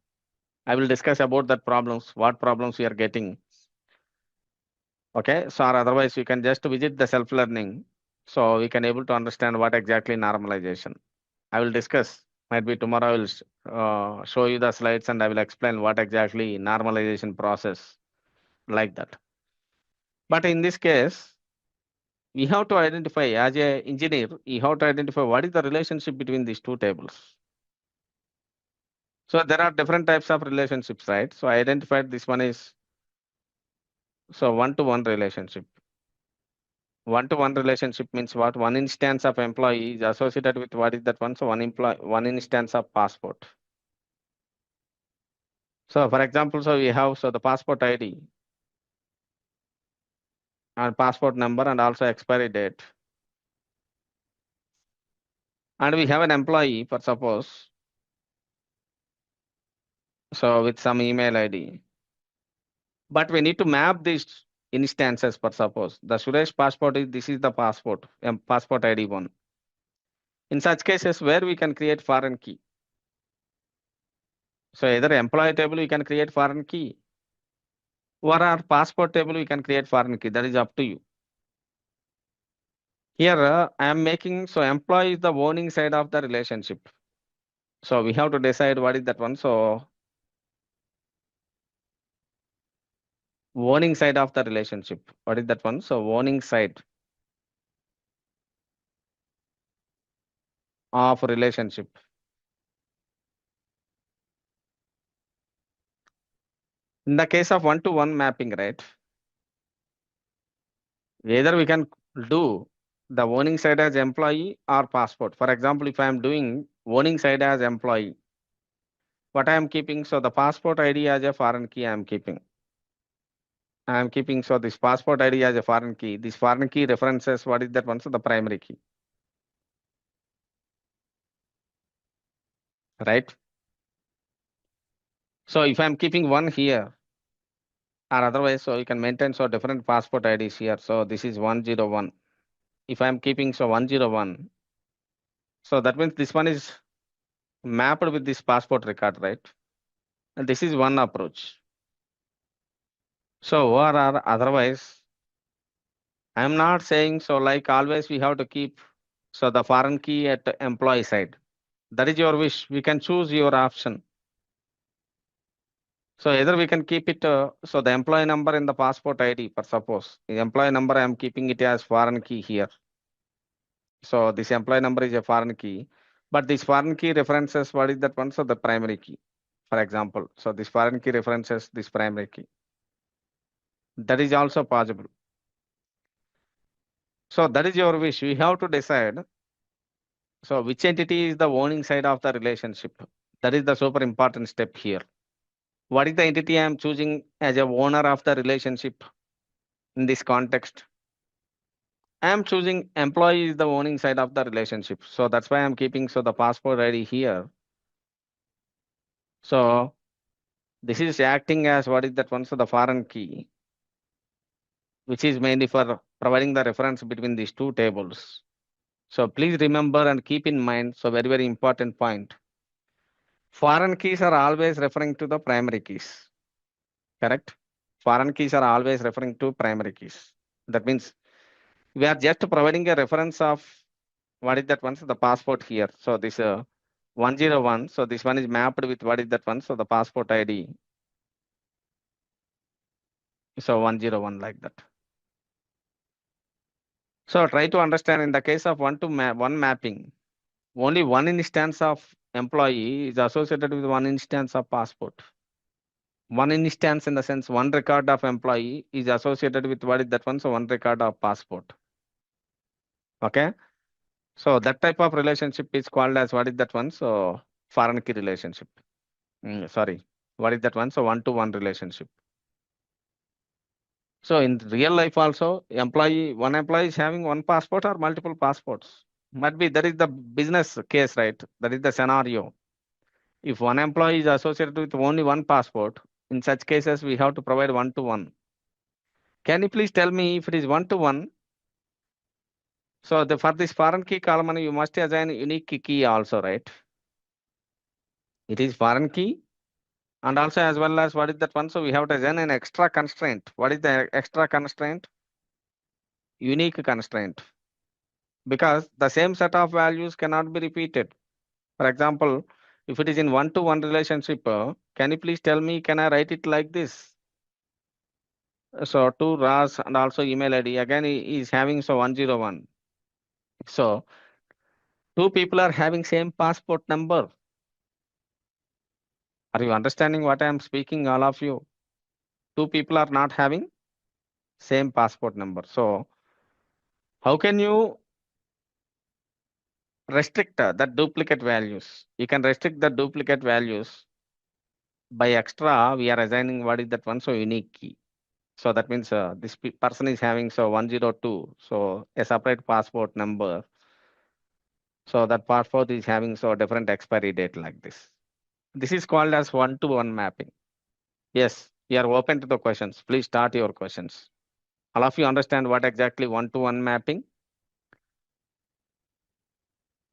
I will discuss about that problems, what problems we are getting. Okay, so or otherwise you can just visit the self-learning. So we can able to understand what exactly normalization. I will discuss. Might be tomorrow I will show you the slides and I will explain what exactly normalization process like that. But in this case, we have to identify as a engineer, you have to identify what is the relationship between these two tables. So there are different types of relationships, right? So I identified this one is one-to-one relationship. One-to-one relationship means what? One instance of employee is associated with what is that one? So one instance of passport. So for example, so we have the passport ID and passport number and also expiry date. and we have an employee, for suppose, so with some email ID. But we need to map these instances, for suppose. The Suresh passport is, this is the passport, passport ID 1. In such cases where we can create foreign key. So either employee table we can create foreign key, or our passport table we can create foreign key. That is up to you. Here I am making, so employee is the owning side of the relationship. So we have to decide what is that one. So owning side of the relationship. What is that one? So owning side of relationship. In the case of one-to-one mapping, right? Either we can do the owning side as employee or passport. For example, if I am doing owning side as employee, what I am keeping, so the passport ID as a foreign key I am keeping. I am keeping, so this passport ID as a foreign key. This foreign key references, what is that one? So the primary key. Right? So if I am keeping one here, or otherwise, so you can maintain so different passport IDs here. So this is 101. If I am keeping so 101, so that means this one is mapped with this passport record, right? And this is one approach. So or otherwise, I am not saying so like always we have to keep so the foreign key at employee side. That is your wish. We can choose your option. So either we can keep it, so the employee number in the passport ID, for suppose, the employee number I am keeping it as foreign key here. So this employee number is a foreign key, but this foreign key references, what is that one? So the primary key, for example. So this foreign key references this primary key. That is also possible. So that is your wish. We have to decide. So which entity is the owning side of the relationship? That is the super important step here. What is the entity I am choosing as a owner of the relationship in this context? I am choosing employee is the owning side of the relationship. So that's why I'm keeping so the passport ID here. So this is acting as what is that one? So the foreign key, which is mainly for providing the reference between these two tables. So please remember and keep in mind, so very, very important point. Foreign keys are always referring to the primary keys, correct? Foreign keys are always referring to primary keys. That means we are just providing a reference of what is that one? So the passport here. So this 101. So this one is mapped with what is that one? So the passport ID. So 101 like that. So try to understand in the case of one mapping, only one instance of employee is associated with one instance of passport. One instance in the sense one record of employee is associated with what is that one? So one record of passport. Okay. So that type of relationship is called as what is that one? So foreign key relationship. Sorry, what is that one? So one-to-one relationship. So in real life also, one employee is having one passport or multiple passports. Might be that is the business case, right? That is the scenario. If one employee is associated with only one passport, in such cases we have to provide one-to-one. Can you please tell me if it is one-to-one? So for this foreign key column, you must assign unique key also, right? It is foreign key. And also as well as what is that one? So we have to assign an extra constraint. What is the extra constraint? Unique constraint. Because the same set of values cannot be repeated. For example, if it is in one-to-one relationship, can you please tell me, can I write it like this? So to Ras and also email ID, again he is having so 101. So two people are having same passport number. Are you understanding what I am speaking, all of you? Two people are not having same passport number. So how can you restrict the duplicate values? You can restrict the duplicate values by extra. We are assigning what is that one? So unique key. So that means this person is having so 102. So a separate passport number. So that passport is having so different expiry date like this. This is called as one-to-one mapping. Yes, we are open to the questions. Please start your questions. All of you understand what exactly one-to-one mapping?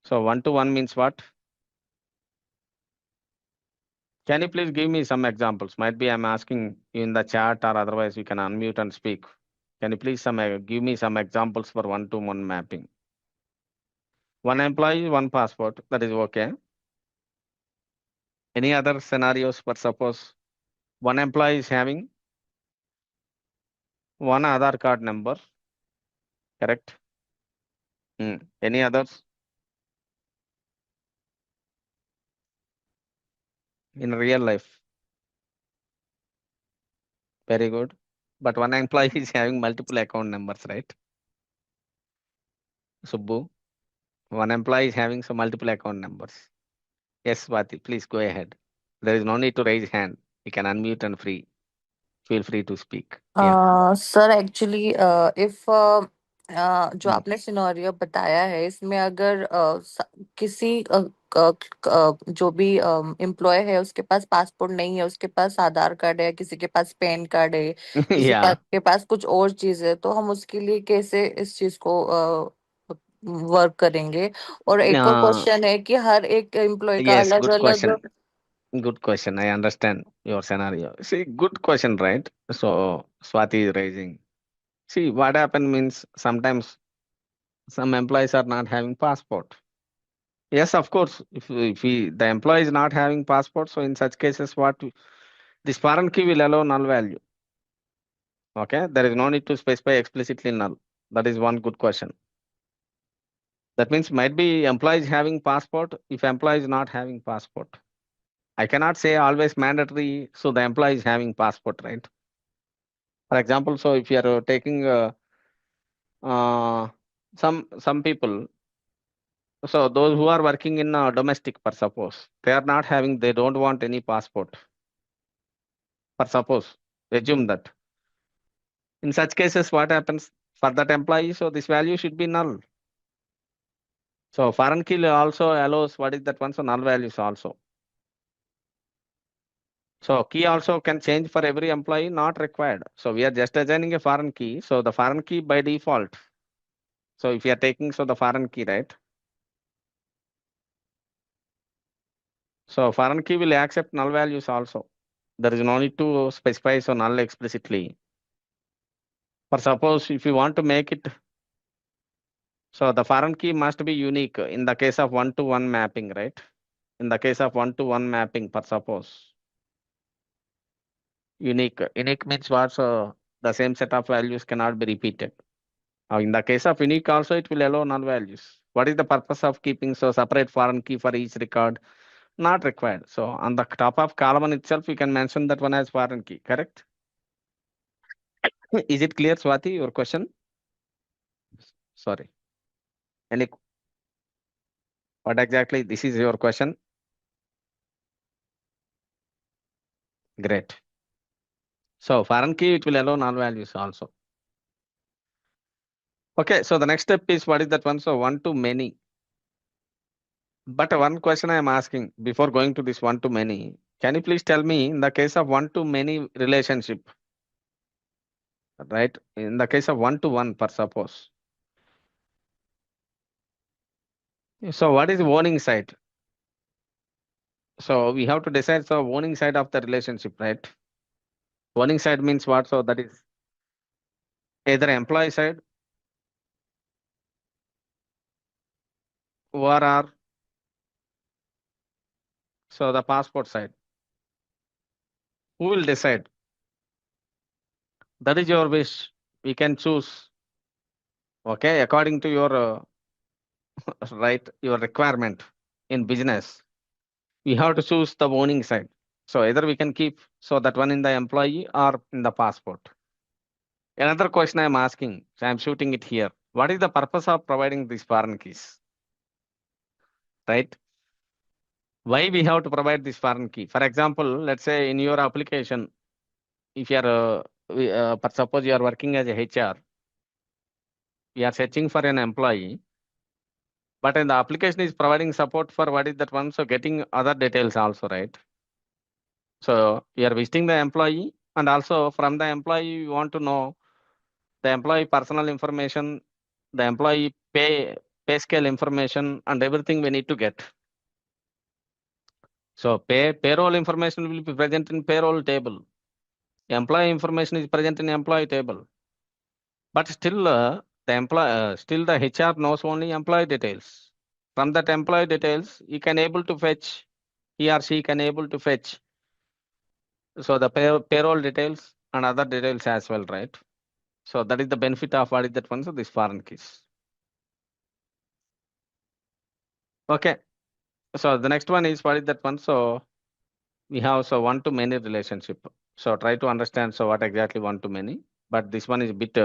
So one-to-one means what? Can you please give me some examples? Might be I'm asking you in the chat or otherwise you can unmute and speak. Can you please give me some examples for one-to-one mapping? One employee, one passport, that is okay. Any other scenarios for suppose one employee is having one Aadhaar card number, correct? Any others in real life? Very good. But one employee is having multiple account numbers, right? Subbu, one employee is having some multiple account numbers. Yes, Swati, please go ahead. There is no need to raise hand. You can unmute and feel free to speak. Yeah. Sir actually if जो Hmm. आपने scenario बताया है इसमें अगर किसी जो भी employ है उसके पास पासपोर्ट नहीं है, उसके पास आधार कार्ड है, किसी के पास पैन कार्ड है, किसी Yeah. के पास कुछ और चीज है, तो हम उसके लिए कैसे इस चीज को वर्क करेंगे? और एक और Uh, क्वेश्चन है कि हर एक एम्प्लॉय का yes, अलग good अलग question. Good question. I understand your scenario. See, good question, right? So Swati is raising. See, what happened means sometimes some employees are not having passport. Yes, of course. If the employee is not having passport, so in such cases, this foreign key will allow null value. Okay, there is no need to specify explicitly null. That is one good question. That means might be employees having passport. If employee is not having passport, I cannot say always mandatory. So the employee is having passport, right? For example, so if you are taking some people, so those who are working in domestic, per suppose they are not having, they don't want any passport. For suppose, assume that. In such cases, what happens for that employee? So this value should be null. So foreign key also allows what is that one? So null values also. So key also can change for every employee, not required. So we are just assigning a foreign key. So the foreign key by default. So if you are taking so the foreign key, right? So foreign key will accept null values also. There is no need to specify so null explicitly. For suppose if you want to make it, so the foreign key must be unique in the case of one-to-one mapping, right? In the case of one-to-one mapping, for suppose. Unique. Unique means what? So the same set of values cannot be repeated. Now, in the case of unique also, it will allow null values. What is the purpose of keeping so separate foreign key for each record? Not required. So on the top of column itself, you can mention that one as foreign key, correct? Is it clear, Swati, your question? Sorry. Any, what exactly this is your question? Great. So foreign key, it will allow null values also. Okay, so the next step is what is that one? So one to many. But one question I am asking before going to this one to many, can you please tell me in the case of one to many relationship, right? In the case of one to one, per suppose. So what is owning side? So we have to decide so owning side of the relationship, right? Owning side means what? So that is either employee side or so the passport side. Who will decide? That is your wish. We can choose. Okay, according to your right, your requirement in business, we have to choose the owning side. So either we can keep so that one in the employee or in the passport. Another question I am asking, so I am shooting it here. What is the purpose of providing these foreign keys? Right? Why we have to provide this foreign key? For example, let's say in your application, if you are, suppose you are working as a HR, we are searching for an employee, But in the application is providing support for what is that one? So getting other details also, right? So you are visiting the employee, and also from the employee, you want to know the employee personal information, the employee pay scale information, and everything we need to get. So payroll information will be present in payroll table. Employee information is present in employee table. But still, still the HR knows only employee details. From that employee details, he or she can able to fetch. So the payroll details and other details as well, right? So that is the benefit of what is that one? So this foreign keys. Okay. So the next one is what is that one? So we have one-to-many relationship. So try to understand what exactly one-to-many. But this one is a bit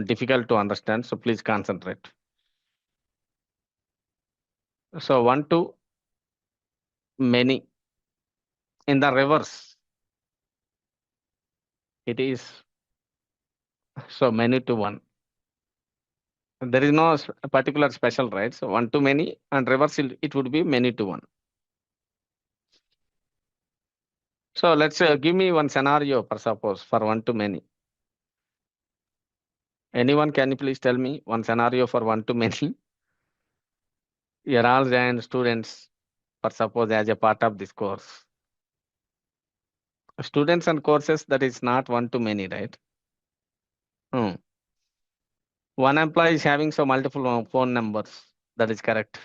difficult to understand. So please concentrate. So one-to-many. In the reverse, it is many to one. There is no particular special, right? So one-to-many, and reverse it would be many to one. So let's give me one scenario for suppose for one-to-many. Anyone, can you please tell me one scenario for one-to-many? You're all giant students, for suppose as a part of this course. Students and courses, that is not one-to-many, right? One employee is having multiple phone numbers. That is correct.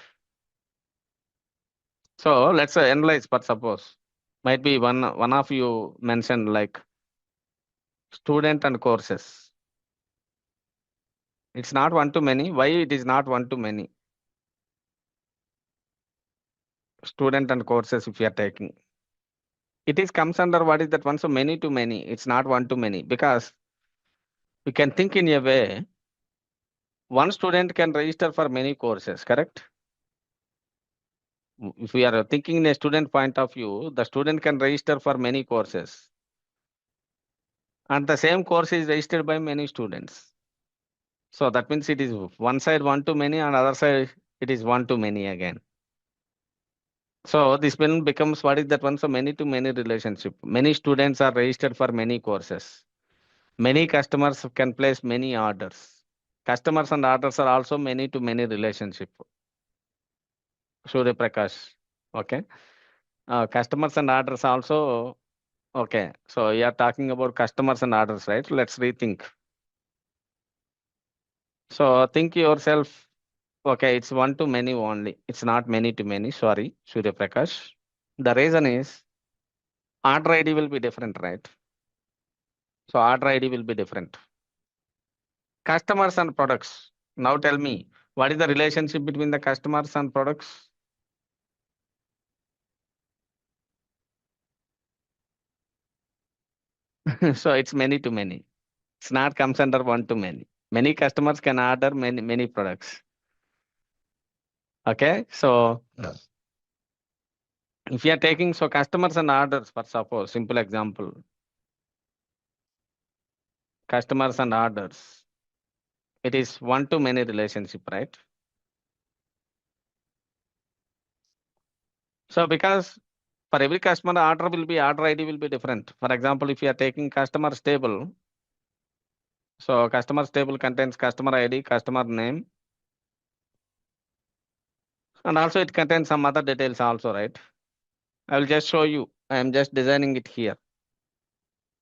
So let's analyze, for suppose. Might be one of you mentioned like student and courses. It's not one-to-many. Why it is not one-to-many? Student and courses, if you are taking, it is comes under what is that one? So many to many. It's not one-to-many, because we can think in a way. One student can register for many courses, correct? If we are thinking in a student point of view, the student can register for many courses. And the same course is registered by many students. So that means it is one side one-to-many, and other side it is one-to-many again. So this one becomes what is that one? So many to many relationship. Many students are registered for many courses. Many customers can place many orders. Customers and orders are also many to many relationship. Surya Prakash. Okay. Customers and orders also. Okay. So you are talking about customers and orders, right? Let's rethink. So think yourself. Okay, it's one-to-many only. It's not many to many. Sorry, Surya Prakash. The reason is order ID will be different, right? So order ID will be different. Customers and products. Now tell me, what is the relationship between the customers and products? So it's many to many. It's not comes under one-to-many. Many customers can order many products. Okay, so if you are taking customers and orders, for suppose simple example, customers and orders, it is one-to-many relationship, right? So because for every customer, order ID will be different. For example, if you are taking customers table, so customers table contains customer ID, customer name, and also it contains some other details also, right? I will just show you. I am just designing it here.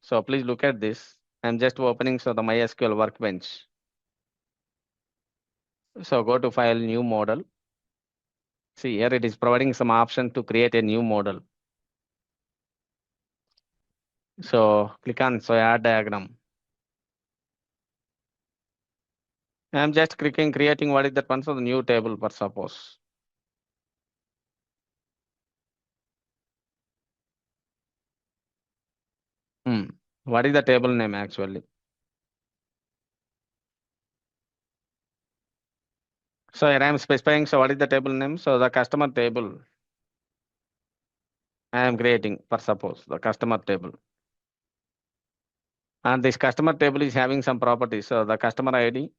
So please look at this. I am just opening the MySQL Workbench. So go to File, New Model. See here it is providing some option to create a new model. So click on add diagram. I am just creating what is that one? So the new table, for suppose. What is the table name actually? So here I am specifying, so what is the table name? So the customer table I am creating, for suppose the customer table. And this customer table is having some properties. So the customer ID,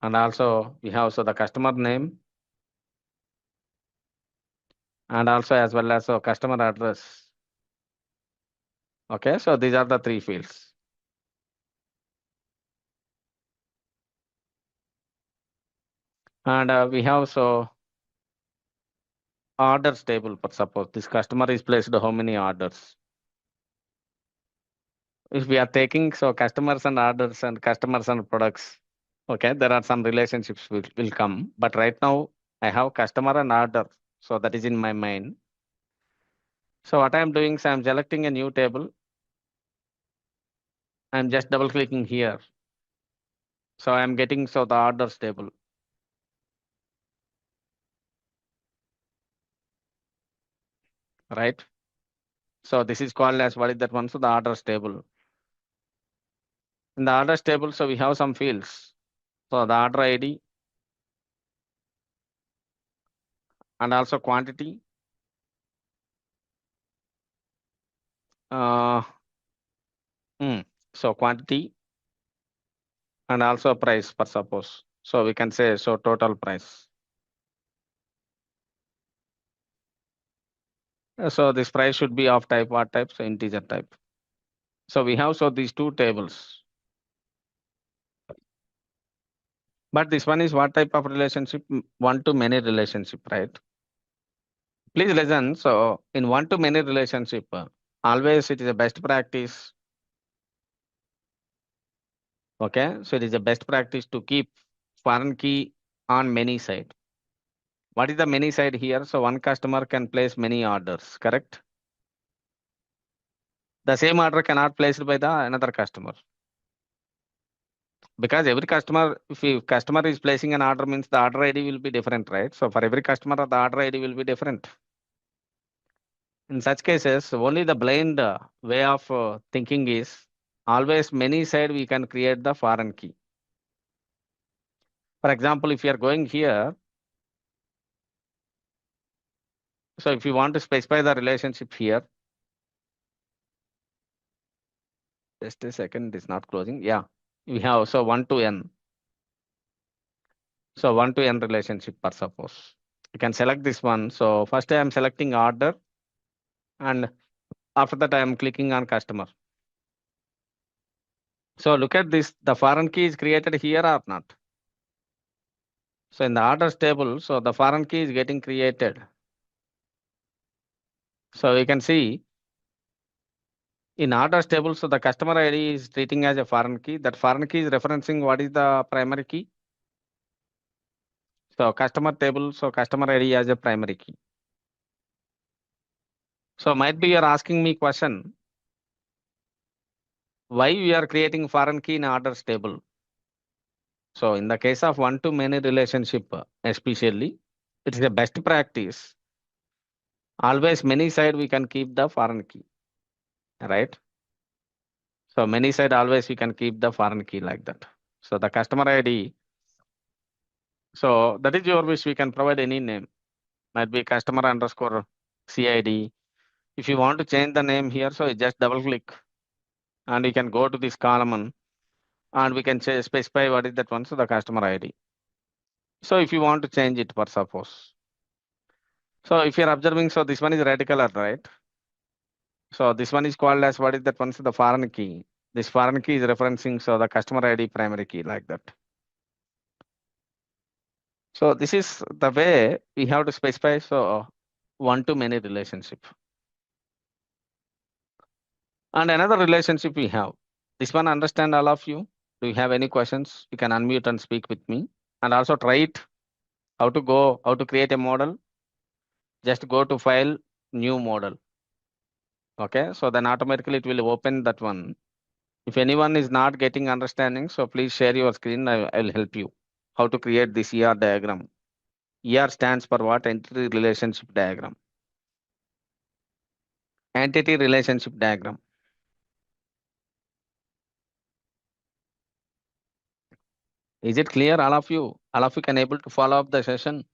And also we have so the customer name and also as well as so customer address. Okay, so these are the 3 fields. And we have so orders table, for suppose this customer is placed how many orders. If we are taking so customers and orders and customers and products, okay, there are some relationships will come. But right now I have customer and order. So that is in my mind. So what I am doing is I am selecting a new table. I am just double clicking here. So I am getting so the orders table. Right. So this is called as what is that one? So the orders table. In the orders table, so we have some fields. So the order ID and also quantity. Uh, so quantity and also price, for suppose. So we can say so total price. So this price should be of type what type? So integer type. So we have so these 2 tables. But this one is what type of relationship? One-to-many relationship, right? Please listen. So in one-to-many relationship, always it is a best practice. Okay, so it is a best practice to keep foreign key on many side. What is the many side here? So one customer can place many orders, correct? The same order cannot placed by the another customer. Because every customer, if customer is placing an order means the order ID will be different, right? So for every customer, the order ID will be different. In such cases, only the blind way of thinking is always many side we can create the foreign key. For example, if you are going here, so if you want to specify the relationship here, just a second, it's not closing. Yeah, we have so 1 to n. So 1 to n relationship, per suppose. You can select this one. So first I am selecting order, and after that I am clicking on customer. So look at this, the foreign key is created here or not? So in the orders table, so the foreign key is getting created. So we can see in orders table, so the customer ID is treating as a foreign key. That foreign key is referencing what is the primary key. So customer table, so customer ID as a primary key. So might be you're asking me question, why we are creating foreign key in orders table? So in the case of one-to-many relationship, especially, it is a best practice. Always many side we can keep the foreign key, right? So many side always we can keep the foreign key like that. So the customer ID. So that is your wish. We can provide any name. Might be customer underscore CID. If you want to change the name here, so you just double click and you can go to this column and we can specify what is that one. So the customer ID. So if you want to change it, for suppose. So if you're observing, so this one is red color, right? So this one is called as what is that one? So the foreign key. This foreign key is referencing so the customer ID primary key like that. So this is the way we have to specify so one-to-many relationship. And another relationship we have. This one understand all of you? Do you have any questions? You can unmute and speak with me. And also try it. How to create a model. Just go to file, new model. Okay, so then automatically it will open that one. If anyone is not getting understanding, so please share your screen. I'll help you. How to create this ER diagram. ER stands for what? Entity relationship diagram. Entity relationship diagram. Is it clear, all of you? All of you can able to follow up the session?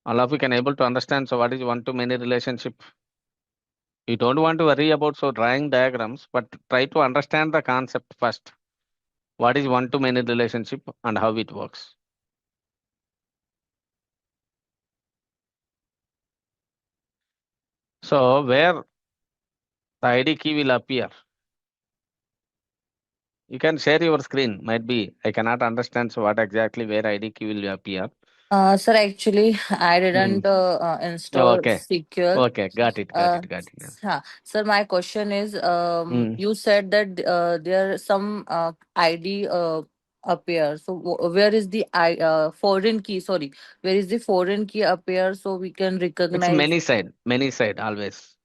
All of you can able to understand, so what is one-to-many relationship? You don't want to worry about so drawing diagrams, but try to understand the concept first. what is one-to-many relationship and how it works. So where the ID key will appear, you can share your screen. Might be I cannot understand so what exactly where ID key will appear. Sir, actually, I didn't install Okay. SQL. Okay, got it. Sir, my question is, Mm. you said that there are some ID appear. So where is the foreign key? Sorry, where is the foreign key appear so we can It's recognize? many side always.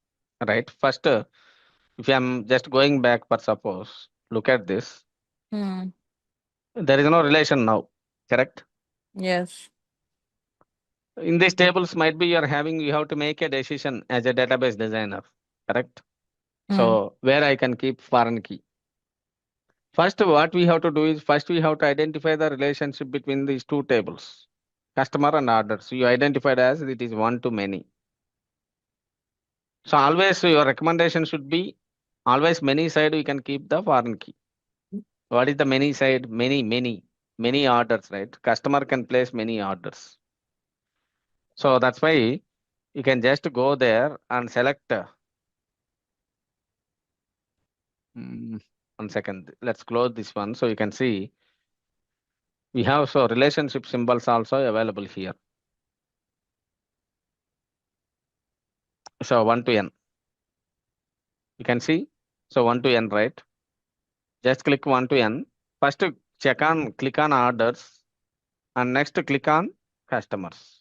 Right. First, if I'm just going back for suppose, look at this. Hmm. There is no relation now. Correct. Yes. In these tables, might be you have to make a decision as a database designer. Correct. Hmm. So where I can keep foreign key. First, what we have to do is first we have to identify the relationship between these two tables, customer and orders. You identified as it is one to many. So always your recommendation should be always many side we can keep the foreign key. What is the many side? Many orders, right? Customer can place many orders. So that's why you can just go there and select. 1 second. Let's close this one so you can see we have so relationship symbols also available here. So 1 to n. You can see. So 1 to n, right? Just click 1 to n. First click on orders and next click on customers.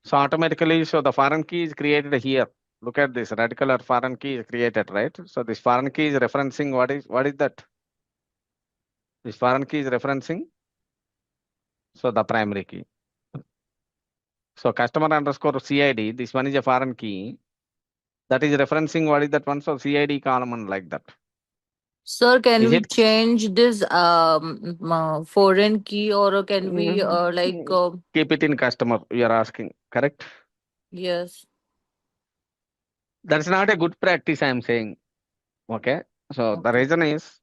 So automatically, so the foreign key is created here. Look at this red color foreign key is created, right? So this foreign key is referencing what is that? This foreign key is referencing so the primary key. So customer underscore CID, this one is a foreign key. That is referencing what is that one? So CID column and like that. Sir, can Is we it? change this foreign key, or can we Keep it in customer, you are asking, correct? yes. That's not a good practice, I am saying. Okay. So the Okay. reason is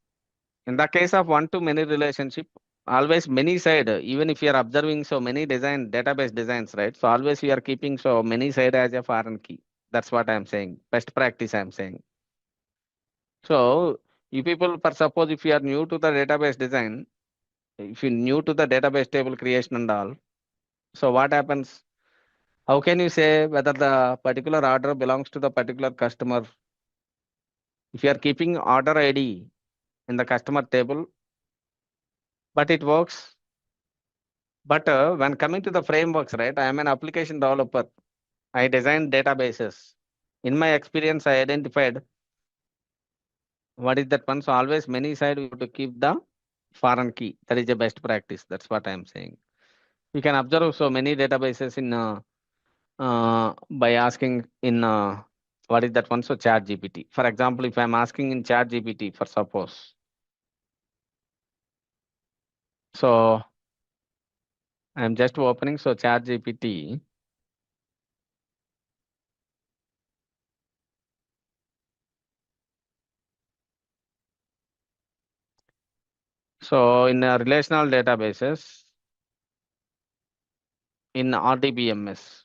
in the case of one to many relationship, always many side, even if you are observing so many database designs, right? So always we are keeping so many side as a foreign key. That's what I am saying. Best practice I am saying. So you people, for suppose if you are new to the database design, if you're new to the database table creation and all, so what happens? How can you say whether the particular order belongs to the particular customer? If you are keeping order ID in the customer table, but it works. But when coming to the frameworks, right? I am an application developer. I design databases. In my experience, I identified what is that one. So always many side we have to keep the foreign key. That is the best practice. That's what I am saying. You can observe so many databases in by asking in what is that one? So chat GPT. For example, if I'm asking in chat GPT for suppose. So I'm just opening so chat GPT. So in relational databases, in RDBMS.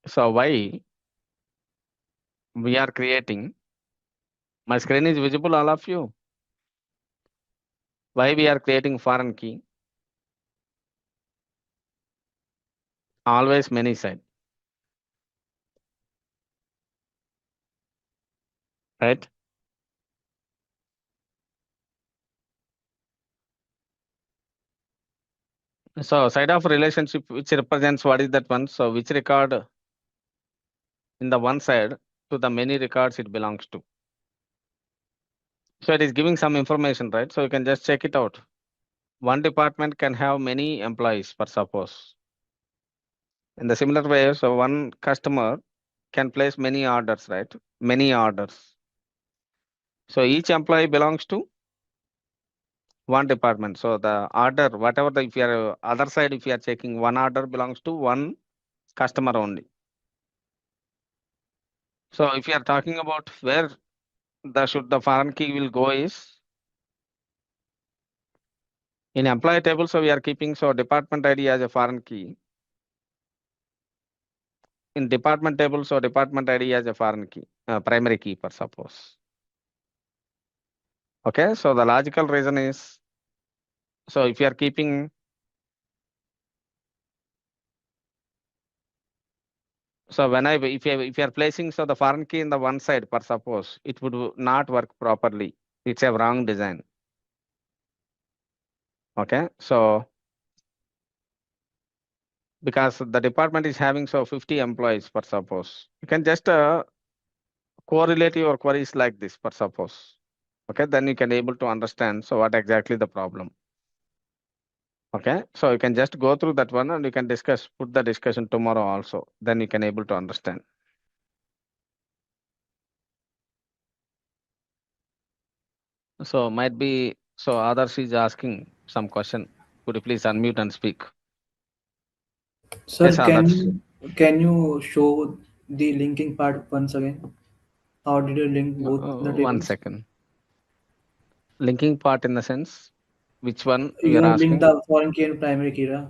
So why we are creating? My screen is visible, all of you. Why we are creating foreign key? Always many side, right? So side of relationship, which represents what is that one? So which record in the one side to the many records it belongs to. So it is giving some information, right? So you can just check it out. One department can have many employees, for suppose. In the similar way, so one customer can place many orders, right? Many orders. So each employee belongs to one department. So the order, whatever the if you are other side, if you are checking one order belongs to one customer only. So if you are talking about where the foreign key will go is in employee table. So we are keeping so department ID as a foreign key. In department table, so department ID as a foreign key, primary key for suppose. Okay, so the logical reason is, so if you are keeping, so when if you are placing so the foreign key in the one side for suppose, it would not work properly. It's a wrong design. Okay, so because the department is having so 50 employees for suppose, you can just correlate your queries like this for suppose. Okay, then you can able to understand so what exactly the problem. Okay, so you can just go through that one and you can discuss, put the discussion tomorrow also. Then you can able to understand. So might be, so others is asking some question. Could you please unmute and speak? Sir, Yes, others. can you show the linking part once again? How did you link both the 1 tables? second. Linking part in the sense, which one you are You link asking? the foreign key and primary key, right?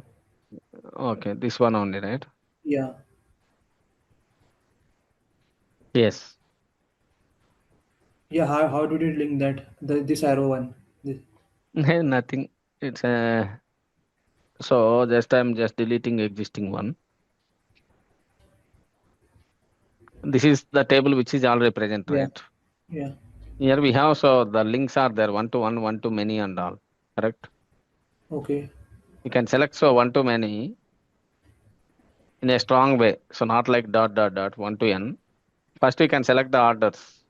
Okay, this one only, right? Yeah. Yes. Yeah, how did you link that? This arrow one. This. Nothing. It's a, so just I'm just deleting existing one. This is the table which is already present, Yeah. right? Yeah. Here we have, so the links are there, one to one, one to many and all, correct? Okay. You can select so one to many in a strong way. So not like dot, dot, dot, one to n. First you can select the orders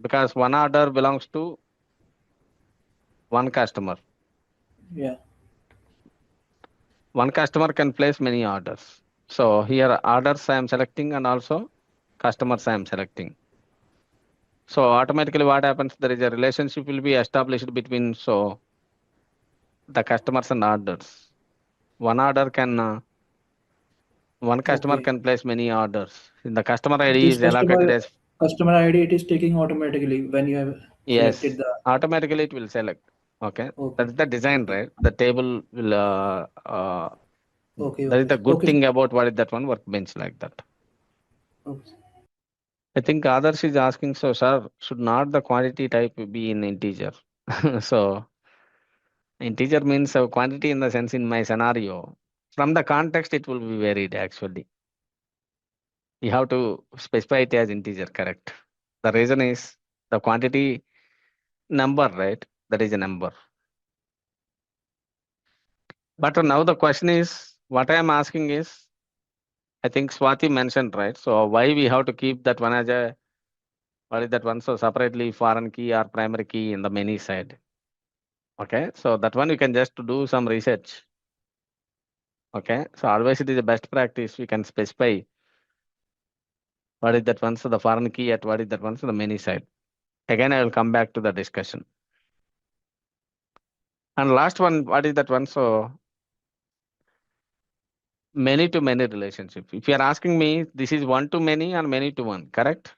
because one order belongs to one customer. Yeah. One customer can place many orders. So here orders I am selecting and also customers I am selecting. So automatically what happens, there is a relationship will be established between so the customers and orders. One order can one customer Okay. can place many orders. The customer ID This is allocated customer as customer ID it is taking automatically when you have selected yes. the. Automatically it will select. Okay, Okay. that's the design, Okay. right? The table will. Okay. That is Okay. the good Okay. thing about what is that one workbench like that. Okay. I think others is asking, so sir, should not the quantity type be in integer? So integer means a quantity in the sense in my scenario. From the context, it will be varied actually. You have to specify it as integer, correct? The reason is the quantity number, right? That is a number. But now the question is, what I am asking is, I think Swati mentioned, right? So why we have to keep that one as a, what is that one? So separately foreign key or primary key in the many side. Okay, so that one you can just do some research. Okay, so always it is a best practice. We can specify what is that one? So the foreign key at what is that one? So the many side. Again, I will come back to the discussion. And last one, what is that one? So many to many relationship. If you are asking me, this is one to many and many to one, correct?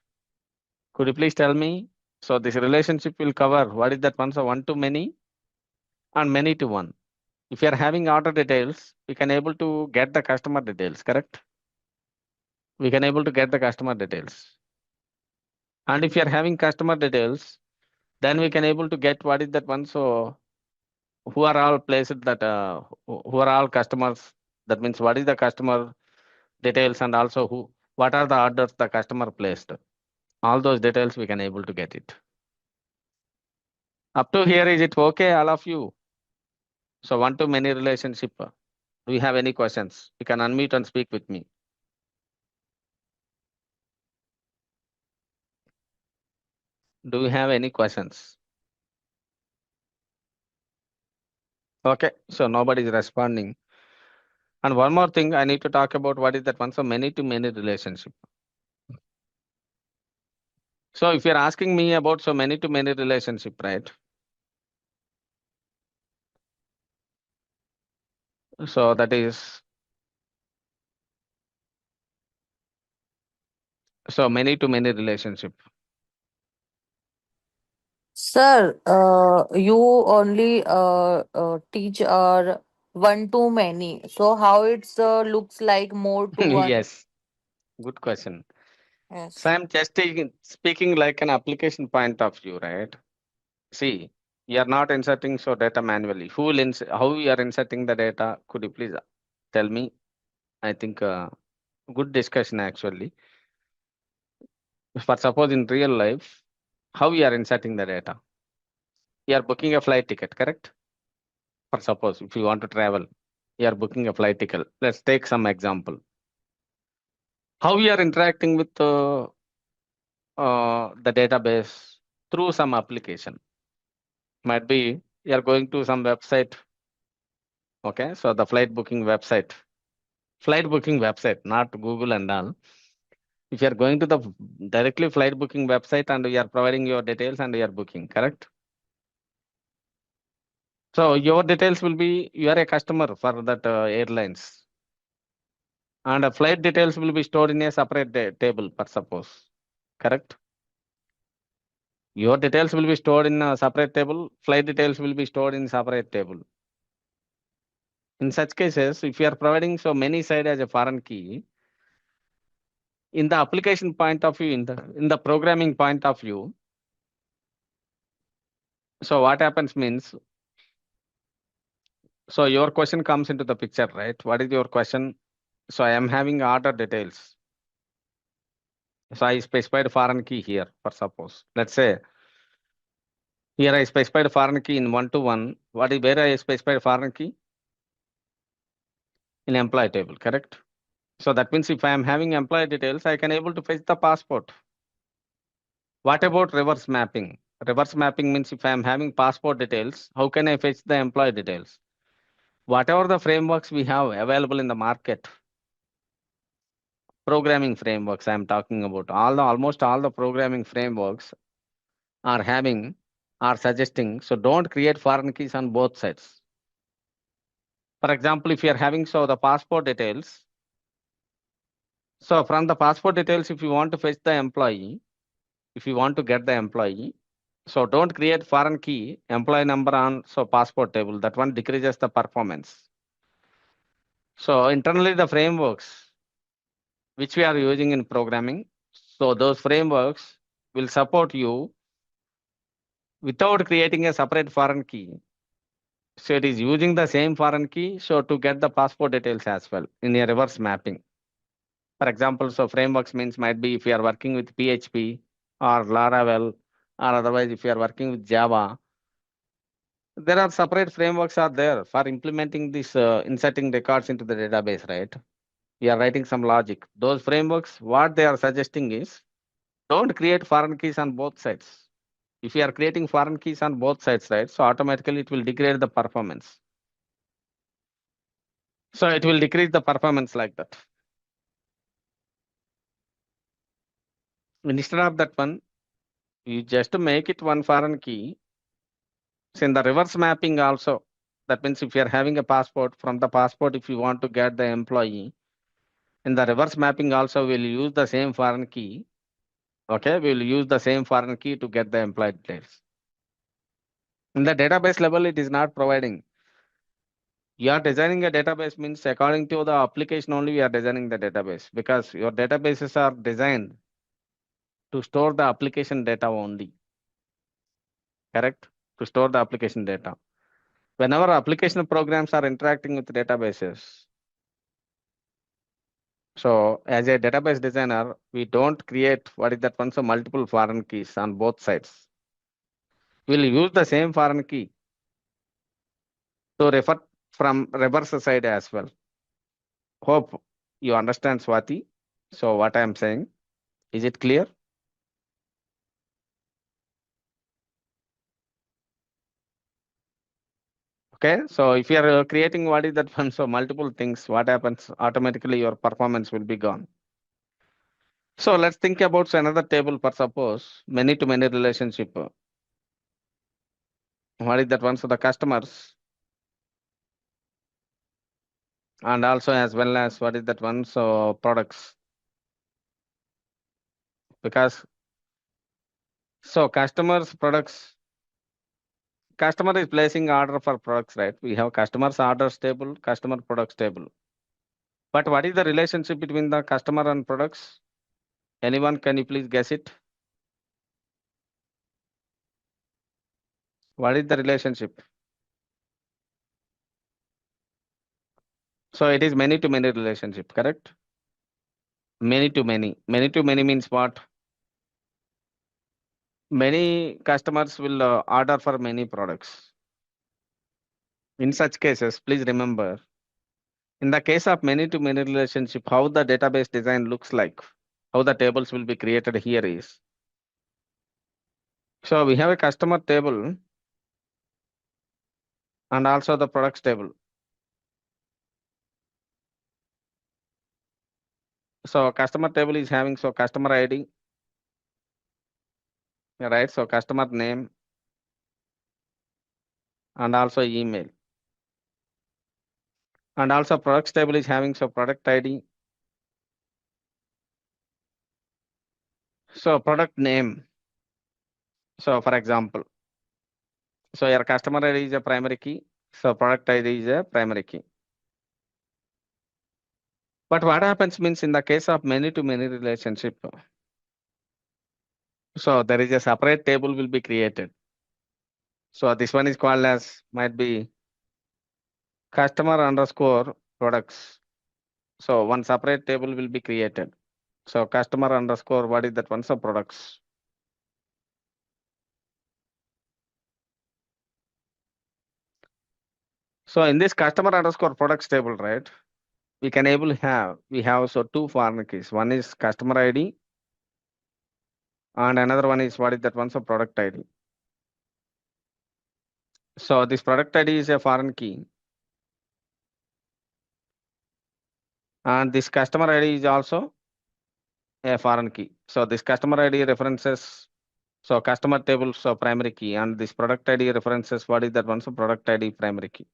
Could you please tell me? So this relationship will cover what is that one? So one to many and many to one. If you are having order details, we can able to get the customer details, correct? We can able to get the customer details. And if you are having customer details, then we can able to get what is that one. So who are all placed that who are all customers? That means what is the customer details and also who what are the orders the customer placed. All those details we can able to get it. Up to here, is it okay, all of you? So one to many relationship. Do you have any questions? You can unmute and speak with me. Do you have any questions? Okay, so nobody is responding. And one more thing, I need to talk about what is that one. So many to many relationship. So if you're asking me about so many to many relationship, right? So that is, so many to many relationship. Sir, you only teach one to many. So how it's looks like more to one? Yes, good question. So Yes. I'm just speaking like an application point of view, right? See, you are not inserting so data manually. Who will how you are inserting the data? Could you please tell me? I think good discussion actually. For suppose in real life, how you are inserting the data? You are booking a flight ticket, correct? For suppose if you want to travel, you are booking a flight ticket. Let's take some example. How you are interacting with the database through some application. Might be you are going to some website. Okay, so the flight booking website, not Google and all. If you are going to the directly flight booking website and you are providing your details and you are booking, correct? So your details will be, you are a customer for that airlines, and flight details will be stored in a separate table, per suppose, correct? Your details will be stored in a separate table, flight details will be stored in separate table. In such cases, if you are providing so many side as a foreign key, in the application point of view, in the programming point of view, so what happens means, so your question comes into the picture, right? What is your question? So I am having order details. So I specified foreign key here, for suppose. Let's say here I specified foreign key in 1 to 1. What is where I specified foreign key? In employee table, correct? So that means if I am having employee details, I can able to fetch the passport. What about reverse mapping? Reverse mapping means if I am having passport details, how can I fetch the employee details? Whatever the frameworks we have available in the market, programming frameworks I'm talking about, almost all the programming frameworks are suggesting, so don't create foreign keys on both sides. For example, if you are having so the passport details, so from the passport details, if you want to fetch the employee, if you want to get the employee, so don't create foreign key employee number on so passport table. That one decreases the performance. So internally the frameworks which we are using in programming, so those frameworks will support you without creating a separate foreign key. So it is using the same foreign key so to get the passport details as well in a reverse mapping. For example, so frameworks means might be if you are working with PHP or Laravel, or otherwise if you are working with Java, there are separate frameworks are there for implementing this inserting records into the database, right? You are writing some logic. Those frameworks, what they are suggesting is don't create foreign keys on both sides. If you are creating foreign keys on both sides, right, so automatically it will degrade the performance. So it will decrease the performance like that. Instead of that one, you just make it one foreign key. So in the reverse mapping also, that means if you are having a passport, from the passport, if you want to get the employee, in the reverse mapping also we'll use the same foreign key. Okay, we'll use the same foreign key to get the employee details. In the database level, it is not providing. You are designing a database means according to the application only we are designing the database, because your databases are designed to store the application data only, correct? To store the application data. Whenever application programs are interacting with databases, so as a database designer, we don't create what is that one, so multiple foreign keys on both sides. We'll use the same foreign key to refer from reverse side as well. Hope you understand, Swati. So what I am saying, is it clear? Okay, so if you are creating what is that one, so multiple things, what happens? Automatically your performance will be gone. So let's think about another table for suppose many to many relationship. What is that one? So the customers, and also as well as what is that one? So products. Because so customers, products, customer is placing order for products, right? We have customers orders table, customer products table. But what is the relationship between the customer and products? Anyone, can you please guess it? What is the relationship? So it is many to many relationship, correct? Many to many. Many to many means what? Many customers will order for many products. In such cases, please remember, in the case of many to many relationship, how the database design looks like, how the tables will be created here is. So we have a customer table and also the products table. So customer table is having so customer ID, right? So customer name and also email. And also products table is having so product ID. So product name. So for example, so your customer ID is a primary key. So product ID is a primary key. But what happens means in the case of many to many relationship, so there is a separate table will be created. So this one is called as might be customer underscore products. So one separate table will be created. So customer underscore, what is that one? So products. So in this customer underscore products table, right? We have so two foreign keys. One is customer ID and another one is what is that one? So product ID. So this product ID is a foreign key. And this customer ID is also a foreign key. So this customer ID references so customer table so primary key and this product ID references what is that one? So product ID primary key.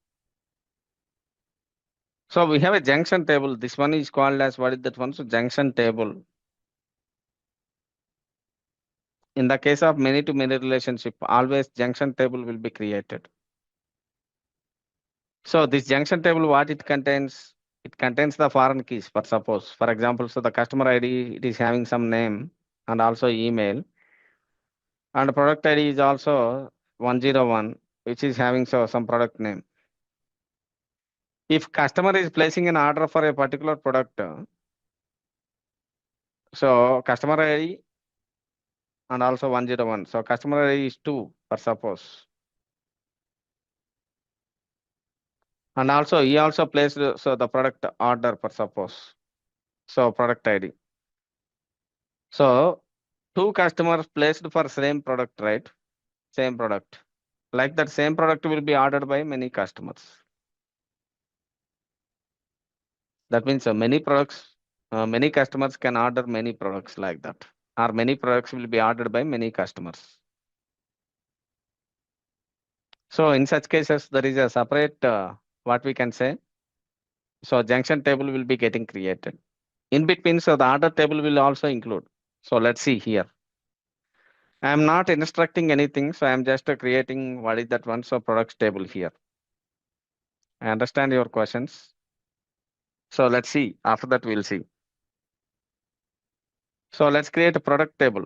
So we have a junction table. This one is called as what is that one? So junction table. In the case of many to many relationship, always junction table will be created. So this junction table, what it contains? It contains the foreign keys. For suppose, for example, so the customer ID it is having some name and also email, and product ID is also 101, which is having so some product name. If customer is placing an order for a particular product, so customer ID and also 101. So customer ID is 2 for suppose. And also he also placed so the product order for suppose. So product ID. So two customers placed for same product, right? Same product. Like that same product will be ordered by many customers. That means many products, many customers can order many products like that. Or many products will be ordered by many customers. So in such cases, there is a separate, what we can say. So junction table will be getting created. In between, so the order table will also include. So let's see here. I am not instructing anything, so I am just creating what is that one? So products table here. I understand your questions. So let's see. After that, we'll see. So let's create a product table.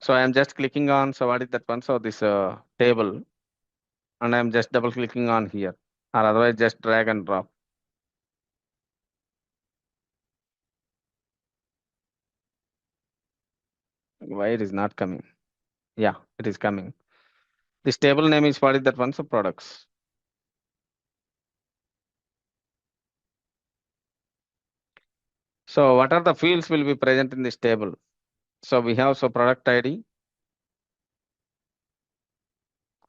So I am just clicking on, so what is that one? So this table, and I'm just double clicking on here, or otherwise just drag and drop. Why it is not coming? Yeah, it is coming. This table name is what is that one? So products. So what are the fields will be present in this table? So we have so product ID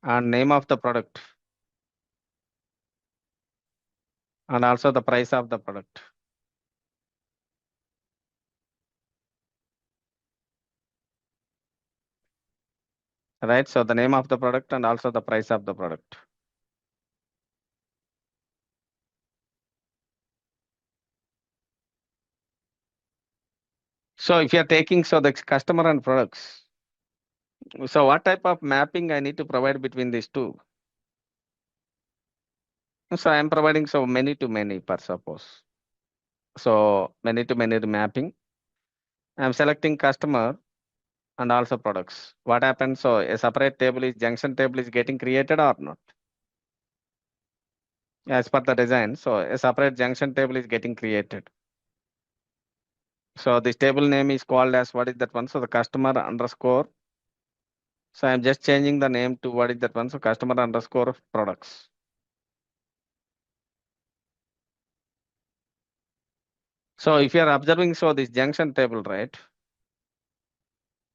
and name of the product and also the price of the product. Right, so the name of the product and also the price of the product. So if you are taking so the customer and products, So what type of mapping I need to provide between these two? So I'm providing so many to many per suppose. So many to many mapping. I'm selecting customer and also products. What happens? So a separate table is junction table is getting created or not? As per the design, so a separate junction table is getting created. So this table name is called as what is that one? So the customer underscore. So I'm just changing the name to what is that one? So customer underscore products. So if you are observing, so this junction table, right?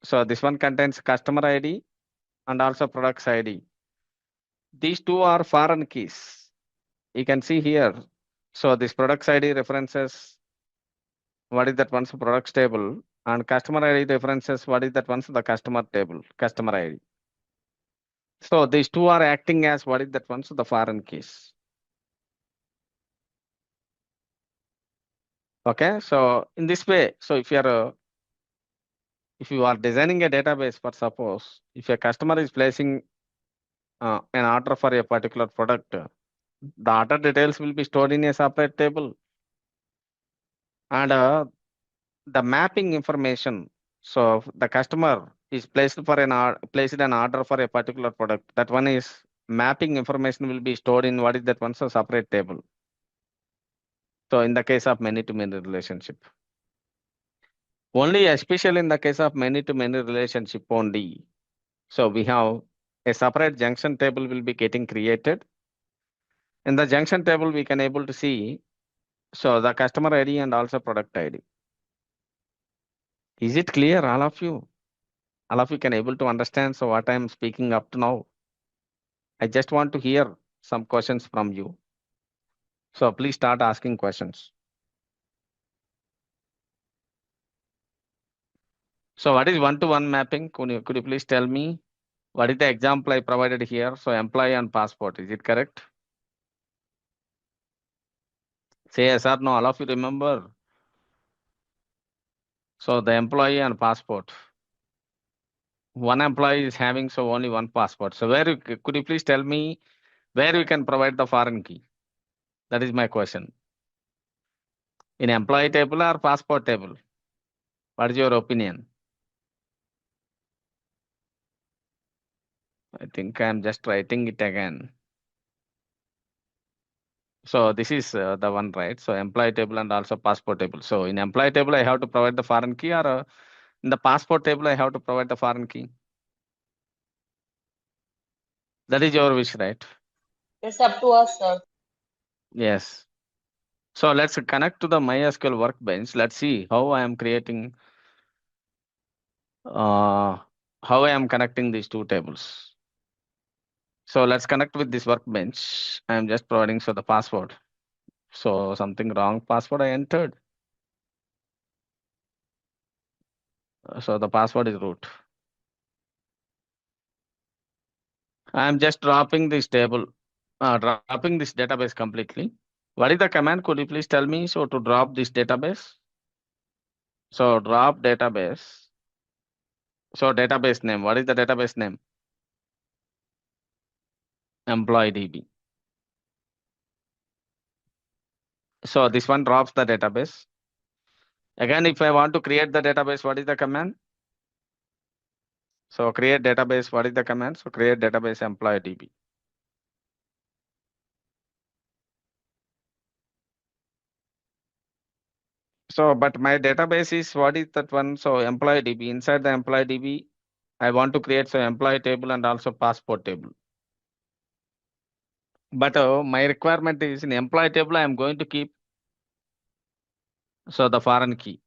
So this one contains customer ID and also products ID. These two are foreign keys. You can see here. So this products ID references what is that one? So products table, and customer ID references what is that one? So the customer table, customer ID. So these two are acting as what is that one? So the foreign keys. Okay, so in this way, so if you are designing a database, for suppose if a customer is placing an order for a particular product, the order details will be stored in a separate table, and the mapping information. So if the customer is placed placed an order for a particular product. That one is mapping information will be stored in what is that one? So separate table. So in the case of many-to-many relationship, only especially in the case of many-to-many relationship only. So we have a separate junction table will be getting created. In the junction table, we can able to see so the customer ID and also product ID. Is it clear, all of you? All of you can able to understand. So what I am speaking up to now, I just want to hear some questions from you. So please start asking questions. So what is one-to-one mapping? Could you please tell me what is the example I provided here? So employee and passport, is it correct? Say yes or no, all of you remember. So the employee and passport. One employee is having so only one passport. So could you please tell me where we can provide the foreign key? That is my question. In employee table or passport table? What is your opinion? I think I'm just writing it again. So this is the one, right? So employee table and also passport table. So in employee table, I have to provide the foreign key, or in the passport table, I have to provide the foreign key. That is your wish, right? It's up to us, sir. Yes. So let's connect to the MySQL Workbench. Let's see how I am creating, how I am connecting these two tables. So let's connect with this Workbench. I am just providing so the password. So something wrong password I entered. So the password is root. I am just dropping this table, dropping this database completely. What is the command? Could you please tell me? So to drop this database. So drop database. So database name. What is the database name? Employee DB. So this one drops the database. Again, if I want to create the database, what is the command? So create database. What is the command? So create database employee DB. So, but my database is what is that one? So employee DB. Inside the employee DB, I want to create so employee table and also passport table. But my requirement is in employee table, I am going to keep so the foreign key.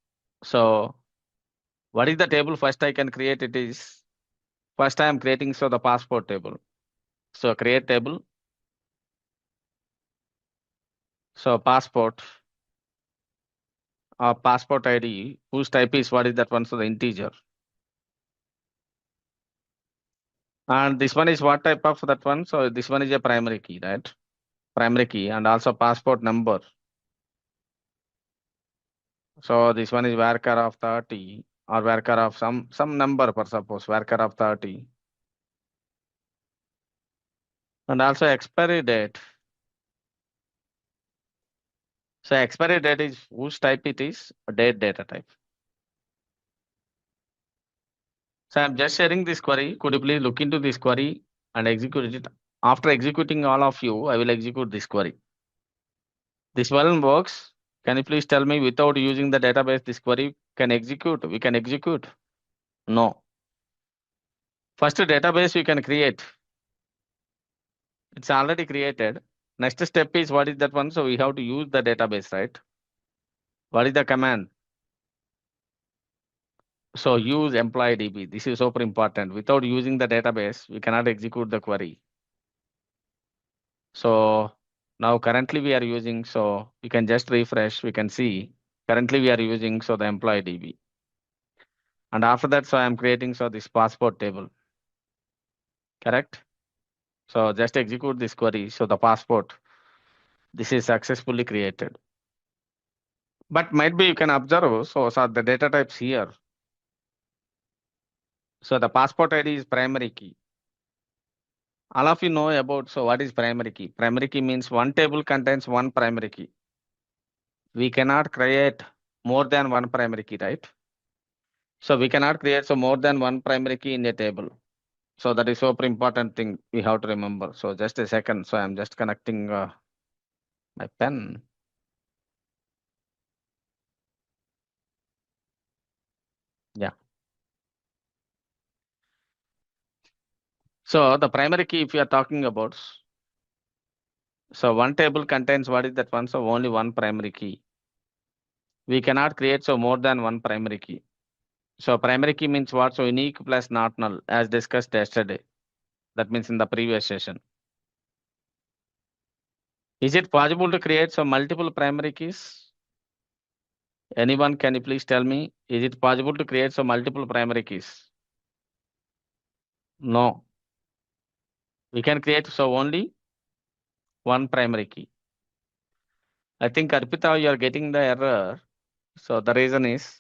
So what is the table? First I can create it is, first I am creating so the passport table. So create table. So passport passport ID, whose type is what is that one? So the integer. And this one is what type of that one? So this one is a primary key, right? Primary key and also passport number. So this one is varchar of 30 or varchar of some number, for suppose varchar of 30. And also expiry date. So expiry date is whose type it is? Date data type. So I'm just sharing this query. Could you please look into this query and execute it? After executing all of you, I will execute this query. This one works. Can you please tell me without using the database, this query can execute? We can execute? No. First database you can create. It's already created. Next step is what is that one? So we have to use the database, right? What is the command? So use employee DB. This is super important. Without using the database, we cannot execute the query. So now currently we are using, so you can just refresh, we can see currently we are using, so the employee DB. And after that, so I am creating, so this passport table, correct? So just execute this query. So the passport, this is successfully created. But might be you can observe, so the data types here. So the passport ID is primary key. All of you know about, so what is primary key? Primary key means one table contains one primary key. We cannot create more than one primary key, right? So we cannot create so more than one primary key in a table. So that is super important thing we have to remember. So just a second. So I'm just connecting my pen. Yeah. So the primary key, if you are talking about, so one table contains what is that one? So only one primary key. We cannot create so more than one primary key. So primary key means what? So unique plus not null, as discussed yesterday. That means in the previous session. Is it possible to create some multiple primary keys? Anyone, can you please tell me? Is it possible to create some multiple primary keys? No. We can create so only one primary key. I think Arpita, you are getting the error. So the reason is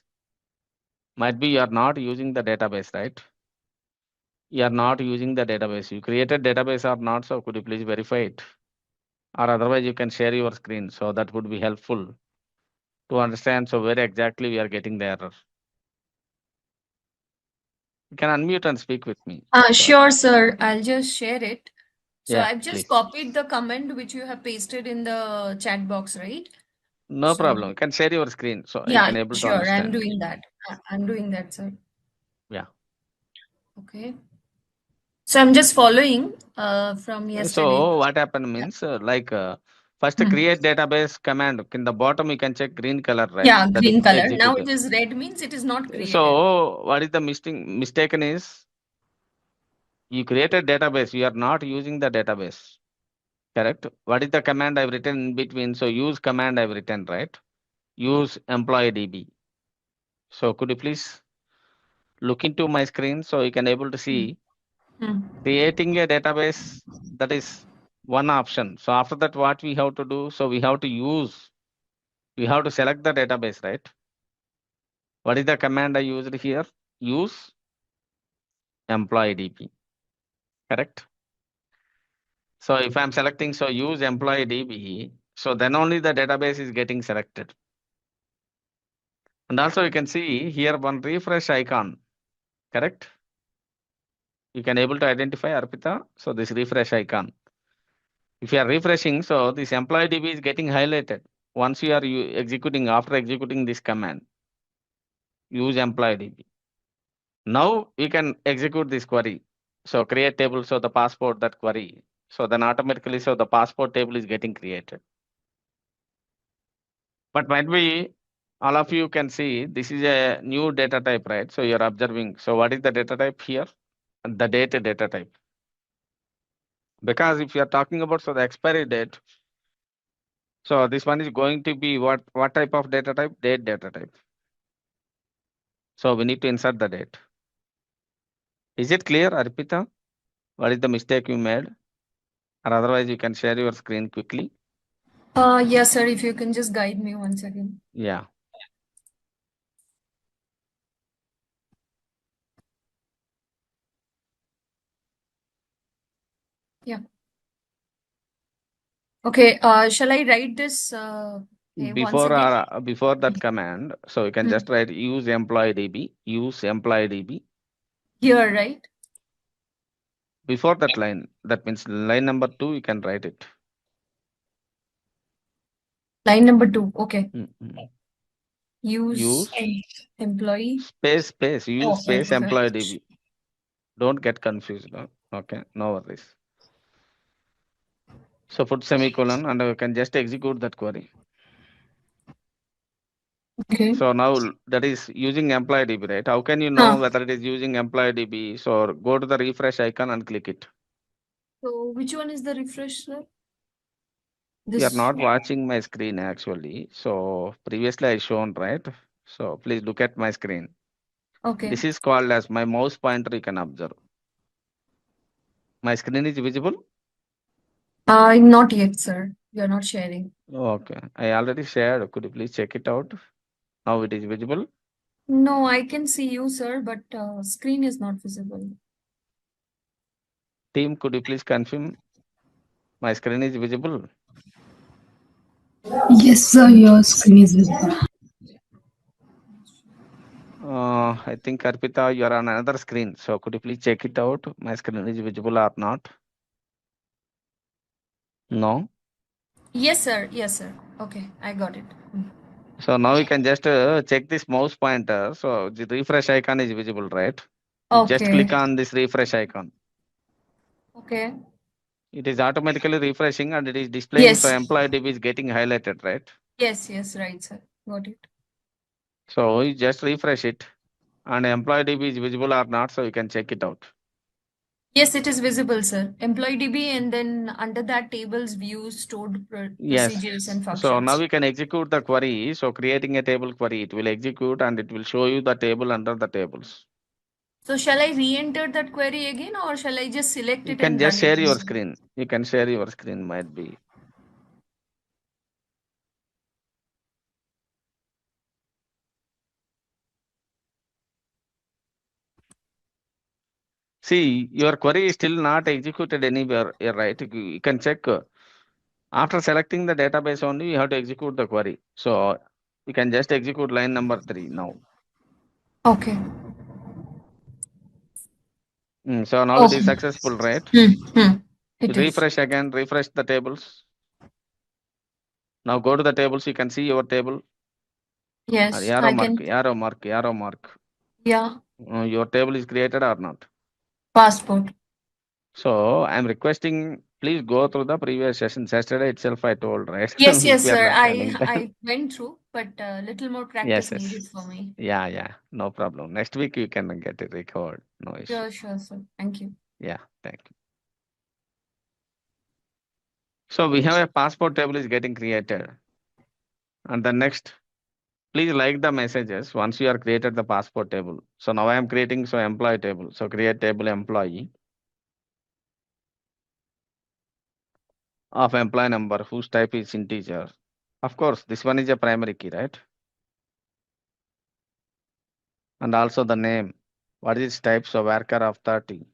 might be you are not using the database, right? You are not using the database. You created database or not, so could you please verify it? Or otherwise you can share your screen. So that would be helpful to understand so where exactly we are getting the error. You can unmute and speak with me. So, Sure, sir. I'll just share it. So yeah, I've just please. copied the comment which you have pasted in the chat box, right? No So problem. You can share your screen so I yeah, can able to sure. I'm understand. doing that. I'm doing that, sir. Yeah. Okay. So I'm just following from yesterday. So what happened means first Hmm. create database command in the bottom you can check green color, right? Yeah, That green is color. Now executed. it is red means it is not created. So what is the mistaken is you created database, you are not using the database. Correct. What is the command I've written in between? So use command I've written, right? Use employee DB. So could you please look into my screen so you can able to see Hmm. creating a database, that is one option. So after that, what we have to do? So we have to select the database, right? What is the command I used here? Use employee DB, correct? So if I'm selecting, so use employee DB, so then only the database is getting selected. And also you can see here one refresh icon, correct? You can able to identify Arpita. So this refresh icon. If you are refreshing, so this employee DB is getting highlighted. Once you are after executing this command, use employee DB. Now we can execute this query. So create table, so the passport, that query. So then automatically, so the passport table is getting created. But might be all of you can see this is a new data type, right? So you're observing. So what is the data type here? The date data type. Because if you are talking about so the expiry date, so this one is going to be what type of data type? Date data type. So we need to insert the date. Is it clear, Arpita? What is the mistake you made? Or otherwise you can share your screen quickly. Yes, sir. If you can just guide me once again. Yeah. Yeah. Okay. Shall I write this once Before again? before that command, so you can Hmm. just write use employee DB, use employee DB. Here, right? Before that line, that means line number 2, you can write it. Line number 2. Okay. Mm. Use Use employee. space, use Okay. space employee DB. Don't get confused. Okay, no worries. So put semicolon and you can just execute that query. Okay. So now that is using employee DB, right? How can you know whether it is using employee DB? So go to the refresh icon and click it. So which one is the refresh, sir? You are This. not watching my screen actually. So previously I shown, right? So please look at my screen. Okay. This is called as my mouse pointer, you can observe. My screen is visible? Not yet, sir. You're not sharing. Okay. I already shared. Could you please check it out? Now it is visible. No, I can see you, sir, but screen is not visible. Team, could you please confirm my screen is visible? Yes, sir, your screen is visible. I think Arpita, you are on another screen. So could you please check it out? My screen is visible or not? No. Yes, sir. Yes, sir. Okay, I got it. So now you can just check this mouse pointer. So the refresh icon is visible, right? You just Okay. click on this refresh icon. Okay. It is automatically refreshing and it is displaying. So Yes. employee DB is getting highlighted, right? Yes, right, sir. Got it. So you just refresh it and employee DB is visible or not. So you can check it out. Yes, it is visible, sir. Employee DB, and then under that tables, views, stored Yes. procedures and So now functions. we can execute the query. So creating a table query, it will execute and it will show you the table under the tables. So shall I re-enter that query again, or shall I just select You it can and just run it? share your screen. You can share your screen, might be. See, your query is still not executed anywhere, right? You can check. After selecting the database only, you have to execute the query. So you can just execute line number 3 now. Okay. So now it is successful, right? It is. Refresh again, refresh the tables. Now go to the tables, you can see your table. Yes, Arrow I mark, can. arrow mark, arrow mark. Yeah. Your table is created or not? Passport. So I'm requesting, please go through the previous sessions. Yesterday itself I told, right? Yes, If you are sir. not running that. I went through, but a little more Yes, practice needed yes. for me. Yeah, no problem. Next week you can get it recovered. No issue. Sure, sir. Thank you. Yeah, thank you. So we have a passport table is getting created. And the next, please like the messages once you are created the passport table. So now I am creating employee table. So create table employee of employee number whose type is integer. Of course, this one is a primary key, right? And also the name. What is its type? So varchar of 30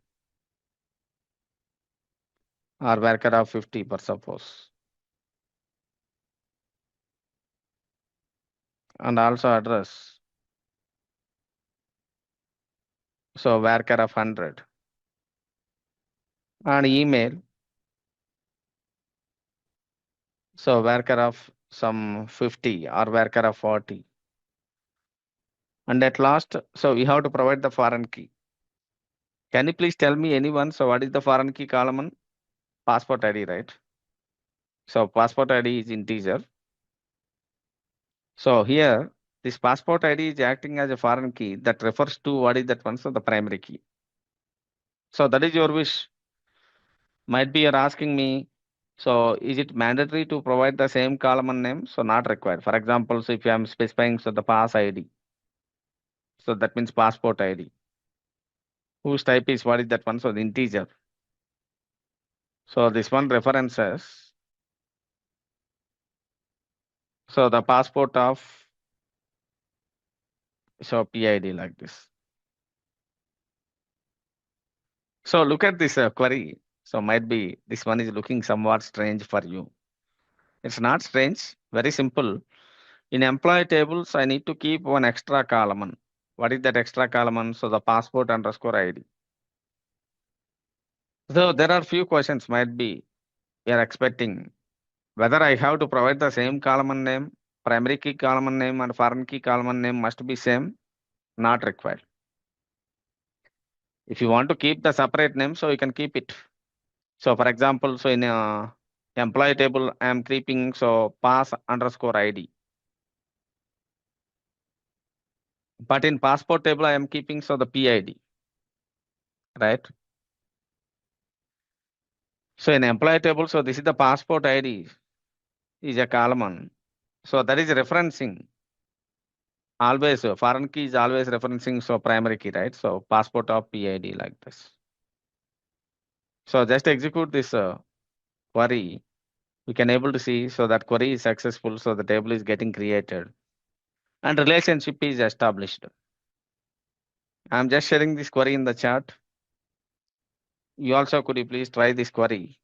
or varchar of 50 per suppose. And also address. So varchar of 100. And email. So varchar of some 50 or varchar of 40. And at last, so we have to provide the foreign key. Can you please tell me anyone? So what is the foreign key column? Passport ID, right? So passport ID is integer. So here, this passport ID is acting as a foreign key that refers to what is that one? So the primary key. So that is your wish. Might be you're asking me, so is it mandatory to provide the same column and name? So not required. For example, so if I am specifying so the pass ID, so that means passport ID. Whose type is what is that one? So the integer. So this one references. So the passport of so PID like this. So look at this query. So might be this one is looking somewhat strange for you. It's not strange, very simple. In employee tables, I need to keep one extra column. What is that extra column? So the passport underscore ID. So there are few questions might be we are expecting whether I have to provide the same column name, primary key column name and foreign key column name must be same, not required. If you want to keep the separate name, so you can keep it. So for example, so in employee table, I am keeping so pass underscore ID. But in passport table, I am keeping so the PID, right? So in employee table, so this is the passport ID is a column. So that is referencing always foreign key is always referencing so primary key, right? So passport of PID like this. So just execute this query. We can able to see so that query is successful. So the table is getting created and relationship is established. I'm just sharing this query in the chat. You also could you please try this query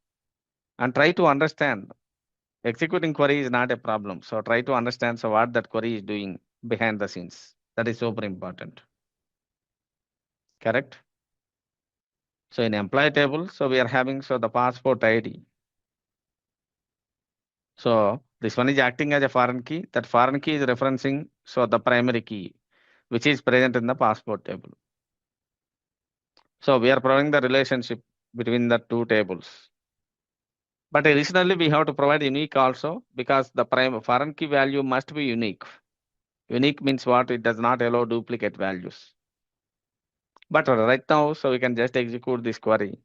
and try to understand. Executing query is not a problem. So try to understand so what that query is doing behind the scenes. That is super important. Correct? So in employee table, so we are having so the passport ID. So this one is acting as a foreign key. That foreign key is referencing so the primary key, which is present in the passport table. So we are providing the relationship between the two tables. But additionally, we have to provide unique also because the foreign key value must be unique. Unique means what? It does not allow duplicate values. But right now, so we can just execute this query.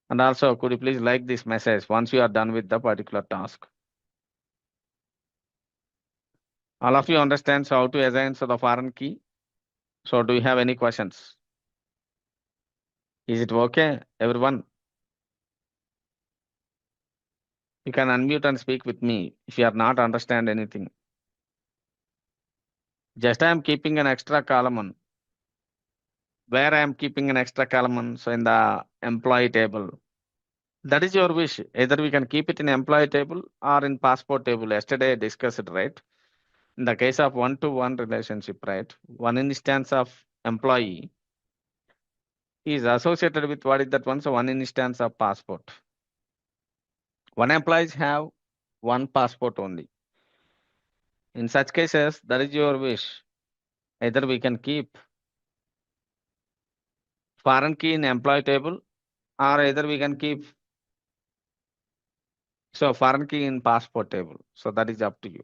And also, could you please like this message once you are done with the particular task? All of you understand how to assign so the foreign key. So do you have any questions? Is it okay, everyone? You can unmute and speak with me if you are not understand anything. Just I am keeping an extra column. Where I am keeping an extra column, so in the employee table. That is your wish. Either we can keep it in employee table or in passport table. Yesterday I discussed it, right? In the case of one-to-one relationship, right? One instance of employee is associated with what is that one? So one instance of passport. One employees have one passport only. In such cases, that is your wish. Either we can keep foreign key in employee table or either we can keep so foreign key in passport table. So that is up to you.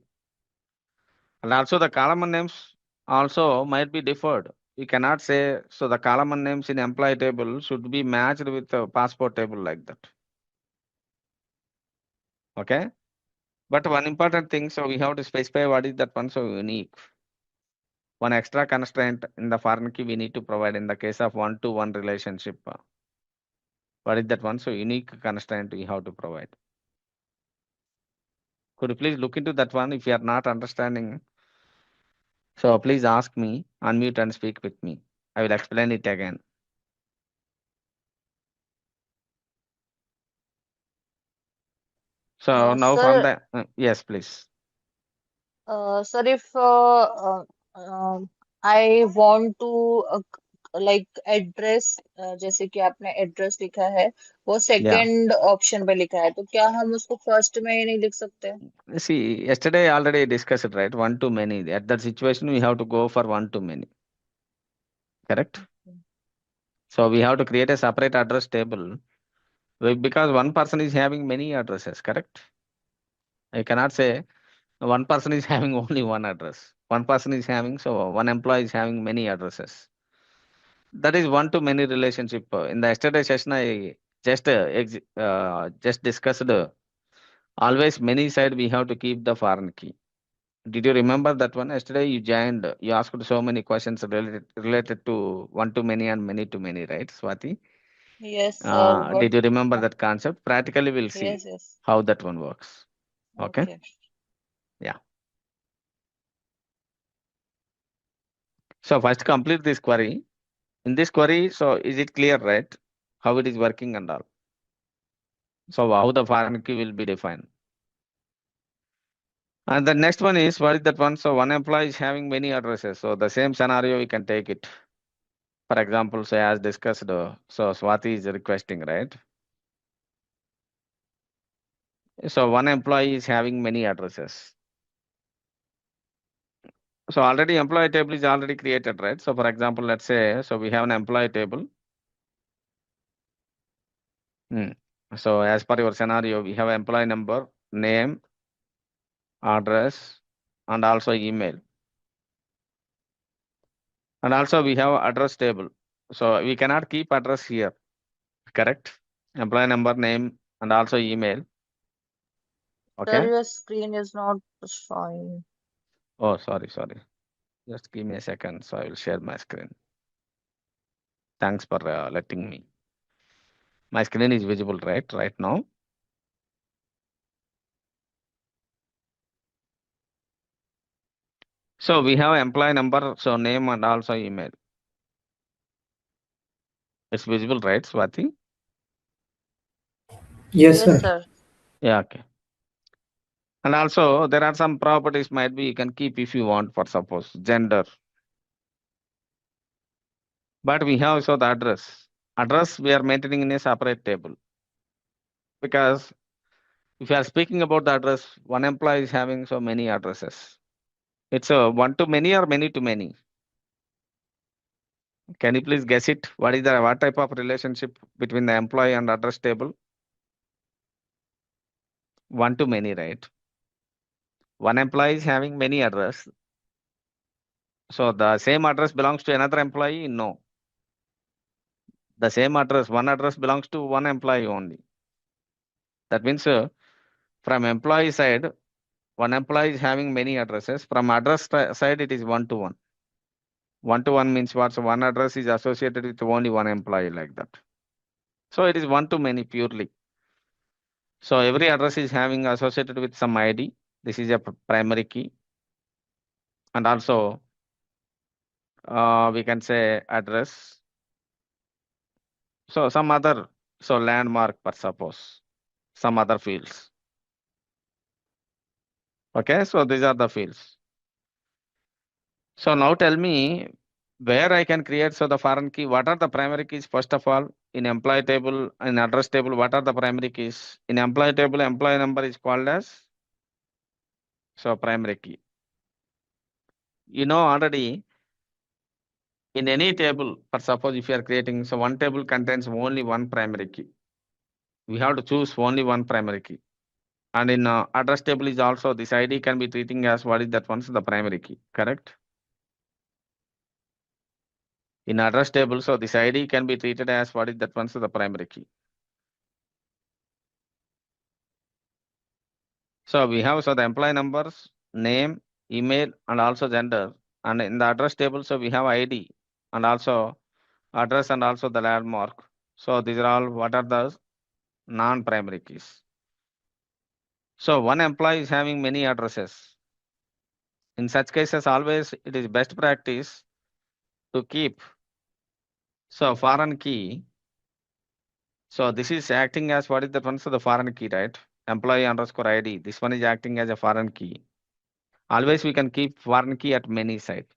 And also the column names also might be deferred. You cannot say so the column names in employee table should be matched with the passport table like that. Okay. But one important thing, so we have to specify what is that one so unique. One extra constraint in the foreign key we need to provide in the case of one-to-one relationship. What is that one so unique constraint we have to provide? Could you please look into that one if you are not understanding? So please ask me, unmute and speak with me. I will explain it again. So now from Sir, the yes, please. sir, if I want to like address, जैसे कि आपने address लिखा है वो Yeah. Second option पे लिखा है तो क्या हम उसको फर्स्ट में ही नहीं लिख सकते? See, yesterday already discussed it, right? One to many. At that situation, we have to go for one to many. Correct? So we have to create a separate address table because one person is having many addresses, correct? I cannot say one person is having only one address. One person is having, so one employee is having many addresses. That is one to many relationship. In the yesterday session, I just discussed always many side we have to keep the foreign key. Did you remember that one? Yesterday you joined, you asked so many questions related to one to many and many to many, right, Swati? Yes, sir. What? Did you remember that concept? Practically, we'll see Yes, yes. how that one works. Okay? Okay. Yeah. So first complete this query. In this query, so is it clear, right? how it is working and all. So how the foreign key will be defined. And the next one is, what is that one? So one employee is having many addresses. So the same scenario, we can take it. For example, say as discussed, so Swati is requesting, right? So one employee is having many addresses. So already employee table is already created, right? So for example, let's say, so we have an employee table. So as per your scenario, we have employee number, name, address, and also email. And also we have address table. So we cannot keep address here, correct? Employee number, name, and also email. Sir, Okay. your screen is not showing. Oh, sorry. Just give me a second. So I will share my screen. Thanks for letting me. My screen is visible, right now. So we have employee number, so name and also email. It's visible, right, Swati? Yes, Yes, sir. sir. Yeah, okay. And also there are some properties might be you can keep if you want, for suppose gender. But we have also the address. Address we are maintaining in a separate table. Because if you are speaking about the address, one employee is having so many addresses. It's a one to many or many to many. Can you please guess it? What type of relationship between the employee and address table? One to many, right? One employee is having many address. So the same address belongs to another employee? No. The same address, one address belongs to one employee only. That means from employee side, one employee is having many addresses. From address side, it is one to one. One to one means what? So one address is associated with only one employee, like that. So it is one to many purely. So every address is having associated with some ID. This is a primary key. And also we can say address. So some other, so landmark, per suppose, some other fields. Okay, so these are the fields. So now tell me where I can create so the foreign key. What are the primary keys? First of all, in employee table, in address table, what are the primary keys? In employee table, employee number is called as so primary key. You know already in any table, for suppose if you are creating, so one table contains only one primary key. We have to choose only one primary key. And in address table is also this ID can be treating as what is that one? So the primary key, correct? In address table, so this ID can be treated as what is that one? So the primary key. So we have so the employee numbers, name, email, and also gender. And in the address table, so we have ID and also address and also the landmark. So these are all what are the non-primary keys. So one employee is having many addresses. In such cases, always it is best practice to keep so foreign key. So this is acting as what is the one? So the foreign key, right? Employee underscore ID. This one is acting as a foreign key. Always we can keep foreign key at many sites.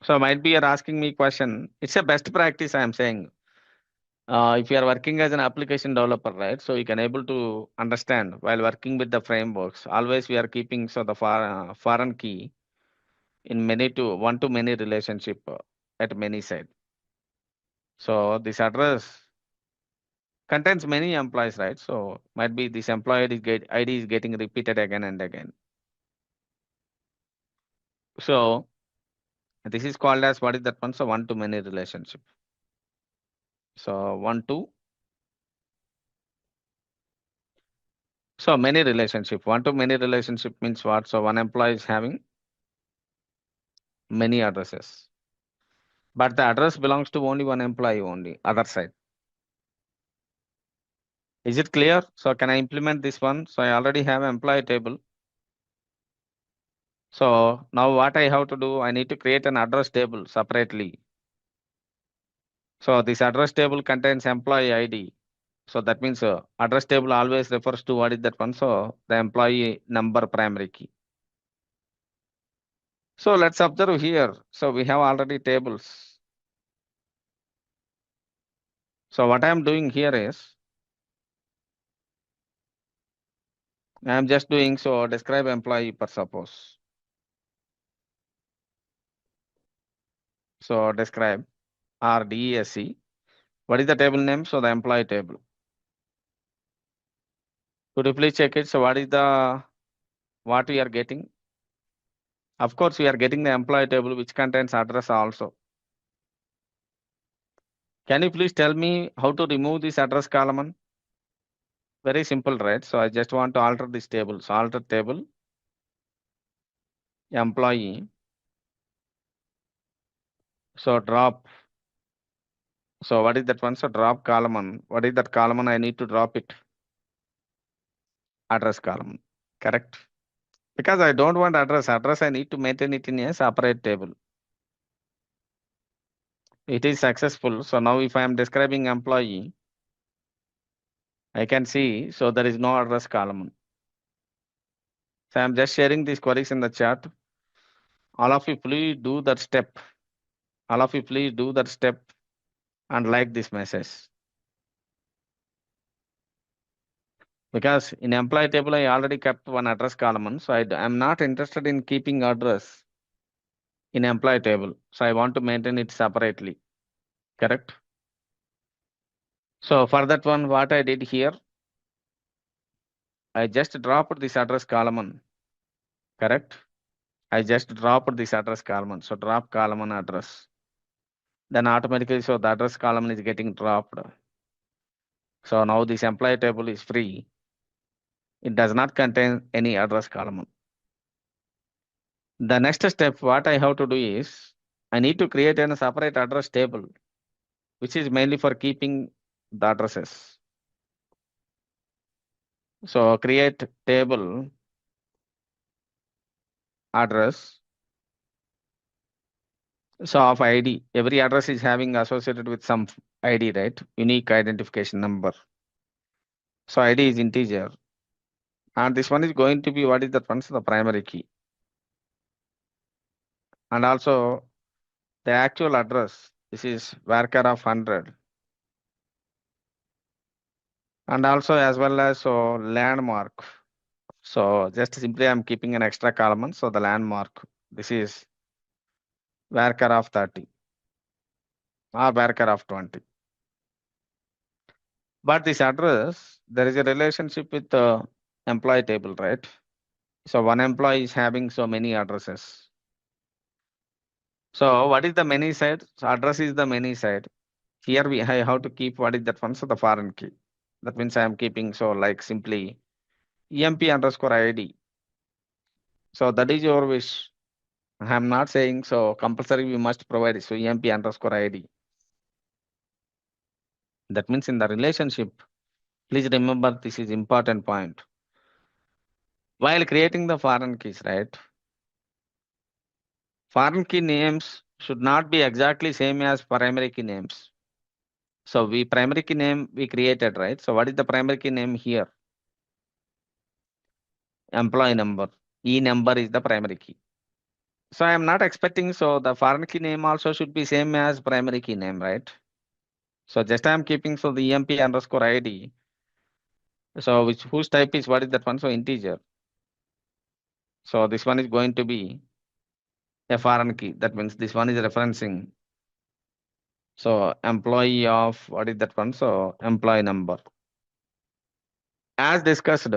So might be you're asking me question. It's a best practice I am saying. If you are working as an application developer, right? So you can able to understand while working with the frameworks. Always we are keeping so the foreign key in many to one to many relationship at many sites. So this address contains many employees, right? So might be this employee ID is getting repeated again and again. So this is called as what is that one? So one to many relationship. So one to so many relationship. One to many relationship means what? So one employee is having many addresses. But the address belongs to only one employee only, other side. Is it clear? So can I implement this one? So I already have employee table. So now what I have to do, I need to create an address table separately. So this address table contains employee ID. So that means address table always refers to what is that one? So the employee number primary key. So let's observe here. So we have already tables. So what I am doing here is, I am just doing so describe employee per suppose. So describe RDESC. What is the table name? So the employee table. Could you please check it? So what is what we are getting? Of course, we are getting the employee table which contains address also. Can you please tell me how to remove this address column? Very simple, right? So I just want to alter this table. So alter table, employee. So drop. So what is that one? So drop column. What is that column? I need to drop it. Address column. Correct. Because I don't want address. Address I need to maintain it in a separate table. It is successful. So now if I am describing employee, I can see, so there is no address column. So I'm just sharing these queries in the chat. All of you please do that step. All of you please do that step and like this message. Because in employee table, I already kept one address column. So I'm not interested in keeping address in employee table. So I want to maintain it separately. Correct? So for that one, what I did here, I just dropped this address column. Correct? I just dropped this address column. So drop column address. Then automatically, so the address column is getting dropped. So now this employee table is free. It does not contain any address column. The next step, what I have to do is, I need to create a separate address table, which is mainly for keeping the addresses. So create table address. So of ID, every address is having associated with some ID, right? Unique identification number. So ID is integer. And this one is going to be, what is that one? So the primary key. And also the actual address, this is varchar of 100. And also as well as so landmark. So just simply I'm keeping an extra column. So the landmark, this is varchar of 30 or varchar of 20. But this address, there is a relationship with the employee table, right? So one employee is having so many addresses. So what is the many side? So address is the many side. Here I have to keep what is that one? So the foreign key. That means I am keeping so like simply emp underscore ID. So that is your wish. I am not saying so compulsory we must provide it. So emp underscore ID. That means in the relationship, please remember this is important point. While creating the foreign keys, right? Foreign key names should not be exactly same as primary key names. So primary key name we created, right? So what is the primary key name here? Employee number. E number is the primary key. So I am not expecting so the foreign key name also should be same as primary key name, right? So just I am keeping so the emp underscore ID. So whose type is what is that one? So integer. So this one is going to be a foreign key. That means this one is referencing. So employee of what is that one? So employee number. As discussed,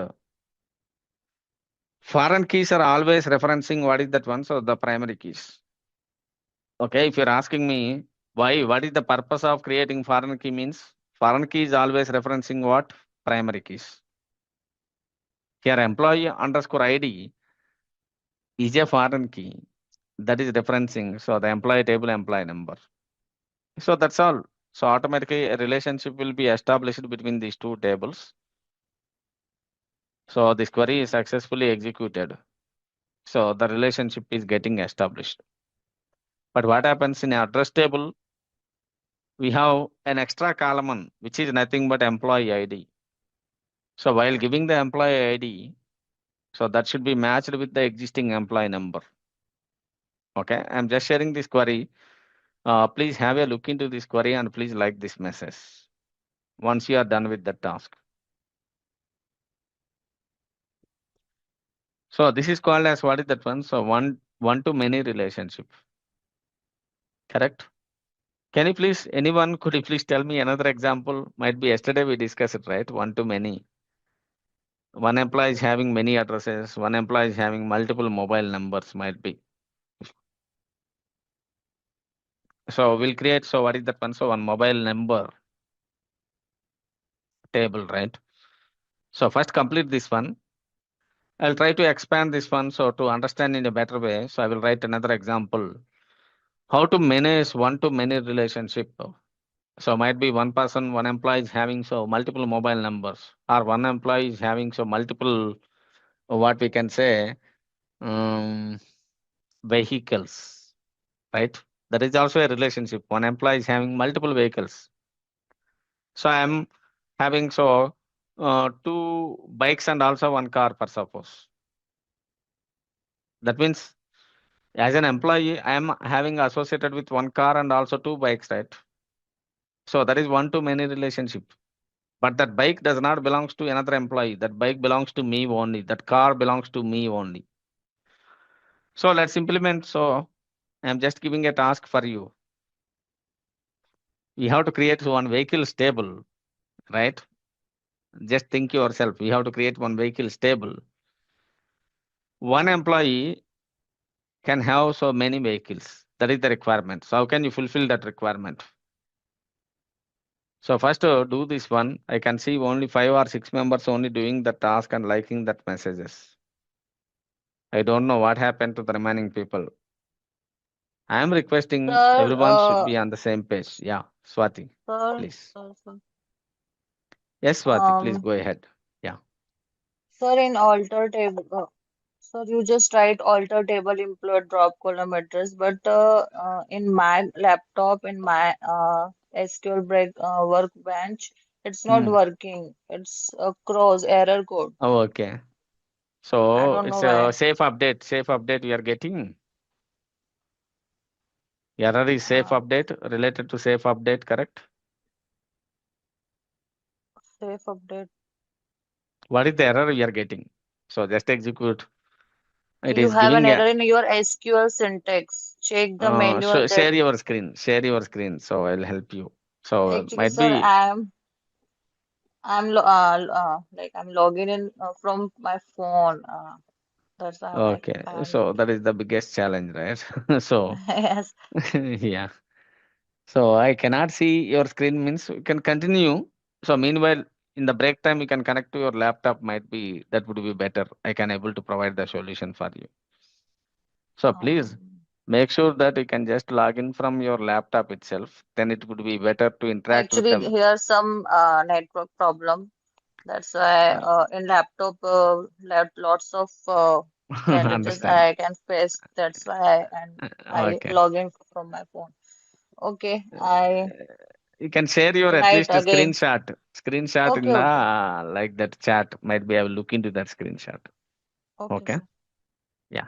foreign keys are always referencing what is that one? So the primary keys. Okay, if you're asking me why, what is the purpose of creating foreign key means? Foreign key is always referencing what? Primary keys. Here employee underscore ID is a foreign key that is referencing. So the employee table employee number. So that's all. So automatically a relationship will be established between these two tables. So this query is successfully executed. So the relationship is getting established. But what happens in address table? we have an extra column, which is nothing but employee ID. So while giving the employee ID, so that should be matched with the existing employee number. Okay, I'm just sharing this query. Please have a look into this query and please like this message once you are done with the task. So this is called as, what is that one? So one to many relationship. Correct? Can you please, anyone, could you please tell me another example? Might be yesterday we discussed it, right? One to many. One employee is having many addresses. One employee is having multiple mobile numbers, might be. So we'll create, so what is that one? So one mobile number table, right? So first complete this one. I'll try to expand this one so to understand in a better way. So I will write another example. How to manage one to many relationship. So might be one person, one employee is having so multiple mobile numbers, or one employee is having so multiple, what we can say, vehicles, right? That is also a relationship. One employee is having multiple vehicles. So I'm having so two bikes and also one car, per suppose. That means as an employee, I am having associated with one car and also two bikes, right? So that is one to many relationship. But that bike does not belongs to another employee. That bike belongs to me only. That car belongs to me only. So let's implement. So I'm just giving a task for you. You have to create one vehicle table, right? Just think yourself. We have to create one vehicle table. One employee can have so many vehicles. That is the requirement. So how can you fulfill that requirement? So first do this one. I can see only 5 or 6 members only doing the task and liking that messages. I don't know what happened to the remaining people. I am requesting Sir, everyone should be on the same page. Yeah, Swati, sir, please. sir. Yes, Swati, please Um, go ahead. Yeah. sir, in alter table, sir, you just write alter table employee drop column address, but in my laptop, in my SQL workbench, it's not Hmm. working. It's a cross error code. Oh, okay. I So don't know it's a why. safe update. Safe update we are getting. Error is safe Uh, update related to safe update, correct? safe update. What is the error we are getting? So just execute. It You is have an giving a error in your SQL syntax. Check the manual that share your screen. Share your screen. So I'll help you. So actually, might sir, be I'm logging in from my phone. That's why okay. I'm So that is the biggest challenge, right? So yes. yeah. So I cannot see your screen means you can continue. So meanwhile, in the break time, you can connect to your laptop. Might be that would be better. I can able to provide the solution for you. So please Um, make sure that you can just log in from your laptop itself. Then it would be better to interact with actually, them. here's some network problem. That's why in laptop, lots of challenges Understand. I can face. That's why and I Okay. log in from my phone. Okay, Uh, I You can share your at write least a again. screenshot in Okay, the okay, like that chat. Might be I will look into that screenshot. okay, Okay. sir. Yeah.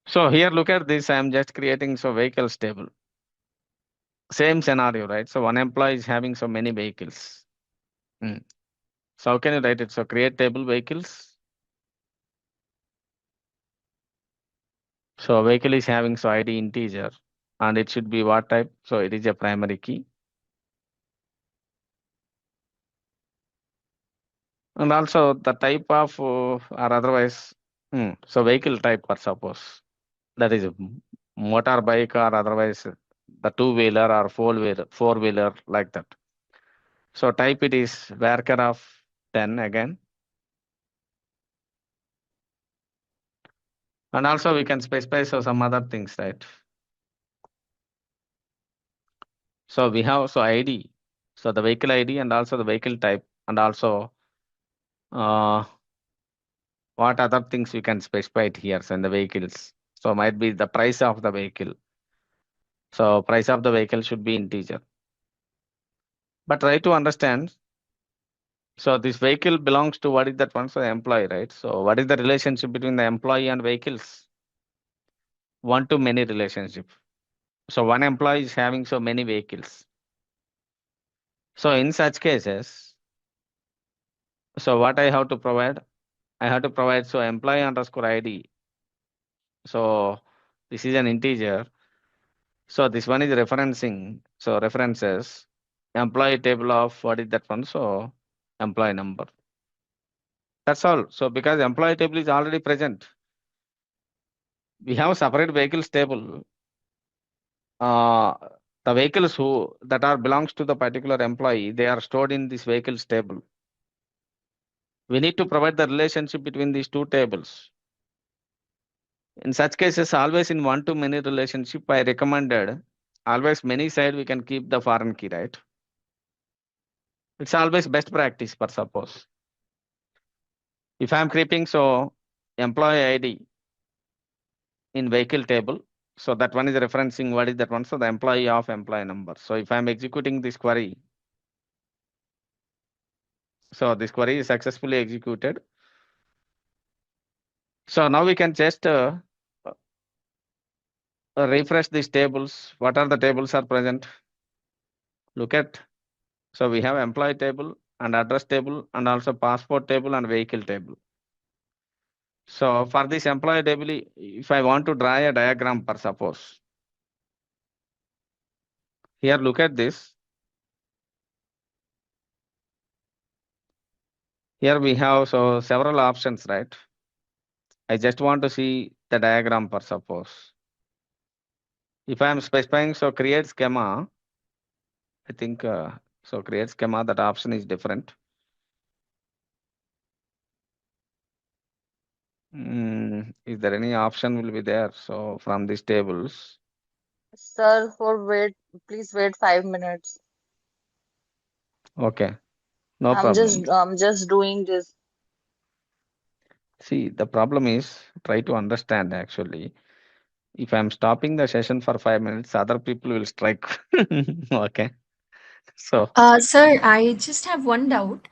So here, look at this. I am just creating so vehicles table. Same scenario, right? So one employee is having so many vehicles. Hmm. So how can you write it? So create table vehicles. So vehicle is having so ID integer, and it should be what type? So it is a primary key. And also the type of or otherwise, so vehicle type, for suppose that is a motorbike or otherwise the two-wheeler or four-wheeler like that. So type it is varchar of 10 again. And also we can specify so some other things, right? So we have so ID, so the vehicle ID and also the vehicle type and also uh, what other things we can specify it here. So in the vehicles, so might be the price of the vehicle. So price of the vehicle should be integer. But try to understand. So this vehicle belongs to what is that one? So the employee, right? So what is the relationship between the employee and vehicles? One to many relationship. So one employee is having so many vehicles. So in such cases, so what I have to provide? I have to provide so employee underscore ID. So this is an integer. So this one is referencing. So references employee table of what is that one? So employee number. That's all. So because employee table is already present, we have separate vehicles table. The vehicles who that are belongs to the particular employee, they are stored in this vehicles table. We need to provide the relationship between these two tables. In such cases, always in one to many relationship, I recommended always many side we can keep the foreign key, right? It's always best practice for suppose. If I'm keeping so employee ID in vehicle table, so that one is referencing what is that one? So the employee of employee number. So if I'm executing this query, so this query is successfully executed. So now we can just refresh these tables. What are the tables are present? Look at. So we have employee table and address table and also passport table and vehicle table. So for this employee table, if I want to draw a diagram per suppose, here look at this. Here we have so several options, right? I just want to see the diagram per suppose. If I am specifying so create schema, I think so create schema, that option is different. Is there any option will be there? So from these tables. Sir, please wait 5 minutes. Okay, no problem. I'm just doing this. See, the problem is try to understand actually. If I'm stopping the session for 5 minutes, other people will strike. Okay. So Sir, I just have one doubt.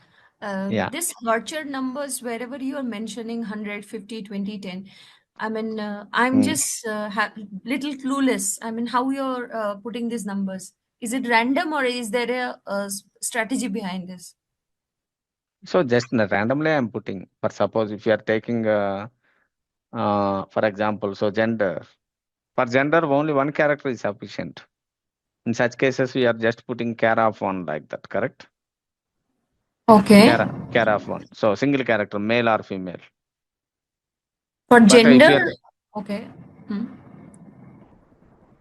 yeah. This Harcher numbers, wherever you are mentioning 150, 20, 10, I mean, I'm Hmm. just little clueless. I mean, how you're putting these numbers. Is it random or is there a strategy behind this? So just randomly I'm putting. For suppose if you are taking for example, so gender. For gender, only one character is sufficient. In such cases, we are just putting care of one like that, correct? Okay. Care of one. So single character, male or female. For But if gender, you are okay. Hmm.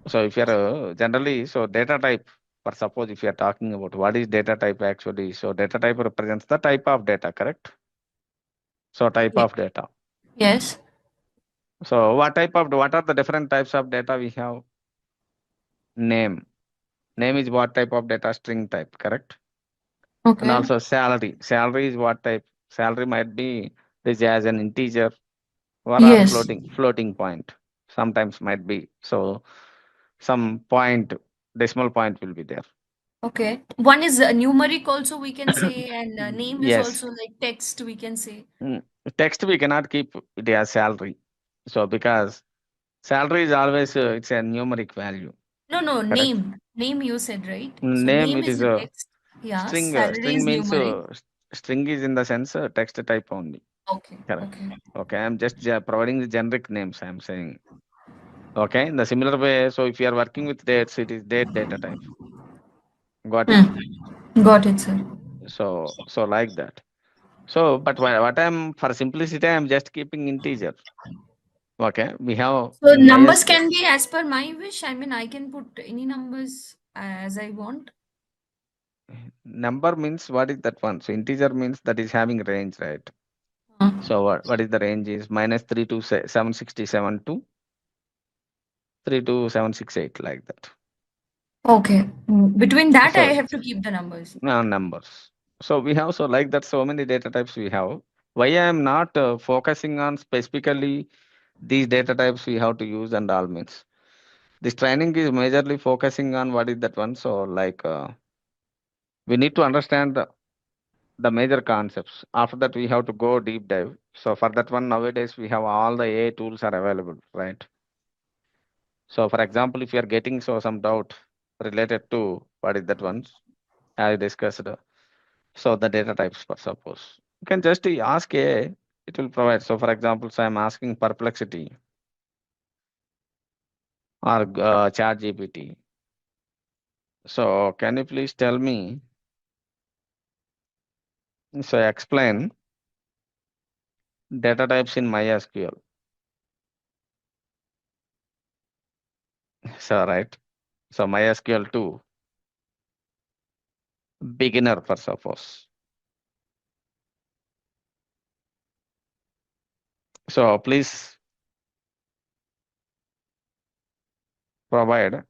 so if you are generally so data type. For suppose if you are talking about what is data type actually, so data type represents the type of data, correct? So type Ye- of data. Yes. So what are the different types of data we have? Name. Name is what type of data? String type, correct? And Okay. also salary. Salary is what type? Salary might be this as an integer or Yes. floating point. Sometimes might be. So some point, decimal point will be there. Okay. One is numeric also we can say, and name is Yes. also like text we can say. Mm, Text we cannot keep it as salary. So because salary is always it's a numeric value, No, correct? name you said, right? So Name name it is is a a text. Yeah, string. salary String is means numeric. string is in the sense text type only. Okay. Correct. Okay. Okay, I'm just providing the generic names. I'm saying. Okay, in the similar way. So if you are working with dates, it is date data type. Got it? Got it, sir. So like that. So, but what I'm for simplicity, I'm just keeping integer. Okay, we have So in numbers MySQL can be as per my wish. I mean, I can put any numbers as I want. number means what is that one? So integer means that is having range, right? Uh, So what is the range is -3 to 767 to 3 to 768 like that. okay. Between that, I So have to keep the numbers. numbers. So we have so like that so many data types we have. Why I am not focusing on specifically these data types we have to use and all means. This training is majorly focusing on what is that one. So like we need to understand the major concepts. After that, we have to go deep dive. So for that one, nowadays we have all the AI tools are available, right? So for example, if you are getting some doubt related to what is that one, I discussed. So the data types, for suppose you can just ask AI, it will provide. So for example, so I'm asking Perplexity or Chat GPT. So can you please tell me? So explain data types in MySQL. So right. So MySQL 2 beginner, for suppose. So please provide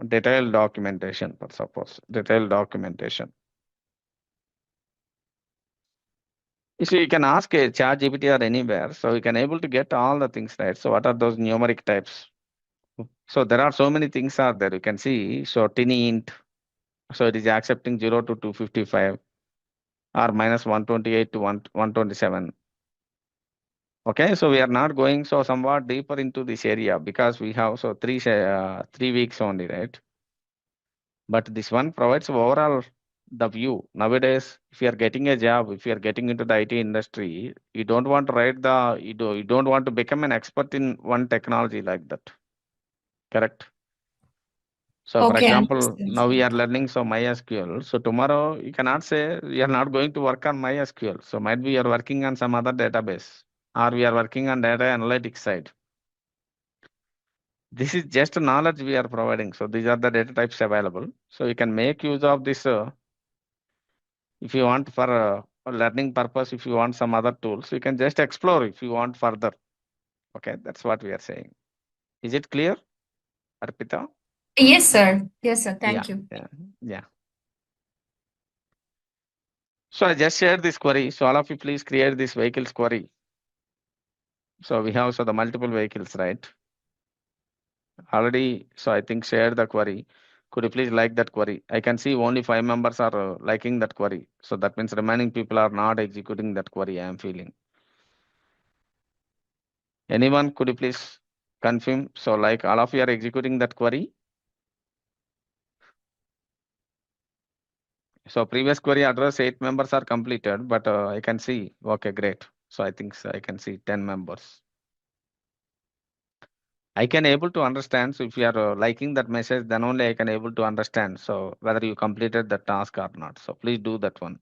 detailed documentation, for suppose, detailed documentation. You see, you can ask a chat GPT or anywhere, so you can able to get all the things, right? So what are those numeric types? So there are so many things are there. You can see, so tiny int, so it is accepting 0 to 255 or minus 128 to 127. Okay, so we are not going so somewhat deeper into this area because we have so 3 weeks only, right? But this one provides overall the view. Nowadays, if you are getting a job, if you are getting into the IT industry, you don't want to you don't want to become an expert in one technology like that. Correct? So for Okay, example, understood. now we are learning so MySQL. So tomorrow you cannot say you are not going to work on MySQL. So might be you are working on some other database or we are working on data analytics side. This is just knowledge we are providing. So these are the data types available. So you can make use of this if you want for learning purpose. If you want some other tools, you can just explore if you want further. Okay, that's what we are saying. Is it clear, Arpita? Yes, sir. Yes, sir. Yeah, Thank you. yeah. So I just shared this query. So all of you please create this vehicles query. So we have the multiple vehicles, right? Already, so I think shared the query. Could you please like that query? I can see only 5 members are liking that query. So that means remaining people are not executing that query, I am feeling. Anyone, could you please confirm? So like all of you are executing that query. So previous query address 8 members are completed, but I can see, okay, great. So I think I can see 10 members. I can able to understand. So if you are liking that message, then only I can able to understand. So whether you completed the task or not. So please do that one.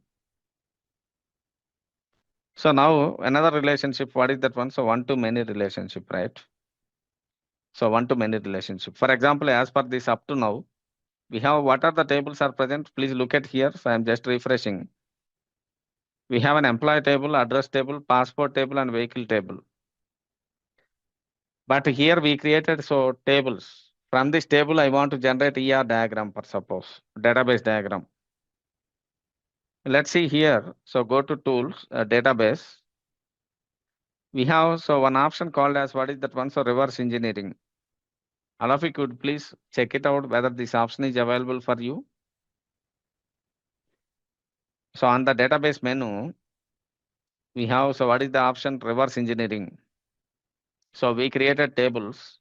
So now another relationship, what is that one? So one to many relationship, right? So one to many relationship. For example, as per this up to now, we have what are the tables are present. Please look at here. So I'm just refreshing. We have an employee table, address table, passport table, and vehicle table. But here we created so tables. From this table, I want to generate ER diagram, for suppose, database diagram. Let's see here. So go to tools, database. We have so one option called as what is that one? So reverse engineering. All of you could please check it out whether this option is available for you. So on the database menu, we have so what is the option? Reverse engineering. So we created tables.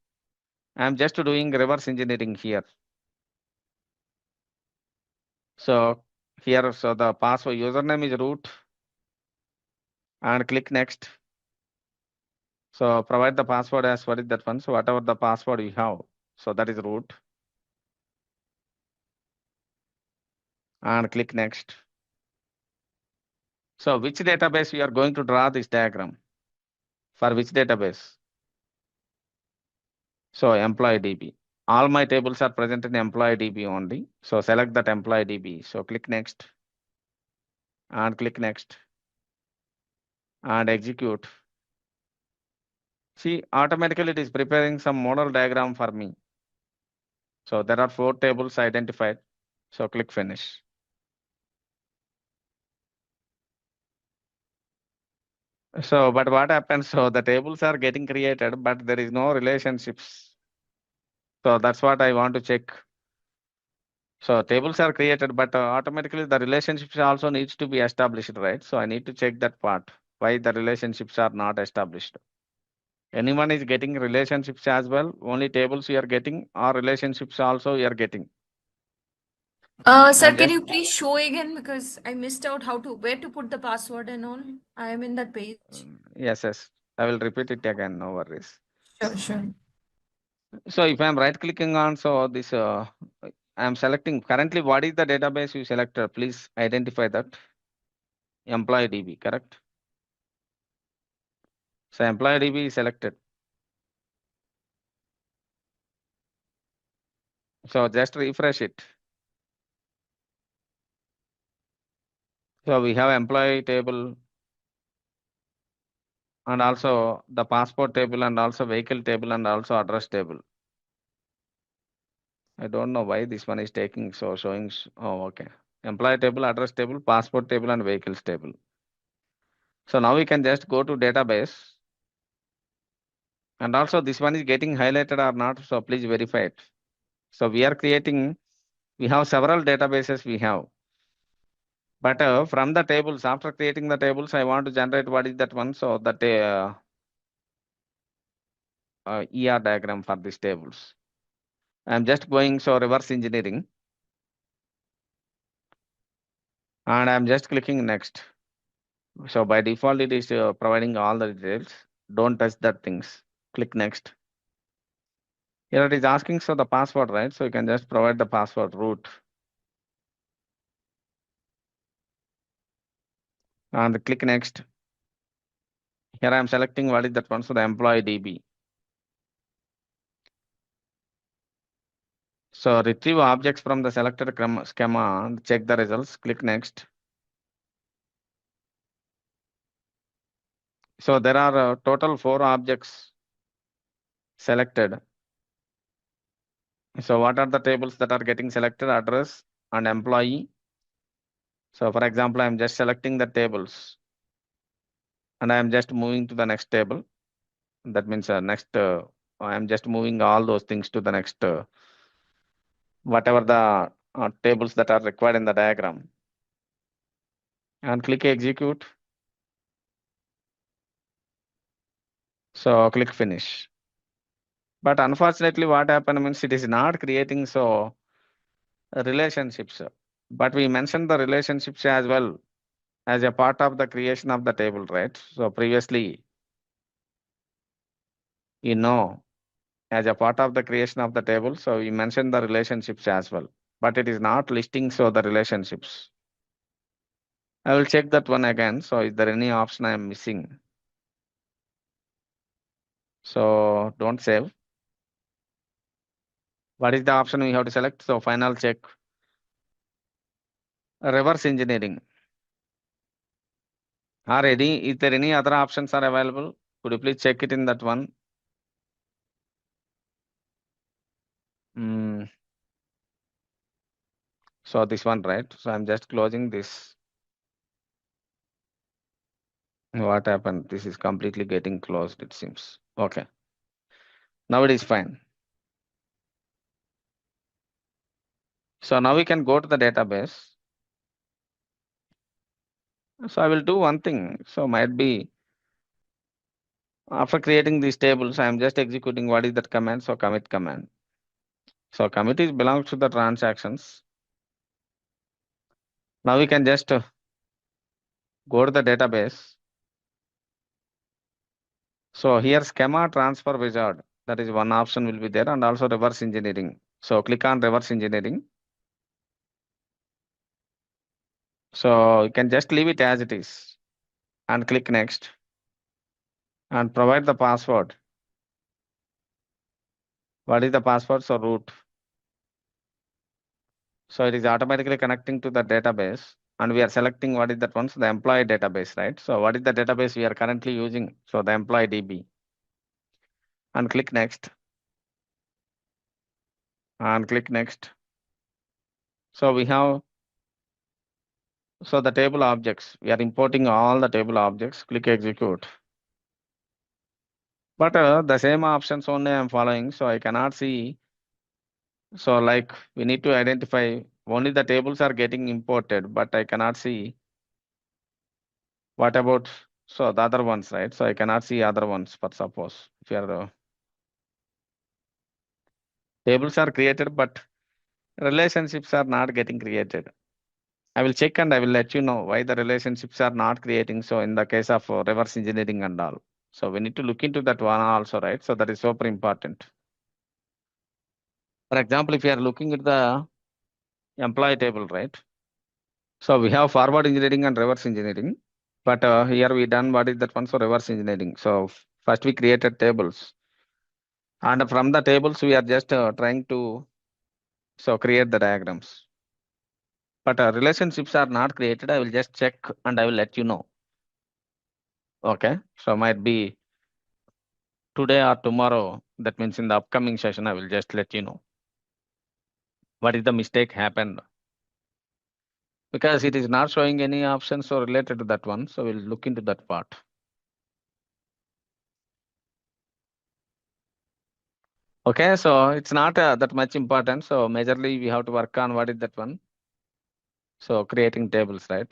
I'm just doing reverse engineering here. So here, so the password username is root and click next. So provide the password as what is that one? So whatever the password you have, so that is root and click next. So which database we are going to draw this diagram? For which database? So employee DB. All my tables are present in employee DB only. So select that employee DB. So click next and click next and execute. See, automatically it is preparing some model diagram for me. So there are 4 tables identified. So click finish. So, but what happens? So the tables are getting created, but there is no relationships. So that's what I want to check. So tables are created, but automatically the relationships also needs to be established, right? So I need to check that part, why the relationships are not established. Anyone is getting relationships as well, only tables you are getting, or relationships also you are getting. Sir, I'm can just, you please show again because I missed out where to put the password and all. I am in that page. yes, I will repeat it again, no worries. Sure, sure. So if I'm right clicking on, so this, I'm selecting currently what is the database you selected, please identify that. Employee DB, correct? So employee DB is selected. So just refresh it. So we have employee table and also the passport table and also vehicle table and also address table. I don't know why this one is taking so showing. Oh, okay. Employee table, address table, passport table, and vehicles table. So now we can just go to database. And also this one is getting highlighted or not. So please verify it. So we are creating, we have several databases we have. But from the tables, after creating the tables, I want to generate what is that one. So that ER diagram for these tables. I'm just going so reverse engineering. And I'm just clicking next. So by default, it is providing all the details. Don't touch that things. Click next. Here it is asking so the password, right? So you can just provide the password root. And click next. Here I am selecting what is that one. So the employee DB. So retrieve objects from the selected schema and check the results. Click next. So there are total 4 objects selected. So what are the tables that are getting selected? Address and employee. So for example, I'm just selecting the tables and I'm just moving to the next table. That means next, I'm just moving all those things to the next, whatever the tables that are required in the diagram. And click execute. So click finish. But unfortunately, what happened means it is not creating so relationships. But we mentioned the relationships as well as a part of the creation of the table, right? So previously, as a part of the creation of the table, so we mentioned the relationships as well. But it is not listing so the relationships. I will check that one again. So is there any option I am missing? So don't save. What is the option we have to select? So final check. Reverse engineering. Is there any other options are available? Could you please check it in that one? So this one, right? So I'm just closing this. What happened? This is completely getting closed, it seems. Okay. Now it is fine. So now we can go to the database. So I will do one thing. So might be after creating these tables, I am just executing what is that command. So commit command. So commit is belongs to the transactions. Now we can just go to the database. So here schema transfer wizard. That is one option will be there, and also reverse engineering. So click on reverse engineering. So you can just leave it as it is and click next and provide the password. What is the password? So root. So it is automatically connecting to the database and we are selecting what is that one? So the employee database, right? So what is the database we are currently using? So the employee DB and click next and click next. So we have So the table objects, we are importing all the table objects, click execute. But the same options only I am following, so I cannot see. So like we need to identify only the tables are getting imported, but I cannot see what about so the other ones, right? So I cannot see other ones, for suppose if you are tables are created, but relationships are not getting created. I will check and I will let you know why the relationships are not creating. So in the case of reverse engineering and all. So we need to look into that one also, right? So that is super important. For example, if you are looking at the employee table, right? So we have forward engineering and reverse engineering. But here we done what is that one? So reverse engineering. So first we created tables. And from the tables, we are just trying to create the diagrams. But relationships are not created. I will just check and I will let you know. Okay. So might be today or tomorrow. That means in the upcoming session, I will just let you know what is the mistake happened. Because it is not showing any options so related to that one. So we'll look into that part. Okay, so it's not that much important. So majorly we have to work on what is that one. So creating tables, right?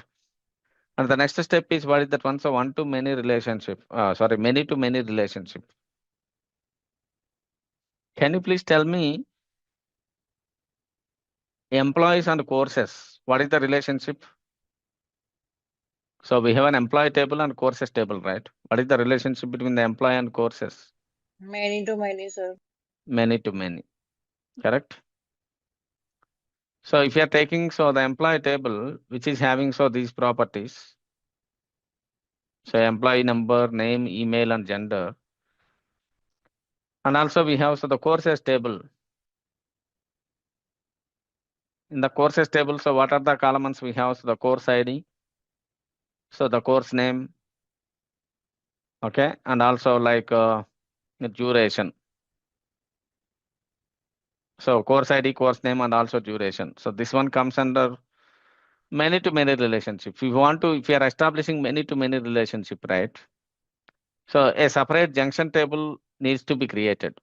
And the next step is what is that one? So one to many relationship. Many to many relationship. Can you please tell me employees and courses? What is the relationship? So we have an employee table and courses table, right? What is the relationship between the employee and courses? Many to many, sir. Many to many, correct? So if you are taking the employee table, which is having these properties. So employee number, name, email, and gender. And also we have the courses table. In the courses table, so what are the columns we have? So the course ID. So the course name. Okay, and also like duration. So course ID, course name, and also duration. So this one comes under many to many relationship. If you are establishing many to many relationship, right? So a separate junction table needs to be created.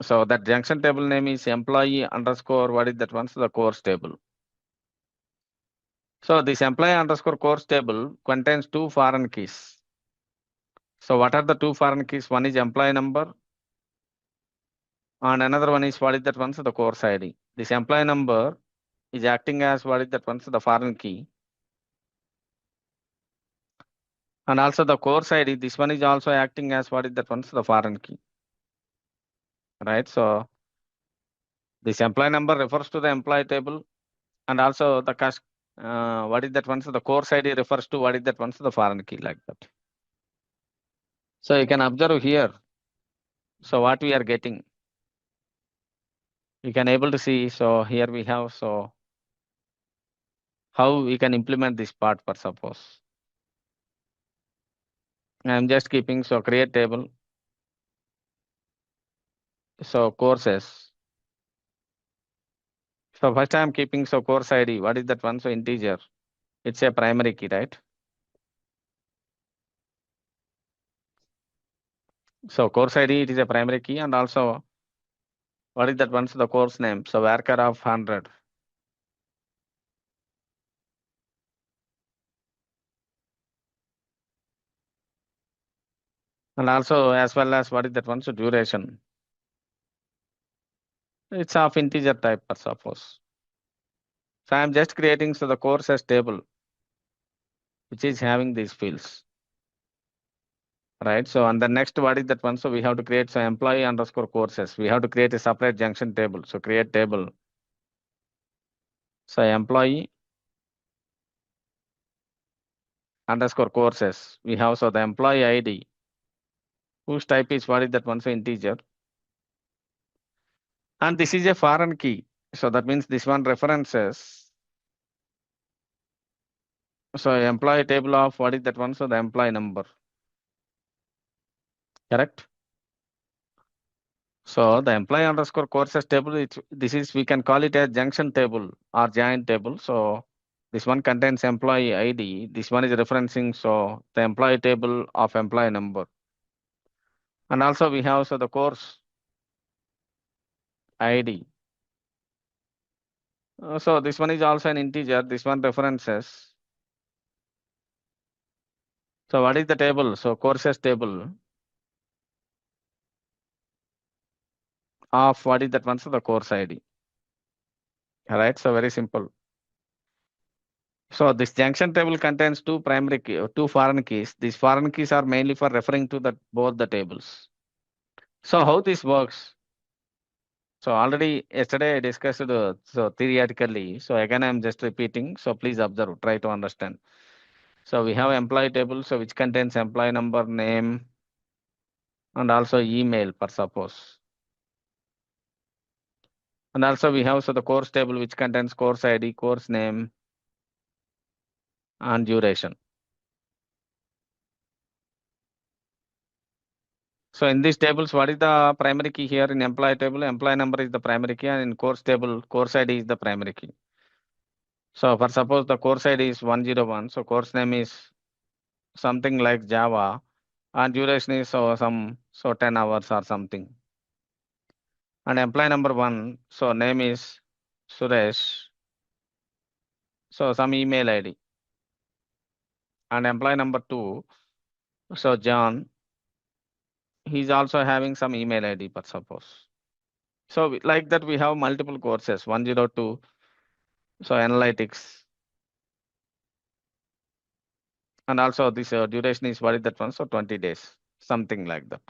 So that junction table name is employee underscore what is that one? So the course table. So this employee underscore course table contains two foreign keys. So what are the two foreign keys? One is employee number and another one is what is that one? So the course ID. This employee number is acting as what is that one? So the foreign key. And also the course ID, this one is also acting as what is that one? So the foreign key. Right. So this employee number refers to the employee table and also the what is that one? So the course ID refers to what is that one? So the foreign key like that. So you can observe here. So what we are getting. You can able to see. So here we have how we can implement this part for suppose. I'm just keeping create table. So courses. So first I'm keeping course ID. What is that one? So integer. It's a primary key, right? So course ID, it is a primary key and also what is that one? So the course name. So varchar of 100. And also as well as what is that one? So duration. It's of integer type per suppose. So I'm just creating the courses table, which is having these fields. Right. So and the next what is that one? So we have to create employee underscore courses. We have to create a separate junction table. So create table. So employee underscore courses. We have the employee ID, whose type is what is that one? So integer. And this is a foreign key. So that means this one references. So employee table of what is that one? So the employee number. Correct. So the employee underscore courses table, this is we can call it a junction table or join table. So This one contains employee ID. This one is referencing so the employee table of employee number. And also we have so the course ID. So this one is also an integer. This one references. So what is the table? So courses table of what is that one? So the course ID. All right. So very simple. So this junction table contains two foreign keys. These foreign keys are mainly for referring to both the tables. So how this works? So already yesterday I discussed so theoretically. So again I'm just repeating. So please observe, try to understand. So we have employee table, so which contains employee number, name, and also email per suppose. And also we have so the course table which contains course ID, course name, and duration. So in these tables, what is the primary key here in employee table? Employee number is the primary key, and in course table, course ID is the primary key. So for suppose the course ID is 101, so course name is something like Java, and duration is so 10 hours or something. And employee number 1, so name is Suresh, so some email ID. And employee number 2, so John, he's also having some email ID per suppose. So like that we have multiple courses, 102, so analytics. And also this duration is what is that one? So 20 days, something like that.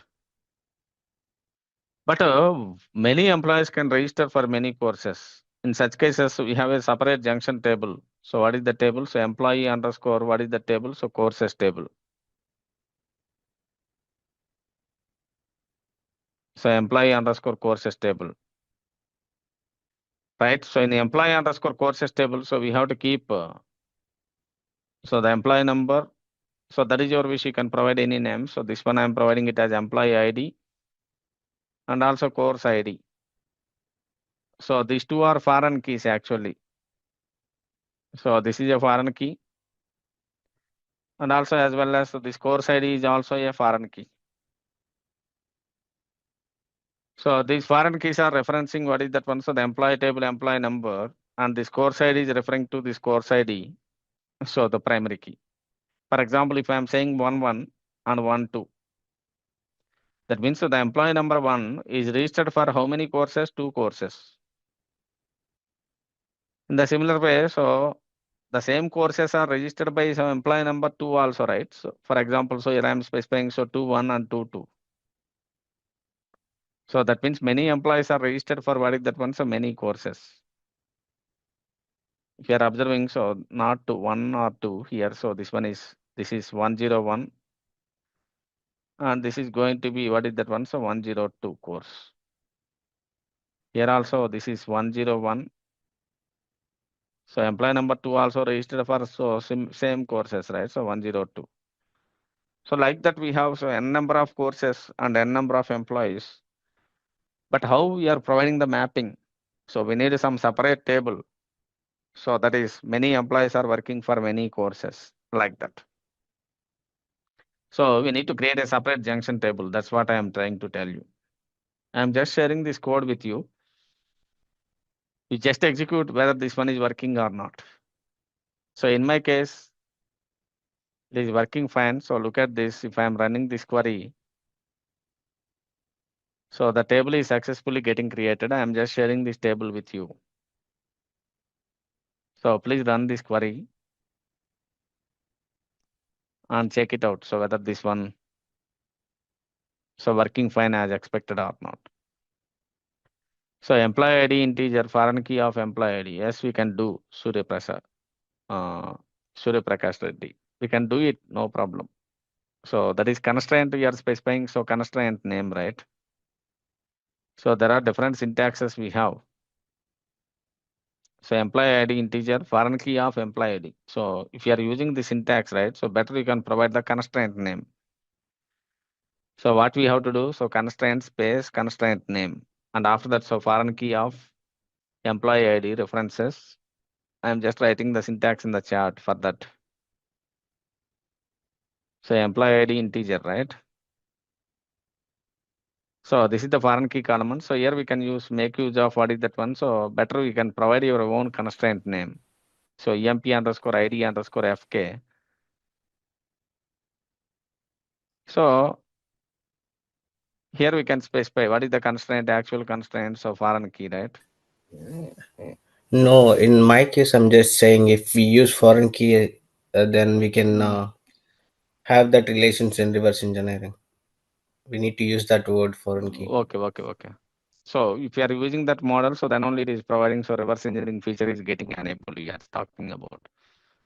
But many employees can register for many courses. In such cases, we have a separate junction table. So what is the table? So employee underscore, what is the table? So courses table. So employee underscore courses table. Right. So in the employee underscore courses table, so we have to keep, so the employee number. So that is your wish. You can provide any name. So this one I'm providing it as employee ID and also course ID. So these two are foreign keys actually. So this is a foreign key. And also as well as this course ID is also a foreign key. So these foreign keys are referencing what is that one? So the employee table, employee number, and this course ID is referring to this course ID. So the primary key. For example, if I am saying 11 and 12, that means the employee number 1 is registered for how many courses? 2 courses. In the similar way, so the same courses are registered by some employee number 2 also, right? So for example, so here I am specifying so 2-1 and 2-2. So that means many employees are registered for what is that one? So many courses. If you are observing, so not to 1 or 2 here. So this is 101. And this is going to be what is that one? So 102 course. Here also this is 101. So employee number 2 also registered for so same courses, right? So 102. So like that we have so n number of courses and n number of employees. But how we are providing the mapping? So we need some separate table. So that is many employees are working for many courses like that. So we need to create a separate junction table. That's what I am trying to tell you. I'm just sharing this code with you. You just execute whether this one is working or not. So in my case, it is working fine. So look at this. If I'm running this query, so the table is successfully getting created. I'm just sharing this table with you. So please run this query and check it out. So whether this one, so working fine as expected or not. So employee ID integer, foreign key of employee ID. Yes, we can do Surya Prakash Reddy. We can do it, no problem. So that is constraint we are specifying. So constraint name, right? So there are different syntaxes we have. So employee ID integer, foreign key of employee ID. So if you are using the syntax, right? So better you can provide the constraint name. So what we have to do? So constraint space constraint name. And after that, so foreign key of employee ID references. I'm just writing the syntax in the chart for that. So employee ID integer, right? So this is the foreign key column. So here we can make use of what is that one. So better we can provide your own constraint name. So emp underscore ID underscore fk. So here we can specify what is the constraint, actual constraints of foreign key, right? No, in my case, I'm just saying if we use foreign key, then we can have that relations in reverse engineering. We need to use that word foreign key. Okay. So if you are using that model, so then only it is providing, so reverse engineering feature is getting enabled. We are talking about.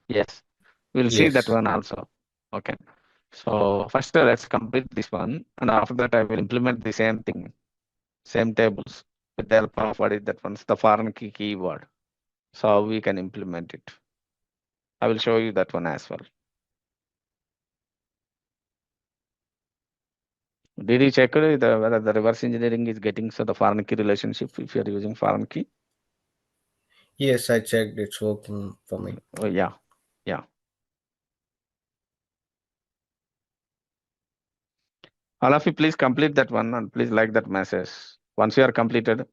Yes, we'll see that Yes. one also. Okay. So first let's complete this one, and after that I will implement the same thing, same tables with the help of what is that one, the foreign key keyword. So how we can implement it. I will show you that one as well. Did you check whether the reverse engineering is getting the foreign key relationship if you are using foreign key? Yes, I checked. It's working for me. Oh yeah. All of you, please complete that one and please like that message. Once you are completed,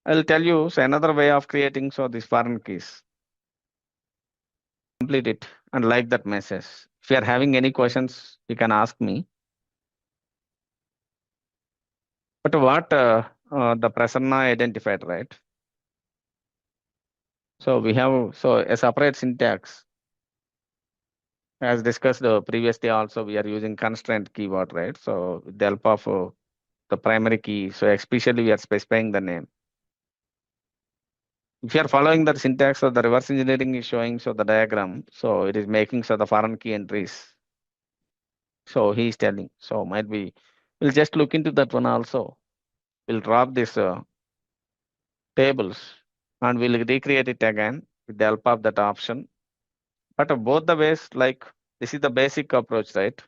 I'll tell you another way of creating these foreign keys. Complete it and like that message. If you are having any questions, you can ask me. But what the Prasanna identified, right? So we have a separate syntax. As discussed previously also, we are using constraint keyword, right? So with the help of the primary key, so especially we are specifying the name. If you are following the syntax of the reverse engineering is showing the diagram, so it is making the foreign key entries. So he is telling, so might be, we'll just look into that one also. We'll drop this tables and we'll recreate it again with the help of that option. But both the ways, like this is the basic approach, right?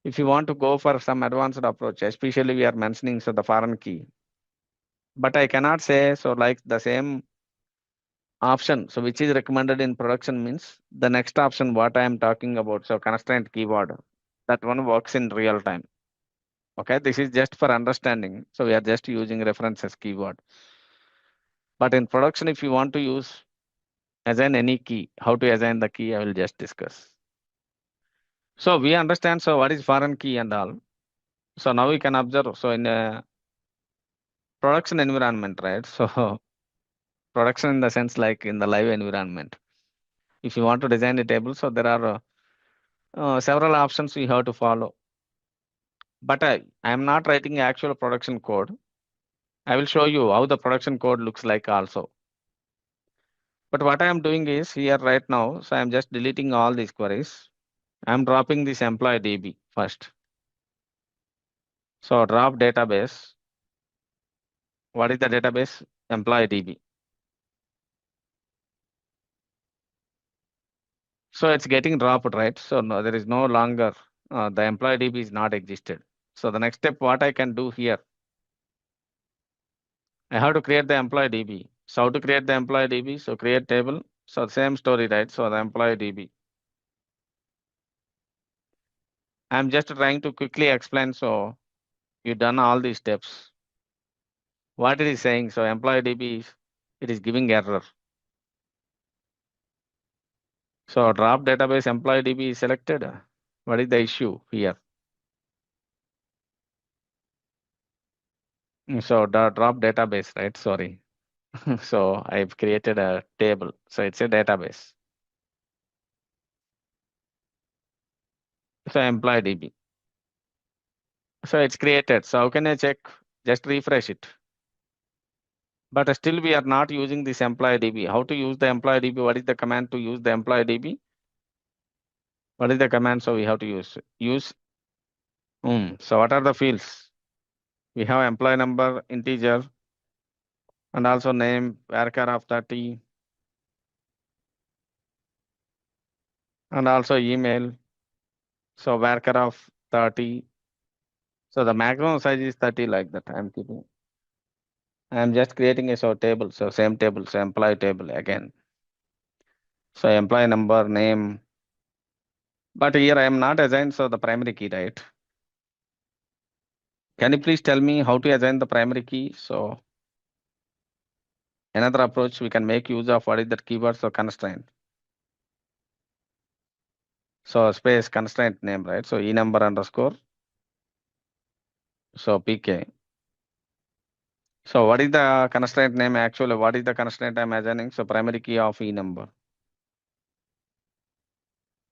If you want to go for some advanced approach, especially we are mentioning the foreign key. But I cannot say like the same option. So which is recommended in production means the next option what I am talking about. So constraint keyword, that one works in real time. Okay, this is just for understanding. So we are just using references keyword. But in production, if you want to use assign any key, how to assign the key, I will just discuss. So we understand what is foreign key and all. So now we can observe. So in a production environment, right? So production in the sense like in the live environment. If you want to design a table, so there are several options we have to follow. But I am not writing actual production code. I will show you how the production code looks like also. But what I am doing is here right now, so I am just deleting all these queries. I am dropping this employee DB first. So drop database. What is the database? Employee DB. So it's getting dropped, right? So no, there is no longer, the employee DB is not existed. So the next step, what I can do here, I have to create the employee DB. So how to create the employee DB? So create table. So same story, right? So the employee DB. I'm just trying to quickly explain. So you done all these steps. What it is saying? So employee DB it is giving error. So drop database employee DB is selected. What is the issue here? So the drop database, right? Sorry. So I've created a table. So it's a database. So employee DB. So it's created. So how can I check? Just refresh it. But still we are not using this employee DB. How to use the employee DB? What is the command to use the employee DB? What is the command? So we have to use. So what are the fields? We have employee number, integer, and also name, varchar of 30, and also email. So varchar of 30. So the maximum size is 30 like that I'm keeping. I'm just creating a table. So same table, so employee table again. So employee number, name. But here I am not assigned so the primary key, right? Can you please tell me how to assign the primary key? So another approach we can make use of what is that keyword, so constraint. So space constraint name, right? So e number underscore. So pk. So what is the constraint name actually? What is the constraint I'm assigning? So primary key of e number.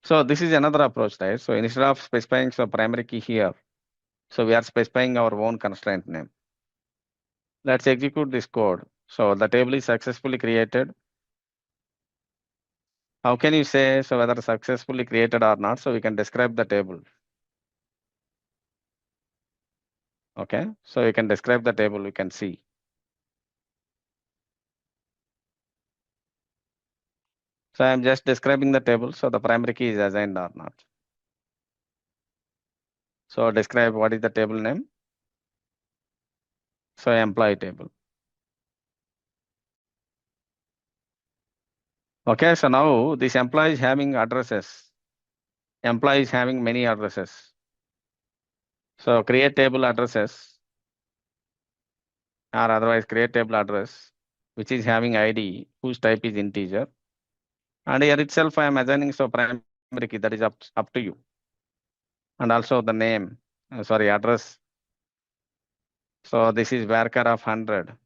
So this is another approach, right? So instead of specifying so primary key here, so we are specifying our own constraint name. Let's execute this code. So the table is successfully created. How can you say so whether successfully created or not? So we can describe the table. Okay, so we can describe the table, we can see. So I'm just describing the table, so the primary key is assigned or not. So describe what is the table name. So employee table. Okay, so now this employee is having addresses. Employee is having many addresses. So create table addresses or otherwise create table address which is having ID whose type is integer. And here itself I am assigning so primary key, that is up to you. And also the name, address. So this is varchar of 100.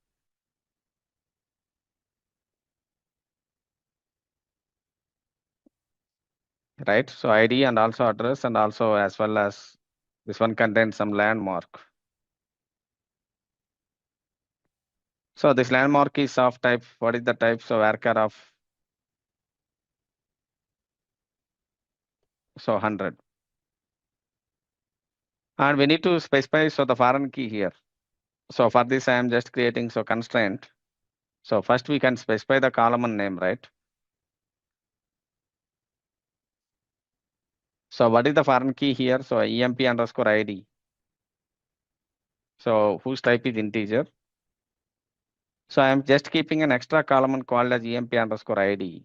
Right, so ID and also address and also as well as this one contains some landmark. So this landmark is of type, what is the type? So varchar of 100. And we need to specify so the foreign key here. So for this I am just creating so constraint. So first we can specify the column name, right? So what is the foreign key here? So emp underscore ID. So whose type is integer. So I am just keeping an extra column called as emp underscore ID.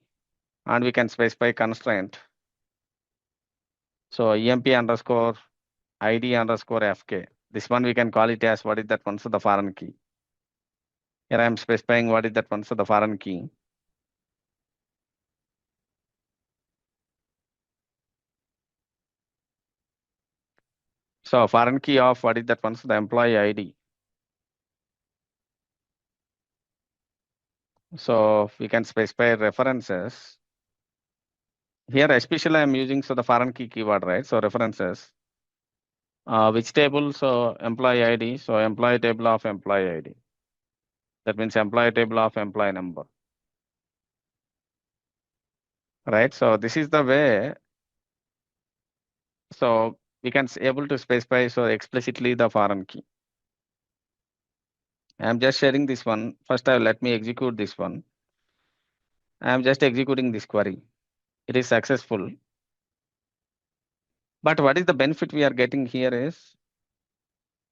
And we can specify constraint. So emp underscore ID underscore fk. This one we can call it as what is that one? So the foreign key. Here I am specifying what is that one? So the foreign key. So foreign key of what is that one? So the employee ID. So we can specify references. Here especially I am using so the foreign key keyword, right? So references. Which table? So employee ID. So employee table of employee ID. That means employee table of employee number. Right. So this is the way. So we can able to specify so explicitly the foreign key. I am just sharing this one. First, let me execute this one. I am just executing this query. It is successful. But what is the benefit we are getting here is,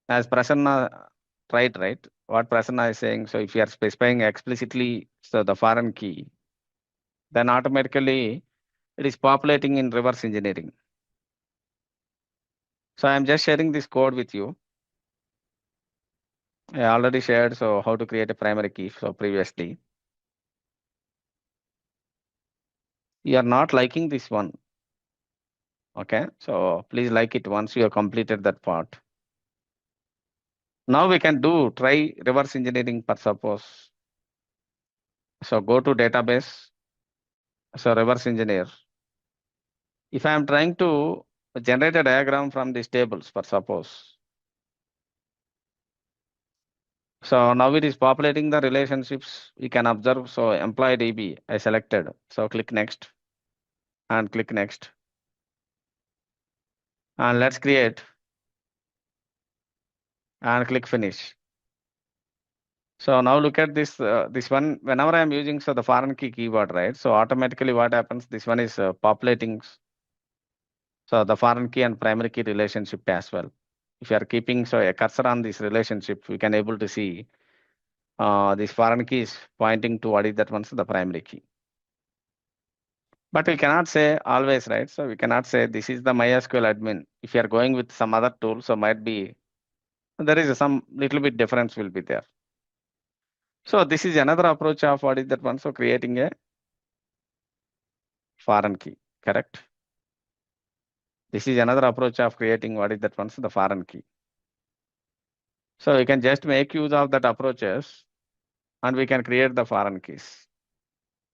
as Prasanna tried, right? What Prasanna is saying, so if you are specifying explicitly so the foreign key, then automatically it is populating in reverse engineering. So I am just sharing this code with you. I already shared so how to create a primary key so previously. You are not liking this one. Okay, so please like it once you have completed that part. Now we can try reverse engineering for suppose. So go to database. So reverse engineer. If I am trying to generate a diagram from these tables for suppose. So now it is populating the relationships. We can observe. So employee DB I selected. So click next and click next. And let's create and click finish. So now look at this this one. Whenever I am using so the foreign key keyword, right? So automatically what happens? This one is populating. So the foreign key and primary key relationship as well. If you are keeping so a cursor on this relationship, we can able to see this foreign key is pointing to what is that one, so the primary key. But we cannot say always, right? So we cannot say this is the MySQL admin. If you are going with some other tool, so might be there is some little bit difference will be there. So this is another approach of what is that one, so creating a foreign key, correct? This is another approach of creating what is that one, so the foreign key. So we can just make use of that approaches and we can create the foreign keys.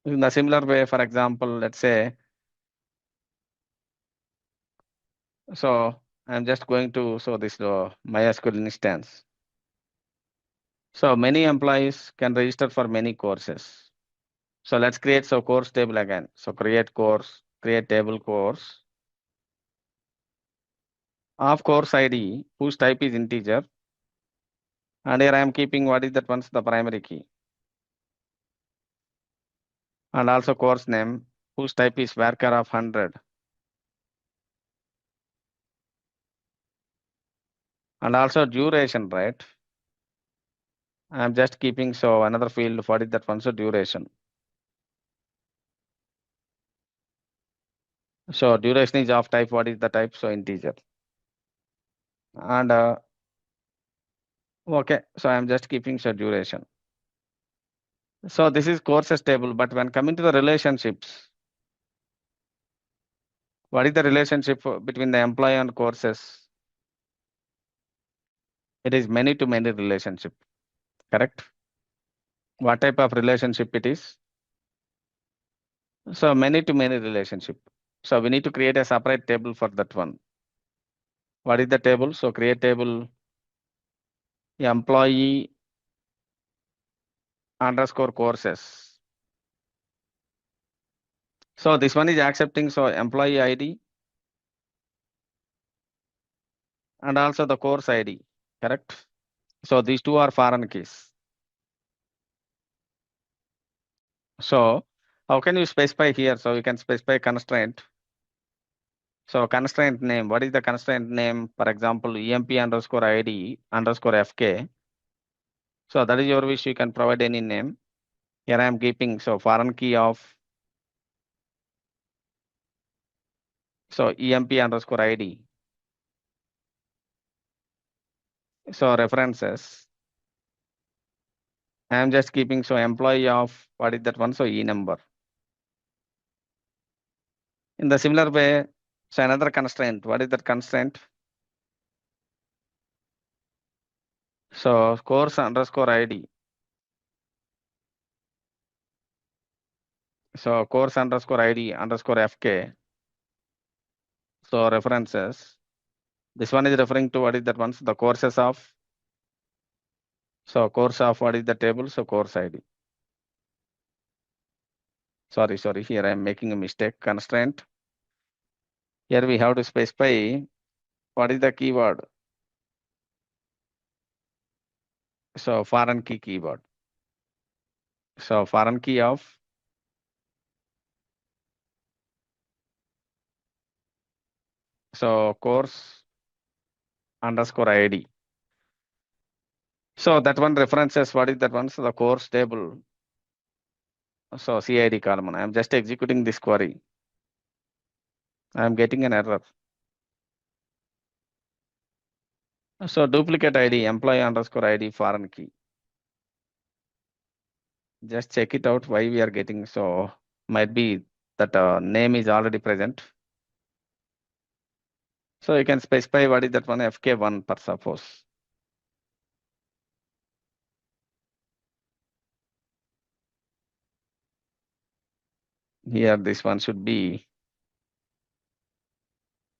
In the similar way, for example, let's say, so I'm just going to, so this MySQL instance. So many employees can register for many courses. So let's create so course table again. So create course, create table course of course ID whose type is integer. And here I am keeping what is that once the primary key. And also course name whose type is varchar of 100. And also duration, right? I'm just keeping so another field, what is that one, so duration. So duration is of type, what is the type? So integer. And okay, so I'm just keeping so duration. So this is courses table, but when coming to the relationships, what is the relationship between the employee and courses? It is many to many relationship, correct? What type of relationship it is? So many to many relationship. So we need to create a separate table for that one. What is the table? So create table employee underscore courses. So this one is accepting so employee ID and also the course ID, correct? So these two are foreign keys. So how can you specify here? So you can specify constraint. So constraint name, what is the constraint name? For example, EMP underscore ID underscore FK. So that is your wish, you can provide any name. Here I am keeping so foreign key of so EMP underscore ID. So references. I am just keeping so employee of what is that one? So E number. In the similar way, so another constraint. What is that constraint? So course underscore ID. So course underscore ID underscore FK. So references. This one is referring to what is that one? So the courses of. So course of what is the table? So course ID. Sorry, here I am making a mistake. Constraint. Here we have to specify what is the keyword. So foreign key keyword. So foreign key of so course underscore ID. So that one references what is that one? So the course table. So CID column. I am just executing this query. I am getting an error. So duplicate ID, employee underscore ID foreign key. Just check it out why we are getting so might be that name is already present. So you can specify what is that one FK1 per suppose. Here this one should be,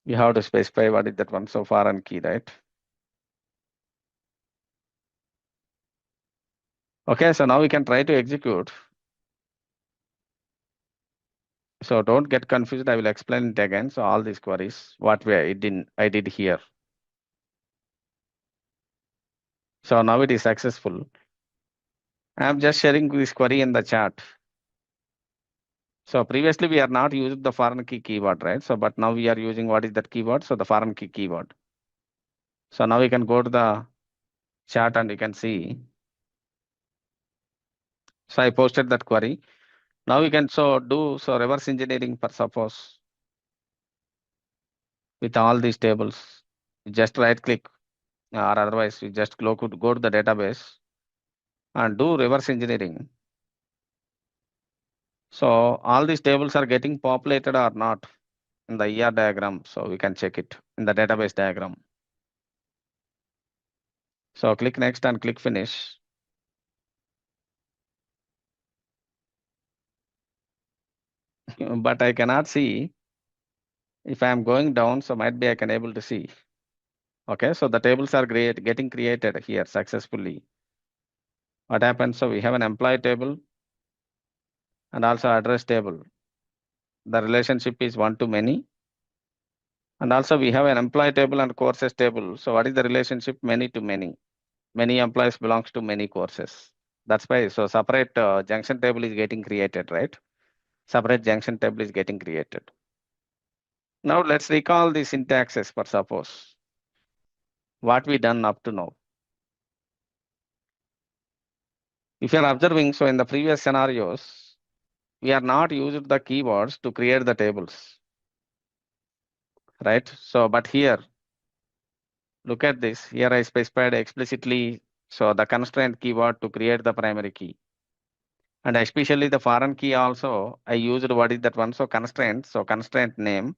you have to specify what is that one, so foreign key, right? Okay, so now we can try to execute. So don't get confused, I will explain it again. So all these queries, what I did here. So now it is successful. I am just sharing this query in the chat. So previously we are not using the foreign key keyword, right? So but now we are using what is that keyword? So the foreign key keyword. So now we can go to the chat and you can see. So I posted that query. Now we can do reverse engineering for suppose with all these tables. You just right click or otherwise you just go to the database and do reverse engineering. So all these tables are getting populated or not in the ER diagram. So we can check it in the database diagram. So click next and click finish. But I cannot see if I am going down. So might be I can able to see. Okay, so the tables are getting created here successfully. What happens? So we have an employee table and also address table. The relationship is 1 to many. And also we have an employee table and courses table. So what is the relationship? Many to many. Many employees belongs to many courses. That's why so separate junction table is getting created, right? Separate junction table is getting created. Now let's recall the syntaxes for suppose. What we done up to now. If you are observing, so in the previous scenarios, we are not used the keywords to create the tables, right? So, but here, look at this. Here I specified explicitly, so the constraint keyword to create the primary key. And especially the foreign key also, I used what is that one? So constraint name,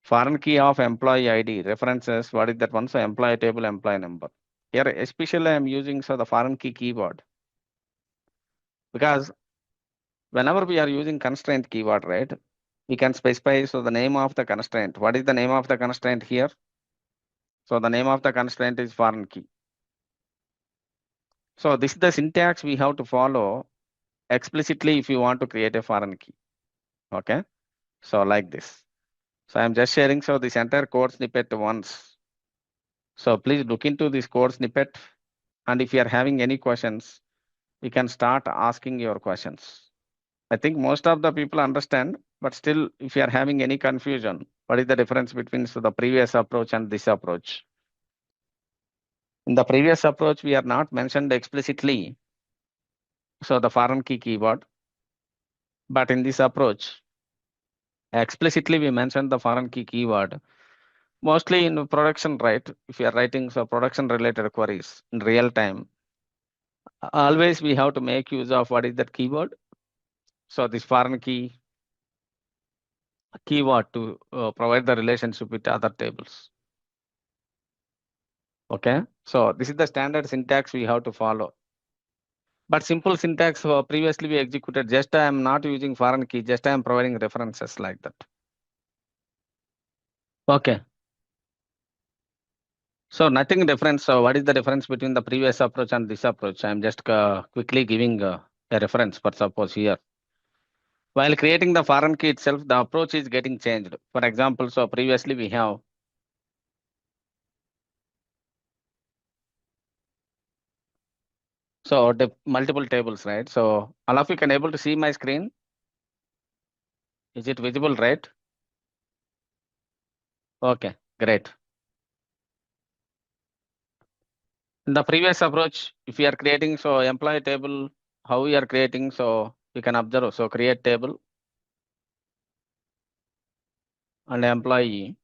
foreign key of employee ID, references, what is that one? So employee table, employee number. Here, especially I'm using so the foreign key keyword. Because whenever we are using constraint keyword, right, we can specify so the name of the constraint. What is the name of the constraint here? So the name of the constraint is foreign key. So this is the syntax we have to follow explicitly if you want to create a foreign key. Okay. So like this. So I'm just sharing so this entire code snippet once. So please look into this code snippet. And if you are having any questions, you can start asking your questions. I think most of the people understand, but still, if you are having any confusion, what is the difference between so the previous approach and this approach? In the previous approach, we are not mentioned explicitly. So the foreign key keyword, but in this approach, explicitly we mentioned the foreign key keyword. Mostly in production, right? If you are writing so production related queries in real time, always we have to make use of what is that keyword. So this foreign key keyword to provide the relationship with other tables. Okay, so this is the standard syntax we have to follow. But simple syntax previously we executed, just I am not using foreign key, just I am providing references like that. Okay. So nothing different. So what is the difference between the previous approach and this approach? I'm just quickly giving a reference for suppose here. While creating the foreign key itself, the approach is getting changed. For example, so previously we have so the multiple tables, right? So all of you can able to see my screen. Is it visible, right? Okay, great. In the previous approach, if you are creating so employee table, how we are creating, so you can observe. So create table and employee.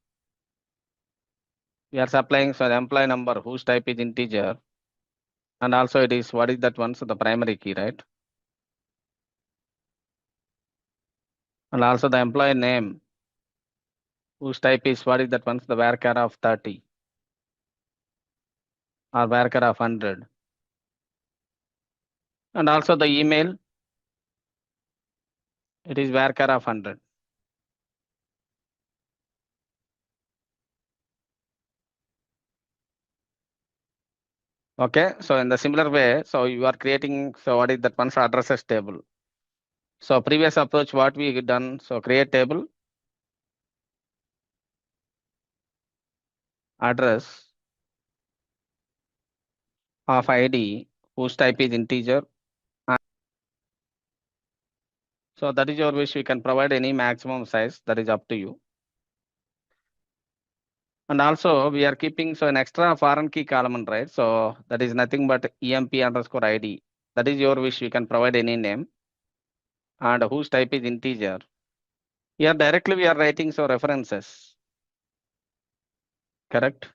We are supplying so the employee number whose type is integer. And also it is what is that one? So the primary key, right? And also the employee name whose type is what is that one? So the varchar of 30 or varchar of 100. And also the email, it is varchar of 100. Okay, so in the similar way, so you are creating, so what is that one? So addresses table. So previous approach, what we done, so create table, address of ID whose type is integer. So that is your wish. We can provide any maximum size, that is up to you. And also we are keeping so an extra foreign key column, right? So that is nothing but emp underscore ID. That is your wish. You can provide any name. And whose type is integer. Here directly we are writing so references. Correct?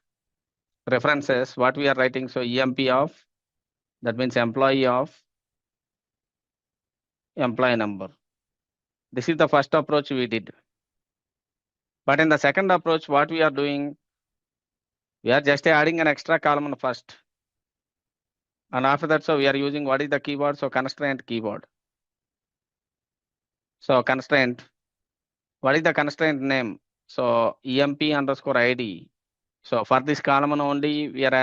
References, what we are writing, so EMP of, that means employee of, employee number. This is the first approach we did. But in the second approach, what we are doing, we are just adding an extra column first. And after that, so we are using what is the keyword? So constraint keyword. So constraint, what is the constraint name? So EMP underscore ID. So for this column only, we are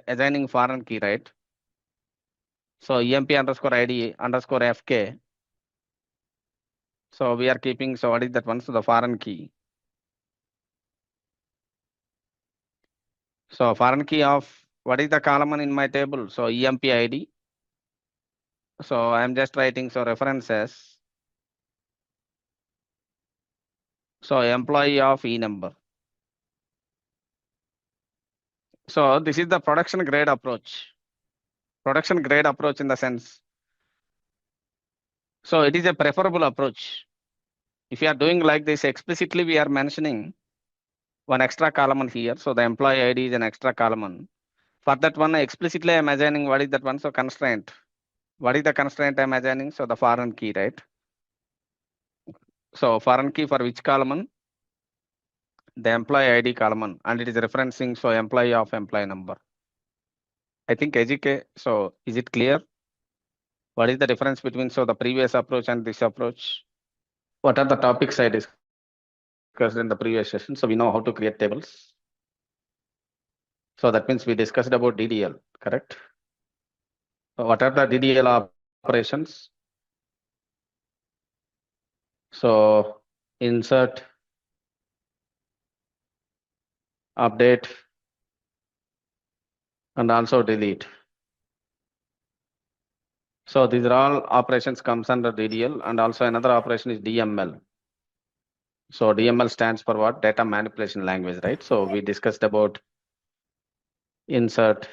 assigning foreign key, right? So EMP underscore ID underscore FK. So we are keeping, so what is that one? So the foreign key. So foreign key of, what is the column in my table? So EMP ID. So I'm just writing, so references. So employee of E number. So this is the production grade approach. Production grade approach in the sense. So it is a preferable approach. If you are doing like this explicitly, we are mentioning one extra column here. So the employee ID is an extra column. For that one, explicitly I'm assigning what is that one? So constraint. What is the constraint I'm assigning? So the foreign key, right? So foreign key for which column? The employee ID column, and it is referencing so employee of employee number. I think educate. So is it clear? What is the difference between so the previous approach and this approach? What are the topics I discussed in the previous session? So we know how to create tables. So that means we discussed about DDL, correct? So what are the DDL operations? So insert, update, and also delete. So these are all operations comes under DDL, and also another operation is DML. So DML stands for what? Data manipulation language, right? So we discussed about insert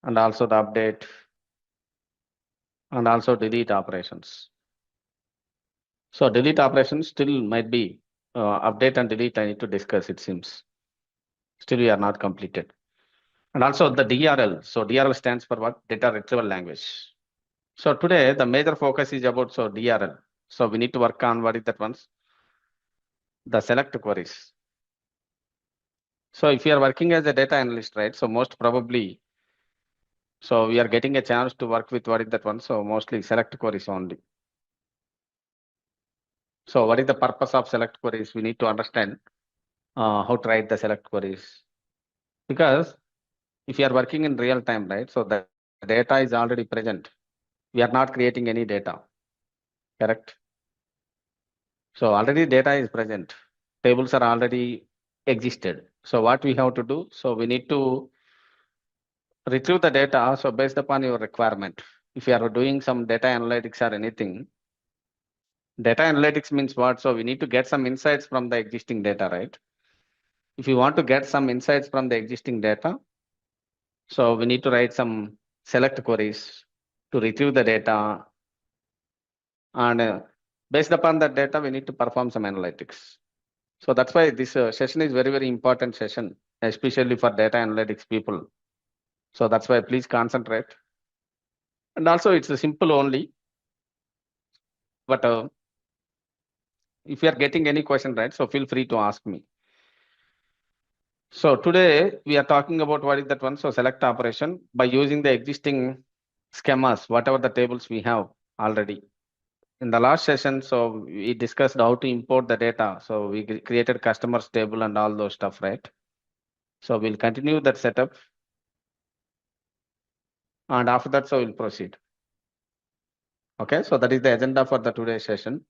and also the update and also delete operations. So delete operations still might be update and delete. I need to discuss, it seems. Still we are not completed. And also the DRL. So DRL stands for what? Data retrieval language. So today the major focus is about so DRL. So we need to work on what is that ones? The select queries. So if you are working as a data analyst, right? So most probably, so we are getting a chance to work with what is that one? So mostly select queries only. So what is the purpose of select queries? We need to understand how to write the select queries. Because if you are working in real time, right? So the data is already present. We are not creating any data, correct? So already data is present. Tables are already existed. So what we have to do? So we need to retrieve the data. So based upon your requirement, if you are doing some data analytics or anything, data analytics means what? So we need to get some insights from the existing data, right? If you want to get some insights from the existing data, so we need to write some select queries to retrieve the data, and based upon that data, we need to perform some analytics. So that's why this session is very, very important session, especially for data analytics people. So that's why please concentrate. And also it's a simple only, but if you are getting any question, right, so feel free to ask me. So today we are talking about what is that one? So select operation by using the existing schemas, whatever the tables we have already. In the last session, so we discussed how to import the data. So we created customers table and all those stuff, right? So we'll continue that setup. And after that, so we'll proceed. Okay, so that is the agenda for the today's session.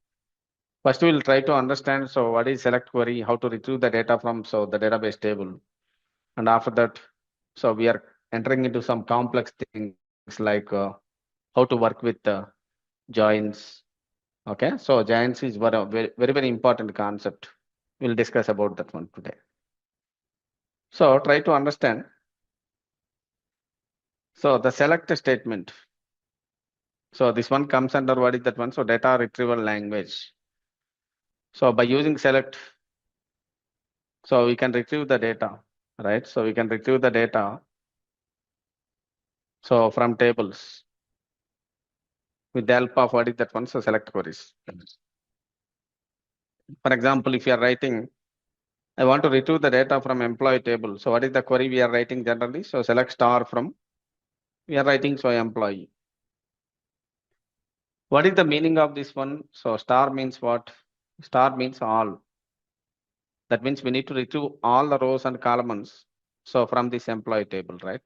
First, we'll try to understand, so what is select query, how to retrieve the data from so the database table. And after that, so we are entering into some complex things like how to work with joins. Okay, so joins is very, very important concept. We'll discuss about that one today. So try to understand. So the select statement. So this one comes under what is that one? So data retrieval language. So by using select, so we can retrieve the data, right? So we can retrieve the data. So from tables with the help of what is that one? So select queries. For example, if you are writing, I want to retrieve the data from employee table. So what is the query we are writing generally? So select star from, we are writing so employee. What is the meaning of this one? So star means what? Star means all. That means we need to retrieve all the rows and columns. So from this employee table, right?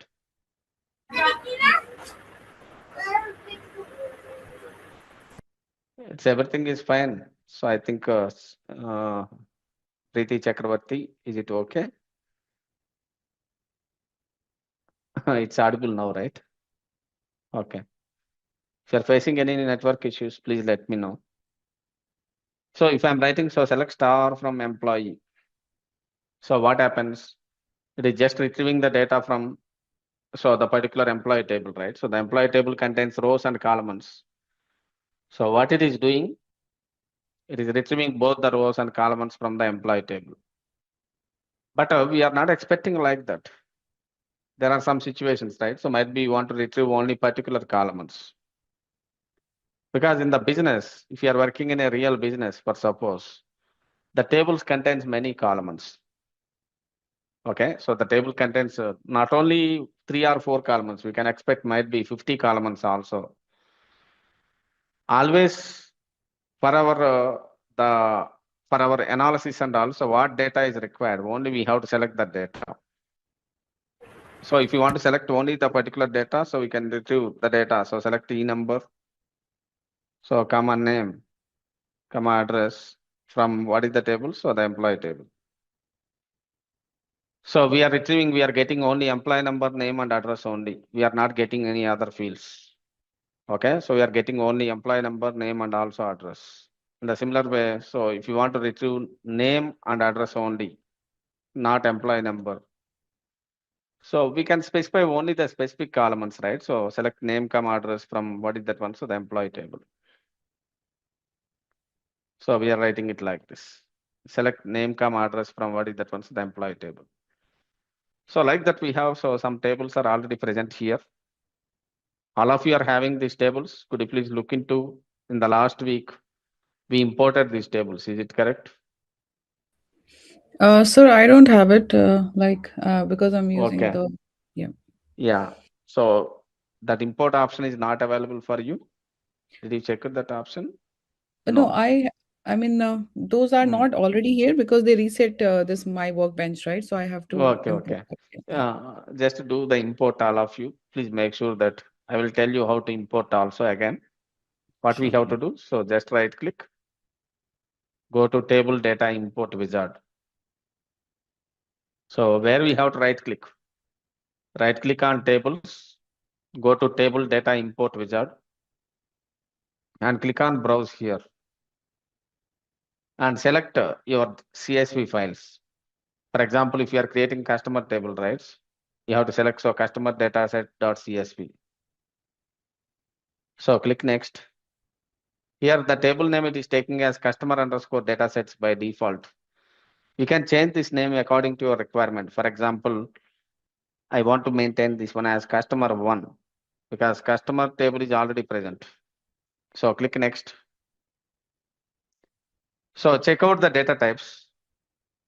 It's everything is fine. So I think Preeti Chakravarti, is it okay? It's audible now, right? Okay. If you're facing any network issues, please let me know. So if I'm writing, so select star from employee. So what happens? It is just retrieving the data from, so the particular employee table, right? So the employee table contains rows and columns. So what it is doing, it is retrieving both the rows and columns from the employee table. But we are not expecting like that. There are some situations, right? So might be you want to retrieve only particular columns. Because in the business, if you are working in a real business, for suppose, the tables contains many columns. Okay, so the table contains not only 3 or 4 columns, we can expect might be 50 columns also. Always for our analysis and also what data is required, only we have to select the data. So if you want to select only the particular data, so we can retrieve the data. So select E number, so comma name, comma address from what is the table? So the employee table. So we are retrieving, we are getting only employee number, name and address only. We are not getting any other fields. Okay, so we are getting only employee number, name and also address. In the similar way, so if you want to retrieve name and address only, not employee number. So we can specify only the specific columns, right? So select name, comma address from what is that one? So the employee table. So we are writing it like this. Select name, comma address from what is that one? So the employee table. So like that we have, so some tables are already present here. All of you are having these tables. Could you please look into, in the last week, we imported these tables. Is it correct? Sir, I don't have it because I'm using Okay. the Yeah. So that import option is not available for you. Did you check that option? no, No. I mean those are Hmm. not already here because they reset this my workbench, right? So I have to Okay, import okay. that. Yeah. Just do the import, all of you. Please make sure that I will tell you how to import also again. What we Sure. have to do. So just right click, go to table data import wizard. So where we have to right click on tables, go to table data import wizard and click on browse here and select your CSV files. For example, if you are creating customer table, right? You have to select so customer dataset.csv. So click next. Here the table name it is taking as customer underscore datasets by default. You can change this name according to your requirement. For example, I want to maintain this one as customer 1 because customer table is already present. So click next. So check out the data types.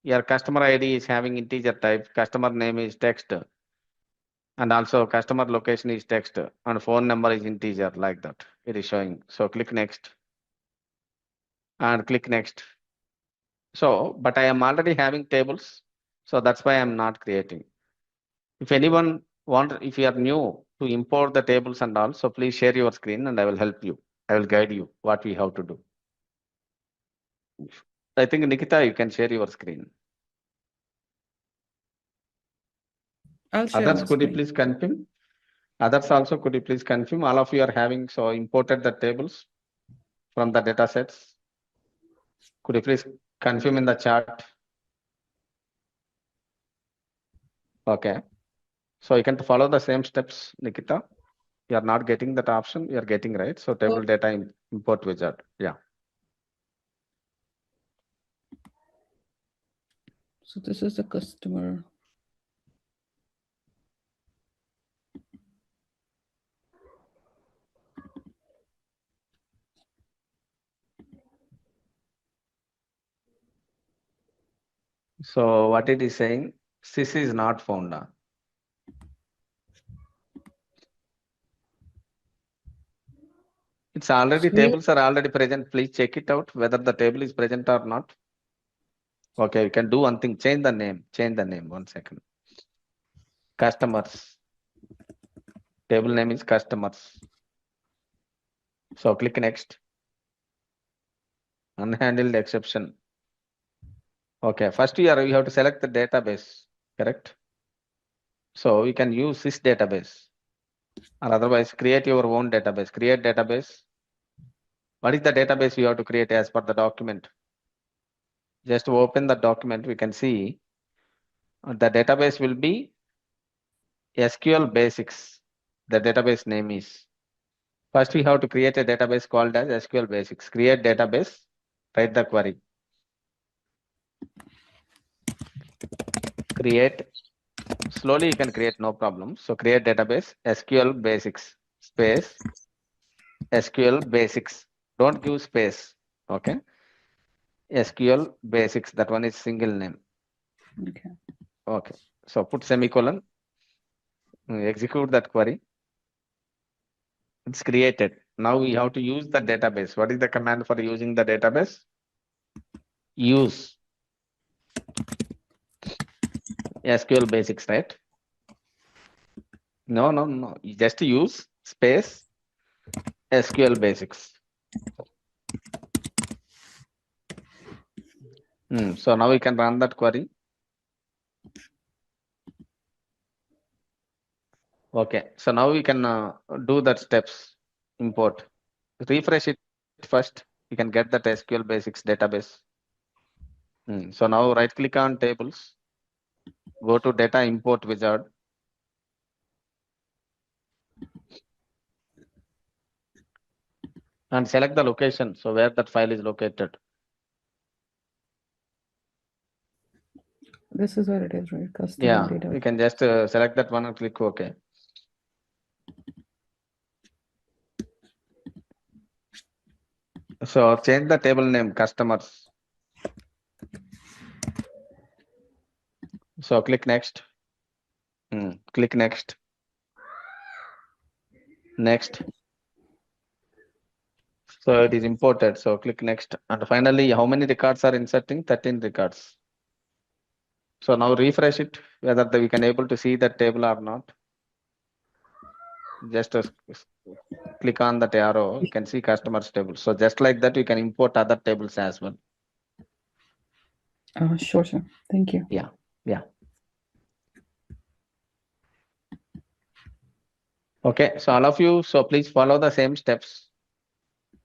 Your customer ID is having integer type, customer name is text, and also customer location is text, and phone number is integer like that. It is showing. So click next and click next. So, but I am already having tables. So that's why I'm not creating. If anyone if you are new to import the tables and all, so please share your screen and I will help you. I will guide you what we have to do. I think Nikita, you can share your screen. I'll share Others, my could you screen. please confirm? Others also, could you please confirm? All of you are having so imported the tables from the data sets. Could you please confirm in the chat? Okay. So you can follow the same steps, Nikita. You are not getting that option, you are getting right. So table data import wizard. Yeah. So this is the customer. So what it is saying, sys is not found. It's already, tables are already present. Please check it out whether the table is present or not. Okay, you can do one thing, change the name, 1 second. Customers. Table name is customers. So click next. Unhandled exception. Okay, first you have to select the database, correct? So you can use this database, or otherwise create your own database. Create database. What is the database you have to create as per the document? Just open the document, we can see the database will be SQL basics. The database name is. First we have to create a database called as SQL basics. Create database, write the query. Create, slowly you can create, no problem. So create database, SQL basics, space, SQL basics. Don't give space, okay? SQL basics, that one is single name. Okay. Okay, so put semicolon, execute that query. It's created. Now we have to use the database. What is the command for using the database? Use SQL basics, right? No. You just use space SQL basics. So now we can run that query. Okay, so now we can do that steps. Import. Refresh it first. You can get that SQL basics database. So now right click on tables. Go to data import wizard. And select the location. So where that file is located. This is where it is, right? Customer Yeah, data. you can just select that one and click OK. So change the table name, customers. So click next. Click next. Next. So it is imported. So click next. And finally, how many records are inserting? 13 records. So now refresh it, whether we can able to see that table or not. Just click on that arrow, you can see customers table. So just like that, you can import other tables as well. Sure. Thank you. Yeah. Okay, so all of you, so please follow the same steps.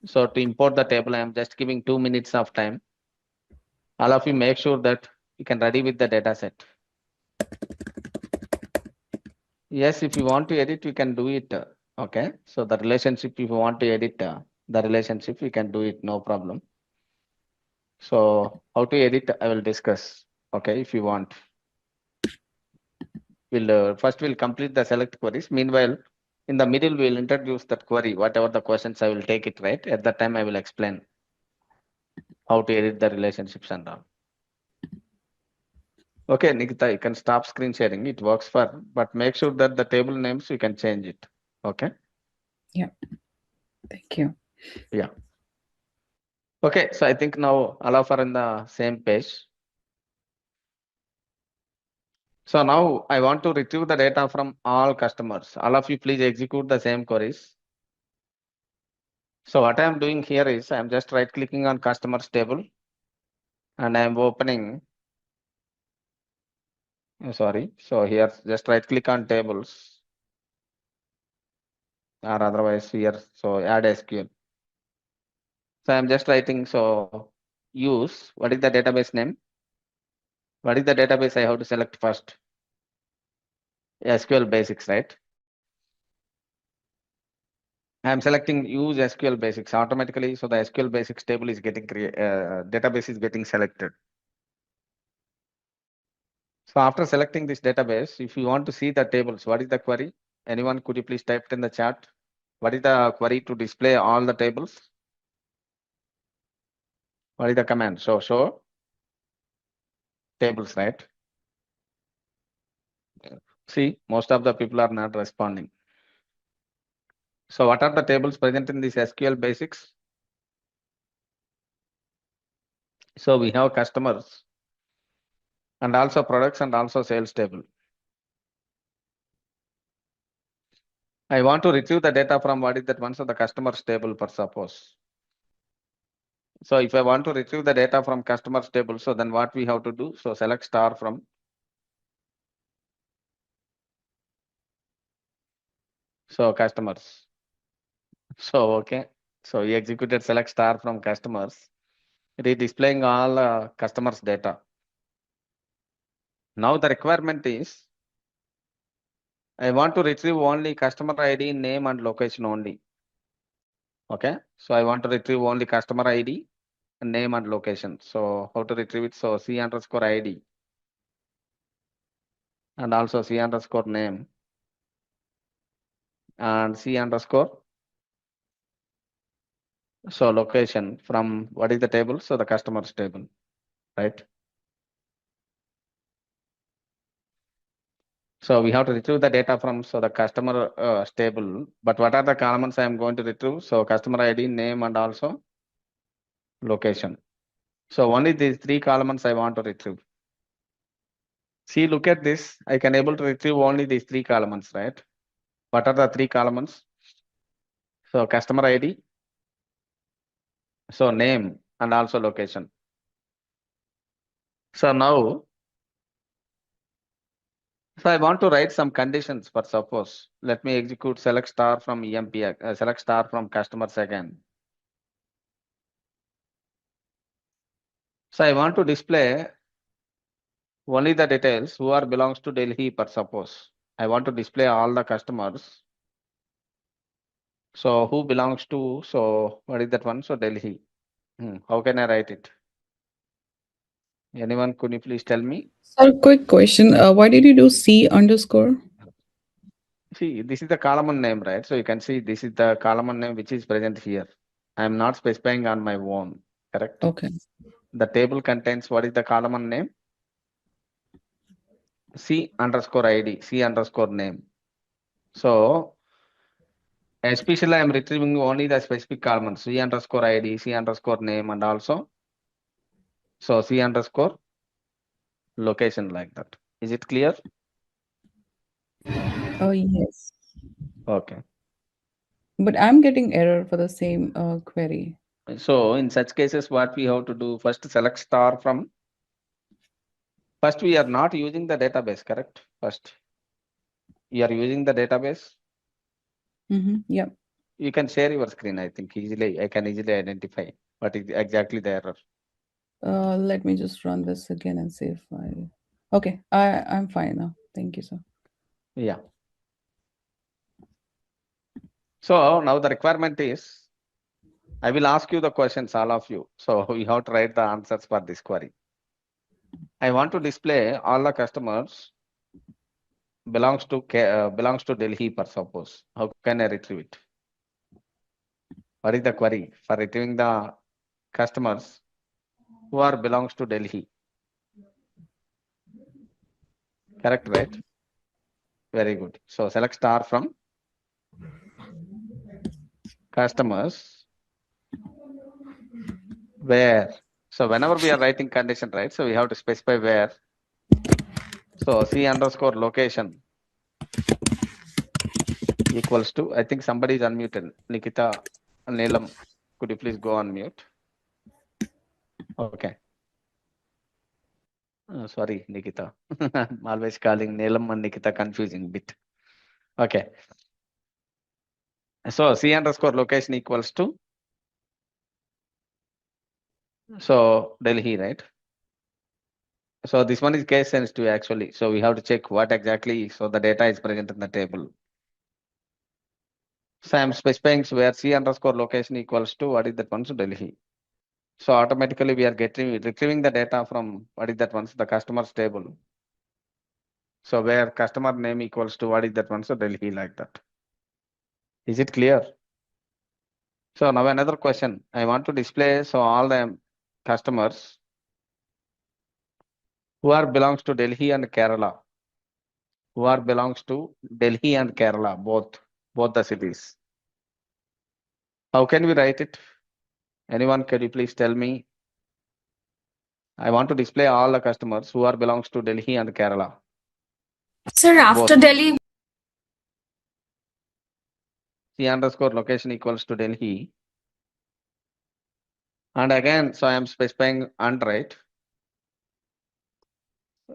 So to import the table, I am just giving 2 minutes of time. All of you make sure that you can ready with the data set. Yes, if you want to edit, you can do it. Okay, so the relationship, if you want to edit the relationship, you can do it, no problem. So how to edit, I will discuss. Okay, if you want. First we'll complete the select queries. Meanwhile, in the middle, we'll introduce that query, whatever the questions I will take it, right? At that time, I will explain how to edit the relationships and all. Okay, Nikita, you can stop screen sharing. It works but make sure that the table names, you can change it. Okay? Yeah. Thank you. Yeah. Okay, so I think now all of are in the same page. So now I want to retrieve the data from all customers. All of you please execute the same queries. So what I am doing here is I am just right clicking on customers table and I am opening. Sorry. So here just right click on tables or otherwise here. So add SQL. So I'm just writing. So use, what is the database name? What is the database I have to select first? SQL basics, right? I'm selecting use SQL basics automatically. So the SQL basics table is getting database is getting selected. So after selecting this database, if you want to see the tables, what is the query? Anyone, could you please type it in the chat? What is the query to display all the tables? What is the command? So show tables, right? See, most of the people are not responding. So what are the tables present in this SQL basics? So we have customers and also products and also sales table. I want to retrieve the data from what is that one? So the customers table, per suppose. So if I want to retrieve the data from customers table, so then what we have to do? So select star from. So customers. So, okay. So we executed select star from customers. It is displaying all customers data. Now the requirement is, I want to retrieve only customer ID, name and location only. Okay. So I want to retrieve only customer ID, name and location. So how to retrieve it? So C underscore ID and also C underscore name and C underscore. So location from what is the table? So the customers table, right? So we have to retrieve the data from the customer table. But what are the columns I am going to retrieve? So customer ID, name and also location. So only these three columns I want to retrieve. See, look at this. I can able to retrieve only these three columns, right? What are the three columns? So customer ID, so name and also location. So now, so I want to write some conditions for suppose. Let me execute select star from EMP, select star from customers again. So I want to display only the details who are belongs to Delhi, per suppose. I want to display all the customers. So who belongs to, so what is that one? So Delhi. How can I write it? Anyone, could you please tell me? Sir, quick question. Why did you do C underscore? See, this is the column name, right? So you can see this is the column name which is present here. I am not specifying on my own, correct? Okay. The table contains what is the column name? C underscore ID, C underscore name. So especially I am retrieving only the specific column, C underscore ID, C underscore name, and also so C underscore location, like that. Is it clear? Oh, yes. Okay. But I'm getting error for the same query. So in such cases, what we have to do, first select star from. First, we are not using the database, correct? First, you are using the database. Yep. You can share your screen, I think easily. I can easily identify what is exactly the error. Let me just run this again and see if I. Okay, I'm fine now. Thank you, sir. Yeah. So now the requirement is, I will ask you the questions, all of you. So we have to write the answers for this query. I want to display all the customers belongs to Delhi, per suppose. How can I retrieve it? What is the query for retrieving the customers who are belongs to Delhi? Correct, right? Very good. So select star from customers where. So whenever we are writing condition, right? So we have to specify where. So C underscore location equals to, I think somebody is unmuted. Nikita, Neelam, could you please go on mute? Okay. Sorry, Nikita. I'm always calling Neelam and Nikita confusing bit. Okay. So C underscore location equals to, so Delhi, right? So this one is case sensitive actually. So we have to check what exactly, so the data is present in the table. So I'm specifying where C underscore location equals to what is that one, so Delhi. So automatically we are retrieving the data from what is that one, so the customer's table. So where customer name equals to what is that one, so Delhi, like that. Is it clear? So now another question. I want to display so all the customers who are belongs to Delhi and Kerala. Who are belongs to Delhi and Kerala, both the cities. How can we write it? Anyone, can you please tell me? I want to display all the customers who are belongs to Delhi and Kerala. Sir, after Both. Delhi, C underscore location equals to Delhi. And again, so I am specifying and, right?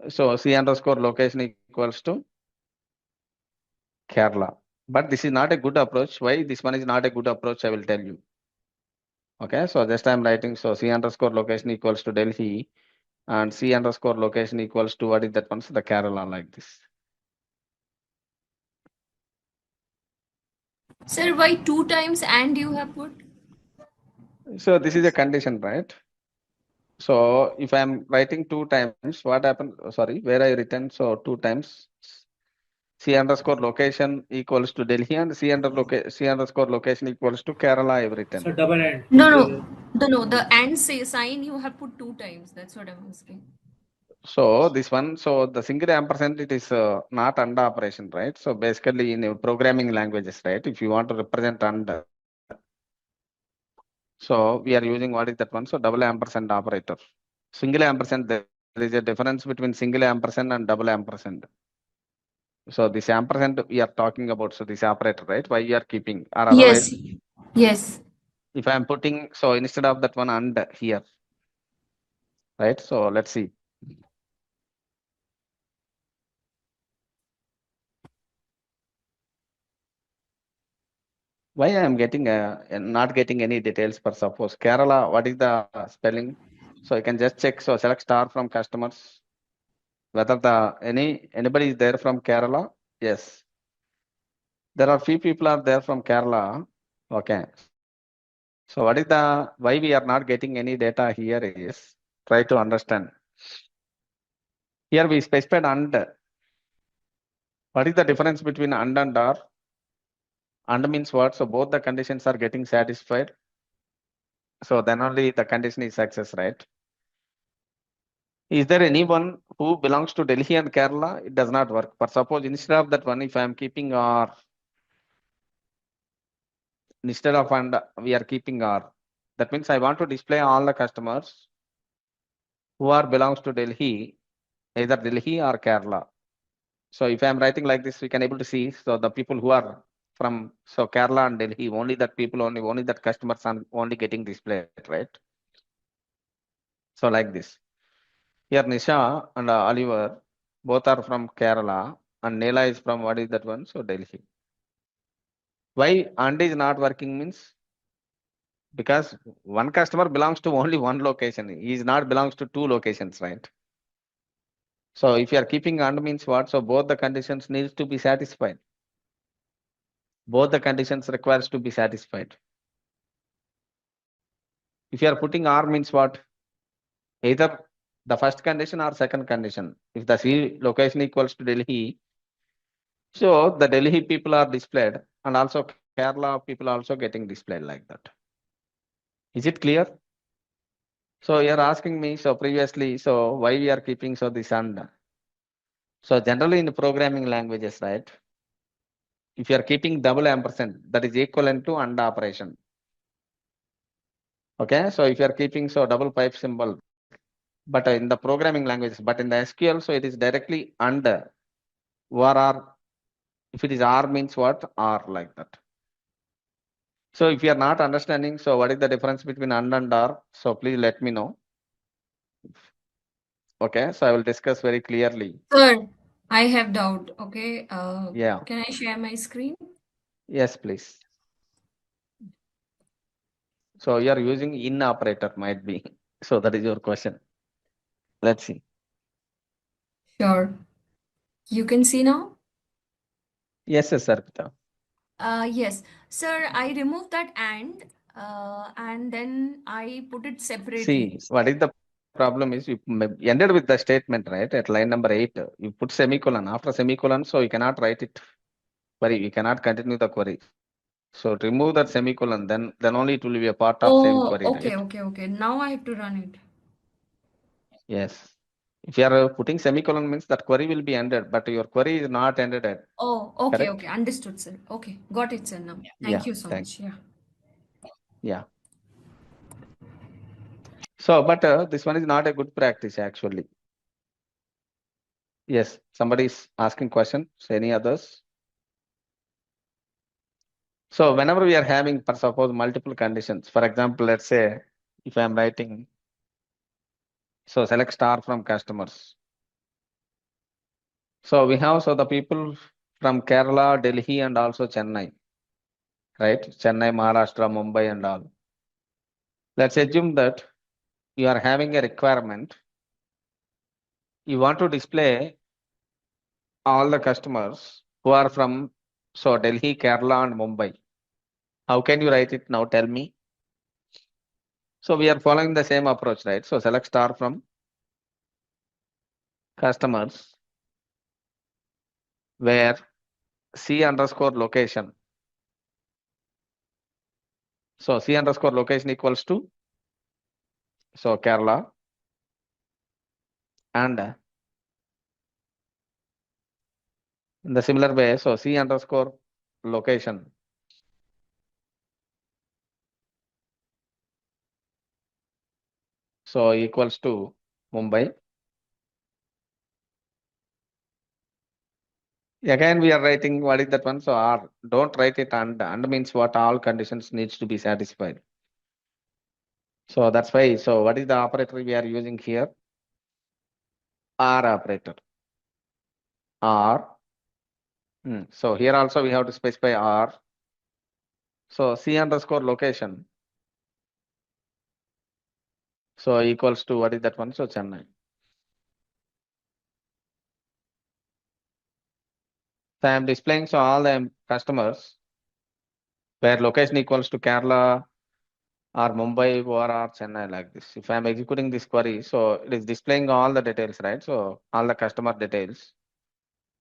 So C underscore location equals to Kerala. But this is not a good approach. Why this one is not a good approach, I will tell you. Okay, so just I am writing, so C underscore location equals to Delhi and C underscore location equals to what is that one? So the Kerala, like this. sir, why 2 times and you have put? So this is a condition, right? So if I am writing 2 times, what happened? Sorry, where I written, so 2 times C underscore location equals to Delhi and C underscore location equals to Kerala, I have written. So double end. No, the and say sign you have put 2 times. That's what I'm asking. So this one, so the single ampersand, it is not AND operation, right? So basically in programming languages, right? If you want to represent AND, so we are using what is that one? So double ampersand operator. Single ampersand, there is a difference between single ampersand and double ampersand. So this ampersand we are talking about, so this operator, right? Why you are keeping, or otherwise, Yes. if I am putting, so instead of that one AND here, right? So let's see. Why I am getting not getting any details for suppose Kerala, what is the spelling? So I can just check. So select star from customers. Whether the anybody is there from Kerala? Yes. There are few people are there from Kerala. Okay. So what is the why we are not getting any data here is try to understand. Here we specified and. What is the difference between and or? And means what? So both the conditions are getting satisfied. So then only the condition is success, right? Is there anyone who belongs to Delhi and Kerala? It does not work. But suppose instead of that one, if I am keeping or, instead of and, we are keeping or. That means I want to display all the customers who are belongs to Delhi, either Delhi or Kerala. So if I am writing like this, we can able to see. So the people who are from so Kerala and Delhi, only that people only that customers are only getting displayed, right? So like this. Here Nisha and Oliver both are from Kerala and Neela is from what is that one? So Delhi. Why and is not working means because one customer belongs to only one location. He is not belongs to 2 locations, right? So if you are keeping and means what? So both the conditions needs to be satisfied. Both the conditions requires to be satisfied. If you are putting R means what? Either the first condition or second condition. If the C location equals to Delhi, so the Delhi people are displayed and also Kerala people also getting displayed like that. Is it clear? So you're asking me, so previously, so why we are keeping so this and? So generally in programming languages, right? If you are keeping double ampersand, that is equivalent to and operation. Okay, so if you are keeping so double pipe symbol, but in the programming languages, but in the SQL, so it is directly and or if it is R means what? R, like that. So if you are not understanding, so what is the difference between and R? So please let me know. Okay, so I will discuss very clearly. Sir, I have doubt. Okay. Yeah. Can I share my screen? Yes, please. So you are using in operator might be. So that is your question. Let's see. Sure. You can see now? Yes, yes, Arpita. Yes, sir, I removed that and then I put it separately. See, what is the problem is you ended with the statement, right? At line number 8, you put semicolon. After semicolon, so you cannot write it query. We cannot continue the query. So remove that semicolon, then only it will be a part of same Oh, query, okay, right? okay, okay. Now I have to run it. Yes. If you are putting semicolon means that query will be ended, but your query is not ended at, Oh, okay, correct? okay. Understood, sir. Okay, got it, sir, now. Yeah, Thank you so thank much. Yeah. yeah. So, but this one is not a good practice actually. Yes, somebody is asking questions. Any others? So whenever we are having, for suppose, multiple conditions, for example, let's say if I am writing, so select star from customers. So we have, so the people from Kerala, Delhi, and also Chennai, right? Chennai, Maharashtra, Mumbai, and all. Let's assume that you are having a requirement. You want to display all the customers who are from, so Delhi, Kerala, and Mumbai. How can you write it now? Tell me. So we are following the same approach, right? So select star from customers where C underscore location. So C underscore location equals to, so Kerala, and in the similar way, so C underscore location. So equals to Mumbai. Again, we are writing what is that one? So R. Don't write it and. And means what? All conditions needs to be satisfied. So that's why. So what is the operator we are using here? R operator. R. So here also we have to specify R. So C underscore location. So equals to what is that one? So Chennai. So I am displaying so all the customers where location equals to Kerala or Mumbai or Chennai like this. If I am executing this query, so it is displaying all the details, right? So all the customer details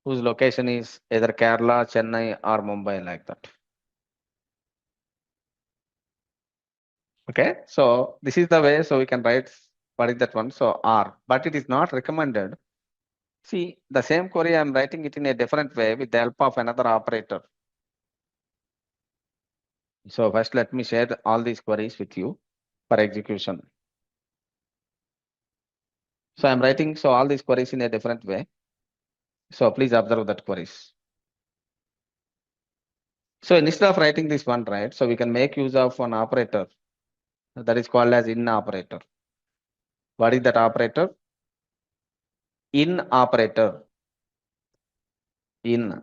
whose location is either Kerala, Chennai or Mumbai like that. Okay, so this is the way, so we can write what is that one? So R, but it is not recommended. See, the same query I am writing it in a different way with the help of another operator. So first let me share all these queries with you for execution. So I'm writing so all these queries in a different way. So please observe that queries. So instead of writing this one, right? So we can make use of one operator that is called as in operator. What is that operator? In operator. In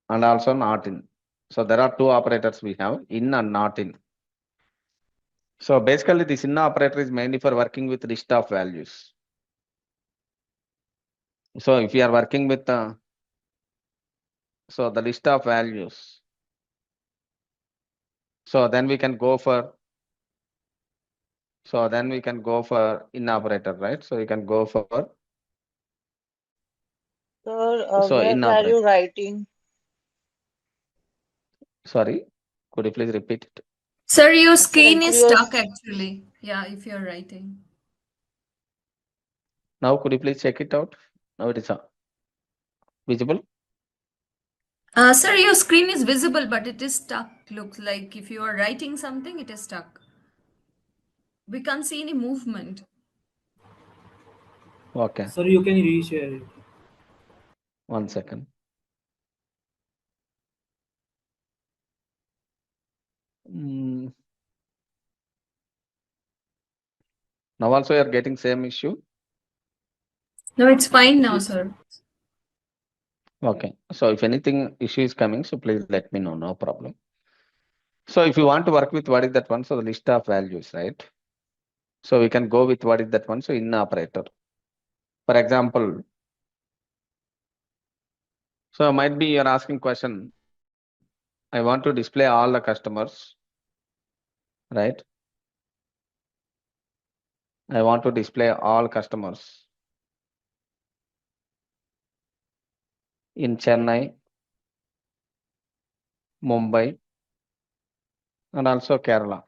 and also not in. So there are two operators we have, in and not in. So basically this in operator is mainly for working with list of values. So if you are working with so the list of values, so then we can go for in operator, right? So you can go for Sir, so where in were operator. you writing? Sorry, could you please repeat it? Sir, your Sir, screen actually, is stuck actually. Yeah, if you're writing. Now could you please check it out? Now it is visible. Sir, your screen is visible, but it is stuck. Looks like if you are writing something, it is stuck. We can't see any movement. Okay, Sir, you can reshare it. 1 second. Mm, Now also you are getting same issue. No, it's fine now, sir. Okay, so if anything issue is coming, so please let me know, no problem. So if you want to work with what is that one, so the list of values, right? So we can go with what is that one, so in operator. For example, So might be you're asking question. I want to display all the customers, right? I want to display all customers in Chennai, Mumbai, and also Kerala.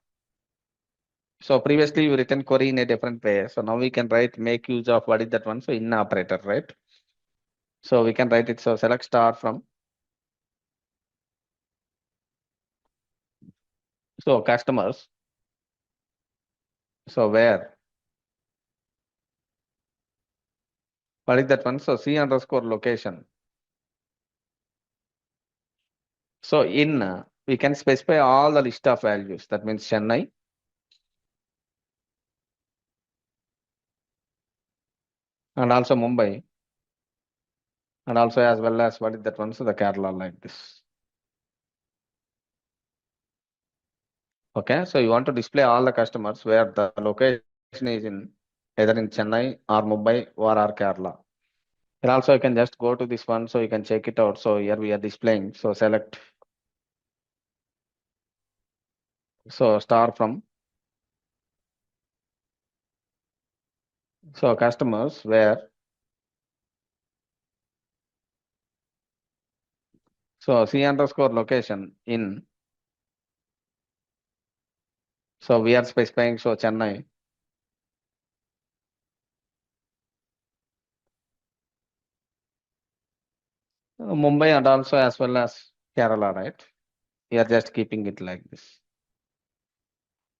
So previously you written query in a different way. So now we can write, make use of what is that one? So in operator, right? So we can write it. So select star from. So customers. So where? What is that one? So C underscore location. So in we can specify all the list of values. That means Chennai. And also Mumbai. And also as well as what is that one? So the Kerala like this. Okay. So you want to display all the customers where the location is in either in Chennai or Mumbai or Kerala. And also you can just go to this one so you can check it out. So here we are displaying. So select. So star from. So customers where. So C underscore location in. So we are specifying so Chennai. Mumbai and also as well as Kerala, right? We are just keeping it like this.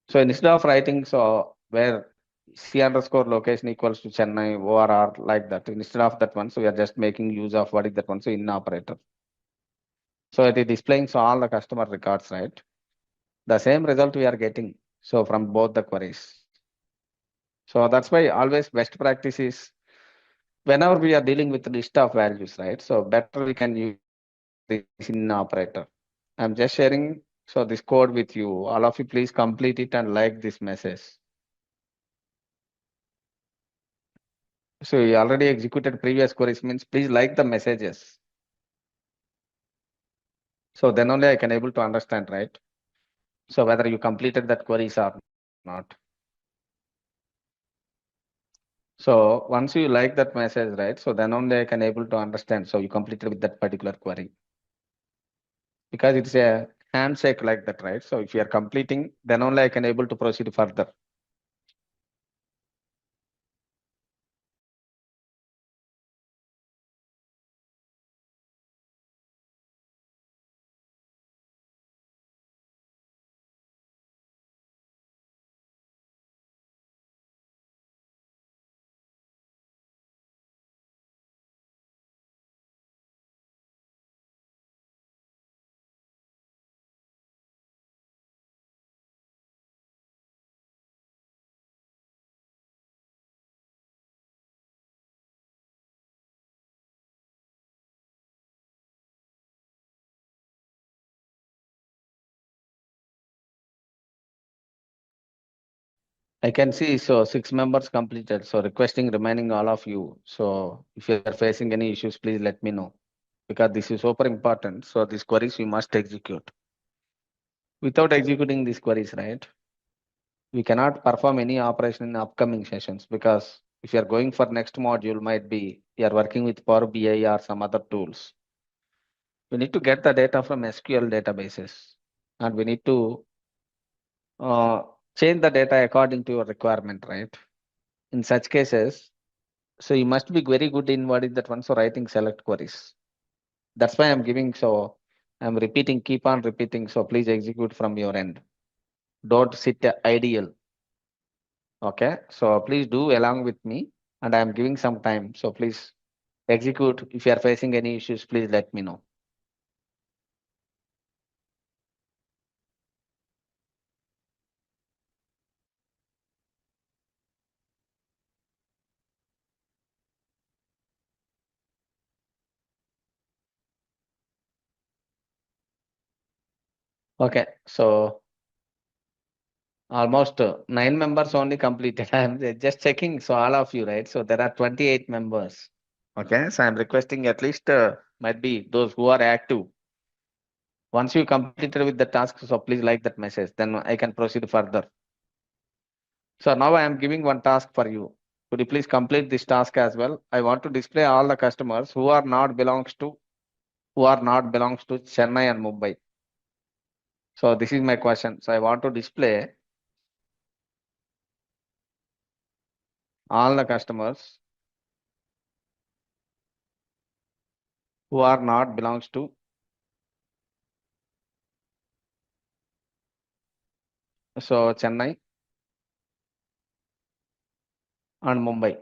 So instead of writing so where C underscore location equals to Chennai ORR like that, instead of that one, so we are just making use of what is that one, so in operator. So it is displaying so all the customer records, right? The same result we are getting. So from both the queries. So that's why always best practice is whenever we are dealing with list of values, right? So better we can use this in operator. I'm just sharing so this code with you. All of you please complete it and like this message. So you already executed previous queries means please like the messages. So then only I can able to understand, right? So whether you completed that queries or not. So once you like that message, right? So then only I can able to understand. So you completed with that particular query. Because it's a handshake like that, right? So if you are completing, then only I can able to proceed further. I can see so 6 members completed. So requesting remaining all of you. So if you are facing any issues, please let me know. Because this is super important. So these queries we must execute. Without executing these queries, right? We cannot perform any operation in upcoming sessions because if you are going for next module, might be you are working with Power BI or some other tools. We need to get the data from SQL databases and we need to change the data according to your requirement, right? In such cases, so you must be very good in what is that one, so writing select queries. That's why I'm giving, so I'm repeating, keep on repeating. So please execute from your end. Don't sit ideal. Okay, so please do along with me and I'm giving some time. So please execute. If you are facing any issues, please let me know. Okay, so almost 9 members only completed. I'm just checking. So all of you, right? So there are 28 members. Okay, so I'm requesting at least might be those who are active. Once you completed with the task, so please like that message, then I can proceed further. So now I am giving one task for you. Could you please complete this task as well? I want to display all the customers who are not belongs to Chennai and Mumbai. So this is my question. So I want to display all the customers who are not belongs to Chennai and Mumbai.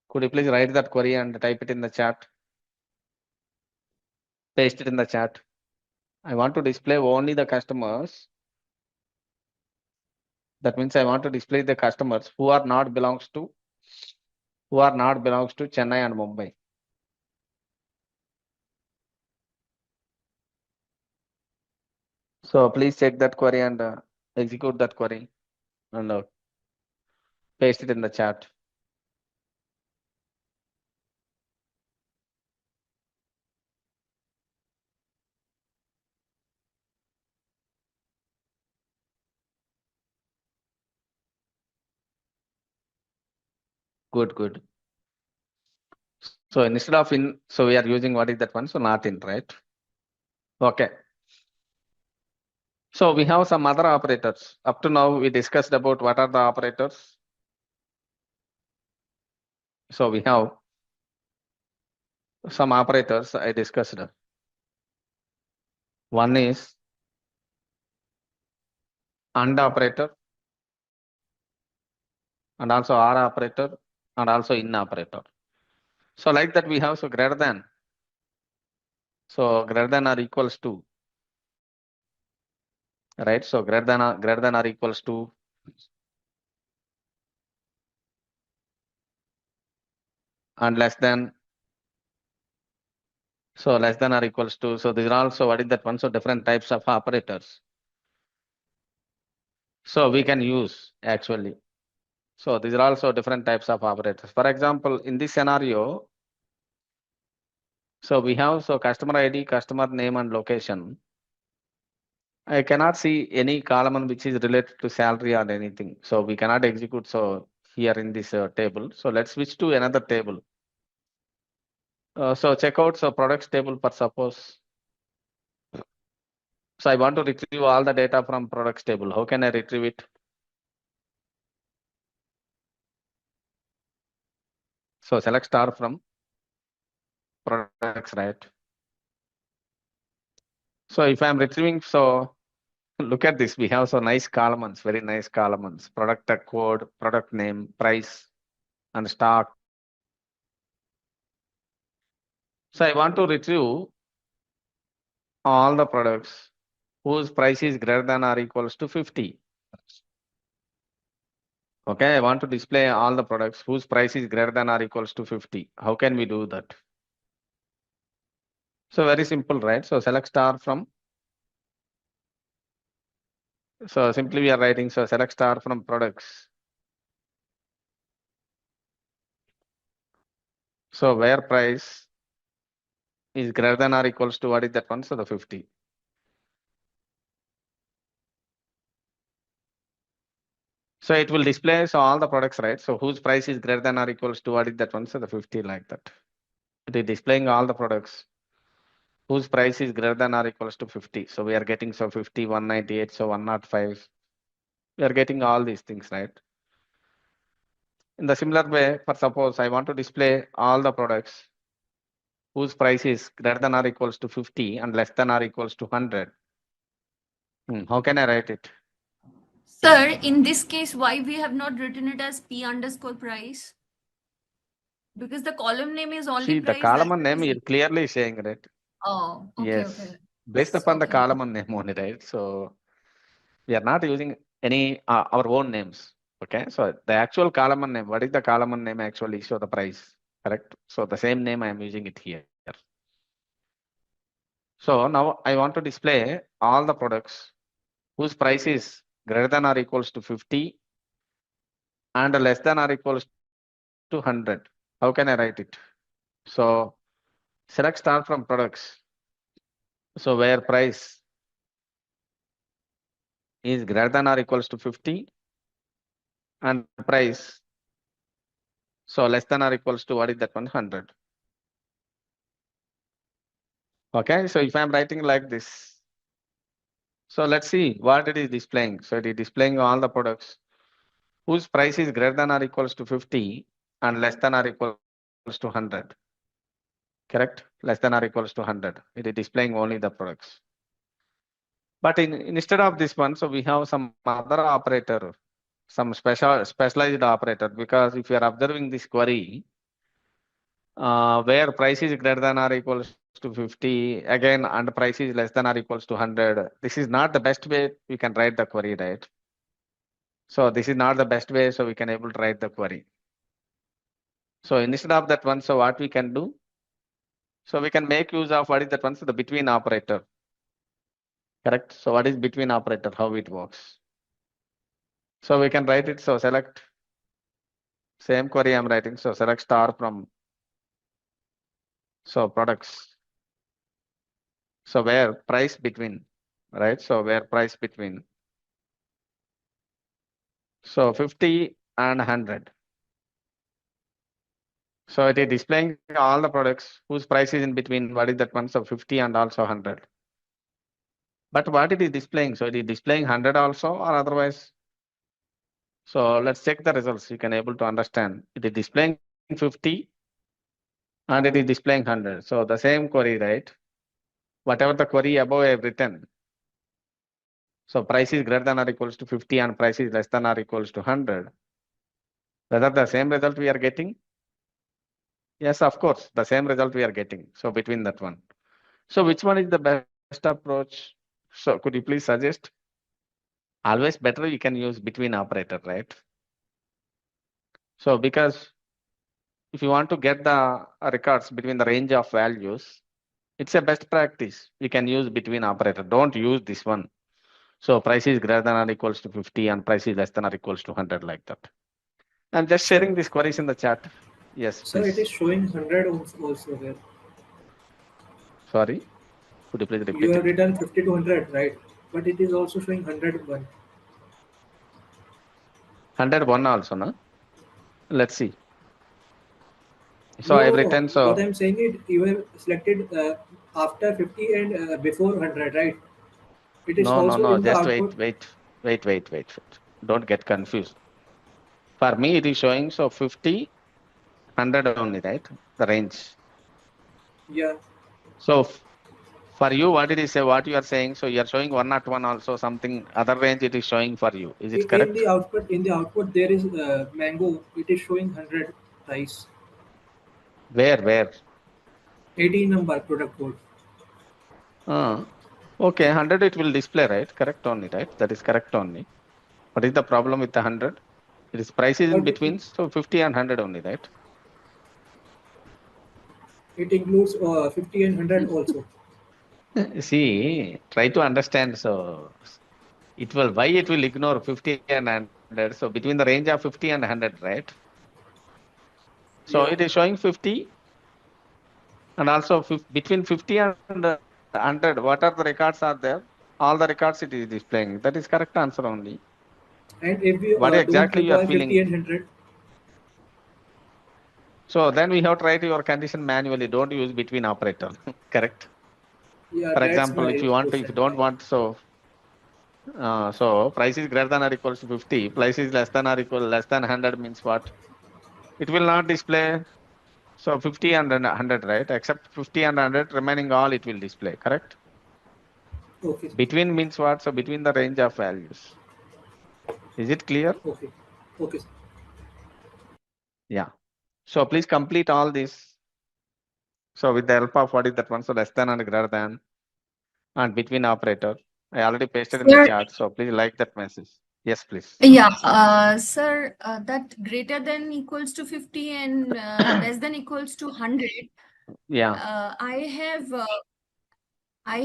Could you please write that query and type it in the chat? Paste it in the chat. I want to display only the customers. That means I want to display the customers who are not belongs to Chennai and Mumbai. So please check that query and execute that query and paste it in the chat. Good, good. So instead of in, so we are using what is that one? So not in, right? Okay. So we have some other operators. Up to now, we discussed about what are the operators. So we have some operators I discussed. One is AND operator, and also OR operator, and also IN operator. So like that we have so greater than. So greater than or equals to. Right? So greater than or equals to. And less than. So less than or equals to. So these are also what is that one? So different types of operators. So we can use actually. So these are also different types of operators. For example, in this scenario, so we have so customer ID, customer name and location. I cannot see any column which is related to salary or anything. So we cannot execute so here in this table. So let's switch to another table. So check out so products table for suppose. So I want to retrieve all the data from products table. How can I retrieve it? So select star from products, right? So if I'm retrieving, so look at this. We have so nice columns, very nice columns. Product code, product name, price, and stock. So I want to retrieve all the products whose price is greater than or equals to 50. Okay, I want to display all the products whose price is greater than or equals to 50. How can we do that? So very simple, right? So select star from. So simply we are writing, so select star from products. So where price is greater than or equals to what is that one? So the 50. So it will display so all the products, right? So whose price is greater than or equals to what is that one? So the 50 like that. It is displaying all the products whose price is greater than or equals to 50. So we are getting so 50, 198, so 105. We are getting all these things, right? In the similar way, for suppose I want to display all the products whose price is greater than or equals to 50 and less than or equals to 100. How can I write it? Sir, in this case, why we have not written it as P underscore price? Because the column name is only See, the price. column That's and the name is reason. clearly saying, right? Oh, okay, Yes. okay. Based upon the Okay. column and name only, right? So we are not using any our own names. Okay. So the actual column and name, what is the column and name actually? So the price, correct? So the same name I am using it here. So now I want to display all the products whose price is greater than or equals to 50 and less than or equals to 100. How can I write it? So select start from products. So where price is greater than or equals to 50 and price, so less than or equals to what is that one? 100. Okay, so if I'm writing like this, so let's see what it is displaying. So it is displaying all the products whose price is greater than or equals to 50 and less than or equals to 100. Correct? Less than or equals to 100. It is displaying only the products. But instead of this one, so we have some other operator, some specialized operator, because if you are observing this query, where price is greater than or equals to 50, again, and price is less than or equals to 100, this is not the best way we can write the query, right? So this is not the best way, so we can able to write the query. So instead of that one, so what we can do? So we can make use of what is that one? So the between operator. Correct. So what is between operator? How it works? So we can write it. So select same query I'm writing. So select star from so products. So where price between, right? So where price between. So 50 and 100. So it is displaying all the products whose price is in between. What is that one? So 50 and also 100. But what it is displaying? So it is displaying 100 also or otherwise. So let's check the results. You can able to understand. It is displaying 50 and it is displaying 100. So the same query, right? Whatever the query above I have written. So price is greater than or equals to 50 and price is less than or equals to 100. Whether the same result we are getting? Yes, of course, the same result we are getting. So between that one. So which one is the best approach? So could you please suggest? Always better you can use between operator, right? So because if you want to get the records between the range of values, it's a best practice. You can use between operator. Don't use this one. So price is greater than or equals to 50 and price is less than or equals to 100 like that. I'm just sharing Sir, these queries in the chat. Yes, sir, it is please. showing 100 also here. Sorry. Could you please You repeat have it? written 50 to 100, right? But it is also showing 101. 101 also, no? Let's see. So No, I've no, no. written What so I'm saying is you have selected after 50 and before 100, right? It is also no. in the Just output. wait. Don't get confused. For me, it is showing so 50, 100 only, right? The range. Yeah. So for you, what it is say, what you are saying, so you are showing 101 also something other range it is showing for you. Is it correct? In the output, there is mango. It is showing 100 price. Where? 18 number product code. Okay, 100 it will display, right? Correct only, right? That is correct only. What is the problem with the 100? It is price is in But between, so 50 and 100 only, right? it includes 50 and 100 also. See, try to understand. So why it will ignore 50 and 100? So between the range of 50 and 100, right? So Yeah. it is showing 50 and also between 50 and 100, what are the records are there? All the records it is displaying. That is correct answer only. And if we What don't exactly you are require 50 feeling? and 100, So then we have to write your condition manually. Don't use between operator. Correct. yeah, For that's example, my if you question. don't want, so price is greater than or equals to 50, price is less than 100 means what? It will not display. So 50 and 100, right? Except 50 and 100, remaining all it will display. Correct. Okay. Between means what? So between the range of values. Is it clear? Okay. Okay. Yeah. So please complete all this. So with the help of what is that one? So less than and greater than and between operator. I already pasted in the Sir, chat. So please like that message. Yes, please. yeah, sir, that greater than equals to 50 and less than equals to 100, Yeah. I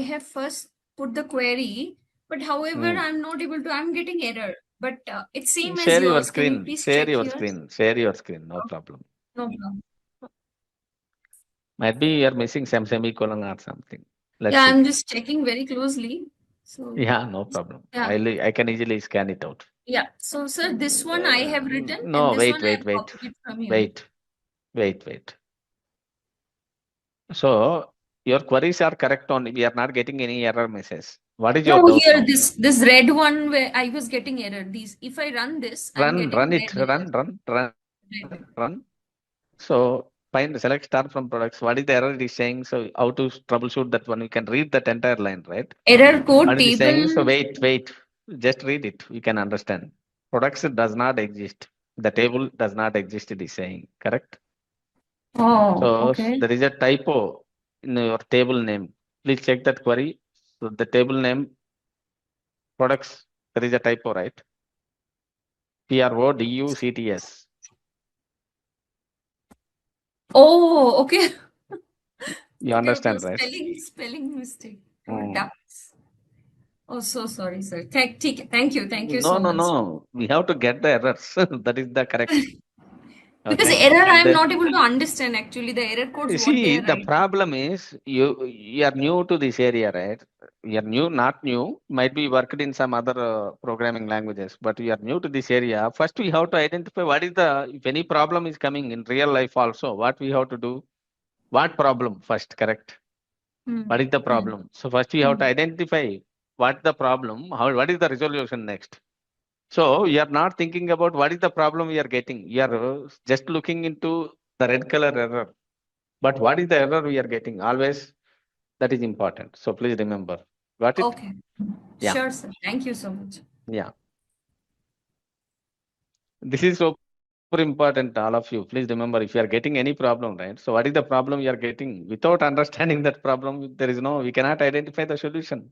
have first put the query, but however, Hmm. I'm getting error. But it's same as Share your yours. Can you screen. please check yours? Share your screen. No problem. No problem. Might be you're missing some semicolon or something. Let's Yeah, see. I'm just checking very closely. So Yeah, no problem. yeah, I can easily scan it out. yeah. So sir, this one I have written, No, and this one I have wait. copied it from you. Wait. So your queries are correct on, we are not getting any error message. What is your No, doubt here now? this red one where I was getting error. These, if I run this, I'm getting Run red it, error. run. So find select star from products. What is the error it is saying? So how to troubleshoot that one? You can read that entire line, right? Error code What it is saying? So table. wait. Just read it. You can understand. Products does not exist. The table does not exist. It is saying correct. Oh, So okay. there is a typo in your table name. Please check that query. So the table name products, there is a typo, right? PRODUCTS. Oh, okay. You Okay, understand, right? spelling mistake. Mm. Products. Oh, so sorry, sir. Thank you so much. No. We have to get the errors. That is the correct. Because Okay. error, I'm Then not able to understand actually the error codes, what they see, are the writing. problem is you are new to this area, right? You are new, not new. Might be worked in some other programming languages, but you are new to this area. First, we have to identify what is the, if any problem is coming in real life also, what we have to do. What problem first, correct? What is the problem? So first you have to identify what the problem, what is the resolution next. So you are not thinking about what is the problem we are getting. You are just looking into the red color error. But what is the error we are getting? Always that is important. So please remember. Got it? Okay. Yeah. Sure, sir. Thank you so much. Yeah. This is super important, all of you. Please remember, if you are getting any problem, right? So what is the problem you are getting? Without understanding that problem, we cannot identify the solution.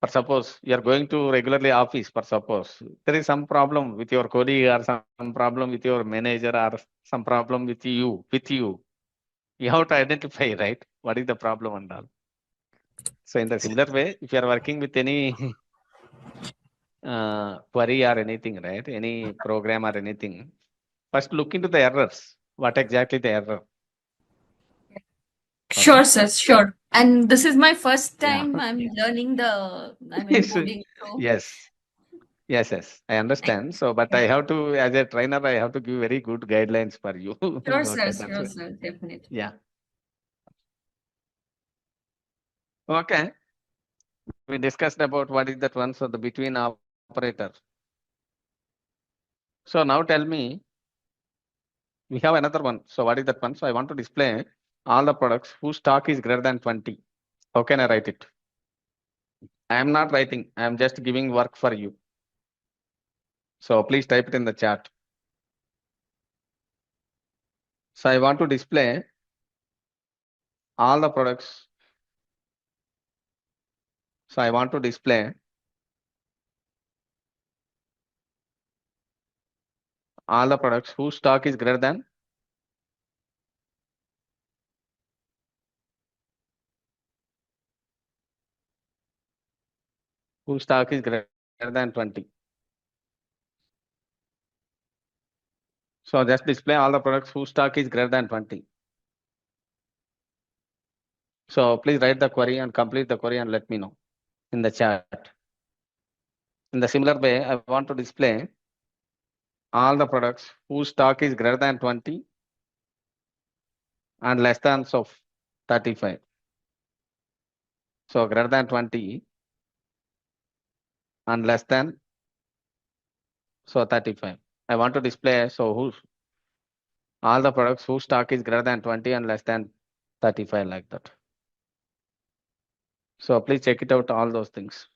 For suppose you are going to regularly office, for suppose there is some problem with your colleague or some problem with your manager or some problem with you, you have to identify, right? What is the problem and all. So in the similar way, if you are working with any query or anything, right? Any program or anything, first look into the errors. What exactly the error? Sure, Okay. sir. Sure. And this is my first Yeah. time I'm learning coding. So Yes. I understand. So, but I have to, as a trainer, I have to give very good guidelines for you. sure, sir. Okay, that's Sure, it. sir. Definitely. Yeah. Okay. We discussed about what is that one. So the between operator. So now tell me, we have another one. So what is that one? So I want to display all the products whose stock is greater than 20. How can I write it? I am not writing. I am just giving work for you. So please type it in the chat. So I want to display all the products. So I want to display all the products whose stock is greater than whose stock is greater than 20. So just display all the products whose stock is greater than 20. So please write the query and complete the query and let me know in the chat. In the similar way, I want to display all the products whose stock is greater than 20 and less than 35. So greater than 20 and less than 35. I want to display all the products whose stock is greater than 20 and less than 35, like that. So please check it out, all those things.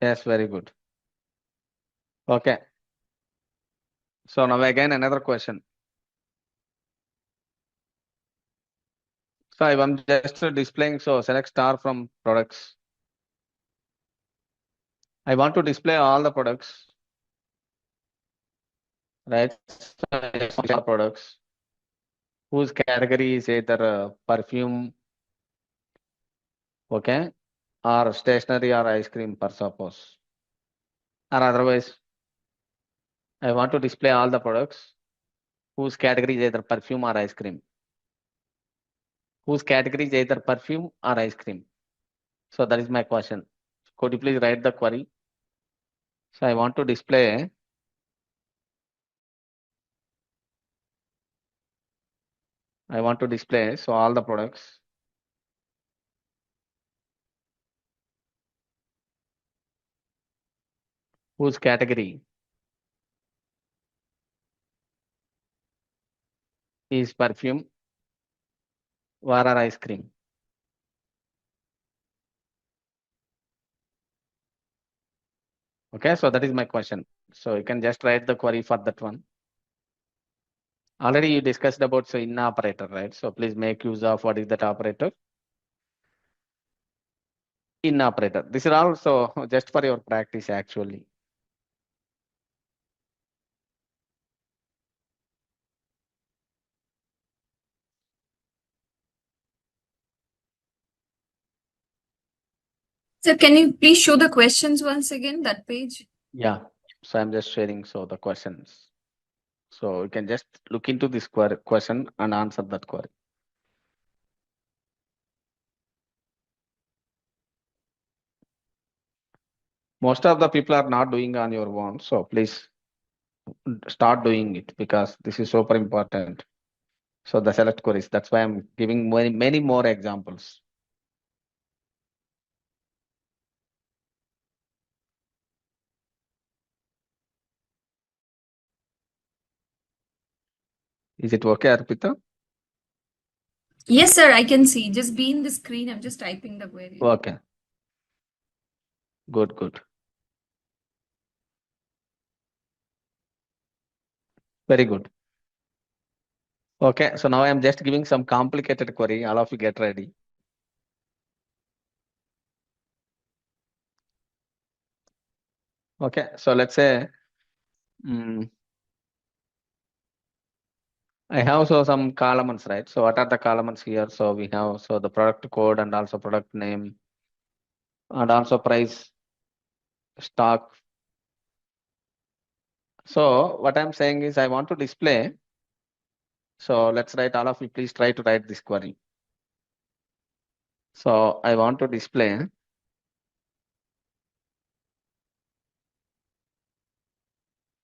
Yes, very good. Okay. So now again another question. So I'm just displaying, so select star from products. I want to display all the products, right? So products whose category is either perfume, Okay, or stationery or ice cream per suppose, or otherwise I want to display all the products whose category is either perfume or ice cream. Whose category is either perfume or ice cream. So that is my question. Could you please write the query? So I want to display so all the products whose category is perfume or ice cream. Okay, so that is my question. So you can just write the query for that one. Already you discussed about so in operator, right? So please make use of what is that operator? In operator. This is also just for your practice actually. So can you please show the questions once again, that page? Yeah. So I'm just sharing so the questions. So you can just look into this question and answer that query. Most of the people are not doing on your own. So please start doing it because this is super important. So the select queries, that's why I'm giving many more examples. Is it okay, Arpita? Yes, sir, I can see. Just be in the screen. I'm just typing the query. Okay. Good. Very good. Okay, so now I'm just giving some complicated query. All of you get ready. Okay, so let's say I have so some columns, right? So what are the columns here? So we have so the product code and also product name and also price, stock. So what I'm saying is I want to display. So let's write all of you, please try to write this query. So I want to display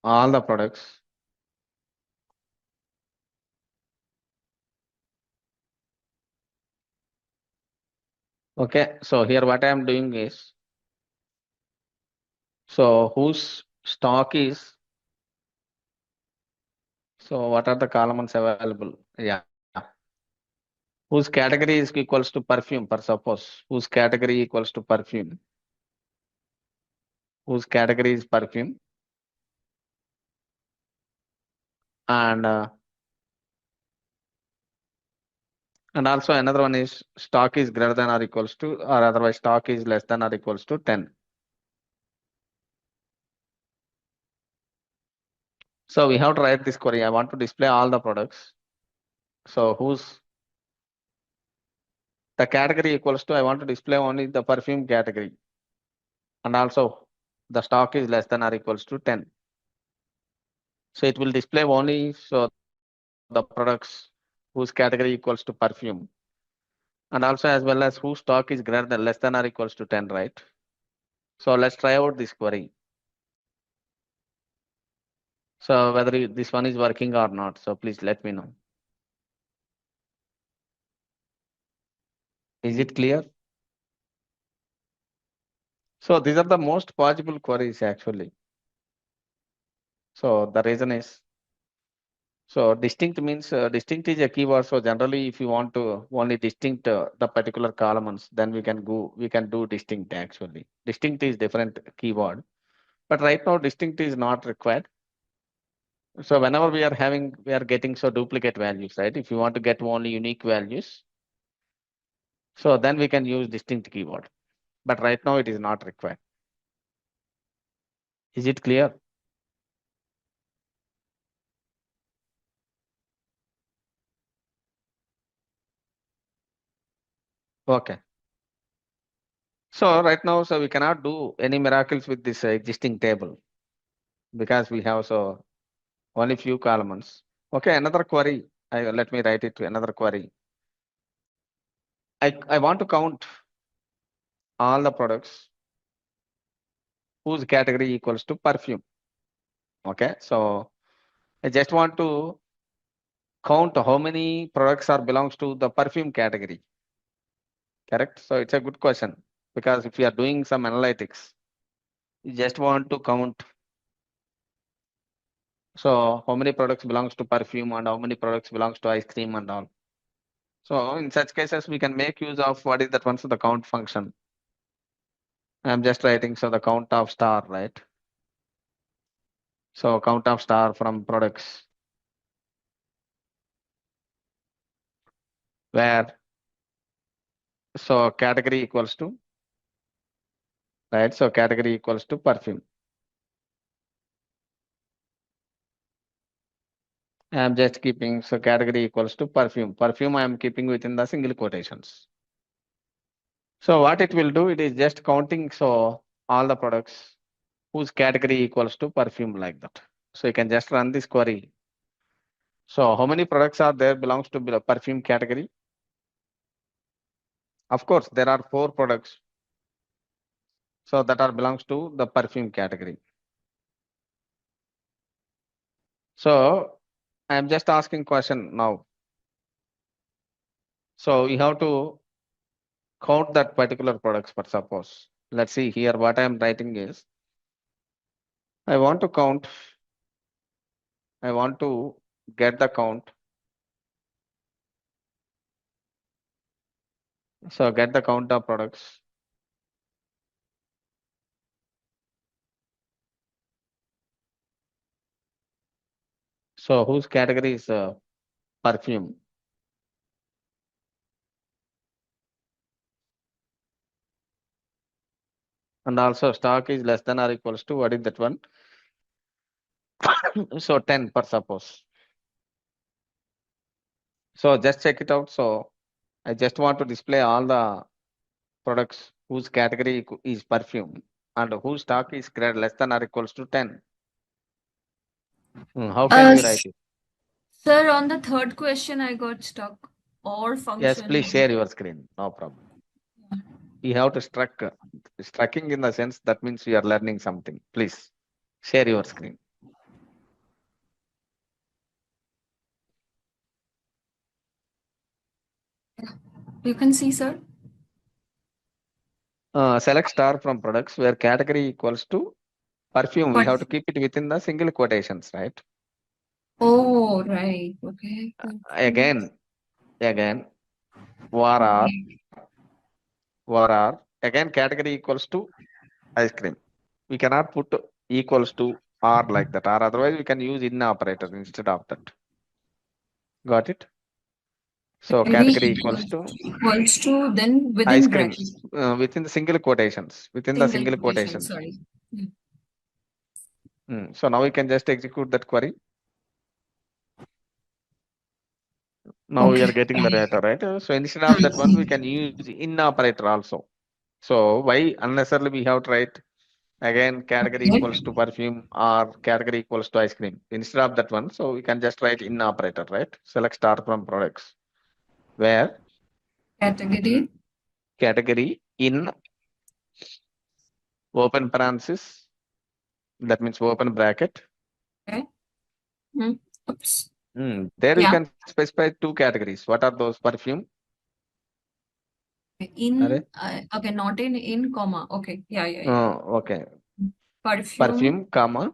all the products okay. So here what I am doing is so whose stock is so what are the columns available? Yeah. Whose category is equals to perfume per suppose whose category equals to perfume. Whose category is perfume and also another one is stock is greater than or equals to or otherwise stock is less than or equals to 10. So we have to write this query. I want to display all the products. So whose the category equals to I want to display only the perfume category and also the stock is less than or equals to 10. So it will display only so the products whose category equals to perfume and also as well as whose stock is greater than less than or equals to 10, right? So let's try out this query. So whether this one is working or not. So please let me know. Is it clear? So these are the most possible queries actually. So the reason is so distinct means distinct is a keyword. So generally, if you want to only distinct the particular columns, then we can do distinct actually. Distinct is different keyword, but right now distinct is not required. So whenever we are getting so duplicate values, right? If you want to get only unique values, so then we can use distinct keyword. But right now it is not required. Is it clear? Okay. So right now, so we cannot do any miracles with this existing table because we have so only few columns. Okay, another query. Let me write it to another query. I want to count all the products whose category equals to perfume. Okay, so I just want to count how many products are belongs to the perfume category. Correct? So it's a good question because if you are doing some analytics, you just want to count. So how many products belongs to perfume and how many products belongs to ice cream and all. So in such cases, we can make use of what is that one, so the count function. I'm just writing so the count of star, right? So count of star from products where so category equals to, right? So category equals to perfume. I'm just keeping so category equals to perfume. Perfume I am keeping within the single quotations. So what it will do, it is just counting so all the products whose category equals to perfume like that. So you can just run this query. So how many products are there belongs to the perfume category? Of course, there are 4 products. So that are belongs to the perfume category. So I am just asking question now. So you have to count that particular products, but suppose, let's see here what I am writing is, I want to count, I want to get the count. So get the count of products. So whose category is perfume? And also stock is less than or equals to, what is that one? So 10 per suppose. So just check it out. So I just want to display all the products whose category is perfume and whose stock is less than or equals to 10. How can we write it? Sir, on the third question, I got stuck. Or function. Yes, please share your screen. No problem. You have to strucking in the sense that means you are learning something. Please share your screen. You can see, sir. Select star from products where category equals to perfume. We have to keep it within the single quotations, right? Oh, right. Okay. Again, var again category equals to ice cream. We cannot put equals to or like that, or otherwise we can use in operator instead of that. Got it? So category equals to then within ice cream brackets. within the single quotations. Within the single quotations. Sorry. So now we can just execute that query. Now we are getting the data, right? So instead of that one, we can use in operator also. So why unnecessarily we have to write again category equals to perfume or category equals to ice cream instead of that one? So we can just write in operator, right? Select star from products where category in open parenthesis, that means open bracket. Okay. Oops. There you can specify 2 categories. What are those? Perfume. Okay, not in comma. Okay. Yeah. Okay. Perfume, comma.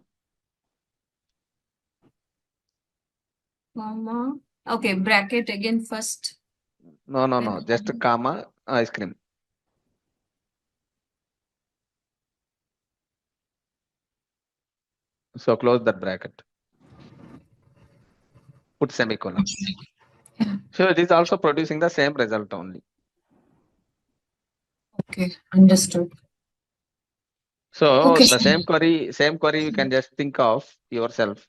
comma. Okay, bracket again first. No. Just comma ice cream. So close that bracket. Put semicolon. So it is also producing the same result only. Okay, understood. So the same query you can just think of yourself.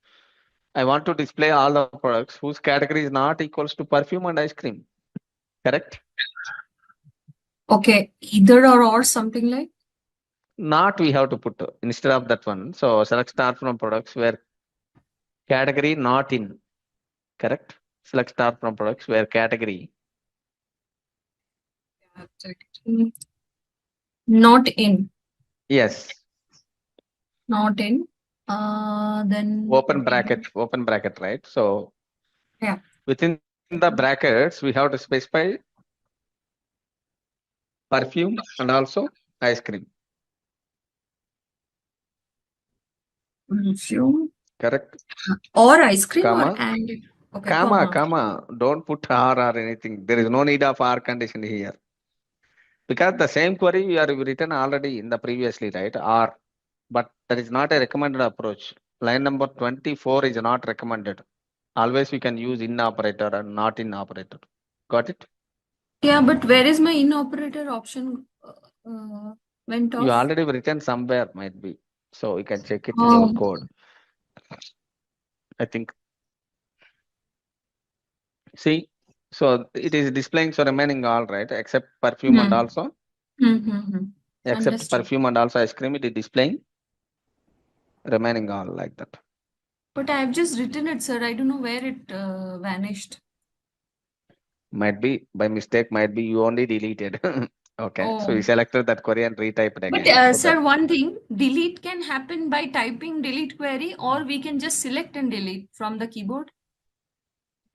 I want to display all the products whose category is not equals to perfume and ice cream. Correct? Okay, either or something like. Not we have to put instead of that one. So select star from products where category not in. Correct. Select star from products where category. Not in. Yes. Not in. Then Open bracket, right? So yeah. within the brackets, we have to specify perfume and also ice cream. Perfume Correct. or ice cream or Comma. and. Okay, Comma. Don't put or anything. There is no need of or condition here. Because the same query you are written already in the previously, right? Or, but that is not a recommended approach. Line number 24 is not recommended. Always we can use in operator and not in operator. Got it? Yeah, but where is my in operator option went You off? already written somewhere, might be. So you can check it in your Oh, code. I think. See, so it is displaying so remaining all right, except perfume and also except understood. perfume and also ice cream. It is displaying remaining all like that. But I have just written it, sir. I don't know where it vanished. Might be by mistake. Might be you only deleted. Okay, so you Oh. selected that query and retyped But again. So sir, that one thing, delete can happen by typing delete query, or we can just select and delete from the keyboard.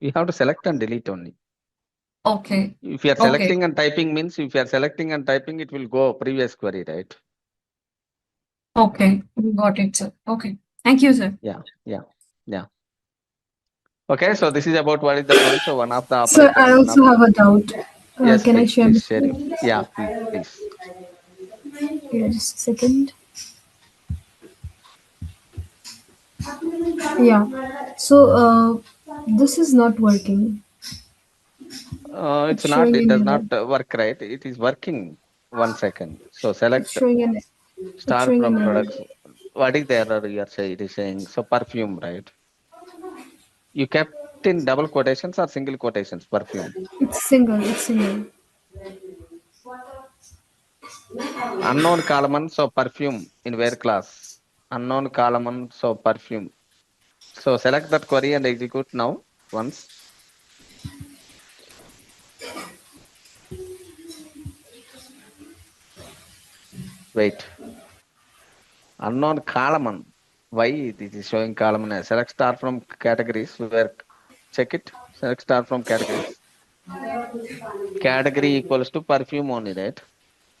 you have to select and delete only. Okay. If you are Okay. selecting and typing means if you are selecting and typing, it will go previous query, right? Okay. Got it, sir. Okay. Thank you, sir. Yeah. Okay, so this is about what is that one. So one of the Sir, operators, I one of also have a doubt. yes, Can I share my please share it. screen? Yeah, please. Yeah, just a second. Yeah. So, this is not working. It's It's not. showing It an does error. not work right. It is working. 1 second. So It's select showing an it's star showing an from error. products. What is the error you are saying? It is saying so perfume, right? You kept in double quotations or single quotations perfume. It's single. It's single. Unknown column, so perfume in where class? Unknown column, so perfume. So select that query and execute now once. Wait. Unknown column. Why this is showing column? Select star from categories where check it. Select star from categories. Category equals to perfume only, right?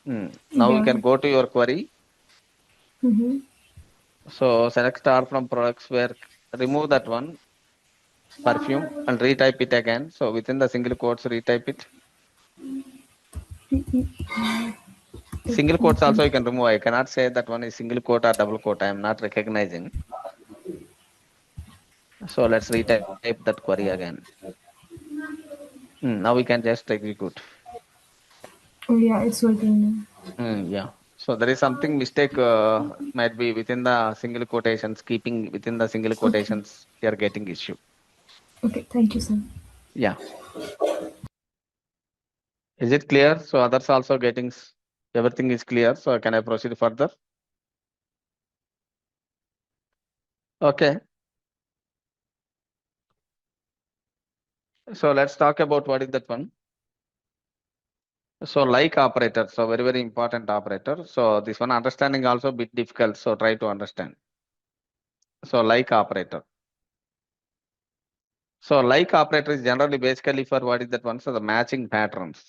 Now you Yeah. can go to your query. Mm-hmm. So select star from products where remove that one perfume and retype it again. So within the single quotes, retype it. Single quotes also you can remove. I cannot say that one is single quote or double quote. I am not recognizing. So let's retype that query again. Now we can just execute. Oh yeah, it's working now. Yeah. So there is something mistake might be within the single quotations, keeping within the single Okay. quotations, you are getting issue. Okay. Thank you, sir. Yeah. Is it clear? So others also getting everything is clear. So can I proceed further? Okay. So let's talk about what is that one. So like operator, so very, very important operator. So this one understanding also a bit difficult. So try to understand. So like operator. So like operator is generally basically for what is that one? So the matching patterns.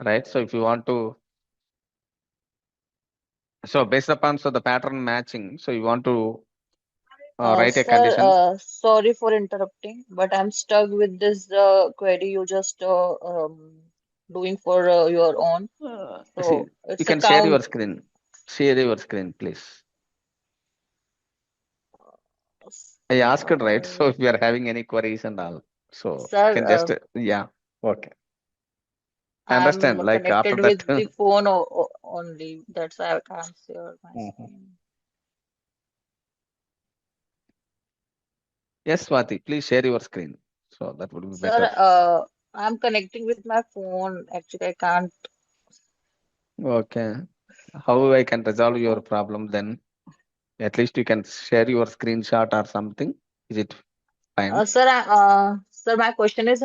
Right. So if you want to, so based upon so the pattern matching, so you want to write a Sir, condition. sorry for interrupting, but I'm stuck with this query you just doing for your own. See, So you it's a can share your count. screen. Share your screen, please. I asked right. So if you are having any queries and all, so you Sir, can just yeah. Okay. I understand. I'm Like after connected that. with the phone only. That's why I can't share my screen. Yes, Swati, please share your screen. So that would be Sir, better. I'm connecting with my phone. Actually, I can't. Okay. How I can resolve your problem then? At least you can share your screenshot or something. Is it fine? Sir, my question is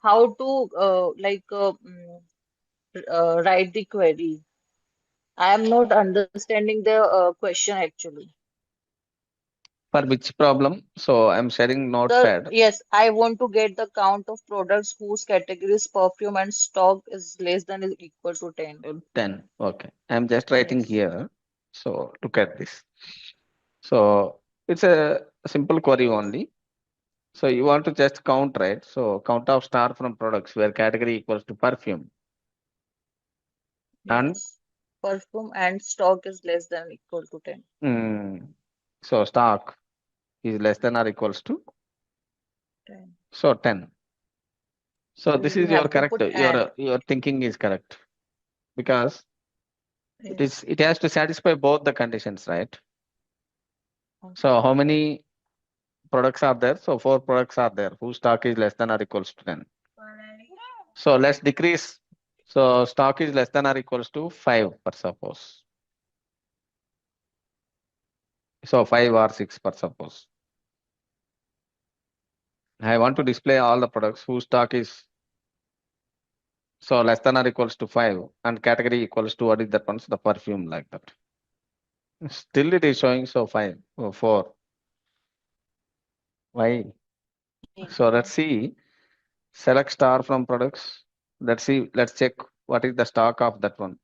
how to write the query. I am not understanding the question actually. For which problem? So I'm sharing Sir, notepad. yes, I want to get the count of products whose categories perfume and stock is less than is equal to 10. 10. Okay. I'm just writing Yes. here. So look at this. So it's a simple query only. So you want to just count, right? So count of star from products where category equals to perfume. And Yes. Perfume and stock is less than equal to 10. so stock is less than or equals to 10. so 10. So So this we is your have to correct. put and. Your thinking is correct because Yes. it has to satisfy both the conditions, right? So Okay. how many products are there? So 4 products are there whose stock is less than or equals to 10. So let's decrease. So stock is less than or equals to 5 per suppose. So 5 or 6 per suppose. I want to display all the products whose stock is so less than or equals to 5 and category equals to what is that one? So the perfume like that. Still it is showing so 5 or 4. Why? So let's see. Select star from products. Let's see. Let's check what is the stock of that one.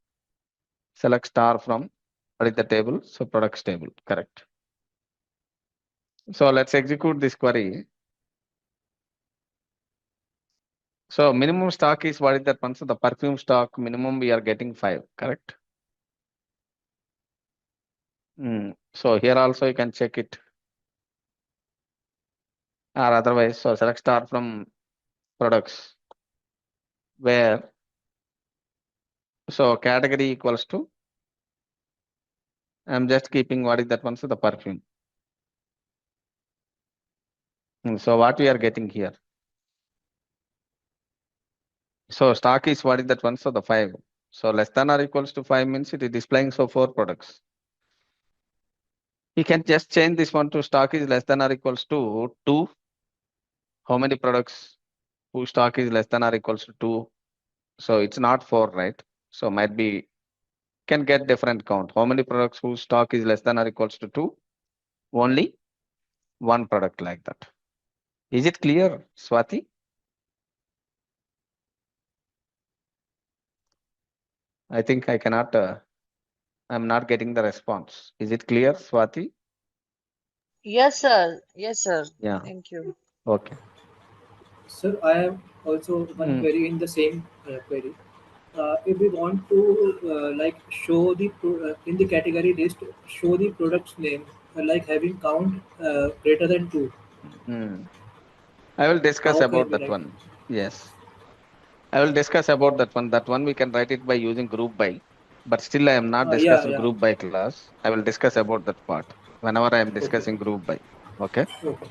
Select star from what is the table? So products table. Correct. So let's execute this query. So minimum stock is what is that one? So the perfume stock minimum we are getting 5. Correct. So here also you can check it. Or otherwise, so select star from products where so category equals to I'm just keeping what is that one? So the perfume. So what we are getting here? So stock is what is that one? So the 5. So less than or equals to 5 means it is displaying so 4 products. You can just change this one to stock is less than or equals to 2. How many products whose stock is less than or equals to 2? So it's not 4, right? So might be can get different count. How many products whose stock is less than or equals to 2? Only one product like that. Is it clear, Swati? I think I cannot, I'm not getting the response. Is it clear, Swati? Yes, sir. Yes, sir. Yeah, Thank you. okay. Sir, I have also one Mm, query in the same query. If we want to like show the in the category list, show the product's name, like having count greater than 2. mm. I will discuss How can about we that write? one. Yes, I will discuss about that one. That one we can write it by using group by, but still I am not Yeah, discussing yeah. group by class. I will discuss about that part whenever I am Okay. discussing group by. Okay. Okay.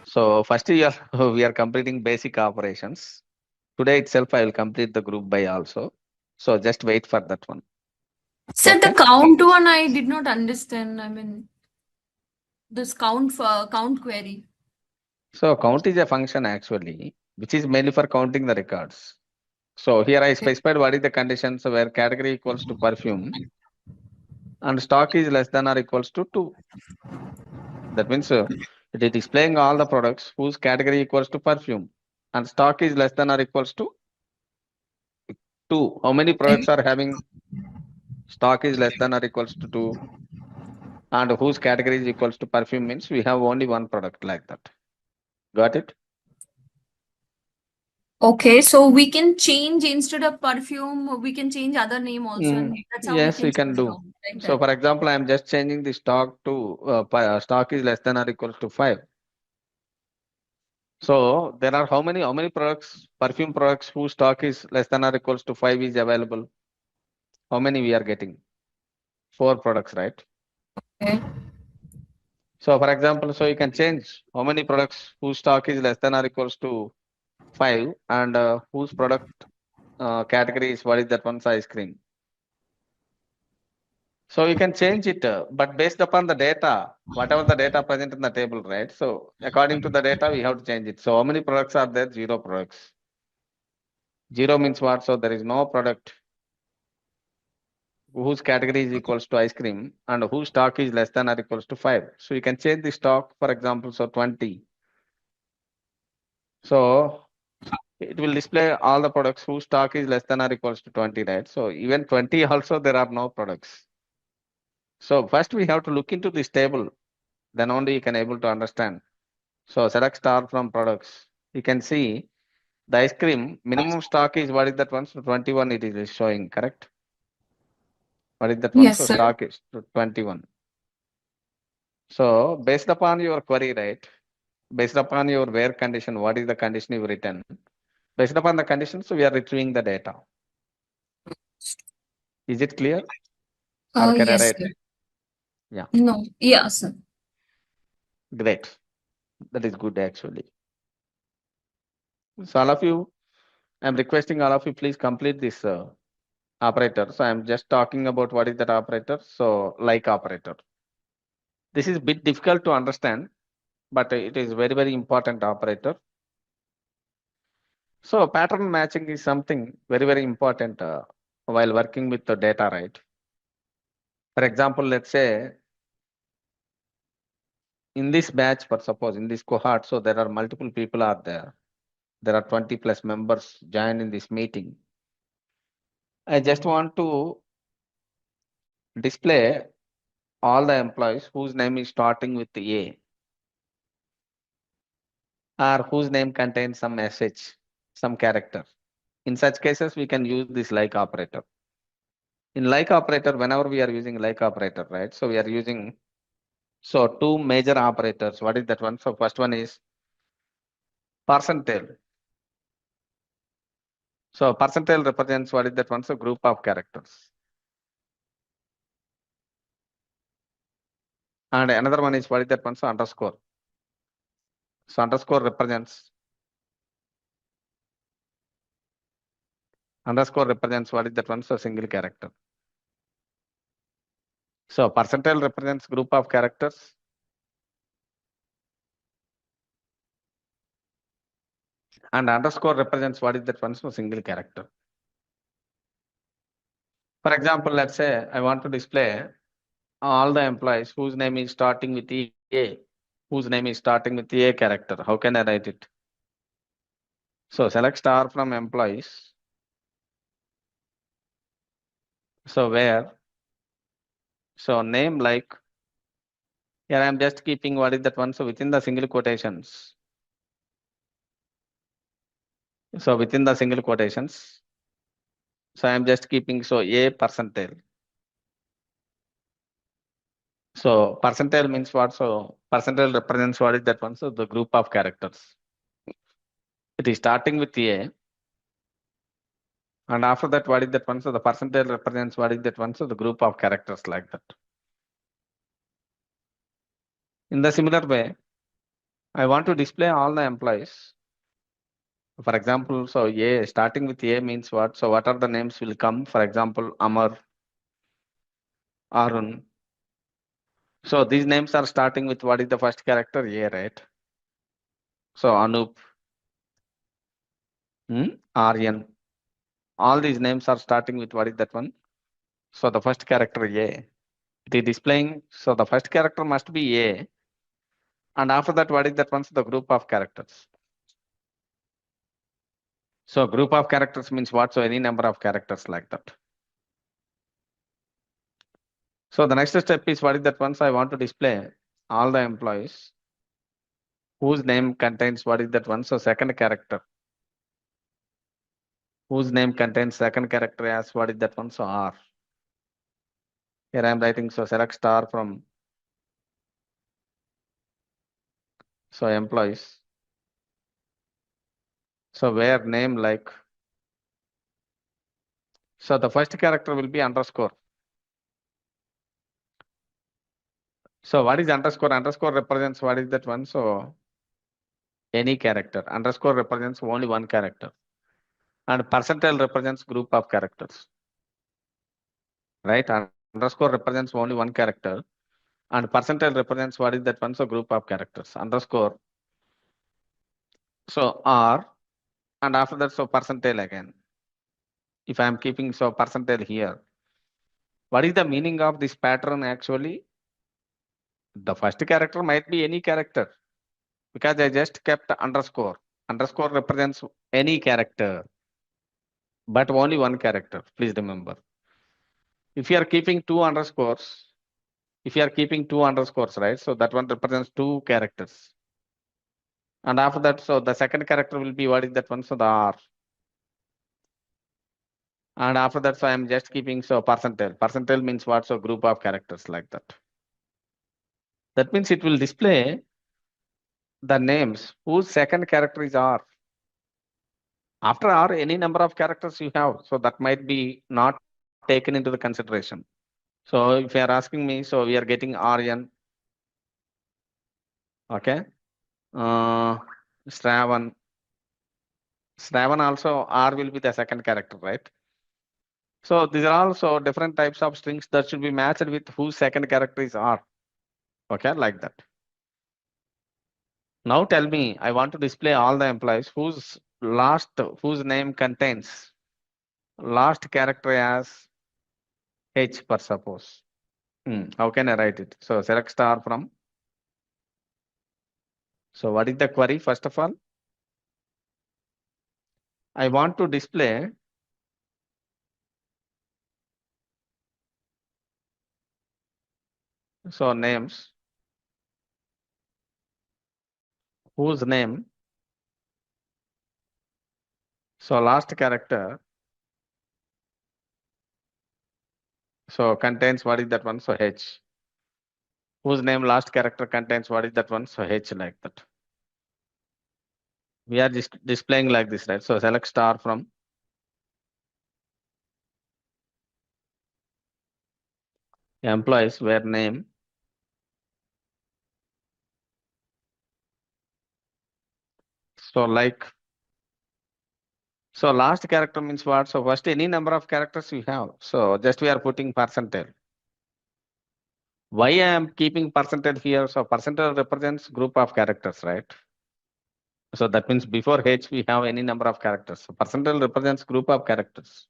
So first year we are completing basic operations. Today itself I will complete the group by also. So just wait for that one. Sir, the Okay. count one I did not understand. I mean, this count query. So count is a function actually, which is mainly for counting the records. So here I specified what is the conditions where category equals to perfume and stock is less than or equals to 2. That means it is displaying all the products whose category equals to perfume and stock is less than or equals to 2. How many products are having stock is less than or equals to 2 and whose category is equals to perfume means we have only one product like that. Got it? Okay, so we can change instead of perfume, we can change other name also, and that's how we Yes, can we show can the do. count like So that. for example, I am just changing the stock to stock is less than or equals to 5. So there are how many products, perfume products whose stock is less than or equals to 5 is available? How many we are getting? 4 products, right? Okay. So for example, so you can change how many products whose stock is less than or equals to 5 and whose product category is what is that one's ice cream. So you can change it, but based upon the data, whatever the data present in the table, right? So according to the data, we have to change it. So how many products are there? 0 products. 0 means what? So there is no product whose category is equals to ice cream and whose stock is less than or equals to 5. So you can change the stock, for example, so 20. So it will display all the products whose stock is less than or equals to 20, right? So even 20 also there are no products. So first we have to look into this table, then only you can able to understand. So select star from products. You can see the ice cream minimum stock is what is that one? So 21 it is showing, correct? What is that one? Yes, So sir. stock is 21. So based upon your query, right? Based upon your where condition, what is the condition you written? Based upon the conditions, we are retrieving the data. Is it clear? Or can I Yes, write? sir. Yeah, No. Yeah, sir. great. That is good actually. So all of you, I'm requesting all of you, please complete this operator. So I'm just talking about what is that operator. So like operator. This is a bit difficult to understand, but it is very, very important operator. So pattern matching is something very, very important while working with the data, right? For example, let's say in this batch, for suppose in this cohort, so there are multiple people are there. There are 20 plus members joined in this meeting. I just want to display all the employees whose name is starting with A or whose name contains some message, some character. In such cases, we can use this like operator. In like operator, whenever we are using like operator, right? So we are using so two major operators. What is that one? So first one is percentile. So percentile represents what is that one? So group of characters. And another one is what is that one? So underscore. So underscore represents what is that one? So single character. So percentile represents group of characters. And underscore represents what is that one? So single character. For example, let's say I want to display all the employees whose name is starting with A, whose name is starting with A character. How can I write it? So select star from employees. So where? So name like, here I'm just keeping what is that one? So within the single quotations. So within the single quotations. So I'm just keeping so A percentile. So percentile means what? So percentile represents what is that one? So the group of characters. It is starting with A. And after that, what is that one? So the percentile represents what is that one? So the group of characters like that. In the similar way, I want to display all the employees. For example, so A starting with A means what? So what are the names will come? For example, Amar, Arun. So these names are starting with what is the first character? A, right? So Anup, Aryan. All these names are starting with what is that one? So the first character A. It is displaying, so the first character must be A. And after that, what is that one? So the group of characters. So group of characters means what? So any number of characters like that. So the next step is what is that once I want to display all the employees whose name contains what is that one? So second character. Whose name contains second character as what is that one? So R. Here I am writing so select star from so employees. So where name like, so the first character will be underscore. So what is underscore? Underscore represents what is that one? So any character. Underscore represents only one character. And percentile represents group of characters. Right? Underscore represents only one character. And percentile represents what is that one? So group of characters. Underscore. So R. And after that, so percentile again. If I am keeping so percentile here. What is the meaning of this pattern actually? The first character might be any character. Because I just kept underscore. Underscore represents any character. But only one character. Please remember. If you are keeping two underscores, right? So that one represents two characters. And after that, so the second character will be what is that one? So the R. And after that, so I am just keeping so percentile. Percentile means what? So group of characters like that. That means it will display the names whose second character is R. After R, any number of characters you have. So that might be not taken into the consideration. So if you are asking me, so we are getting RN. Okay. Shravan. Shravan also R will be the second character, right? So these are also different types of strings that should be matched with whose second character is R. Okay, like that. Now tell me, I want to display all the employees whose name contains last character as H per suppose. How can I write it? So select star from. So what is the query first of all? I want to display so names whose name so last character so contains what is that one? So H. Whose name last character contains what is that one? So H like that. We are just displaying like this, right? So select star from employees where name. So like, so last character means what? So first any number of characters you have. So just we are putting percentile. Why I am keeping percentile here? So percentile represents group of characters, right? So that means before H we have any number of characters. So percentile represents group of characters.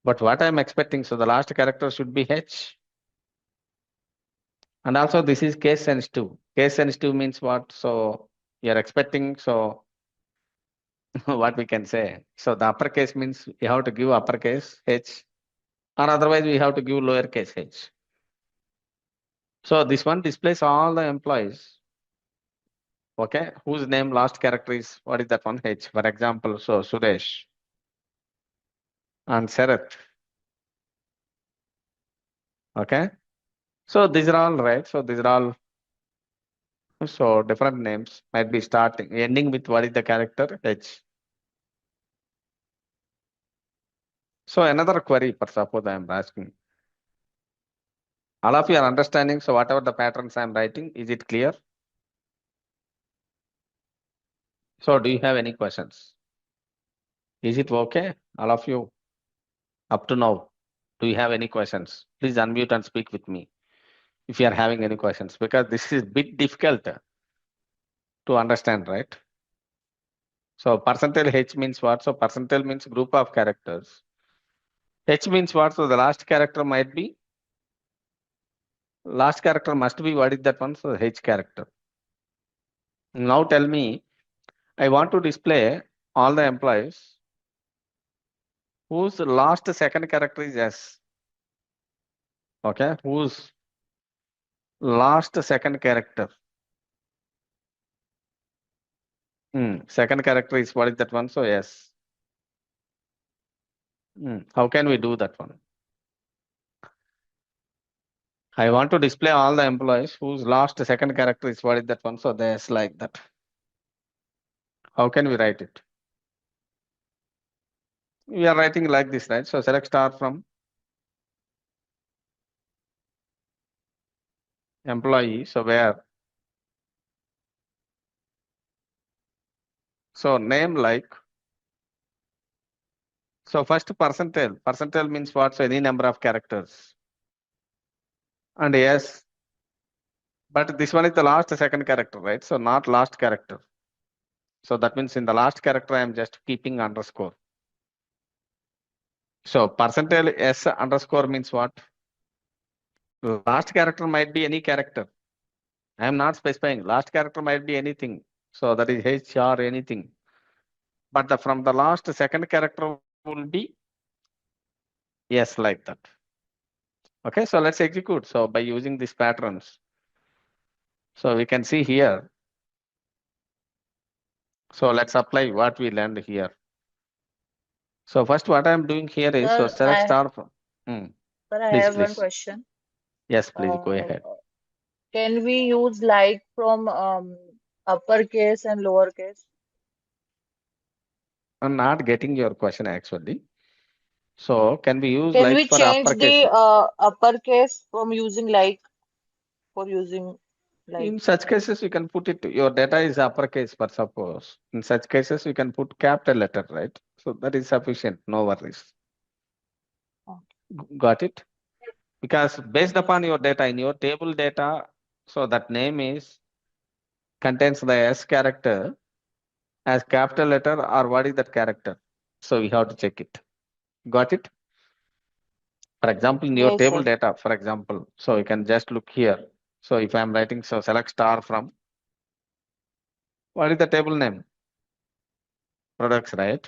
But what I am expecting, so the last character should be H. And also this is case sensitive. Case sensitive means what? So you are expecting, so what we can say. So the uppercase means you have to give uppercase H, or otherwise we have to give lowercase h. So this one displays all the employees, okay, whose name last character is, what is that one? H. For example, so Suresh and Sarath. Okay. So these are all right. So these are all, so different names might be starting, ending with what is the character H. So another query, for suppose I am asking. All of you are understanding, so whatever the patterns I am writing, is it clear? So do you have any questions? Is it okay, all of you? Up to now, do you have any questions? Please unmute and speak with me if you are having any questions, because this is a bit difficult to understand, right? So percentile H means what? So percentile means group of characters. H means what? So the last character might be, last character must be, what is that one? So H character. Now tell me, I want to display all the employees whose last second character is S. Okay, whose last second character. Second character is, what is that one? So S. How can we do that one? I want to display all the employees whose last second character is, what is that one? So there's like that. How can we write it? We are writing like this, right? So select star from employee. So where So name like, so first percentile. Percentile means what? So any number of characters. And yes, but this one is the last second character, right? So not last character. So that means in the last character, I am just keeping underscore. So percentile S underscore means what? Last character might be any character. I am not specifying. Last character might be anything. So that is H or anything. But from the last second character will be yes, like that. Okay, so let's execute. So by using these patterns, so we can see here. So let's apply what we learned here. So first what I am doing here is, so Sir, select star from, I please, have one please. question. Yes, please go Uh, ahead. can we use like from uppercase and lowercase? I'm not getting your question actually. So can we use Can like we for change uppercase? the uppercase from using like for using like? In such cases, you can put it, your data is uppercase, but suppose. In such cases, you can put capital letter, right? So that is sufficient, no worries. Got it? Because based upon your data, in your table data, so that name is contains the S character as capital letter or what is that character? So we have to check it. Got it? For example, in your Yes, table sir. data, for example, so you can just look here. So if I'm writing, so select star from, what is the table name? Products, right?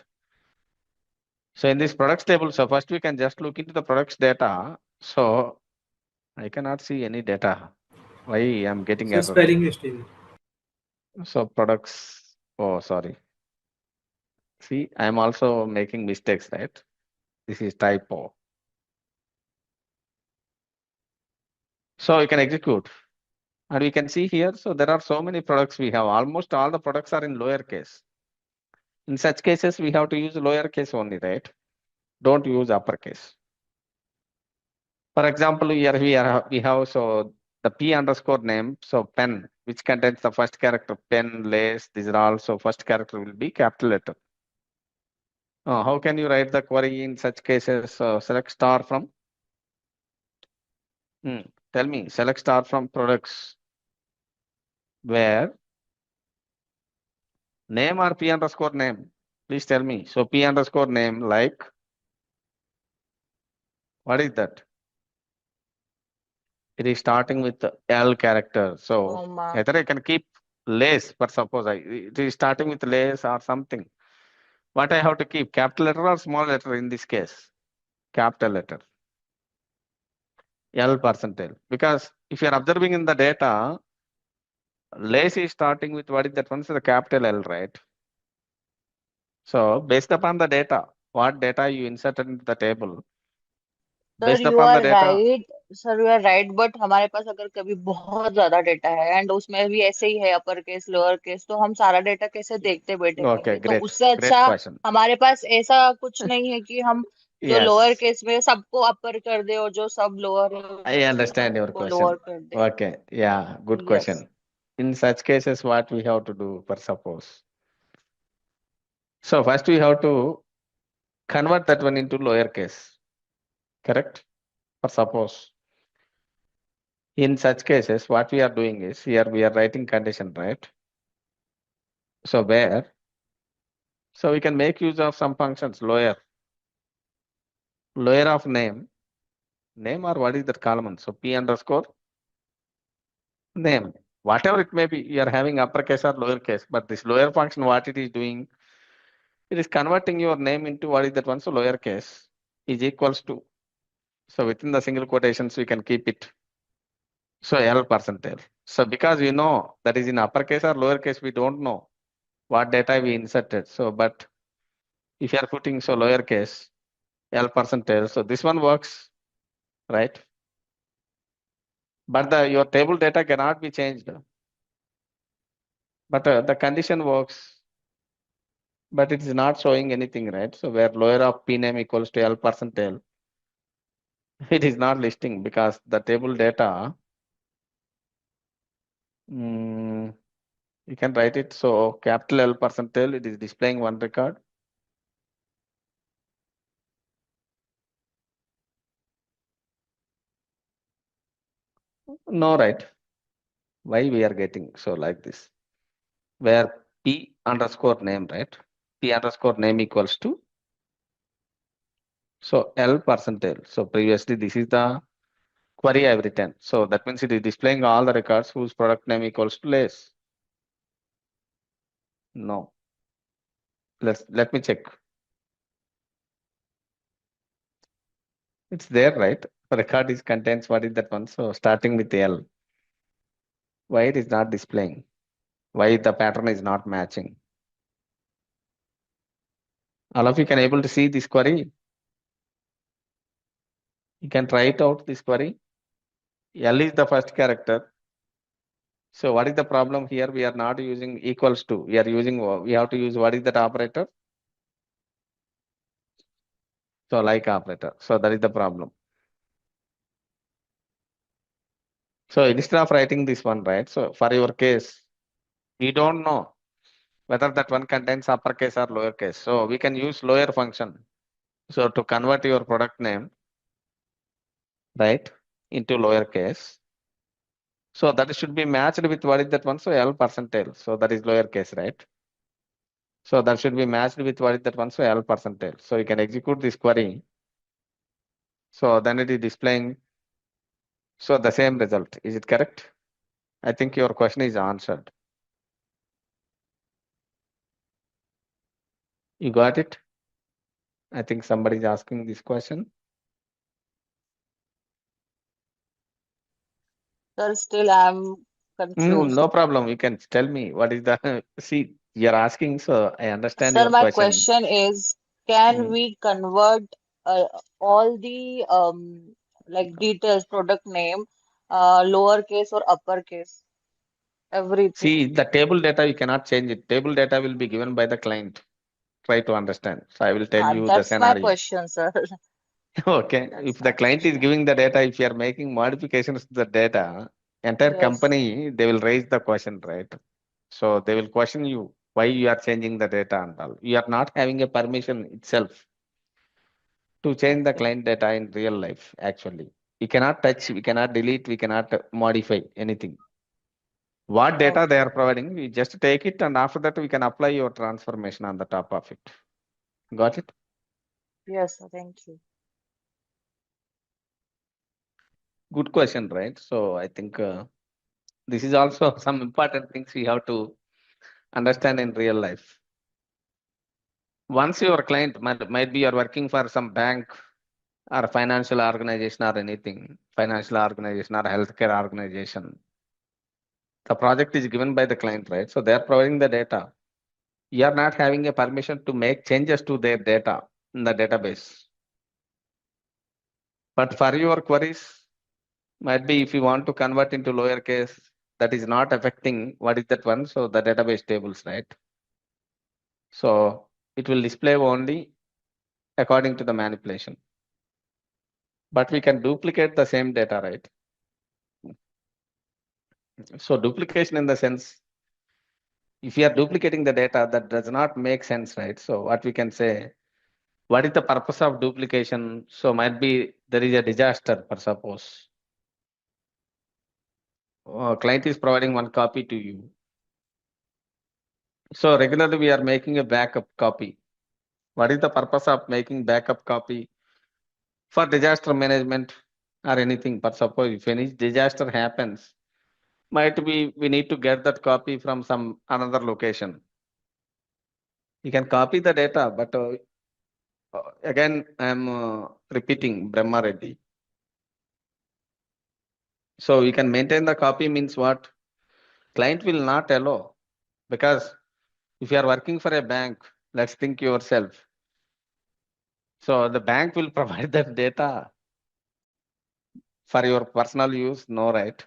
So in this products table, so first we can just look into the products data. So I cannot see any data. Why I'm getting So error? spelling mistake. So products, oh, sorry. See, I'm also making mistakes, right? This is typo. So you can execute. And we can see here, so there are so many products we have. Almost all the products are in lowercase. In such cases, we have to use lowercase only, right? Don't use uppercase. For example, here we have so the P underscore name, so pen, which contains the first character, pen, lace, these are also first character will be capital letter. How can you write the query in such cases? Select star from, tell me, select star from products, where name or P underscore name? Please tell me. So P underscore name, like, what is that? It is starting with the L character. So Comma. either I can keep lace, but suppose it is starting with lace or something. What I have to keep, capital letter or small letter in this case? Capital letter. L percentile. Because if you are observing in the data, lace is starting with what is that one? So the capital L, right? So based upon the data, what data you inserted into the table, sir based you upon the are data, right sir you are right but हमारे पास अगर कभी बहुत ज्यादा data है and उसमें भी ऐसे ही है अपर केस लोअर केस तो हम सारा डेटा कैसे देखते okay, बैठेंगे तो great, उससे great अच्छा question. हमारे पास ऐसा कुछ नहीं है कि हम जो लोअर Yes, केस में सबको अपर कर दे और जो सब लोअर है I उसको understand your सबको लोअर question. कर दे Okay, yeah, good yes question. In such cases, what we have to do, for suppose? So first we have to convert that one into lowercase, correct? For suppose. In such cases, what we are doing is, here we are writing condition, right? So where? So we can make use of some functions, lower of name or what is that column? So P underscore name, whatever it may be, you are having uppercase or lowercase, but this lower function, what it is doing, it is converting your name into what is that one? So lowercase is equals to, so within the single quotations, we can keep it. So L percentile. So because we know that is in uppercase or lowercase, we don't know what data we inserted. So, but if you are putting so lowercase L percentile, so this one works, right? But your table data cannot be changed. But the condition works, but it is not showing anything, right? So where lower of P name equals to L percentile, it is not listing because the table data You can write it. So capital L %, it is displaying one record. No, right? Why we are getting so like this? Where P underscore name, right? P underscore name equals to, so L %. So previously this is the query I've written. So that means it is displaying all the records whose product name equals to less. No. Let me check. It's there, right? Record is contains what is that one? So starting with L. Why it is not displaying? Why the pattern is not matching? All of you can able to see this query. You can try it out, this query. L is the first character. So what is the problem here? We are not using equals to. We are using, we have to use what is that operator? So like operator. So that is the problem. So instead of writing this one, right? So for your case, we don't know whether that one contains uppercase or lowercase. So we can use lower function. So to convert your product name, right, into lowercase. So that should be matched with what is that one? So L %. So that is lowercase, right? So that should be matched with what is that one? So L %. So you can execute this query. So then it is displaying. So the same result. Is it correct? I think your question is answered. You got it? I think somebody is asking this question. Sir, still I'm confused. No problem. You can tell me what is the see. You're asking, so I understand Sir, your my question. question is, can Mm. we convert all the like details, product name, lowercase or uppercase, everything? See, the table data you cannot change it. Table data will be given by the client. Try to understand. So I will tell you the That's my scenario. question, sir. Okay. That's If the my client is question. giving the data, if you are making modifications to the data, entire Yes. company, they will raise the question, right? So they will question you why you are changing the data and all. You are not having a permission itself to change the Okay. client data in real life, actually. We cannot touch, we cannot delete, we cannot modify anything. What data they Okay. are providing, we just take it and after that we can apply your transformation on the top of it. Got it? Yes, sir. Thank you. Good question, right? So I think this is also some important things we have to understand in real life. Once your client might be you're working for some bank or financial organization or anything, financial organization or healthcare organization, the project is given by the client, right? So they are providing the data. You are not having a permission to make changes to their data in the database. But for your queries, might be if you want to convert into lowercase, that is not affecting what is that one? So the database tables, right? So it will display only according to the manipulation. But we can duplicate the same data, right? So duplication in the sense, if you are duplicating the data, that does not make sense, right? So what we can say, what is the purpose of duplication? So might be there is a disaster, for suppose. Client is providing one copy to you. So regularly we are making a backup copy. What is the purpose of making backup copy? For disaster management or anything. For suppose if any disaster happens, might be we need to get that copy from some another location. You can copy the data, but again I'm repeating Brahma Reddy. So we can maintain the copy means what? Client will not allow, because if you are working for a bank, let's think yourself. So the bank will provide that data for your personal use, no, right?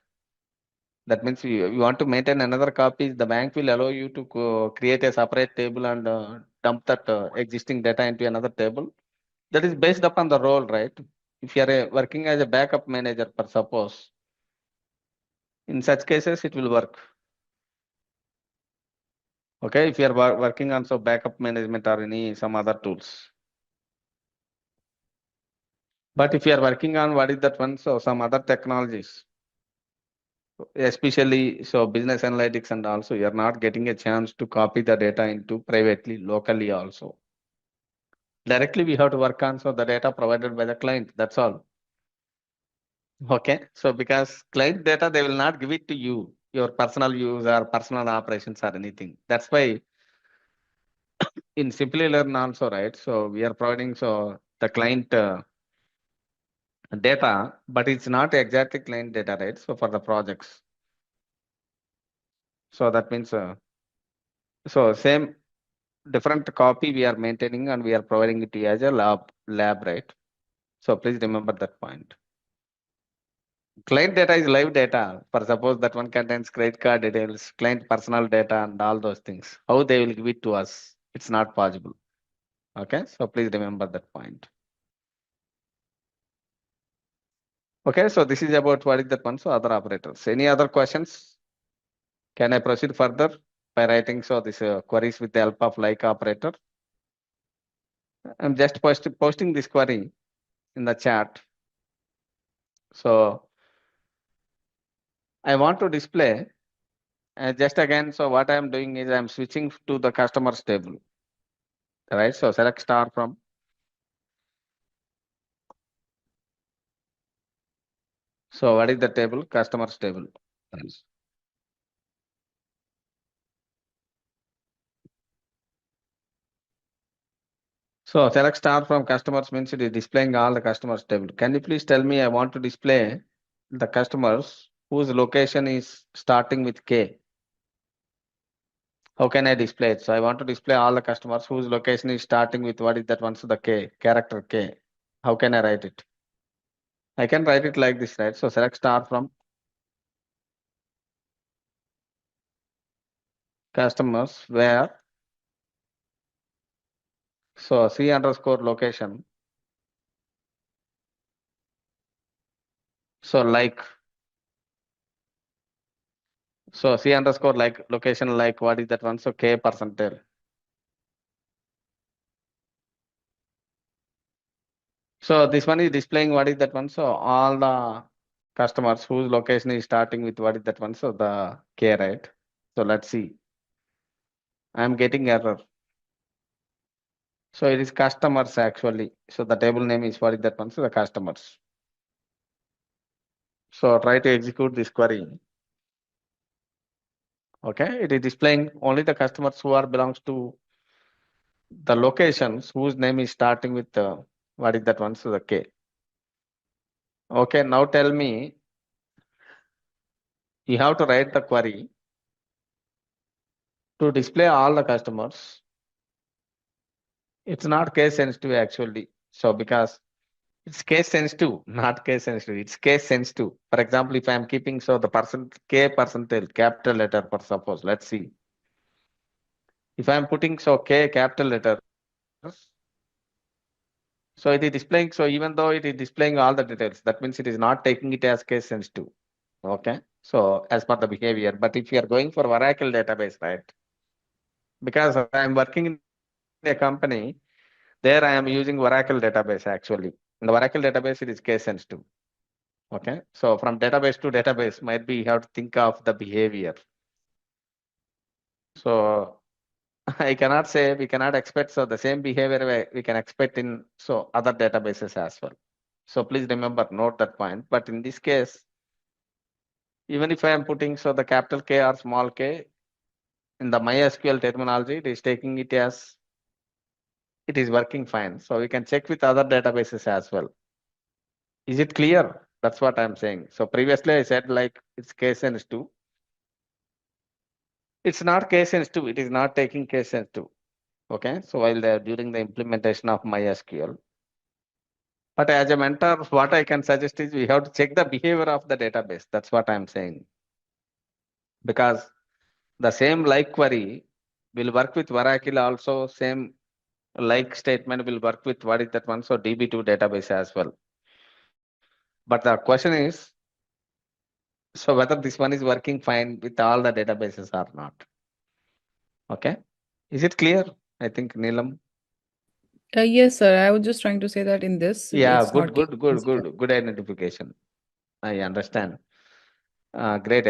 That means you want to maintain another copy, the bank will allow you to create a separate table and dump that existing data into another table. That is based upon the role, right? If you are working as a backup manager, for suppose, in such cases it will work. Okay, if you are working on so backup management or some other tools. But if you are working on what is that one, so some other technologies, especially so business analytics, and also you are not getting a chance to copy the data into privately, locally also. Directly we have to work on so the data provided by the client, that's all. Okay, so because client data, they will not give it to you, your personal use or personal operations or anything. That's why in Simplilearn also, right? So we are providing so the client data, but it's not exactly client data, right? So for the projects. So that means, so same different copy we are maintaining and we are providing it to you as a lab, right? So please remember that point. Client data is live data. For suppose that one contains credit card details, client personal data and all those things. How they will give it to us? It's not possible. Okay, so please remember that point. Okay, so this is about what is that one, so other operators. Any other questions? Can I proceed further by writing so this queries with the help of like operator? I'm just posting this query in the chat. So I want to display just again. So what I am doing is I'm switching to the customers table, right? So select star from. So what is the table? Customers table. So select star from customers means it is displaying all the customers table. Can you please tell me I want to display the customers whose location is starting with K? How can I display it? So I want to display all the customers whose location is starting with what is that one? So the K, character K. How can I write it? I can write it like this, right? So select star from customers where, so C underscore location. So like, so C underscore like location like what is that one? So K percentile. So this one is displaying what is that one? So all the customers whose location is starting with what is that one? So the K, right? So let's see. I am getting error. So it is customers actually. So the table name is what is that one? So the customers. So try to execute this query. Okay, it is displaying only the customers who are belongs to the locations whose name is starting with what is that one? So the K. Okay, now tell me, you have to write the query to display all the customers. It's not case sensitive actually. So because it's case sensitive, not case sensitive. It's case sensitive. For example, if I am keeping so the K percentile capital letter for suppose, let's see. If I am putting so K capital letter, so it is displaying. So even though it is displaying all the details, that means it is not taking it as case sensitive. Okay. So as per the behavior, but if you are going for Oracle database, right? Because I am working in a company, there I am using Oracle database actually. In the Oracle database, it is case sensitive. Okay. So from database to database, might be you have to think of the behavior. So I cannot say we cannot expect so the same behavior we can expect in so other databases as well. So please remember, note that point. But in this case, even if I am putting so the capital K or small k in the MySQL terminology, it is taking it as it is working fine. So we can check with other databases as well. Is it clear? That's what I'm saying. So previously I said like it's case sensitive. It's not case sensitive. It is not taking case sensitive. Okay. So while they're during the implementation of MySQL. But as a mentor, what I can suggest is we have to check the behavior of the database. That's what I'm saying. Because the same like query will work with Oracle also, same like statement will work with what is that one? So DB2 database as well. But the question is, so whether this one is working fine with all the databases or not. Okay. Is it clear? I think Neelam. Yes, sir. I was just trying to say that in this, Yeah, it's not good identification. I understand. Great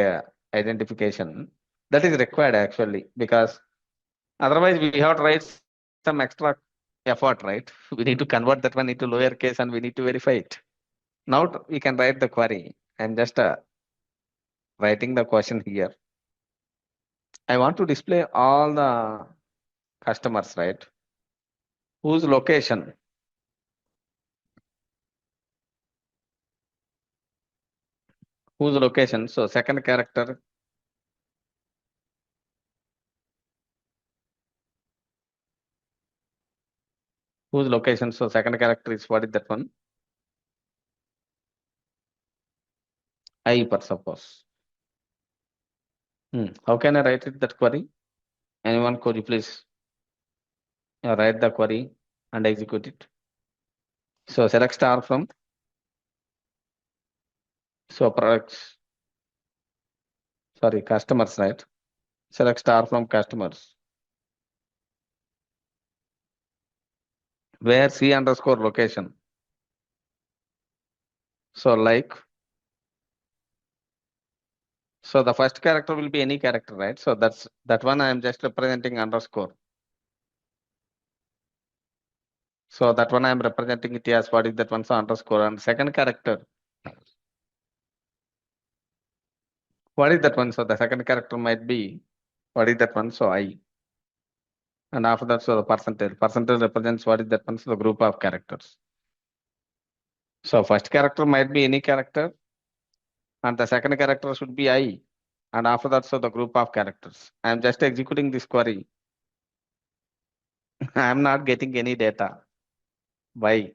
identification. That is required actually, because otherwise we have to write some extra effort, right? We need to convert that one into lowercase and we need to verify it. Now we can write the query. I'm just writing the question here. I want to display all the customers, right? Whose location? Whose location? So second character. Whose location? So second character is, what is that one? I, per suppose. How can I write it, that query? Anyone, could you please write the query and execute it? So select star from, so products, sorry, customers, right? Select star from customers. Where C underscore location. So like, so the first character will be any character, right? So that one I am just representing underscore. So that one I am representing it as, what is that one? So underscore. And second character, what is that one? So the second character might be, what is that one? So I. And after that, so the percentage. Percentage represents, what is that one? So the group of characters. So first character might be any character, and the second character should be I. And after that, so the group of characters. I am just executing this query. I am not getting any data. Why?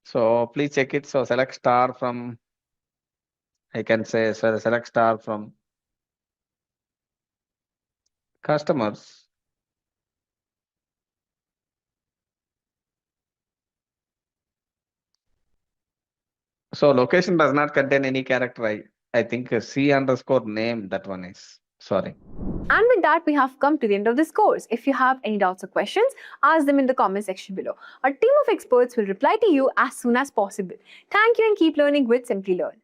So please check it. So select star from, I can say, so select star from customers. So location does not contain any character. I think C underscore name, that one is. Sorry. And with that, we have come to the end of this course. If you have any doubts or questions, ask them in the comment section below. Our team of experts will reply to you as soon as possible. Thank you and keep learning with Simplilearn.